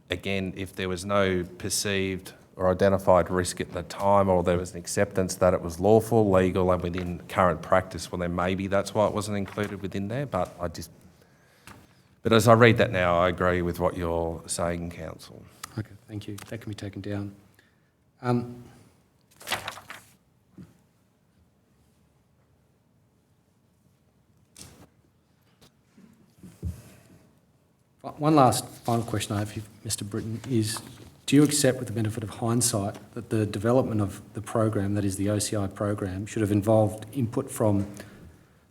again, if there was no perceived or identified risk at the time, or there was an acceptance that it was lawful, legal and within current practice, well then maybe that's why it wasn't included within there, but as I read that now, I agree with what you're saying, Council. Okay, thank you. That can be taken down. One last final question I have for you, Mr. Britton, is do you accept with the benefit of hindsight that the development of the program, that is the OCI program, should have involved input from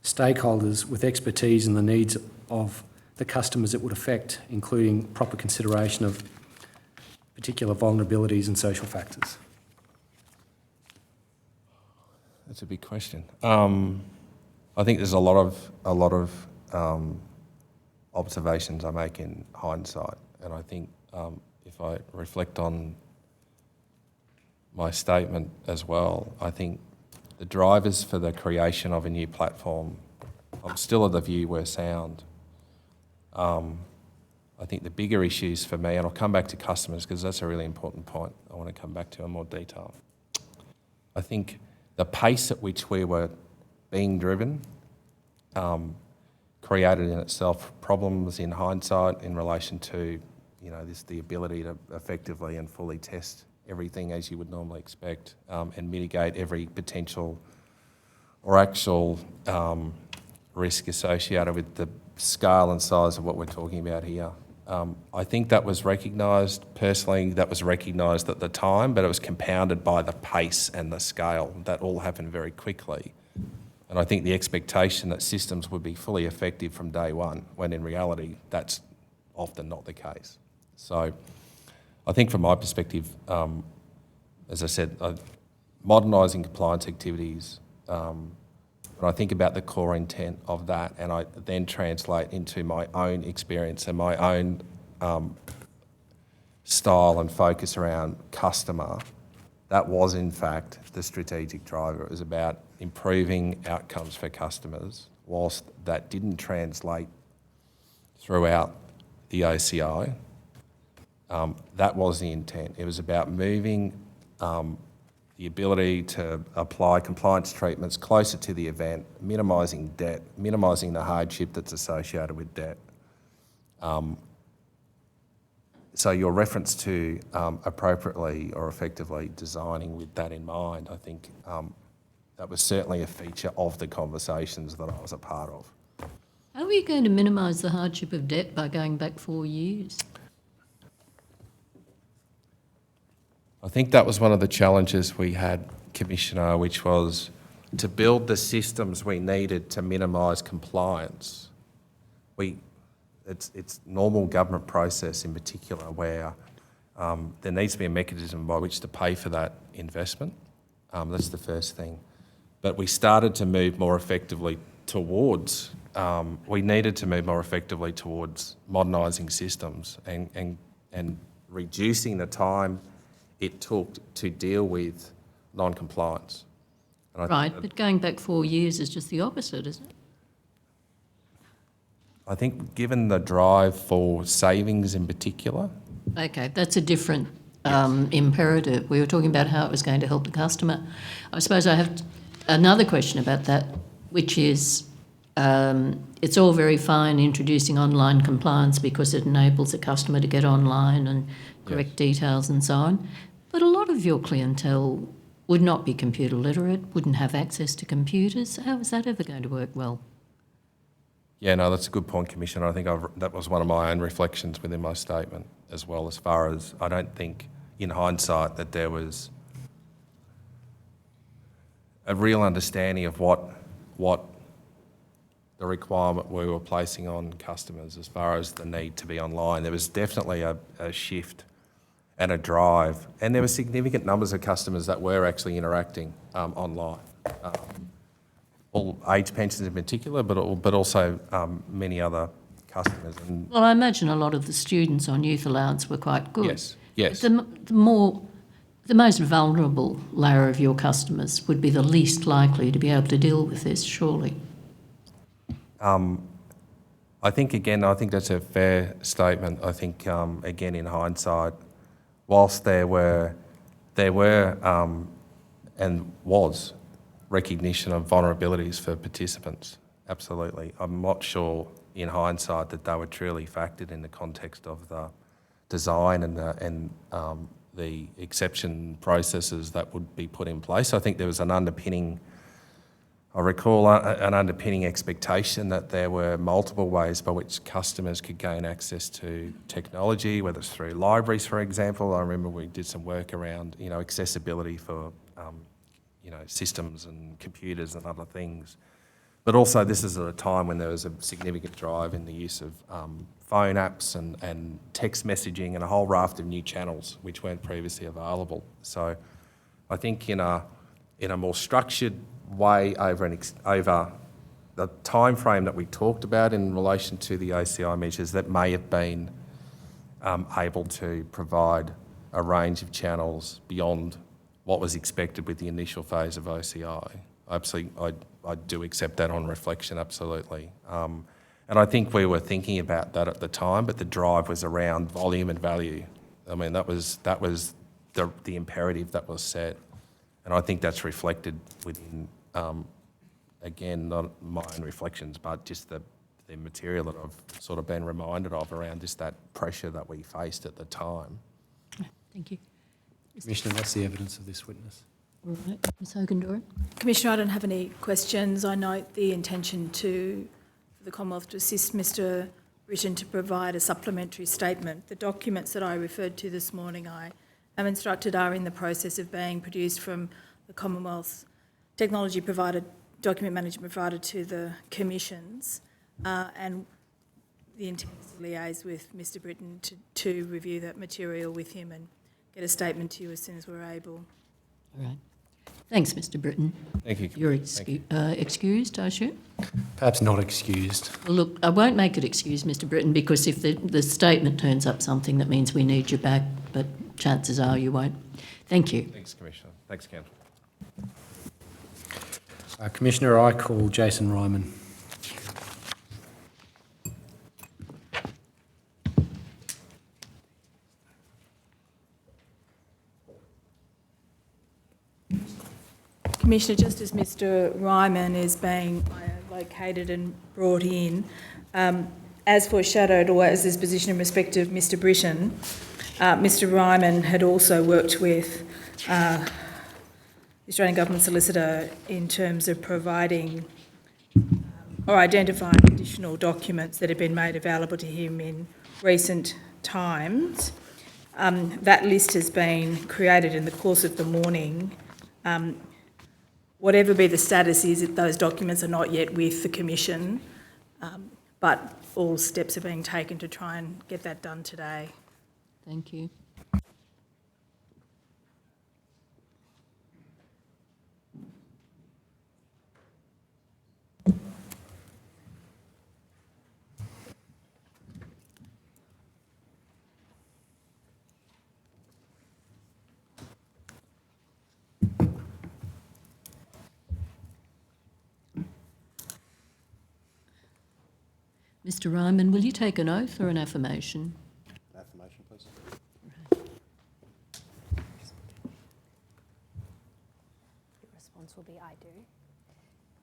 stakeholders with expertise in the needs of the customers it would affect, including proper consideration of particular vulnerabilities and social factors? That's a big question. I think there's a lot of observations I make in hindsight, and I think if I reflect on my statement as well, I think the drivers for the creation of a new platform, I'm still of the view were sound. I think the bigger issues for me, and I'll come back to customers because that's a really important point I want to come back to in more detail. I think the pace at which we were being driven created in itself problems in hindsight in relation to, the ability to effectively and fully test everything as you would normally expect and mitigate every potential or actual risk associated with the scale and size of what we're talking about here. I think that was recognised, personally, that was recognised at the time, but it was compounded by the pace and the scale. That all happened very quickly. And I think the expectation that systems would be fully effective from day one, when in reality, that's often not the case. So I think from my perspective, as I said, modernising compliance activities, when I think about the core intent of that and I then translate into my own experience and my own style and focus around customer, that was in fact the strategic driver. It was about improving outcomes for customers, whilst that didn't translate throughout the OCI. That was the intent. It was about moving the ability to apply compliance treatments closer to the event, minimising debt, minimising the hardship that's associated with debt. So your reference to appropriately or effectively designing with that in mind, I think that was certainly a feature of the conversations that I was a part of. How are you going to minimise the hardship of debt by going back 4 years? I think that was one of the challenges we had, Commissioner, which was to build the systems we needed to minimise compliance. It's normal government process in particular where there needs to be a mechanism by which to pay for that investment. That's the first thing. But we started to move more effectively towards, we needed to move more effectively towards modernising systems and reducing the time it took to deal with non-compliance. Right, but going back 4 years is just the opposite, isn't it? I think given the drive for savings in particular. Okay, that's a different imperative. We were talking about how it was going to help the customer. I suppose I have another question about that, which is it's all very fine introducing online compliance because it enables a customer to get online and correct details and so on. But a lot of your clientele would not be computer literate, wouldn't have access to computers. How is that ever going to work well? Yeah, no, that's a good point, Commissioner. I think that was one of my own reflections within my statement as well, as far as I don't think, in hindsight, that there was a real understanding of what the requirement we were placing on customers as far as the need to be online. There was definitely a shift and a drive, and there were significant numbers of customers that were actually interacting online. All age pensions in particular, but also many other customers. And Well, I imagine a lot of the students on youth allowance were quite good. yes. The most vulnerable layer of your customers would be the least likely to be able to deal with this, surely. I think that's a fair statement. I think, again, in hindsight, whilst there were and was recognition of vulnerabilities for participants, absolutely. I'm not sure in hindsight that they were truly factored in the context of the design and the exception processes that would be put in place. I think there was an underpinning, I recall an underpinning expectation that there were multiple ways by which customers could gain access to technology, whether it's through libraries, for example. I remember we did some work around, accessibility for, systems and computers and other things. But also this is at a time when there was a significant drive in the use of phone apps and text messaging and a whole raft of new channels which weren't previously available. So I think in a more structured way over the time frame that we talked about in relation to the OCI measures, that may have been able to provide a range of channels beyond what was expected with the initial phase of OCI. Absolutely, I do accept that on reflection, absolutely. And I think we were thinking about that at the time, but the drive was around volume and value. I mean, that was the imperative that was set. And I think that's reflected within, again, not my own reflections, but just the material that I've sort of been reminded of around just that pressure that we faced at the time. Thank you. Commissioner, that's the evidence of this witness. All right, Ms Hogan-Doran. Commissioner, I don't have any questions. I note the intention for the Commonwealth to assist Mr Britton to provide a supplementary statement. The documents that I referred to this morning, I am instructed, are in the process of being produced from the Commonwealth's technology provider, document management provider to the commissions, and the intent is to liaise with Mr Britton to review that material with him and get a statement to you as soon as we're able. All right. Thanks, Mr Britton. Thank you. You're excused, I assume? Perhaps not excused. Well, look, I won't make it excused, Mr Britton, because if the statement turns up something, that means we need you back, but chances are you won't. Thank you. Thanks, Commissioner. Thanks, Councillor. Commissioner, I call Jason Ryman. Commissioner, just as Mr Ryman is being located and brought in, as foreshadowed or as his position in respect of Mr Britton, Mr Ryman had also worked with the Australian Government Solicitor in terms of providing or identifying additional documents that have been made available to him in recent times. That list has been created in the course of the morning. Whatever be the status is, those documents are not yet with the Commission, but all steps are being taken to try and get that done today. Thank you. Mr Ryman, will you take an oath or an affirmation? Affirmation, please. Your response will be, I do.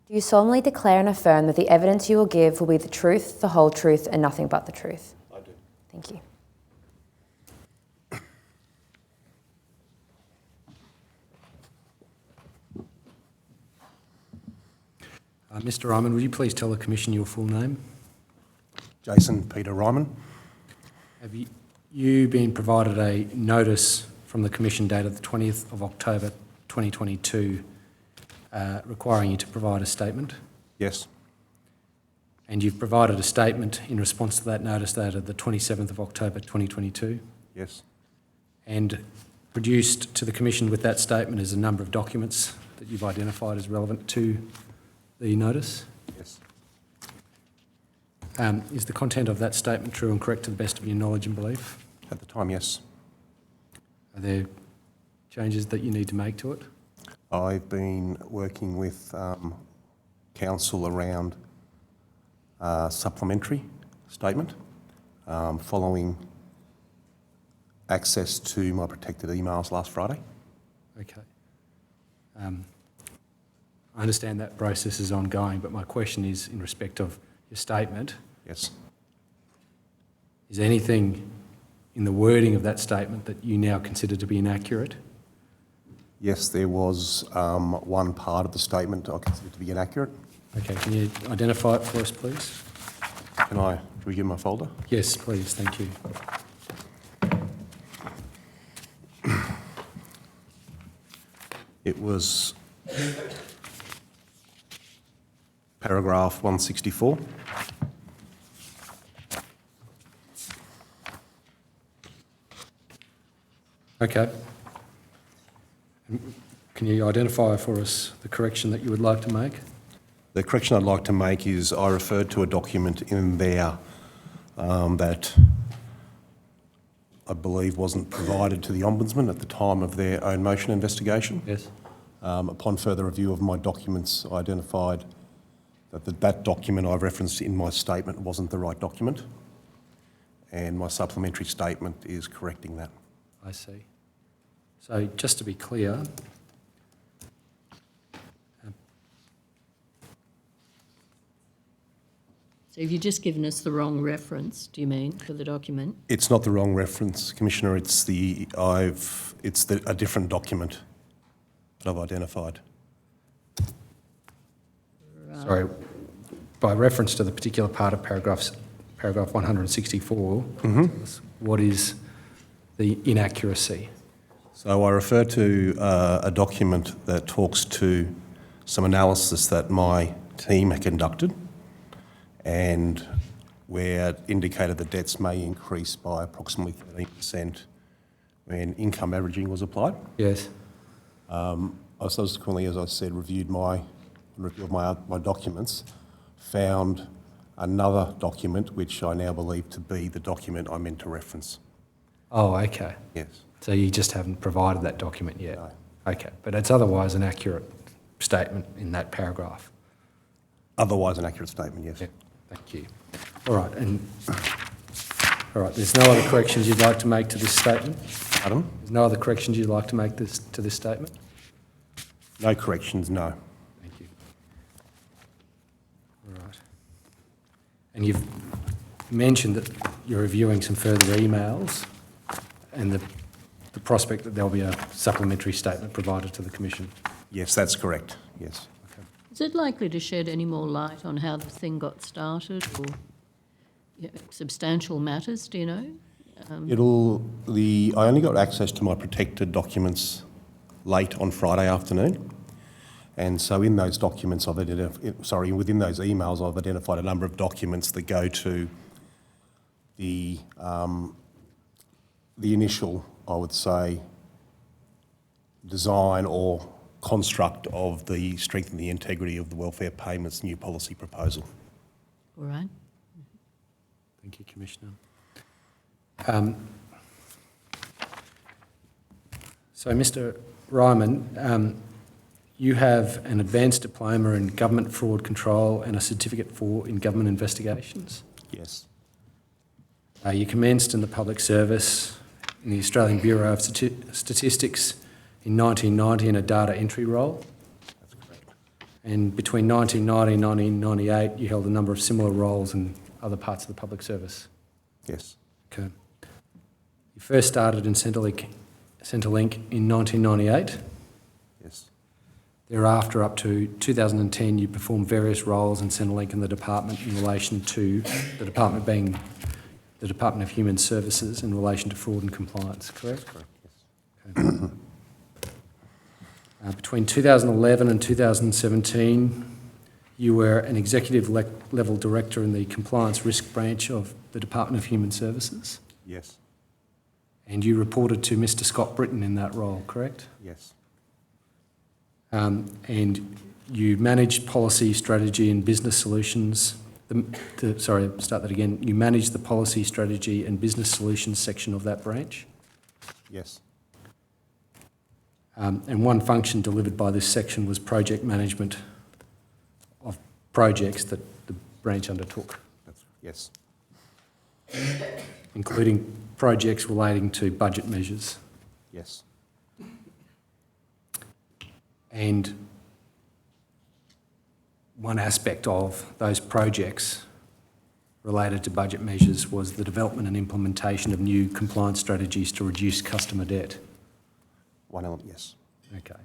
Do you solemnly declare and affirm that the evidence you will give will be the truth, the whole truth, and nothing but the truth? I do. Thank you. Mr Ryman, would you please tell the Commission your full name? Jason Peter Ryman. Have you been provided a notice from the Commission dated the 20th of October 2022 requiring you to provide a statement? Yes. And you've provided a statement in response to that notice dated the 27th of October 2022? Yes. And produced to the Commission with that statement is a number of documents that you've identified as relevant to the notice? Yes. Is the content of that statement true and correct to the best of your knowledge and belief? At the time, yes. Are there changes that you need to make to it? I've been working with council around a supplementary statement following access to my protected emails last Friday. Okay. I understand that process is ongoing, but my question is in respect of your statement. Yes. Is there anything in the wording of that statement that you now consider to be inaccurate? Yes, there was one part of the statement I consider to be inaccurate. Okay, can you identify it for us, please? Can I review my folder? Yes, please, thank you. It was paragraph 164. Okay. Can you identify for us the correction that you would like to make? The correction I'd like to make is I referred to a document in there that I believe wasn't provided to the Ombudsman at the time of their own motion investigation. Yes. Upon further review of my documents, I identified that that document I referenced in my statement wasn't the right document, and my supplementary statement is correcting that. I see. So just to be clear, So have you just given us the wrong reference, do you mean, for the document? It's not the wrong reference, Commissioner. It's a different document that I've identified. sorry, by reference to the particular part of paragraph 164, what is the inaccuracy? So I refer to a document that talks to some analysis that my team had conducted, and where it indicated the debts may increase by approximately 13% when income averaging was applied. Yes. I subsequently, as I said, reviewed my documents, found another document which I now believe to be the document I meant to reference. Oh, okay. Yes. So you just haven't provided that document yet? No. Okay, but it's otherwise an accurate statement in that paragraph? Otherwise an accurate statement, yes. Yeah, thank you. All right, there's no other corrections you'd like to make to this statement? Pardon? There's no other corrections you'd like to make to this statement? No corrections, no. Thank you. All right. And you've mentioned that you're reviewing some further emails and the prospect that there'll be a supplementary statement provided to the Commission. Yes, that's correct, yes. Okay. Is it likely to shed any more light on how the thing got started or substantial matters, do you know? I only got access to my protected documents late on Friday afternoon, and so in those documents within those emails I've identified a number of documents that go to the initial, I would say, design or construct of the strength and the integrity of the welfare payments new policy proposal. All right. Thank you, Commissioner. So, Mr. Ryman, you have an advanced diploma in government fraud control and a certificate in government investigations. Yes. You commenced in the public service in the Australian Bureau of Statistics in 1990 in a data entry role. That's correct. And between 1990 and 1998, you held a number of similar roles in other parts of the public service. Yes. Okay. You first started in Centrelink in 1998. Yes. Thereafter, up to 2010, you performed various roles in Centrelink and the department in relation to the department being the Department of Human Services in relation to fraud and compliance, correct? Correct. Yes. Okay. Between 2011 and 2017, you were an executive level director in the compliance risk branch of the Department of Human Services, Yes. and you reported to Mr. Scott Britton in that role, correct? Yes. And you managed policy, strategy and business solutions. Sorry, start that again. You managed the policy, strategy and business solutions section of that branch. Yes. And one function delivered by this section was project management of projects that the branch undertook, Yes. including projects relating to budget measures. Yes. And one aspect of those projects related to budget measures was the development and implementation of new compliance strategies to reduce customer debt. One element, yes. Okay.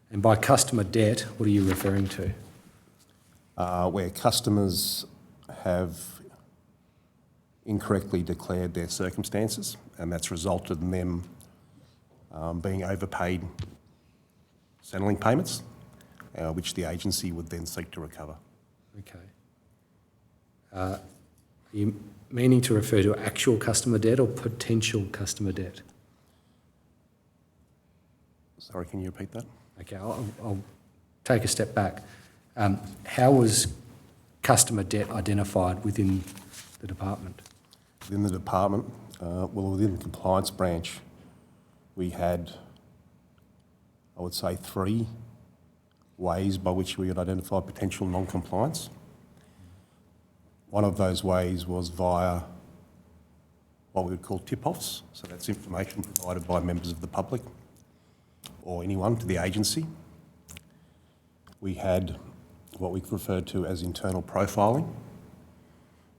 And by customer debt, what are you referring to? Where customers have incorrectly declared their circumstances, and that's resulted in them being overpaid Centrelink payments, which the agency would then seek to recover. Okay. Are you meaning to refer to actual customer debt or potential customer debt? Sorry, can you repeat that? Okay, I'll take a step back. How was customer debt identified within the department? Within the department, within the compliance branch, we had, I would say, 3 ways by which we would identify potential non-compliance. One of those ways was via what we would call tip-offs, so that's information provided by members of the public or anyone to the agency. We had what we referred to as internal profiling.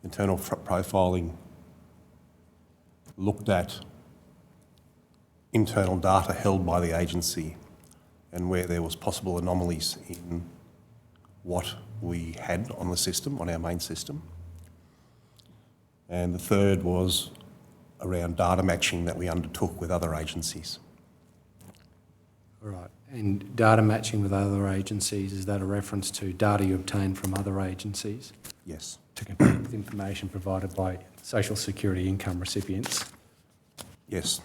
Internal profiling looked at internal data held by the agency and where there was possible anomalies in what we had on the system, on our main system. And the third was around data matching that we undertook with other agencies. All right. And data matching with other agencies, is that a reference to data you obtained from other agencies Yes. to compare with information provided by Social Security income recipients Yes.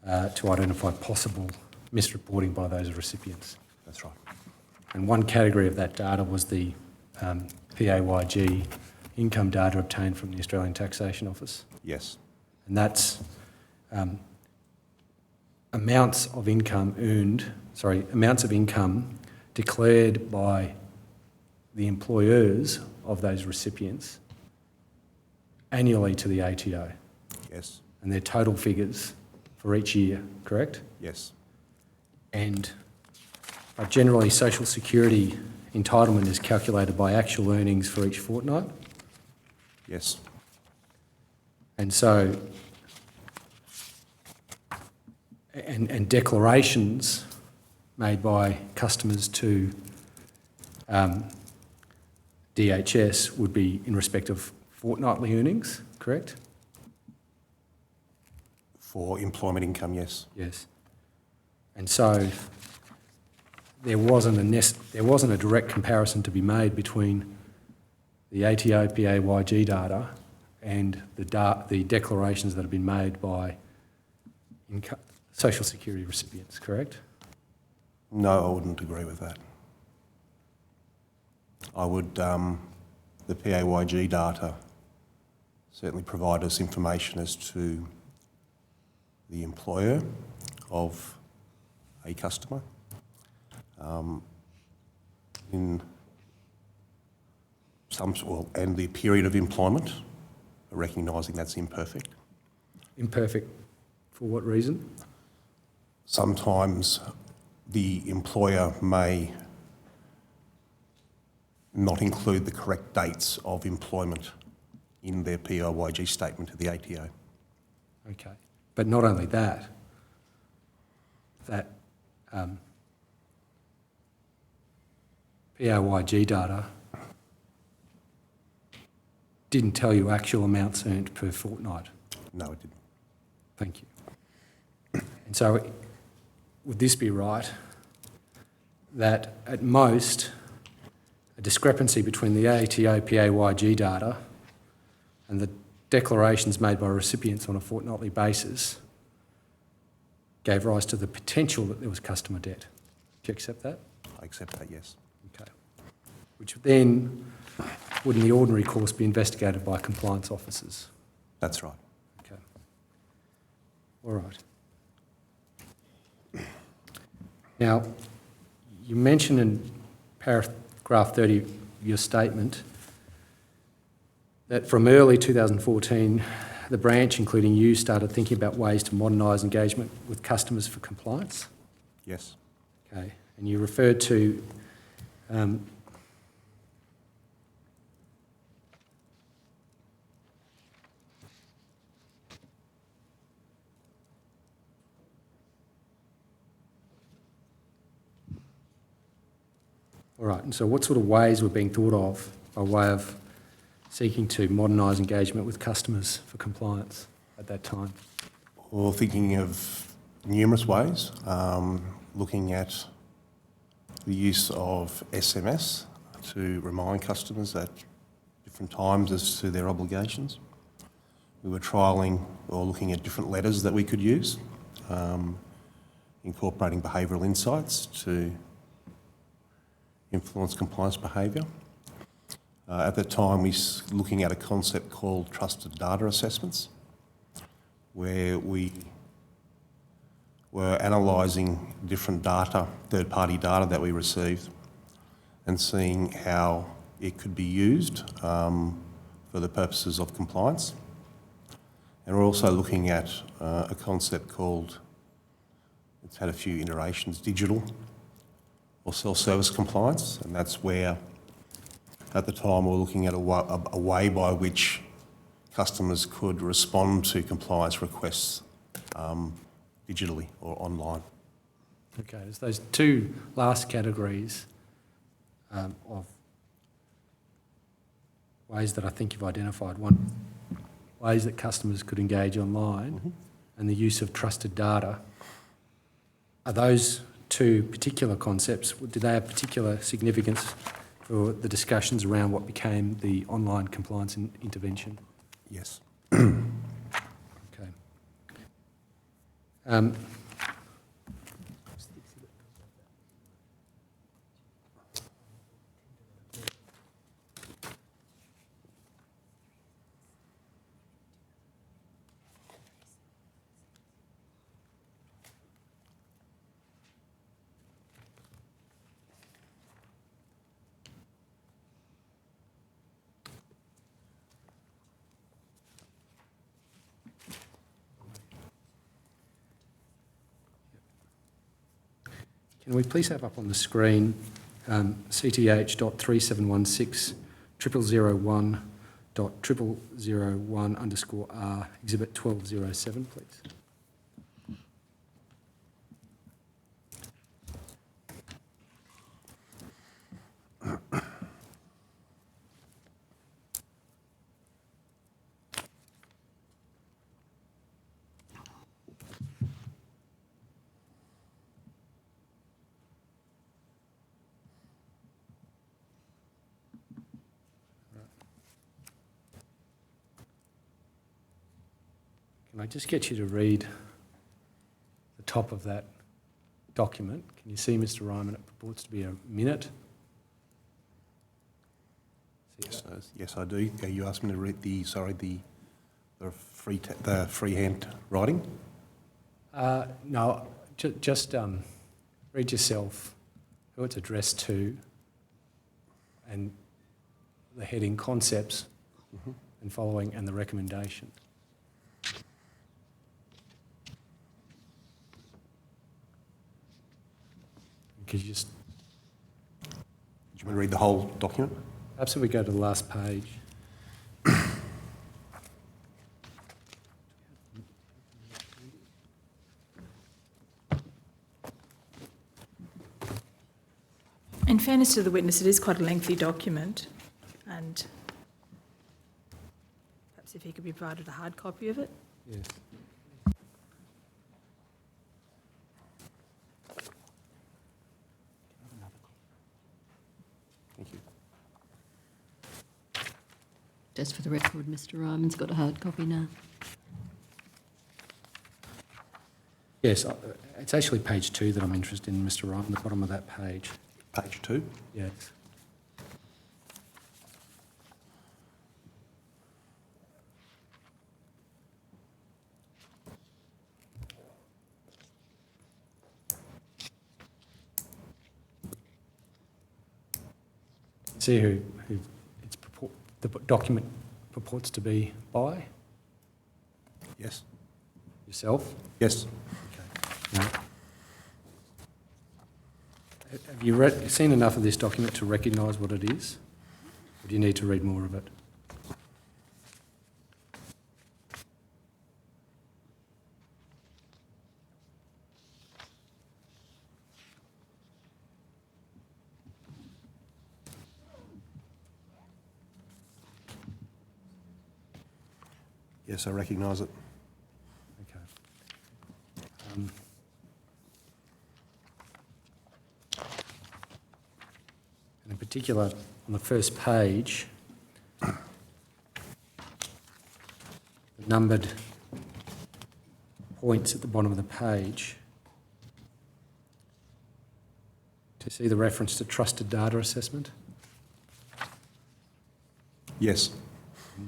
to identify possible misreporting by those recipients? That's right. And one category of that data was the PAYG income data obtained from the Australian Taxation Office. Yes. And that's amounts of income declared by the employers of those recipients annually to the ATO. Yes. And their total figures for each year, correct? Yes. And generally, Social Security entitlement is calculated by actual earnings for each fortnight. Yes. And so, and declarations made by customers to DHS would be in respect of fortnightly earnings, correct? For employment income, yes. Yes. And so there wasn't a direct comparison to be made between the ATO PAYG data and the declarations that have been made by Social Security recipients, correct? No, I wouldn't agree with that. I would, the PAYG data certainly provide us information as to the employer of a customer. In some, well, and the period of employment, recognising that's imperfect. Imperfect for what reason? Sometimes the employer may not include the correct dates of employment in their PAYG statement to the ATO. Okay. But not only that, that PAYG data didn't tell you actual amounts earned per fortnight. No, it didn't. Thank you. And so would this be right, that at most a discrepancy between the ATO PAYG data and the declarations made by recipients on a fortnightly basis gave rise to the potential that there was customer debt? Do you accept that? I accept that, yes. Okay. Which then would in the ordinary course be investigated by compliance officers? That's right. Okay. All right. Now, you mentioned in paragraph 30 of your statement that from early 2014, the branch, including you, started thinking about ways to modernise engagement with customers for compliance. Yes. Okay. And you referred to all right, and so what sort of ways were being thought of by way of seeking to modernise engagement with customers for compliance at that time? Well, thinking of numerous ways, looking at the use of SMS to remind customers at different times as to their obligations. We were trialling or looking at different letters that we could use, incorporating behavioural insights to influence compliance behaviour. At that time, we were looking at a concept called trusted data assessments, where we were analysing different data, third-party data that we received, and seeing how it could be used for the purposes of compliance. And we're also looking at a concept called, it's had a few iterations, digital or self-service compliance, and that's where, at the time, we were looking at a way by which customers could respond to compliance requests digitally or online. Okay, there's those two last categories of ways that I think you've identified. One, ways that customers could engage online, and the use of trusted data. Are those two particular concepts, do they have particular significance for the discussions around what became the online compliance intervention? Yes. Okay. Can we please have up on the screen CTH.3716001.0001.R, Exhibit 1207, please? Can I just get you to read the top of that document? Can you see, Mr. Ryman, it purports to be a minute? Yes, I do. You asked me to read the freehand writing? No, just read yourself who it's addressed to and the heading concepts and following and the recommendation. Could you just... Do you want to read the whole document? Perhaps if we go to the last page. In fairness to the witness, it is quite a lengthy document, and perhaps if he could be provided a hard copy of it. Yes. Thank you. Just for the record, Mr. Ryman's got a hard copy now. Yes, it's actually page 2 that I'm interested in, Mr. Ryman, the bottom of that page. Page 2. Yes. See who the document purports to be by? Yes. Yourself? Yes. Okay. No. Have you seen enough of this document to recognise what it is? Or do you need to read more of it? Yes, I recognise it. Okay. And in particular, on the first page, the numbered points at the bottom of the page, to see the reference to trusted data assessment, Yes.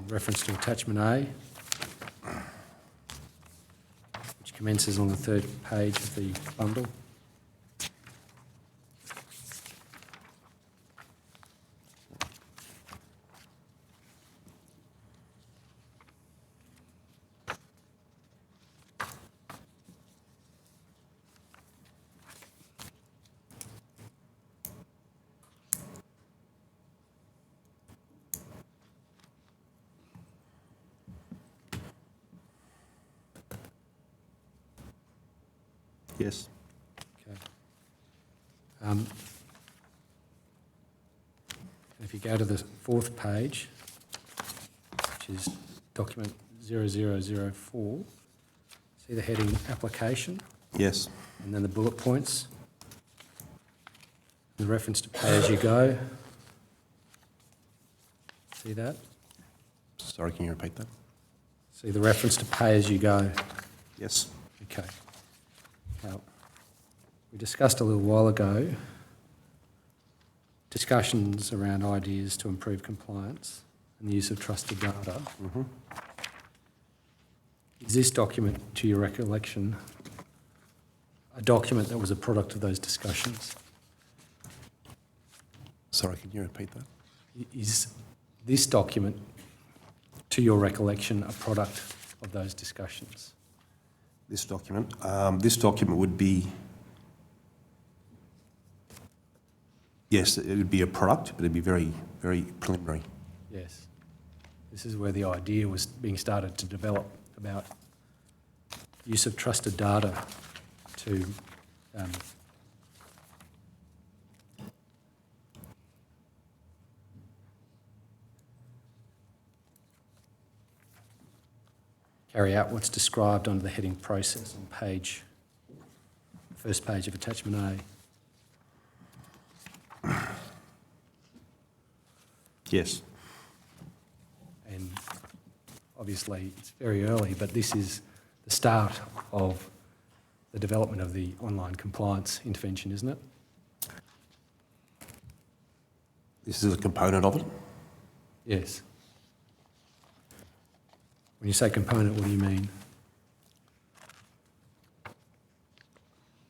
reference to attachment A, which commences on the third page of the bundle. Yes. Okay. And if you go to the fourth page, which is document 0004, see the heading application Yes. and then the bullet points, the reference to pay as you go. See that? Sorry, can you repeat that? See the reference to pay as you go. Yes. Okay. Now, we discussed a little while ago discussions around ideas to improve compliance and the use of trusted data. Is this document, to your recollection, a document that was a product of those discussions? Sorry, can you repeat that? Is this document, to your recollection, a product of those discussions? This document? This document would be... Yes, it would be a product, but it'd be very, very preliminary. Yes. This is where the idea was being started to develop about use of trusted data to carry out what's described under the heading process on first page of attachment A. Yes. And obviously it's very early, but this is the start of the development of the online compliance intervention, isn't it? This is a component of it? Yes. When you say component, what do you mean?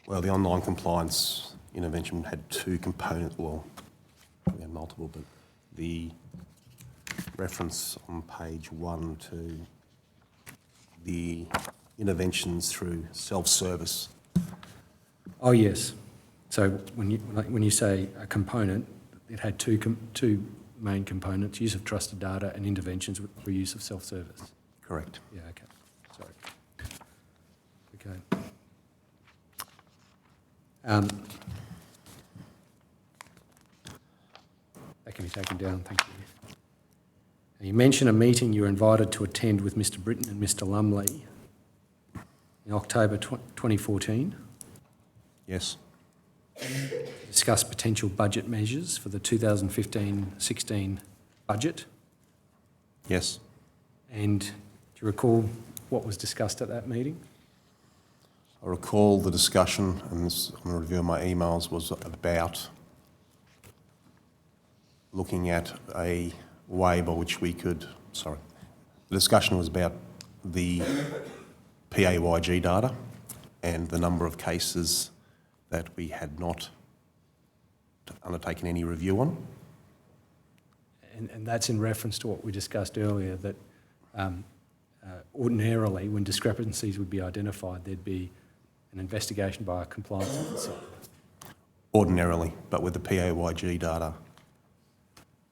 Well, the online compliance intervention had two components, well, we had multiple, but the reference on page 1 to the interventions through self-service. Oh, yes. So when you say a component, it had two main components: use of trusted data and interventions for use of self-service. Correct. Yeah. Okay. Sorry. Okay. That can be taken down. Thank you. You mentioned a meeting you were invited to attend with Mr. Britton and Mr. Lumley in October 2014. Yes. Discuss potential budget measures for the 2015-16 budget. Yes. And do you recall what was discussed at that meeting? I recall the discussion, and this, I'm reviewing my emails, was about looking at a way by which we could, the discussion was about the PAYG data and the number of cases that we had not undertaken any review on. And that's in reference to what we discussed earlier, that ordinarily when discrepancies would be identified, there'd be an investigation by a compliance officer. Ordinarily, but with the PAYG data,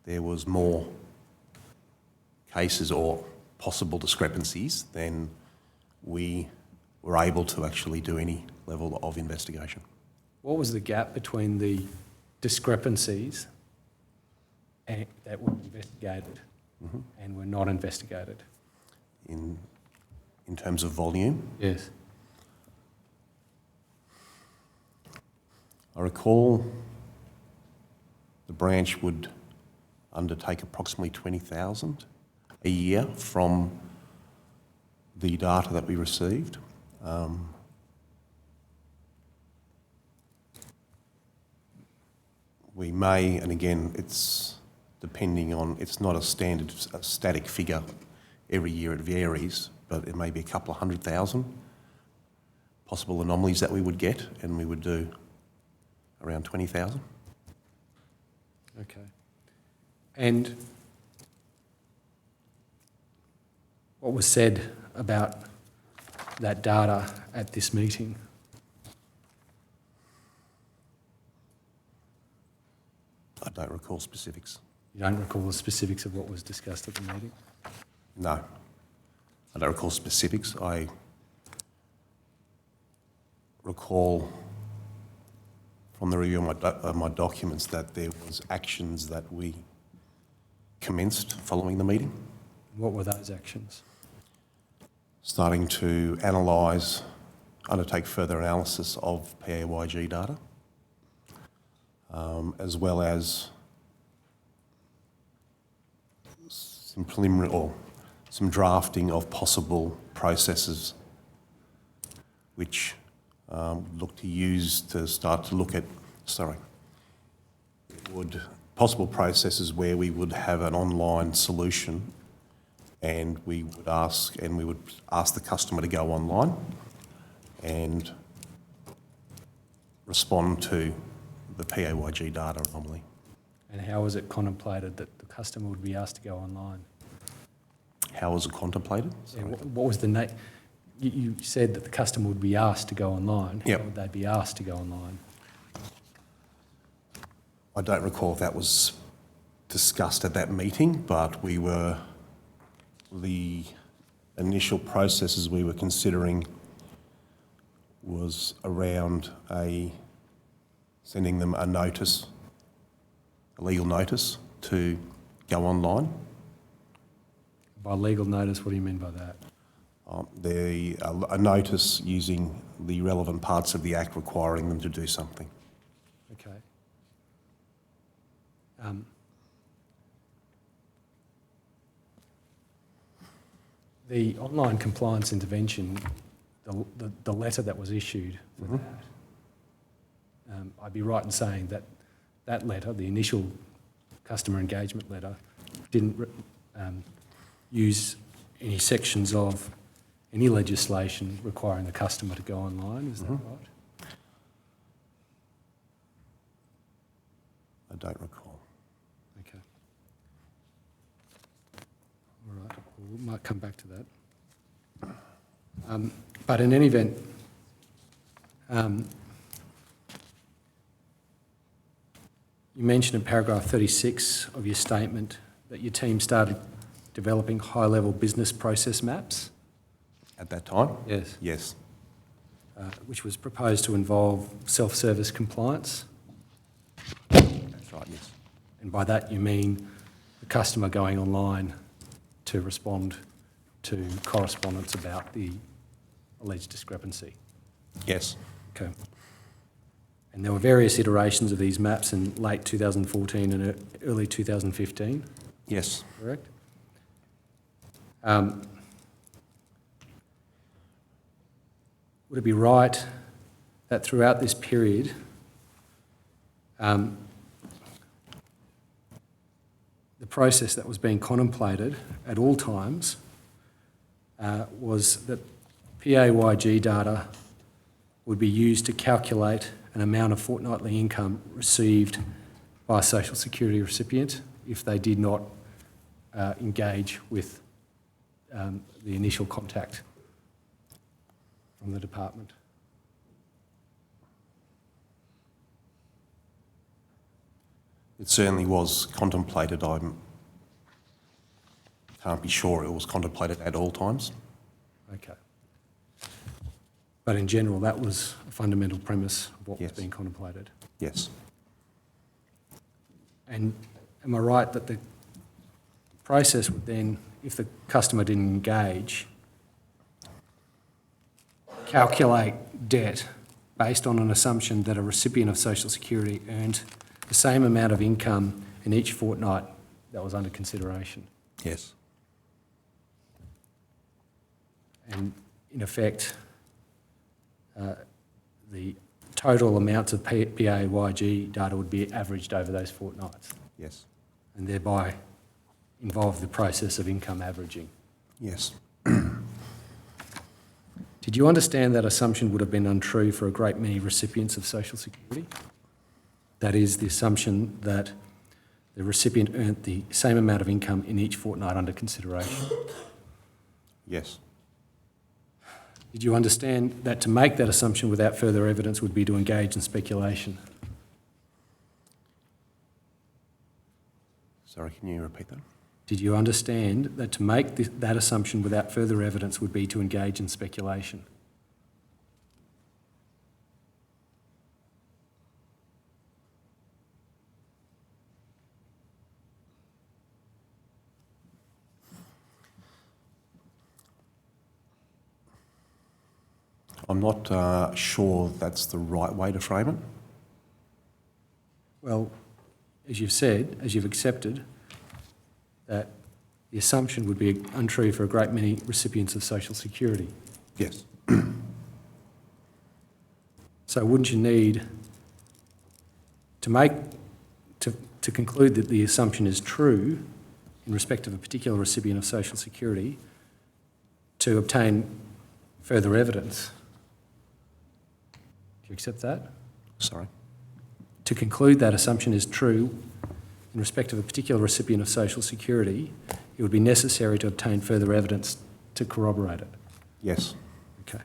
there was more cases or possible discrepancies than we were able to actually do any level of investigation. What was the gap between the discrepancies that were investigated and were not investigated? In terms of volume, Yes. I recall the branch would undertake approximately 20,000 a year from the data that we received. We may, and again, it's depending on, it's not a standard, a static figure. Every year it varies, but it may be a couple of 100,000 possible anomalies that we would get, and we would do around 20,000. Okay. And what was said about that data at this meeting? I don't recall specifics. You don't recall the specifics of what was discussed at the meeting? No, I don't recall specifics. I recall from the review of my documents that there was actions that we commenced following the meeting. What were those actions? Starting to analyse, undertake further analysis of PAYG data, as well as some preliminary or some drafting of possible processes which look to use to start to look at, possible processes where we would have an online solution and we would ask the customer to go online and respond to the PAYG data anomaly. And how was it contemplated that the customer would be asked to go online? How was it contemplated? Yeah, what was the you said that the customer would be asked to go online. Yep. How would they be asked to go online? I don't recall if that was discussed at that meeting, but the initial processes we were considering was around sending them a notice, a legal notice to go online. By legal notice, what do you mean by that? A notice using the relevant parts of the Act requiring them to do something. Okay. The online compliance intervention, the letter that was issued for that, I'd be right in saying that that letter, the initial customer engagement letter, didn't use any sections of any legislation requiring the customer to go online, is that right? I don't recall. Okay. All right, we might come back to that. But in any event, You mentioned in paragraph 36 of your statement that your team started developing high-level business process maps. At that time? Yes. Yes. Which was proposed to involve self-service compliance. That's right, yes. And by that you mean the customer going online to respond to correspondence about the alleged discrepancy. Yes. Okay. And there were various iterations of these maps in late 2014 and early 2015, Yes. correct? Would it be right that throughout this period, the process that was being contemplated at all times was that PAYG data would be used to calculate an amount of fortnightly income received by a social security recipient if they did not engage with the initial contact from the department? It certainly was contemplated. I can't be sure it was contemplated at all times. Okay. But in general, that was a fundamental premise of what Yes. was being contemplated. Yes. And am I right that the process would then, if the customer didn't engage, calculate debt based on an assumption that a recipient of Social Security earned the same amount of income in each fortnight that was under consideration? Yes. And in effect, the total amounts of PAYG data would be averaged over those fortnights Yes. and thereby involve the process of income averaging. Yes. Did you understand that assumption would have been untrue for a great many recipients of Social Security? That is, the assumption that the recipient earned the same amount of income in each fortnight under consideration. Yes. Did you understand that to make that assumption without further evidence would be to engage in speculation? Sorry, can you repeat that? Did you understand that to make that assumption without further evidence would be to engage in speculation? I'm not sure that's the right way to frame it. Well, as you've said, as you've accepted, that the assumption would be untrue for a great many recipients of Social Security. Yes. So wouldn't you need to conclude that the assumption is true in respect of a particular recipient of Social Security to obtain further evidence? Do you accept that? Sorry. To conclude that assumption is true in respect of a particular recipient of Social Security, it would be necessary to obtain further evidence to corroborate it. Yes. Okay.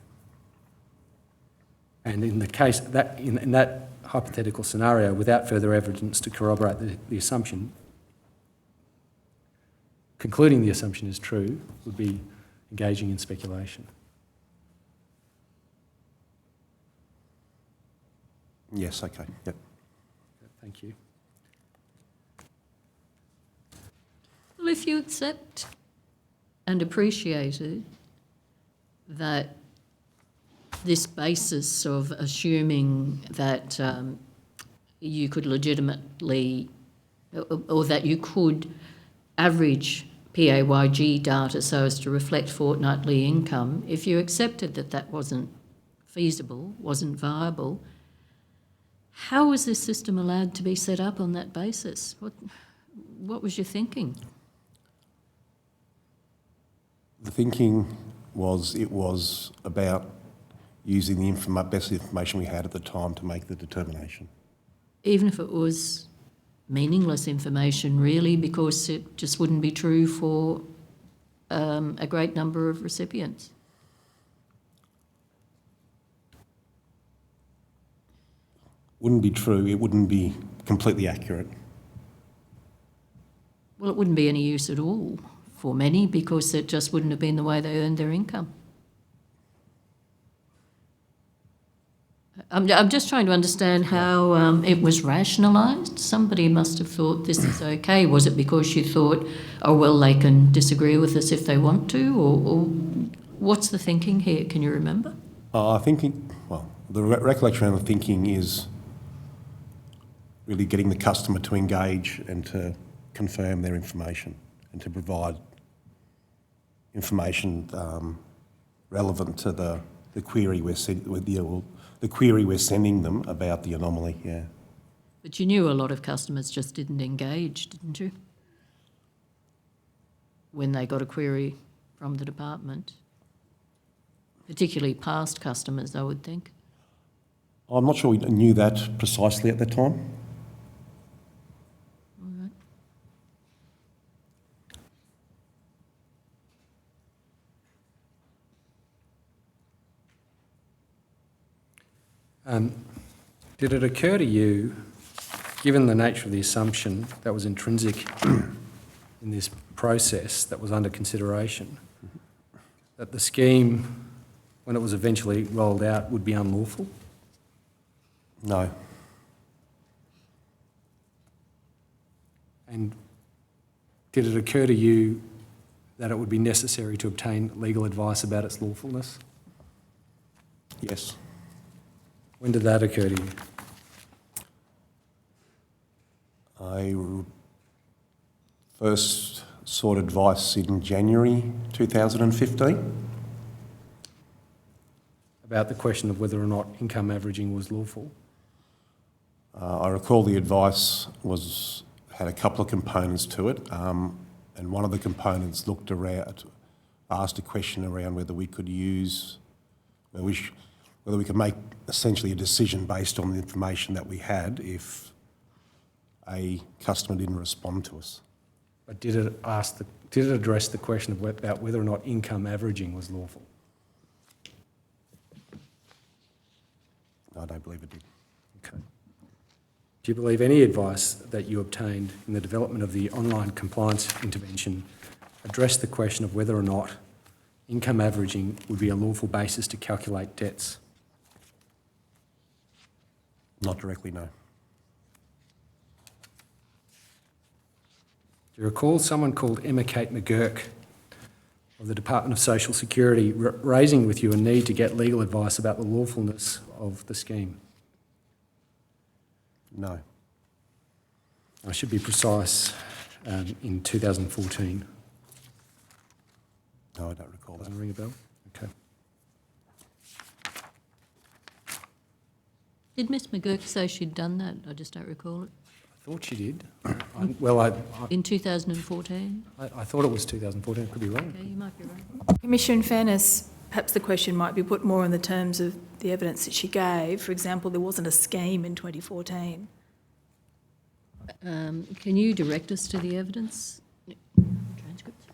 And in the case that in that hypothetical scenario, without further evidence to corroborate the assumption, concluding the assumption is true would be engaging in speculation. Yes, okay. Yep. Thank you. Well, if you accept and appreciate it, that this basis of assuming that you could legitimately, or that you could average PAYG data so as to reflect fortnightly income, if you accepted that that wasn't feasible, wasn't viable, how was this system allowed to be set up on that basis? What was your thinking? The thinking was it was about using the best information we had at the time to make the determination. Even if it was meaningless information, really, because it just wouldn't be true for a great number of recipients. Wouldn't be true, it wouldn't be completely accurate. Well, it wouldn't be any use at all for many because it just wouldn't have been the way they earned their income. I'm just trying to understand how it was rationalised. Somebody must have thought this is okay. Was it because you thought, oh, well, they can disagree with us if they want to? Or what's the thinking here? Can you remember? The recollection around the thinking is really getting the customer to engage and to confirm their information and to provide information relevant to the query the query we're sending them about the anomaly, yeah. But you knew a lot of customers just didn't engage, didn't you? When they got a query from the department. Particularly past customers, I would think. I'm not sure we knew that precisely at the time. All right. Did it occur to you, given the nature of the assumption that was intrinsic in this process that was under consideration, that the scheme, when it was eventually rolled out, would be unlawful? No. And did it occur to you that it would be necessary to obtain legal advice about its lawfulness? Yes. When did that occur to you? I first sought advice in January 2015. About the question of whether or not income averaging was lawful? I recall the advice had a couple of components to it, and one of the components asked a question around whether we could whether we could make essentially a decision based on the information that we had if a customer didn't respond to us. But did it address the question about whether or not income averaging was lawful? I don't believe it did. Okay. Do you believe any advice that you obtained in the development of the online compliance intervention addressed the question of whether or not income averaging would be a lawful basis to calculate debts? Not directly, no. Do you recall someone called Emma Kate McGurk of the Department of Social Security raising with you a need to get legal advice about the lawfulness of the scheme? No. I should be precise, in 2014. No, I don't recall that. Doesn't ring a bell? Okay. Did Miss McGurk say she'd done that? I just don't recall it. I thought she did. In 2014? I thought it was 2014. I could be wrong. Okay, you might be right. Commissioner, in fairness, perhaps the question might be put more in the terms of the evidence that she gave. For example, there wasn't a scheme in 2014. Can you direct us to the evidence? Transcripts.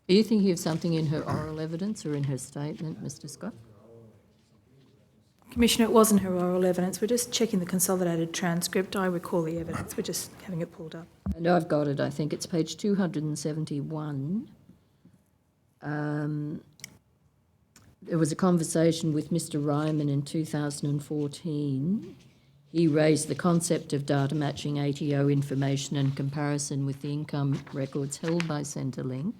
Are you thinking of something in her oral evidence or in her statement, Mr. Scott? Commissioner, it wasn't her oral evidence. We're just checking the consolidated transcript. I recall the evidence. We're just having it pulled up. I know I've got it. I think it's page 271. There was a conversation with Mr. Ryman in 2014. He raised the concept of data matching ATO information and comparison with the income records held by Centrelink.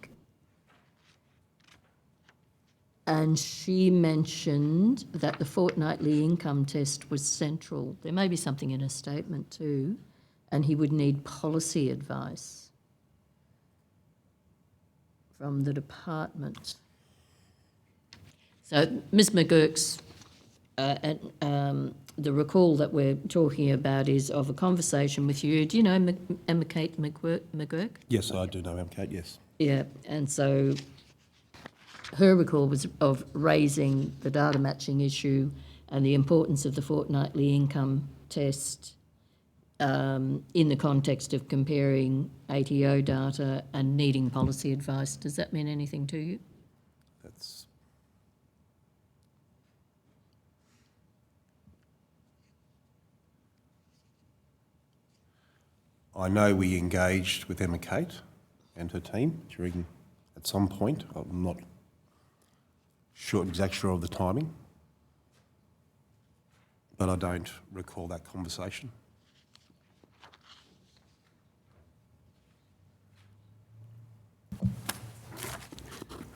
And she mentioned that the fortnightly income test was central. There may be something in her statement too, and he would need policy advice from the department. So Ms McGurk's, the recall that we're talking about is of a conversation with you. Do you know Emma Kate McGurk? Yes, I do know Kate, yes. Yeah, and so her recall was of raising the data matching issue and the importance of the fortnightly income test in the context of comparing ATO data and needing policy advice. Does that mean anything to you? That's... I know we engaged with Emma Kate and her team during, at some point, I'm not exact sure of the timing, but I don't recall that conversation. All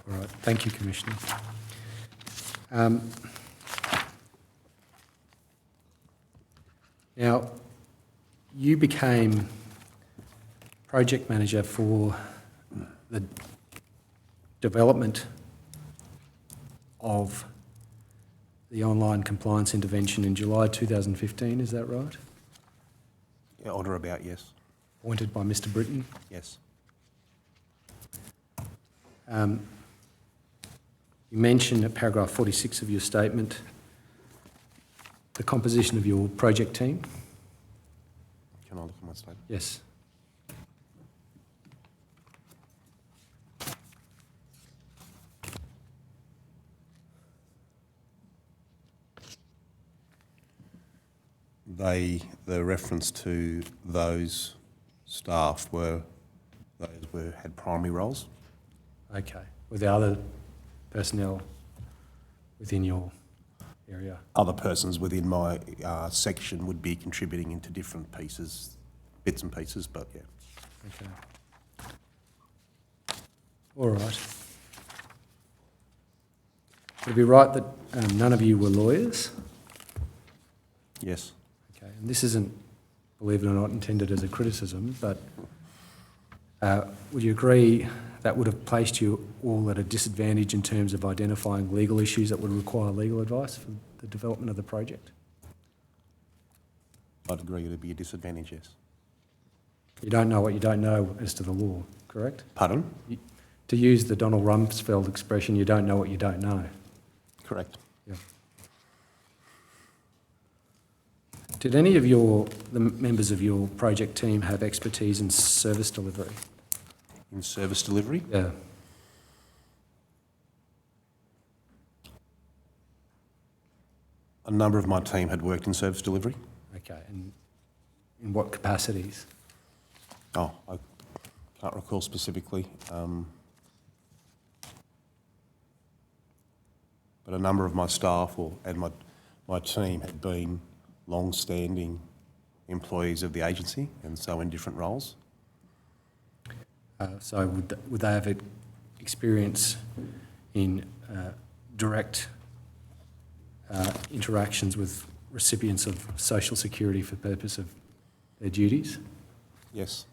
right, thank you, Commissioner. Now, you became project manager for the development of the online compliance intervention in July 2015, is that right? Yeah, on or about, yes. Appointed by Mr. Britton. Yes. You mentioned at paragraph 46 of your statement the composition of your project team. Can I look at my statement? Yes. The reference to those staff had primary roles. Okay. Were there other personnel within your area? Other persons within my section would be contributing into different pieces, bits and pieces, but yeah. Okay. All right. Would it be right that none of you were lawyers? Yes. Okay. And this isn't, believe it or not, intended as a criticism, but would you agree that would have placed you all at a disadvantage in terms of identifying legal issues that would require legal advice for the development of the project? I'd agree it'd be a disadvantage, yes. You don't know what you don't know as to the law, correct? Pardon? To use the Donald Rumsfeld expression, you don't know what you don't know. Correct. Yeah. Did any of the members of your project team have expertise in service delivery? In service delivery? Yeah. A number of my team had worked in service delivery. Okay. And in what capacities? Oh, I can't recall specifically. But a number of my staff and my team had been long-standing employees of the agency, and so in different roles. So would they have experience in direct interactions with recipients of social security for the purpose of their duties? Yes.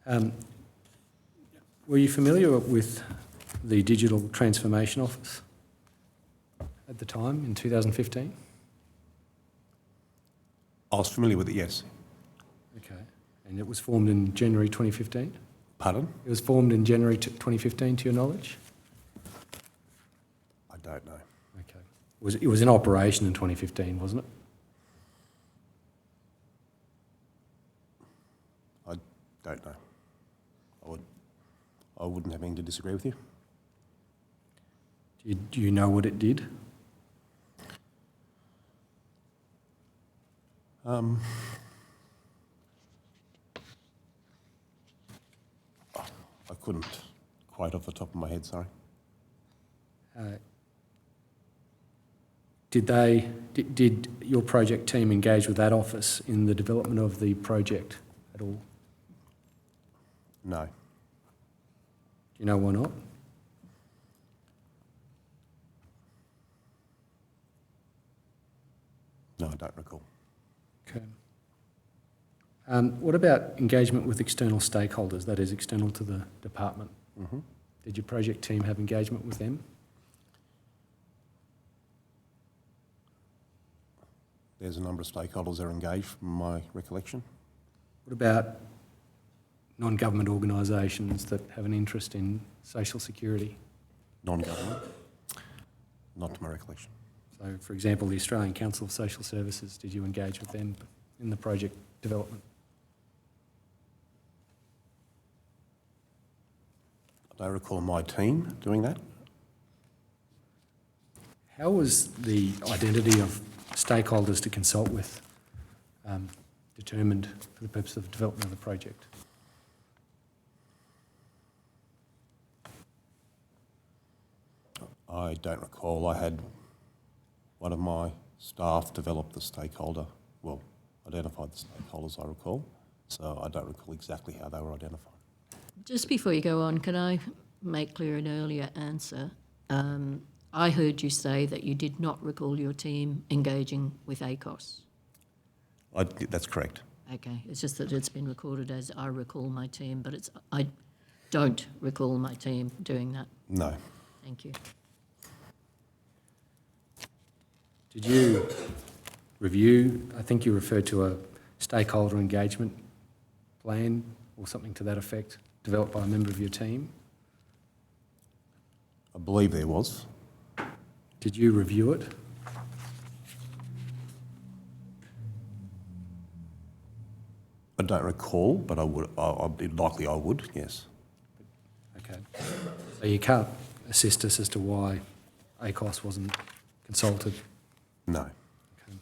Okay. Were you familiar with the Digital Transformation Office at the time, in 2015? I was familiar with it, yes. Okay. And it was formed in January 2015? Pardon? It was formed in January 2015, to your knowledge? I don't know. Okay. It was in operation in 2015, wasn't it? I don't know. I wouldn't have anything to disagree with you. Do you know what it did? I couldn't quite off the top of my head, sorry. Did your project team engage with that office in the development of the project at all? No. Do you know why not? No, I don't recall. Okay. What about engagement with external stakeholders, that is, external to the department? Mm-hmm. Did your project team have engagement with them? There's a number of stakeholders that are engaged from my recollection. What about non-government organisations that have an interest in social security? Non-government, not to my recollection. So, for example, the Australian Council of Social Services, did you engage with them in the project development? I don't recall my team doing that. How was the identity of stakeholders to consult with determined for the purpose of the development of the project? I don't recall. I had one of my staff develop the stakeholder, well, identified the stakeholders, I recall. So I don't recall exactly how they were identified. Just before you go on, can I make clear an earlier answer? I heard you say that you did not recall your team engaging with ACOS. That's correct. Okay, it's just that it's been recorded as I recall my team, but I don't recall my team doing that. No. Thank you. Did you review, I think you referred to a stakeholder engagement plan or something to that effect, developed by a member of your team? I believe there was. Did you review it? I don't recall, but I would. Likely I would, yes. Okay. So you can't assist us as to why ACOS wasn't consulted? No. Okay.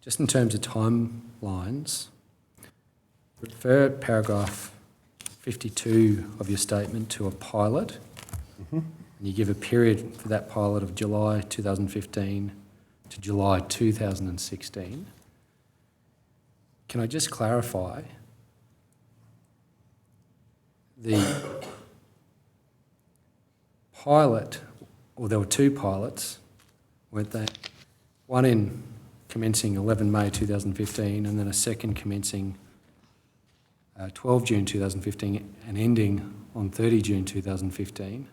Just in terms of timelines, refer paragraph 52 of your statement to a pilot, and you give a period for that pilot of July 2015 to July 2016. Can I just clarify? The pilot, or there were two pilots, weren't there? One in commencing 11 May 2015 and then a second commencing 12 June 2015 and ending on 30 June 2015.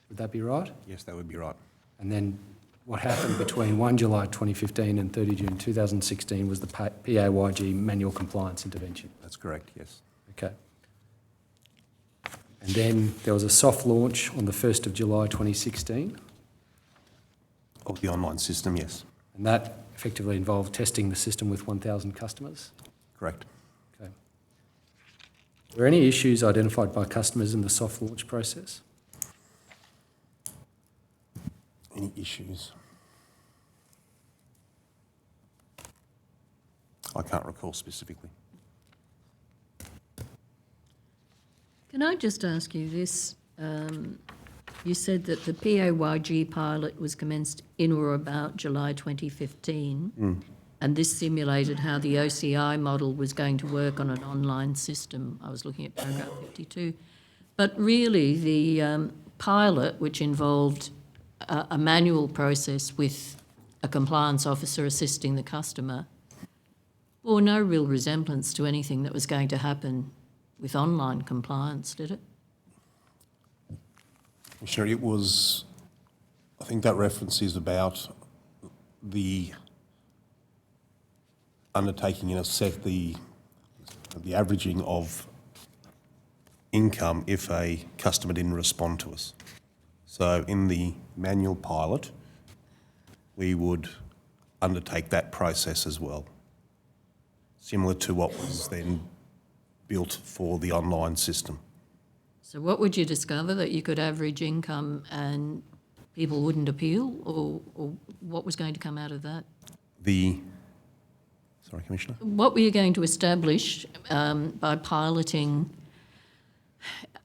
Would that be right? Yes, that would be right. And then what happened between 1 July 2015 and 30 June 2016 was the PAYG manual compliance intervention. That's correct, yes. Okay. And then there was a soft launch on the 1st of July 2016. Of the online system, yes. And that effectively involved testing the system with 1,000 customers. Correct. Okay. Were there any issues identified by customers in the soft launch process? Any issues? I can't recall specifically. Can I just ask you this? You said that the PAYG pilot was commenced in or about July 2015, and this simulated how the OCI model was going to work on an online system. I was looking at paragraph 52. But really, the pilot, which involved a manual process with a compliance officer assisting the customer, bore no real resemblance to anything that was going to happen with online compliance, did it? Commissioner, it was, I think that reference is about the undertaking in a set the averaging of income if a customer didn't respond to us. So in the manual pilot, we would undertake that process as well, similar to what was then built for the online system. So what would you discover? That you could average income and people wouldn't appeal? Or what was going to come out of that? Sorry, Commissioner? What were you going to establish by piloting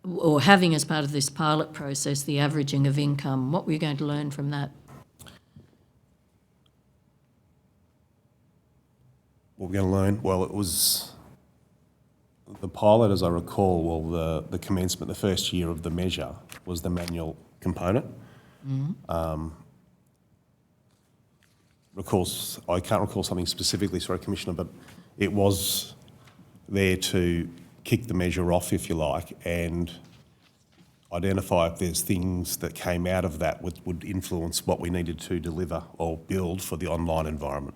or having as part of this pilot process the averaging of income. What were you going to learn from that? What we're going to learn? Well, it was the pilot, as I recall, well, the commencement, the first year of the measure was the manual component. I can't recall something specifically, sorry, Commissioner, but it was there to kick the measure off, if you like, and identify if there's things that came out of that would influence what we needed to deliver or build for the online environment.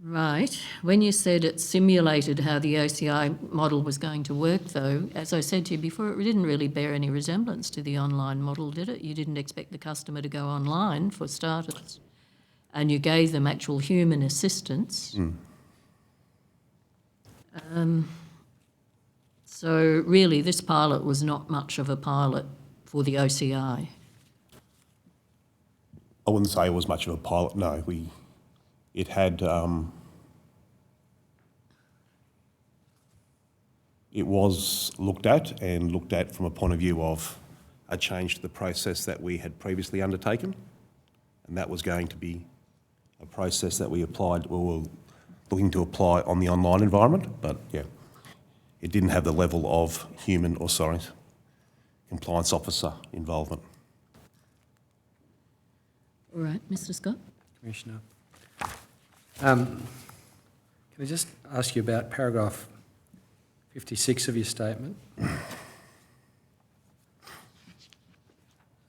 Right. When you said it simulated how the OCI model was going to work, though, as I said to you before, it didn't really bear any resemblance to the online model, did it? You didn't expect the customer to go online, for starters, and you gave them actual human assistance. So really, this pilot was not much of a pilot for the OCI. I wouldn't say it was much of a pilot, no. It had, it was looked at from a point of view of a change to the process that we had previously undertaken, and that was going to be a process that we were looking to apply on the online environment, but yeah, it didn't have the level of compliance officer involvement. All right, Mr. Scott? Commissioner. Can I just ask you about paragraph 56 of your statement? That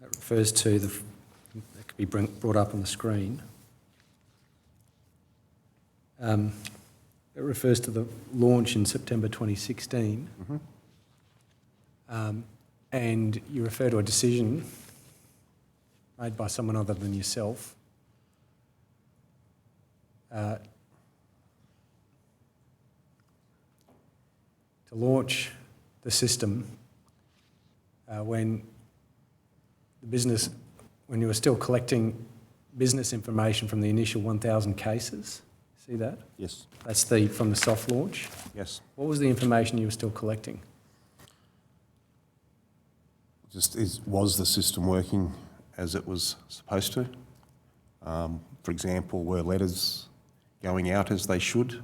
refers to that could be brought up on the screen. It refers to the launch in September 2016, and you refer to a decision made by someone other than yourself to launch the system when you were still collecting business information from the initial 1,000 cases. See that? Yes. That's from the soft launch. Yes. What was the information you were still collecting? Was the system working as it was supposed to? For example, were letters going out as they should?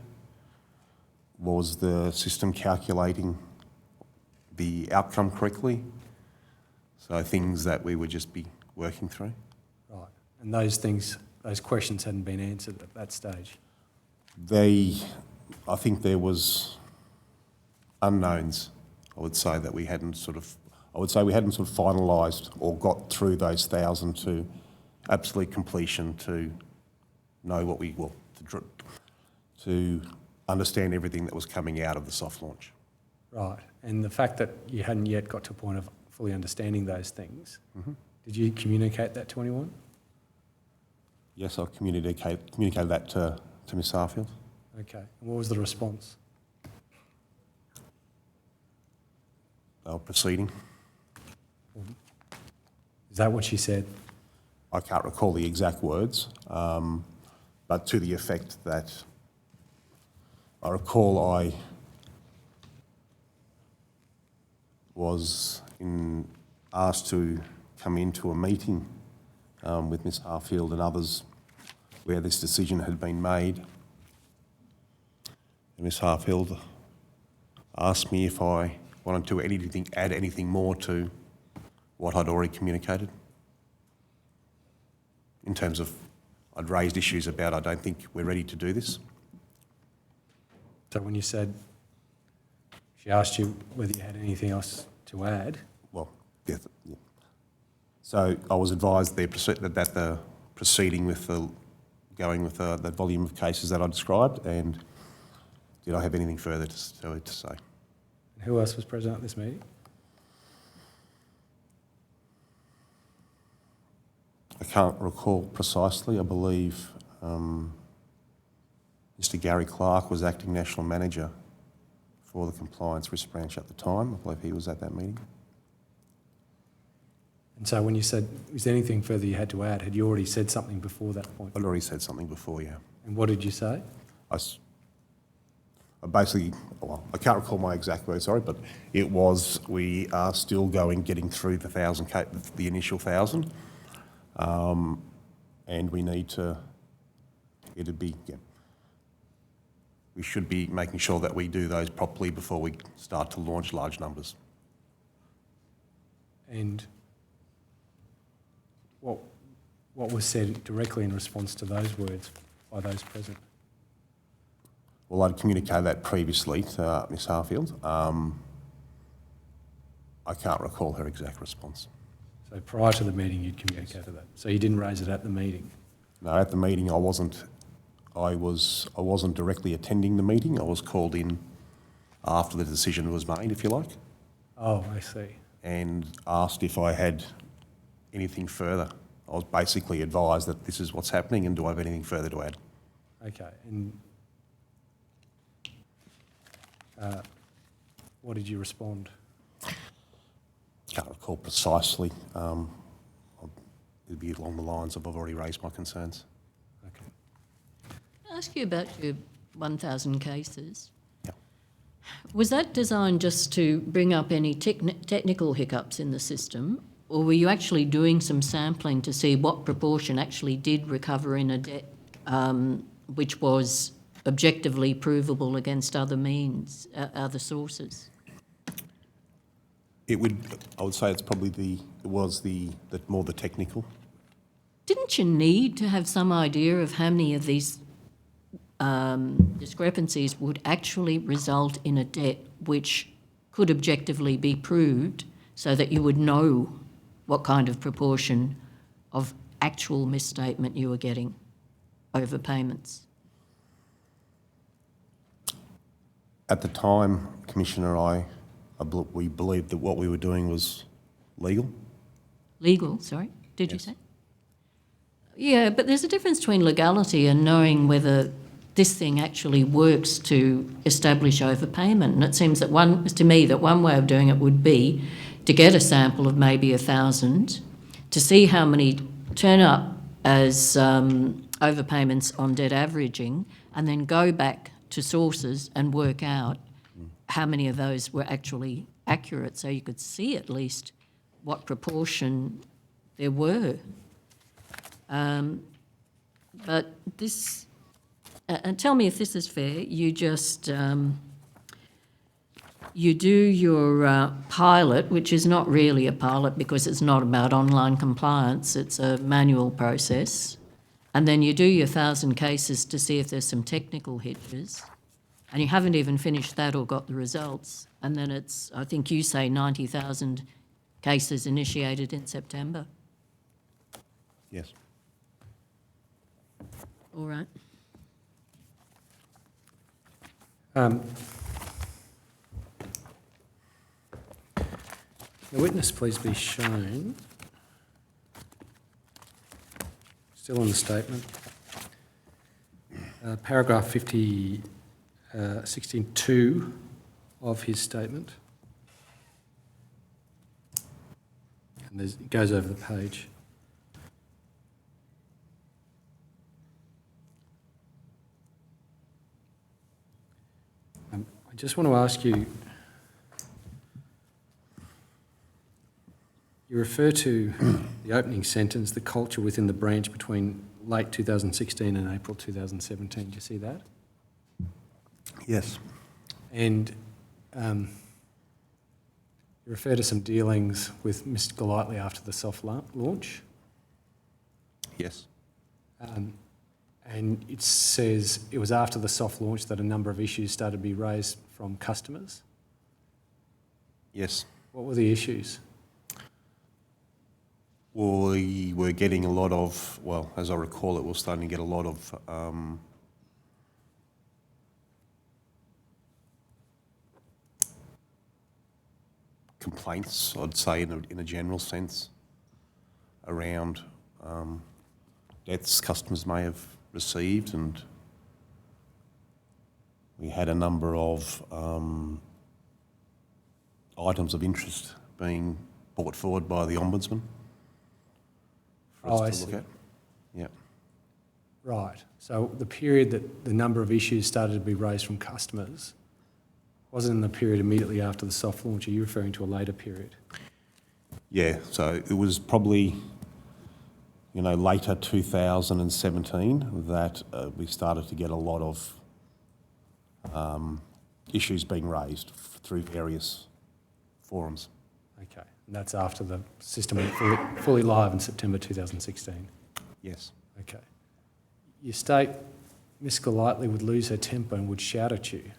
Was the system calculating the outcome correctly? So things that we would just be working through. Right. And those questions hadn't been answered at that stage? I think there was unknowns, I would say we hadn't finalised or got through those 1,000 to absolute completion to know to understand everything that was coming out of the soft launch. Right. And the fact that you hadn't yet got to a point of fully understanding those things, did you communicate that to anyone? Yes, I communicated that to Ms Harfield. Okay. And what was the response? They were proceeding. Is that what she said? I can't recall the exact words, but to the effect that I recall I was asked to come into a meeting with Ms Harfield and others where this decision had been made. And Ms Harfield asked me if I wanted to add anything more to what I'd already communicated. In terms of, I'd raised issues about, I don't think we're ready to do this. So when you said, she asked you whether you had anything else to add? Well, yeah. So I was advised that the proceeding with going with the volume of cases that I described, and did I have anything further to say? And who else was present at this meeting? I can't recall precisely. I believe Mr Gary Clark was acting National Manager for the Compliance Risk Branch at the time. I believe he was at that meeting. And so when you said, is there anything further you had to add, had you already said something before that point? I'd already said something before, yeah. And what did you say? I Basically, well, I can't recall my exact words, sorry, but it was, we are still getting through the initial 1,000, and we need to, we should be making sure that we do those properly before we start to launch large numbers. And what was said directly in response to those words by those present? Well, I'd communicated that previously to Ms Harfield. I can't recall her exact response. So prior to the meeting, you'd communicated that. So you didn't raise it at the meeting? No, at the meeting I wasn't directly attending the meeting. I was called in after the decision was made, if you like. Oh, I see. And asked if I had anything further. I was basically advised that this is what's happening and do I have anything further to add. Okay, and what did you respond? Can't recall precisely. It'd be along the lines of I've already raised my concerns. Okay. Can I ask you about your 1,000 cases? Yeah. Was that designed just to bring up any technical hiccups in the system, or were you actually doing some sampling to see what proportion actually did recover in a debt which was objectively provable against other means, other sources? I would say it's probably more the technical. Didn't you need to have some idea of how many of these discrepancies would actually result in a debt which could objectively be proved so that you would know what kind of proportion of actual misstatement you were getting over payments? At the time, Commissioner, we believed that what we were doing was legal. Legal, sorry, did you Yes. say? Yeah, but there's a difference between legality and knowing whether this thing actually works to establish overpayment. And it seems that to me that one way of doing it would be to get a sample of maybe 1,000, to see how many turn up as overpayments on debt averaging, and then go back to sources and work out how many of those were actually accurate, so you could see at least what proportion there were. But this, and tell me if this is fair, you just, you do your pilot, which is not really a pilot because it's not about online compliance, it's a manual process, and then you do your 1,000 cases to see if there's some technical hitches, and you haven't even finished that or got the results, and then it's, I think you say 90,000 cases initiated in September. Yes. All right. The witness please be shown. Still in the statement. Paragraph 16.2 of his statement. And it goes over the page. I just want to ask you, you refer to the opening sentence, the culture within the branch between late 2016 and April 2017. Do you see that? Yes. And you refer to some dealings with Mr. Golightly after the soft launch. Yes. And it says it was after the soft launch that a number of issues started to be raised from customers. Yes. What were the issues? We were getting a lot of, well, as I recall, it was starting to get a lot of complaints, I'd say, in a general sense, around debts customers may have received, and we had a number of items of interest being brought forward by the Ombudsman for us to look at. Yeah. Right. So the period that the number of issues started to be raised from customers wasn't in the period immediately after the soft launch. Are you referring to a later period? Yeah, so it was probably, later 2017 that we started to get a lot of issues being raised through various forums. Okay. And that's after the system went fully live in September 2016? Yes. Okay. You state Miss Golightly would lose her temper and would shout at you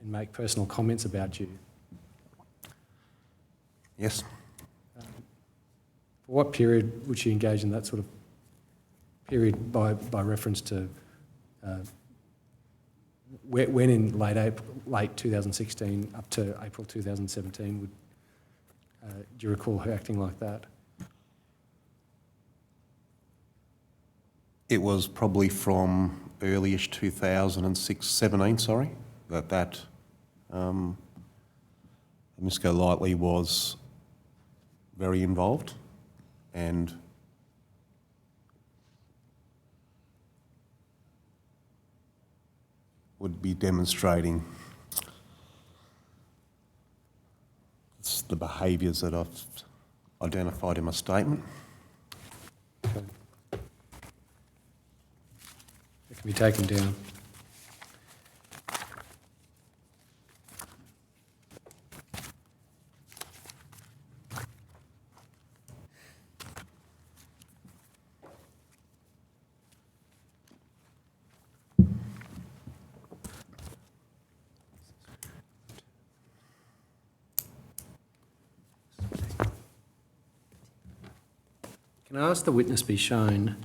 and make personal comments about you. Yes. For what period would she engage in that sort of period by reference to when in late 2016 up to April 2017 would do you recall her acting like that? It was probably from early-ish 2017, that Miss Golightly was very involved and would be demonstrating the behaviours that I've identified in my statement. Okay. It can be taken down. Can I ask the witness be shown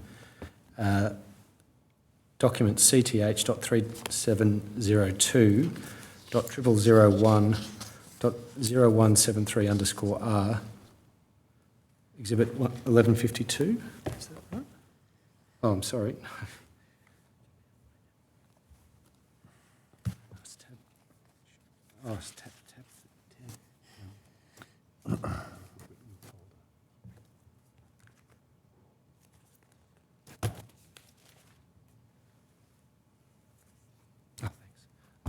document CTH.3702.0001.0173_R, exhibit 1152? Is that right? Oh, I'm sorry. It's tab.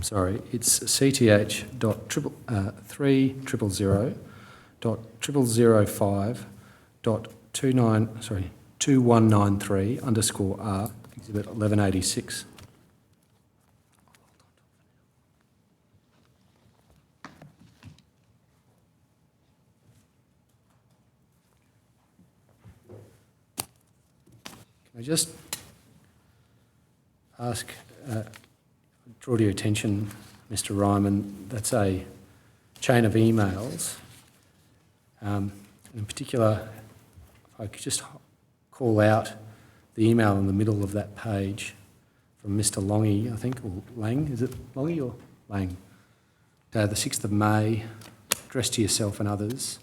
Sorry, it's CTH.3005.2193_R, exhibit 1186. Can I just ask, draw to your attention, Mr. Ryman, that's a chain of emails. In particular, if I could just call out the email in the middle of that page from Mr. Longy, I think, or Lang, is it Longy or Lang? The 6th of May, addressed to yourself and others.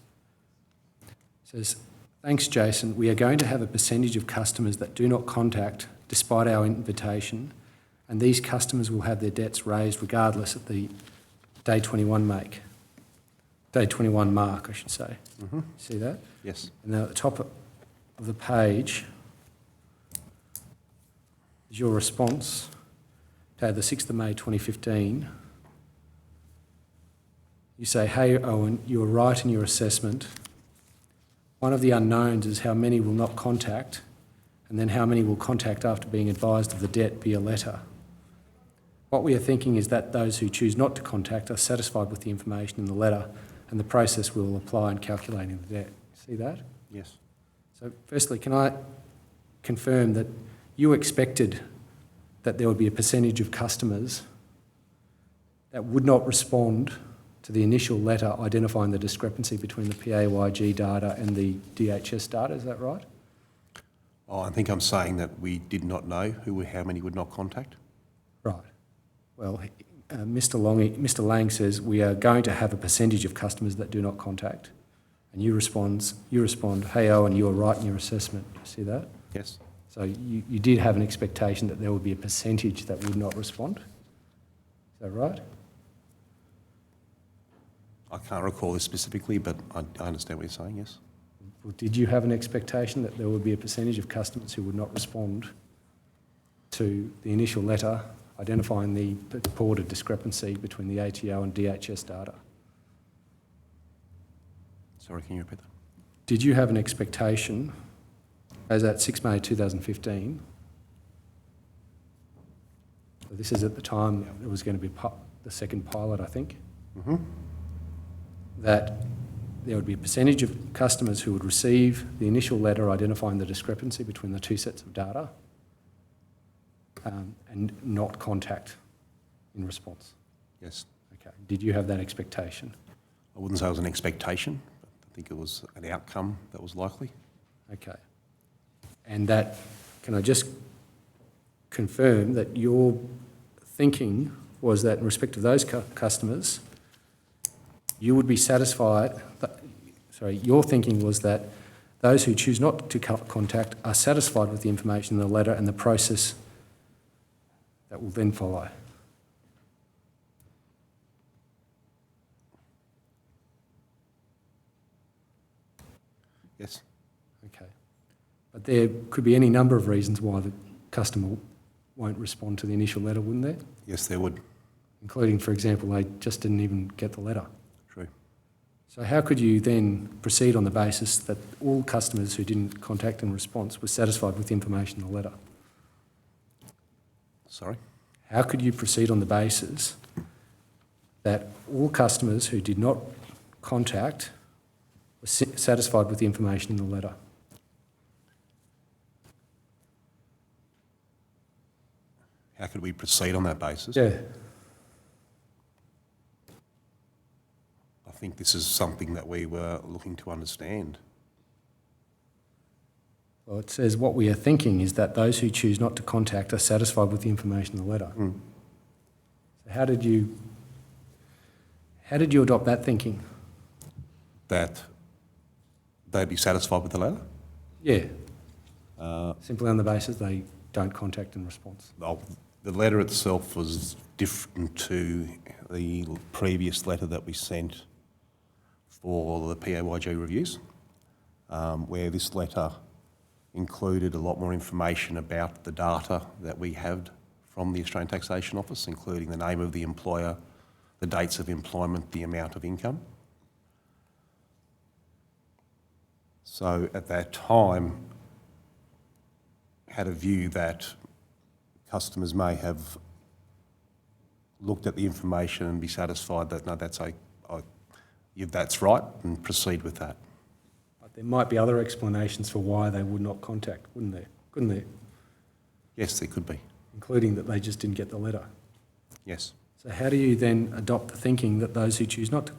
It says, "Thanks, Jason. We are going to have a percentage of customers that do not contact despite our invitation, and these customers will have their debts raised regardless at the day 21 mark, I should say." Mm-hmm. See that? Yes. And then at the top of the page is your response to the 6th of May 2015. You say, "Hey, Owen, you were right in your assessment. One of the unknowns is how many will not contact, and then how many will contact after being advised of the debt via letter. What we are thinking is that those who choose not to contact are satisfied with the information in the letter, and the process will apply in calculating the debt." See that? Yes. So firstly, can I confirm that you expected that there would be a percentage of customers that would not respond to the initial letter identifying the discrepancy between the PAYG data and the DHS data, is that right? Oh, I think I'm saying that we did not know how many would not contact. Right. Well, Mr. Lang says we are going to have a percentage of customers that do not contact, and you respond, "Hey, Owen, you were right in your assessment." You see that? Yes. So you did have an expectation that there would be a percentage that would not respond. Is that right? I can't recall this specifically, but I understand what you're saying, yes. Well, did you have an expectation that there would be a percentage of customers who would not respond to the initial letter identifying the purported discrepancy between the ATO and DHS data? Sorry, can you repeat that? Did you have an expectation, as at 6 May 2015, so this is at the time it was going to be the second pilot, I think, that there would be a percentage of customers who would receive the initial letter identifying the discrepancy between the two sets of data and not contact in response? Yes. Okay. Did you have that expectation? I wouldn't say it was an expectation, but I think it was an outcome that was likely. Okay. And that, can I just confirm that your thinking was that in respect of those customers, you would be satisfied, your thinking was that those who choose not to contact are satisfied with the information in the letter and the process that will then follow? Yes. Okay. But there could be any number of reasons why the customer won't respond to the initial letter, wouldn't there? Yes, there would. Including, for example, they just didn't even get the letter. True. So how could you then proceed on the basis that all customers who didn't contact in response were satisfied with the information in the letter? Sorry? How could you proceed on the basis that all customers who did not contact were satisfied with the information in the letter? How could we proceed on that basis? Yeah. I think this is something that we were looking to understand. Well, it says what we are thinking is that those who choose not to contact are satisfied with the information in the letter. So how did you adopt that thinking? That they'd be satisfied with the letter? Yeah. Simply on the basis they don't contact in response. The letter itself was different to the previous letter that we sent for the PAYG reviews, where this letter included a lot more information about the data that we had from the Australian Taxation Office, including the name of the employer, the dates of employment, the amount of income. So at that time, had a view that customers may have looked at the information and be satisfied that, no, that's right, and proceed with that. But there might be other explanations for why they would not contact, wouldn't there? Couldn't there? Yes, there could be. Including that they just didn't get the letter. Yes. So how do you then adopt the thinking that those who choose not to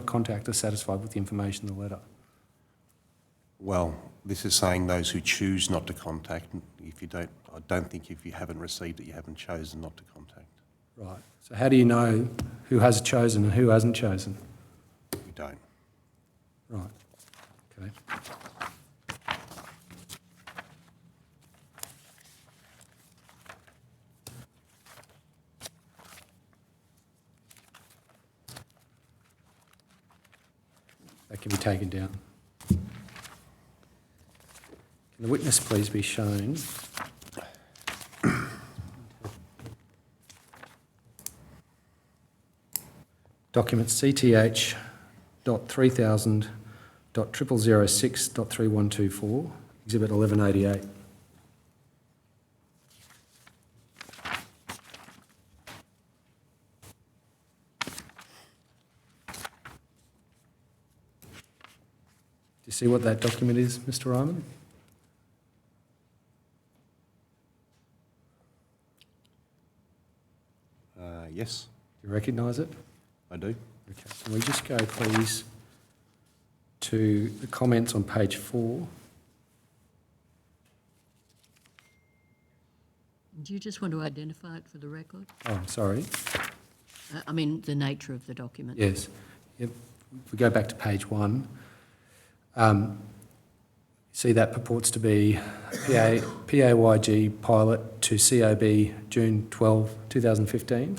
contact are satisfied with the information in the letter? Well, this is saying those who choose not to contact. I don't think if you haven't received it, you haven't chosen not to contact. Right. So how do you know who has chosen and who hasn't chosen? We don't. Right. Okay. That can be taken down. Can the witness please be shown? Document CTH.3000.0006.3124, Exhibit 1188. Do you see what that document is, Mr. Ryman? Yes, Do you recognise it? I do. Okay. Can we just go, please, to the comments on page 4? Do you just want to identify it for the record? Oh, I'm sorry. I mean, the nature of the document. Yes. Yep. If we go back to page 1, see that purports to be PAYG pilot to COB June 12, 2015.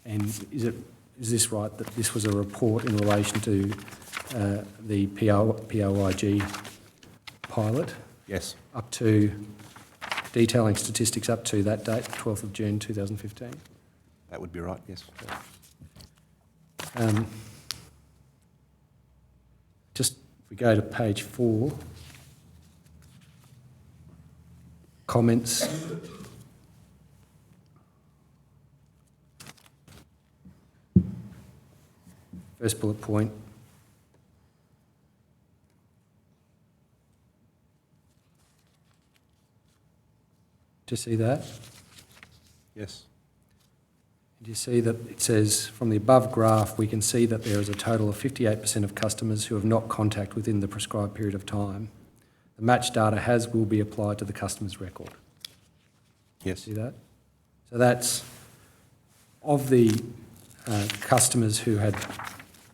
And is this right, that this was a report in relation to the POIG pilot Yes. up to detailing statistics up to that date, 12th of June 2015. That would be right, yes. Just if we go to page 4, comments. First bullet point. Do you see that? Yes. Do you see that it says, from the above graph, we can see that there is a total of 58% of customers who have not contacted within the prescribed period of time. The match data will be applied to the customer's record. Yes. See that? So that's of the customers who had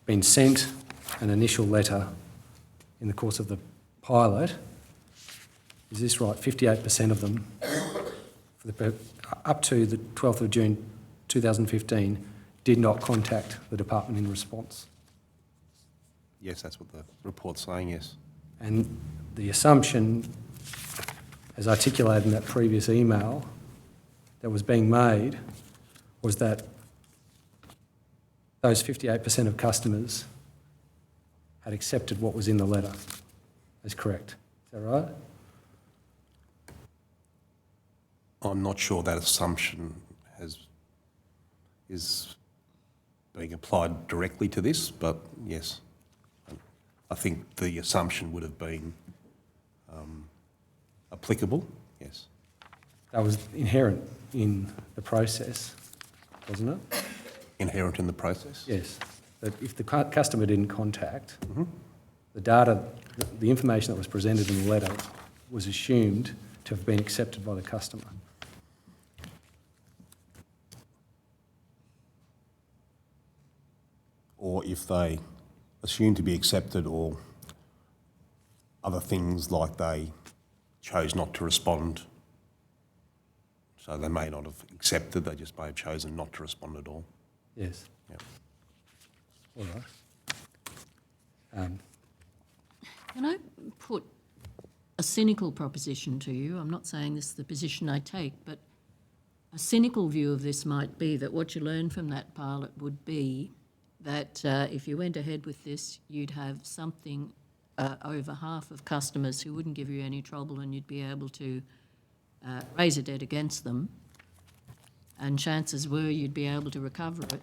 been sent an initial letter in the course of the pilot. Is this right? 58% of them, up to the 12th of June 2015, did not contact the department in response. Yes, that's what the report's saying, yes. And the assumption, as articulated in that previous email, that was being made was that those 58% of customers had accepted what was in the letter. That's correct. Is that right? I'm not sure that assumption is being applied directly to this, but yes, I think the assumption would have been applicable, yes. That was inherent in the process, wasn't it? Inherent in the process? Yes. That if the customer didn't contact, the data, the information that was presented in the letter was assumed to have been accepted by the customer. Or if they assumed to be accepted, or other things like they chose not to respond. So they may not have accepted, they just may have chosen not to respond at all. Yes. Yeah. All right. Can I put a cynical proposition to you? I'm not saying this is the position I take, but a cynical view of this might be that what you learn from that pilot would be that if you went ahead with this, you'd have something over half of customers who wouldn't give you any trouble, and you'd be able to raise a debt against them, and chances were you'd be able to recover it,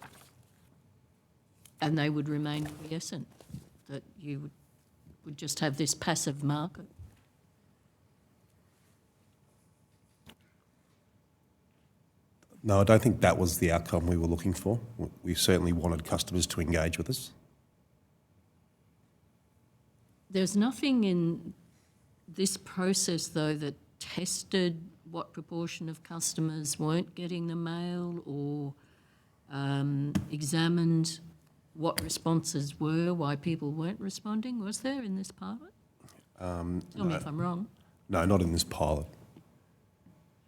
and they would remain quiescent, that you would just have this passive market. No, I don't think that was the outcome we were looking for. We certainly wanted customers to engage with us. There's nothing in this process, though, that tested what proportion of customers weren't getting the mail, or examined what responses were, why people weren't responding, was there in this pilot? Tell me if I'm wrong. No, not in this pilot.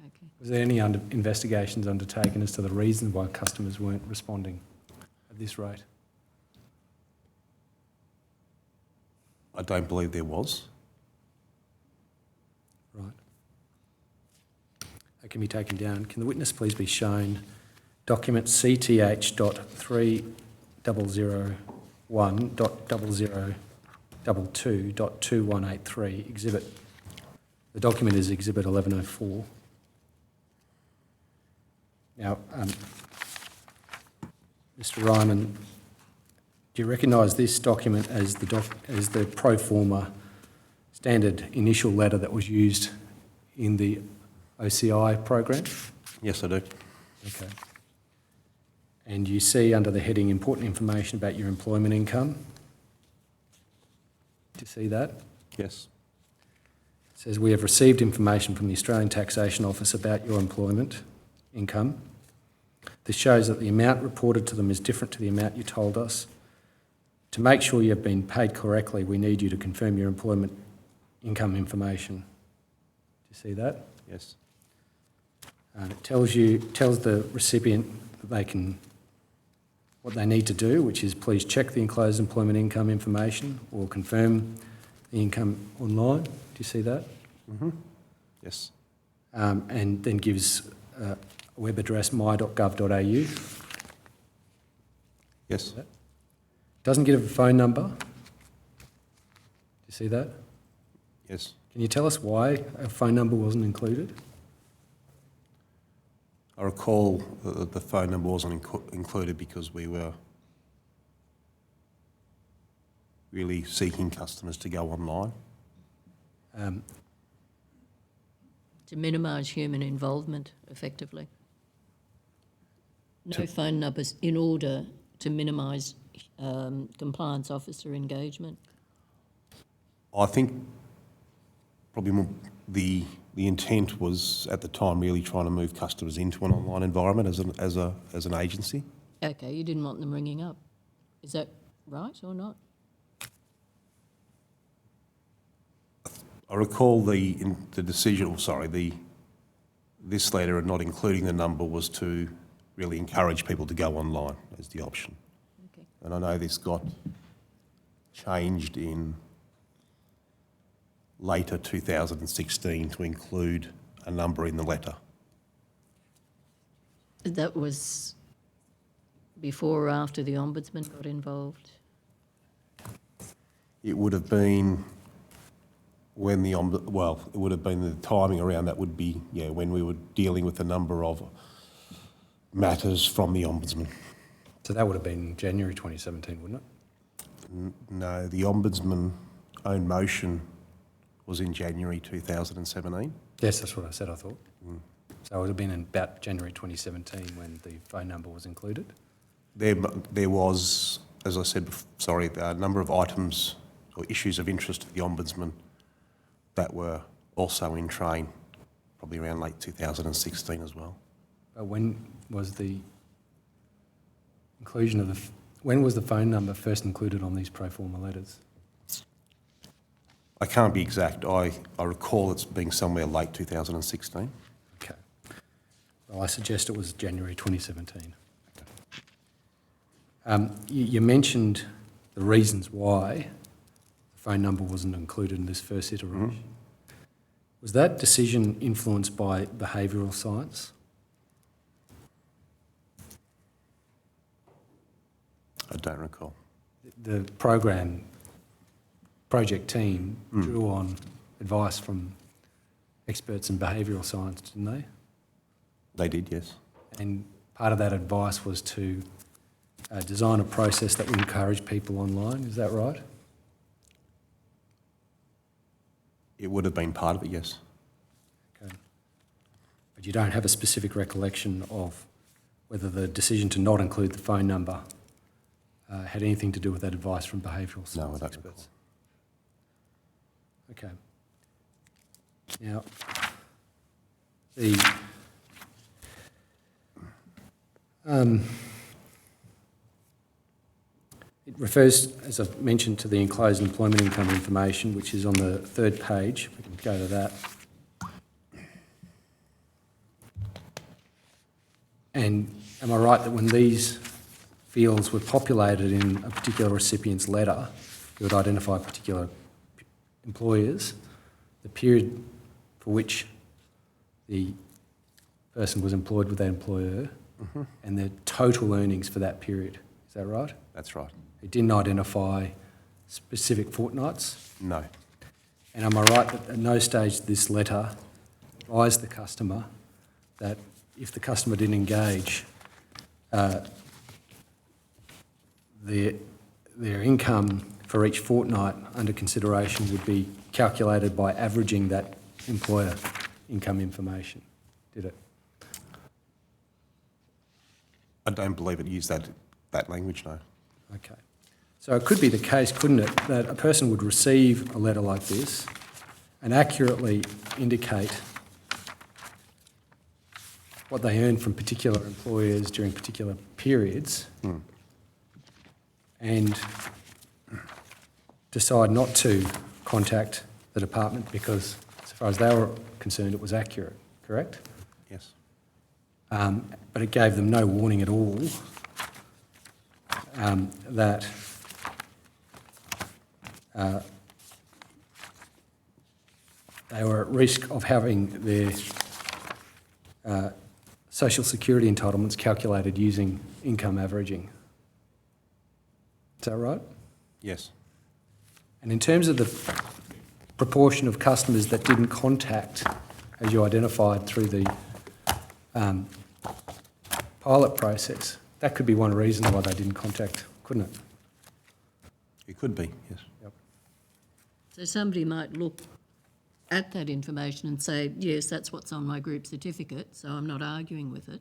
Okay. Was there any investigations undertaken as to the reason why customers weren't responding at this rate? I don't believe there was. Right. That can be taken down. Can the witness please be shown document CTH.3.001.0022.2183 exhibit. The document is exhibit 1104. Now, Mr. Ryman, do you recognise this document as the pro forma standard initial letter that was used in the OCI program? Yes, I do. Okay. And you see under the heading important information about your employment income. Do you see that? Yes. It says we have received information from the Australian Taxation Office about your employment income. This shows that the amount reported to them is different to the amount you told us. To make sure you have been paid correctly, we need you to confirm your employment income information. Do you see that? Yes. It tells the recipient that they can what they need to do, which is please check the enclosed employment income information or confirm the income online. Do you see that? Yes. And then gives a web address my.gov.au. Yes. Doesn't give a phone number. Do you see that? Yes. Can you tell us why a phone number wasn't included? I recall the phone number wasn't included because we were really seeking customers to go online. To minimise human involvement, effectively. No phone numbers in order to minimise compliance officer engagement. I think probably more the intent was at the time really trying to move customers into an online environment as an agency. Okay, you didn't want them ringing up. Is that right or not? I recall the decision, this letter and not including the number was to really encourage people to go online as the option. Okay. And I know this got changed in later 2016 to include a number in the letter. That was before or after the Ombudsman got involved? It would have been when it would have been the timing around that would be, when we were dealing with a number of matters from the Ombudsman. So that would have been January 2017, wouldn't it? No, the Ombudsman own motion was in January 2017. Yes, that's what I said, I thought. So it would have been in about January 2017 when the phone number was included? There was, as I said, a number of items or issues of interest to the Ombudsman that were also in train, probably around late 2016 as well. But when was the inclusion of when was the phone number first included on these pro forma letters? I can't be exact. I recall it's being somewhere late 2016. Okay. Well, I suggest it was January 2017. You mentioned the reasons why the phone number wasn't included in this first iteration. Was that decision influenced by behavioural science? I don't recall. The project team drew on advice from experts in behavioural science, didn't they? They did, yes. And part of that advice was to design a process that would encourage people online, is that right? It would have been part of it, yes. Okay. But you don't have a specific recollection of whether the decision to not include the phone number had anything to do with that advice from behavioural science No, I don't experts? Okay. Now, it refers, as I've mentioned, to the enclosed employment income information, which is on the third page. We can go to that. And am I right that when these fields were populated in a particular recipient's letter, you would identify particular employers, the period for which the person was employed with that employer, and their total earnings for that period. Is that right? That's right. It didn't identify specific fortnights. No. And am I right that at no stage did this letter advise the customer that if the customer didn't engage, their income for each fortnight under consideration would be calculated by averaging that employer income information? Did it? I don't believe it used that language, no. Okay. So it could be the case, couldn't it, that a person would receive a letter like this and accurately indicate what they earn from particular employers during particular periods and decide not to contact the department because, as far as they were concerned, it was accurate, correct? Yes. But it gave them no warning at all that they were at risk of having their social security entitlements calculated using income averaging. Is that right? Yes. And in terms of the proportion of customers that didn't contact, as you identified through the pilot process, that could be one reason why they didn't contact, couldn't it? It could be, yes. Yep. So somebody might look at that information and say, yes, that's what's on my group certificate, so I'm not arguing with it.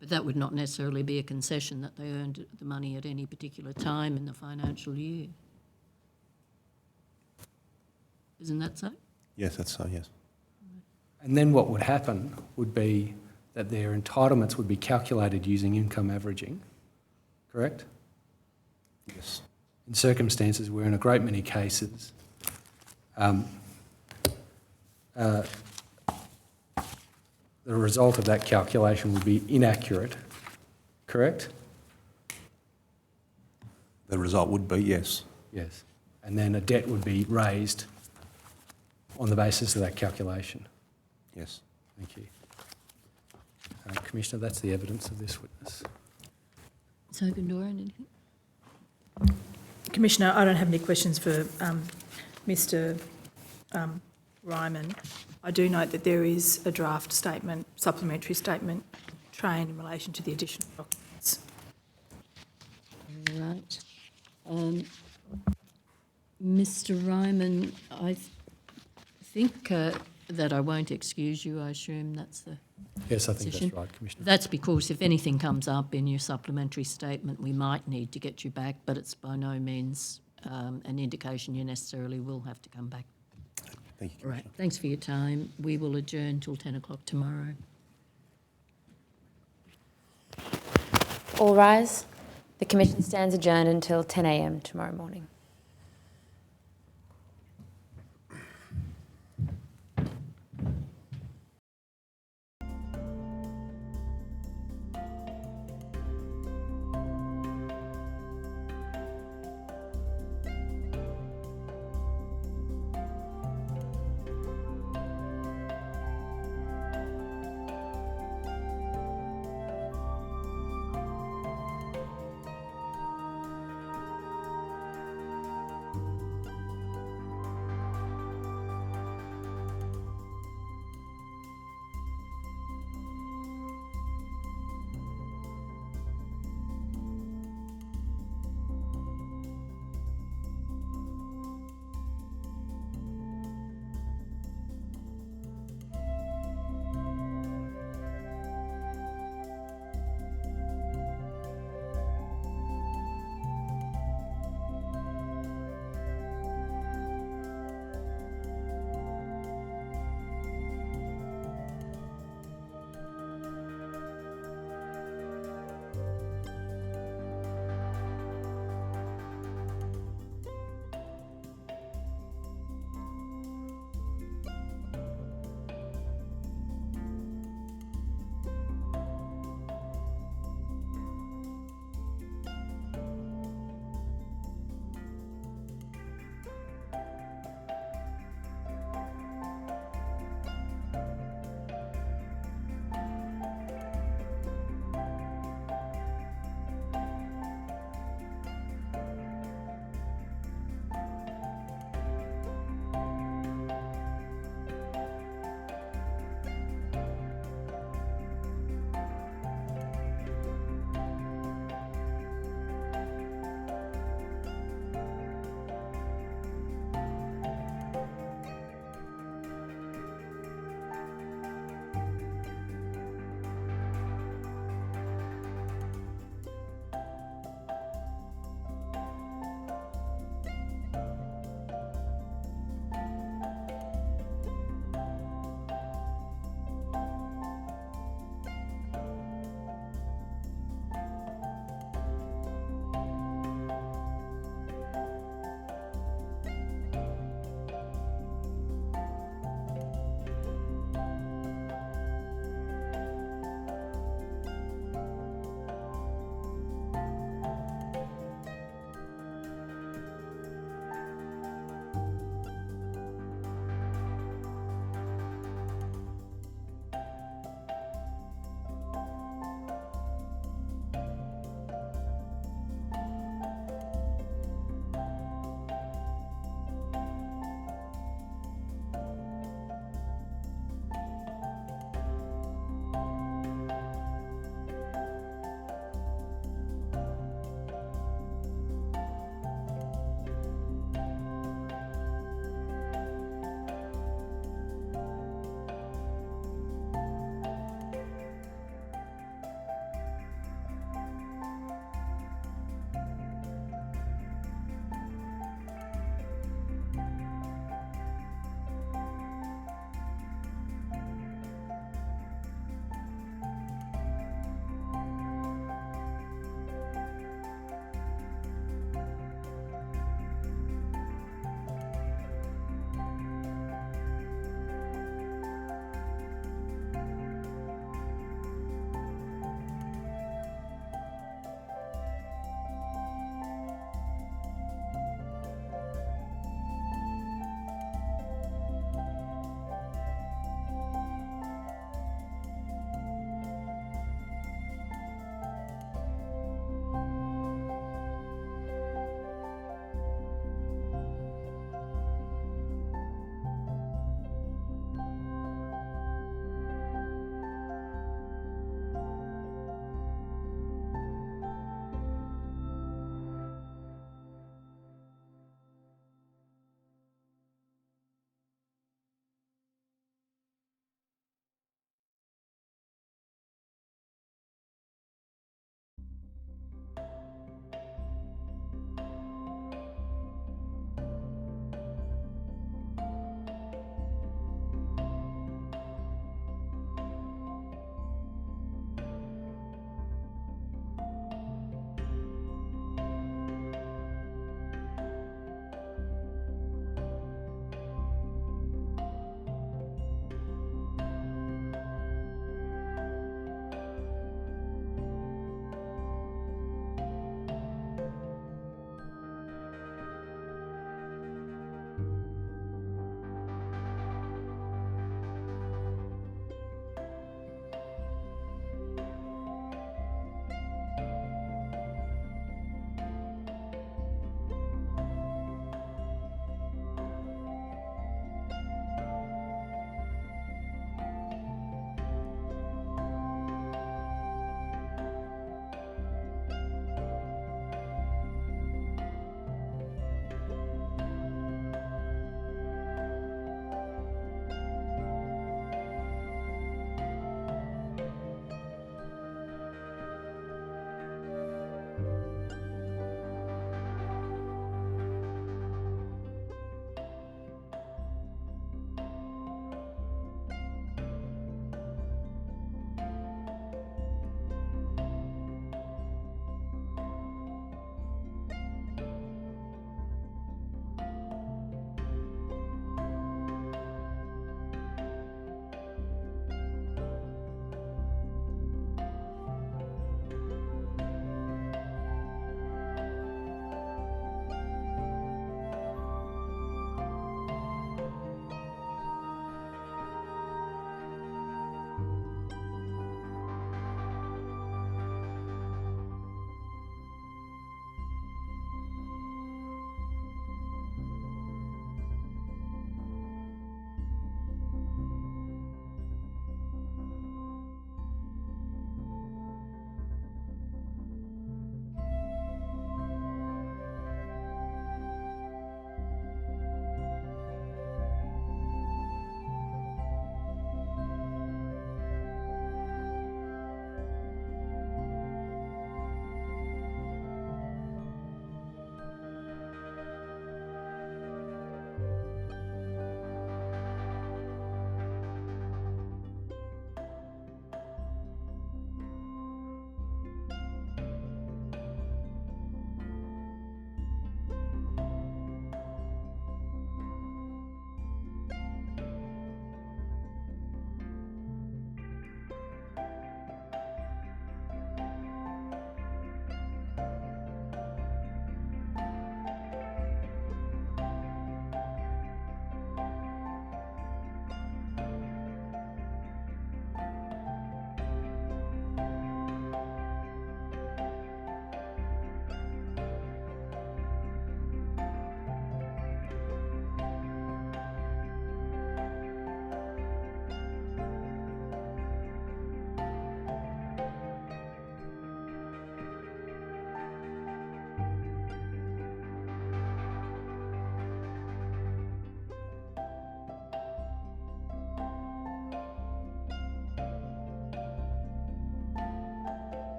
But that would not necessarily be a concession that they earned the money at any particular time in the financial year. Isn't that so? Yes, that's so, yes. And then what would happen would be that their entitlements would be calculated using income averaging, correct? Yes. In circumstances where in a great many cases the result of that calculation would be inaccurate, correct? The result would be yes. Yes. And then a debt would be raised on the basis of that calculation. Yes. Thank you. Commissioner, that's the evidence of this witness. So, Gandora, anything? Commissioner, I don't have any questions for Mr Ryman. I do note that there is a draft statement, supplementary statement, trained in relation to the additional documents. All right. Mr Ryman, I think that I won't excuse you. I assume that's the Yes, I think position. that's right, Commissioner. That's because if anything comes up in your supplementary statement, we might need to get you back, but it's by no means an indication you necessarily will have to come back. Thank you, All right, Commissioner. thanks for your time. We will adjourn till 10 o'clock tomorrow. All rise. The Commission stands adjourned until 10 a.m. tomorrow morning.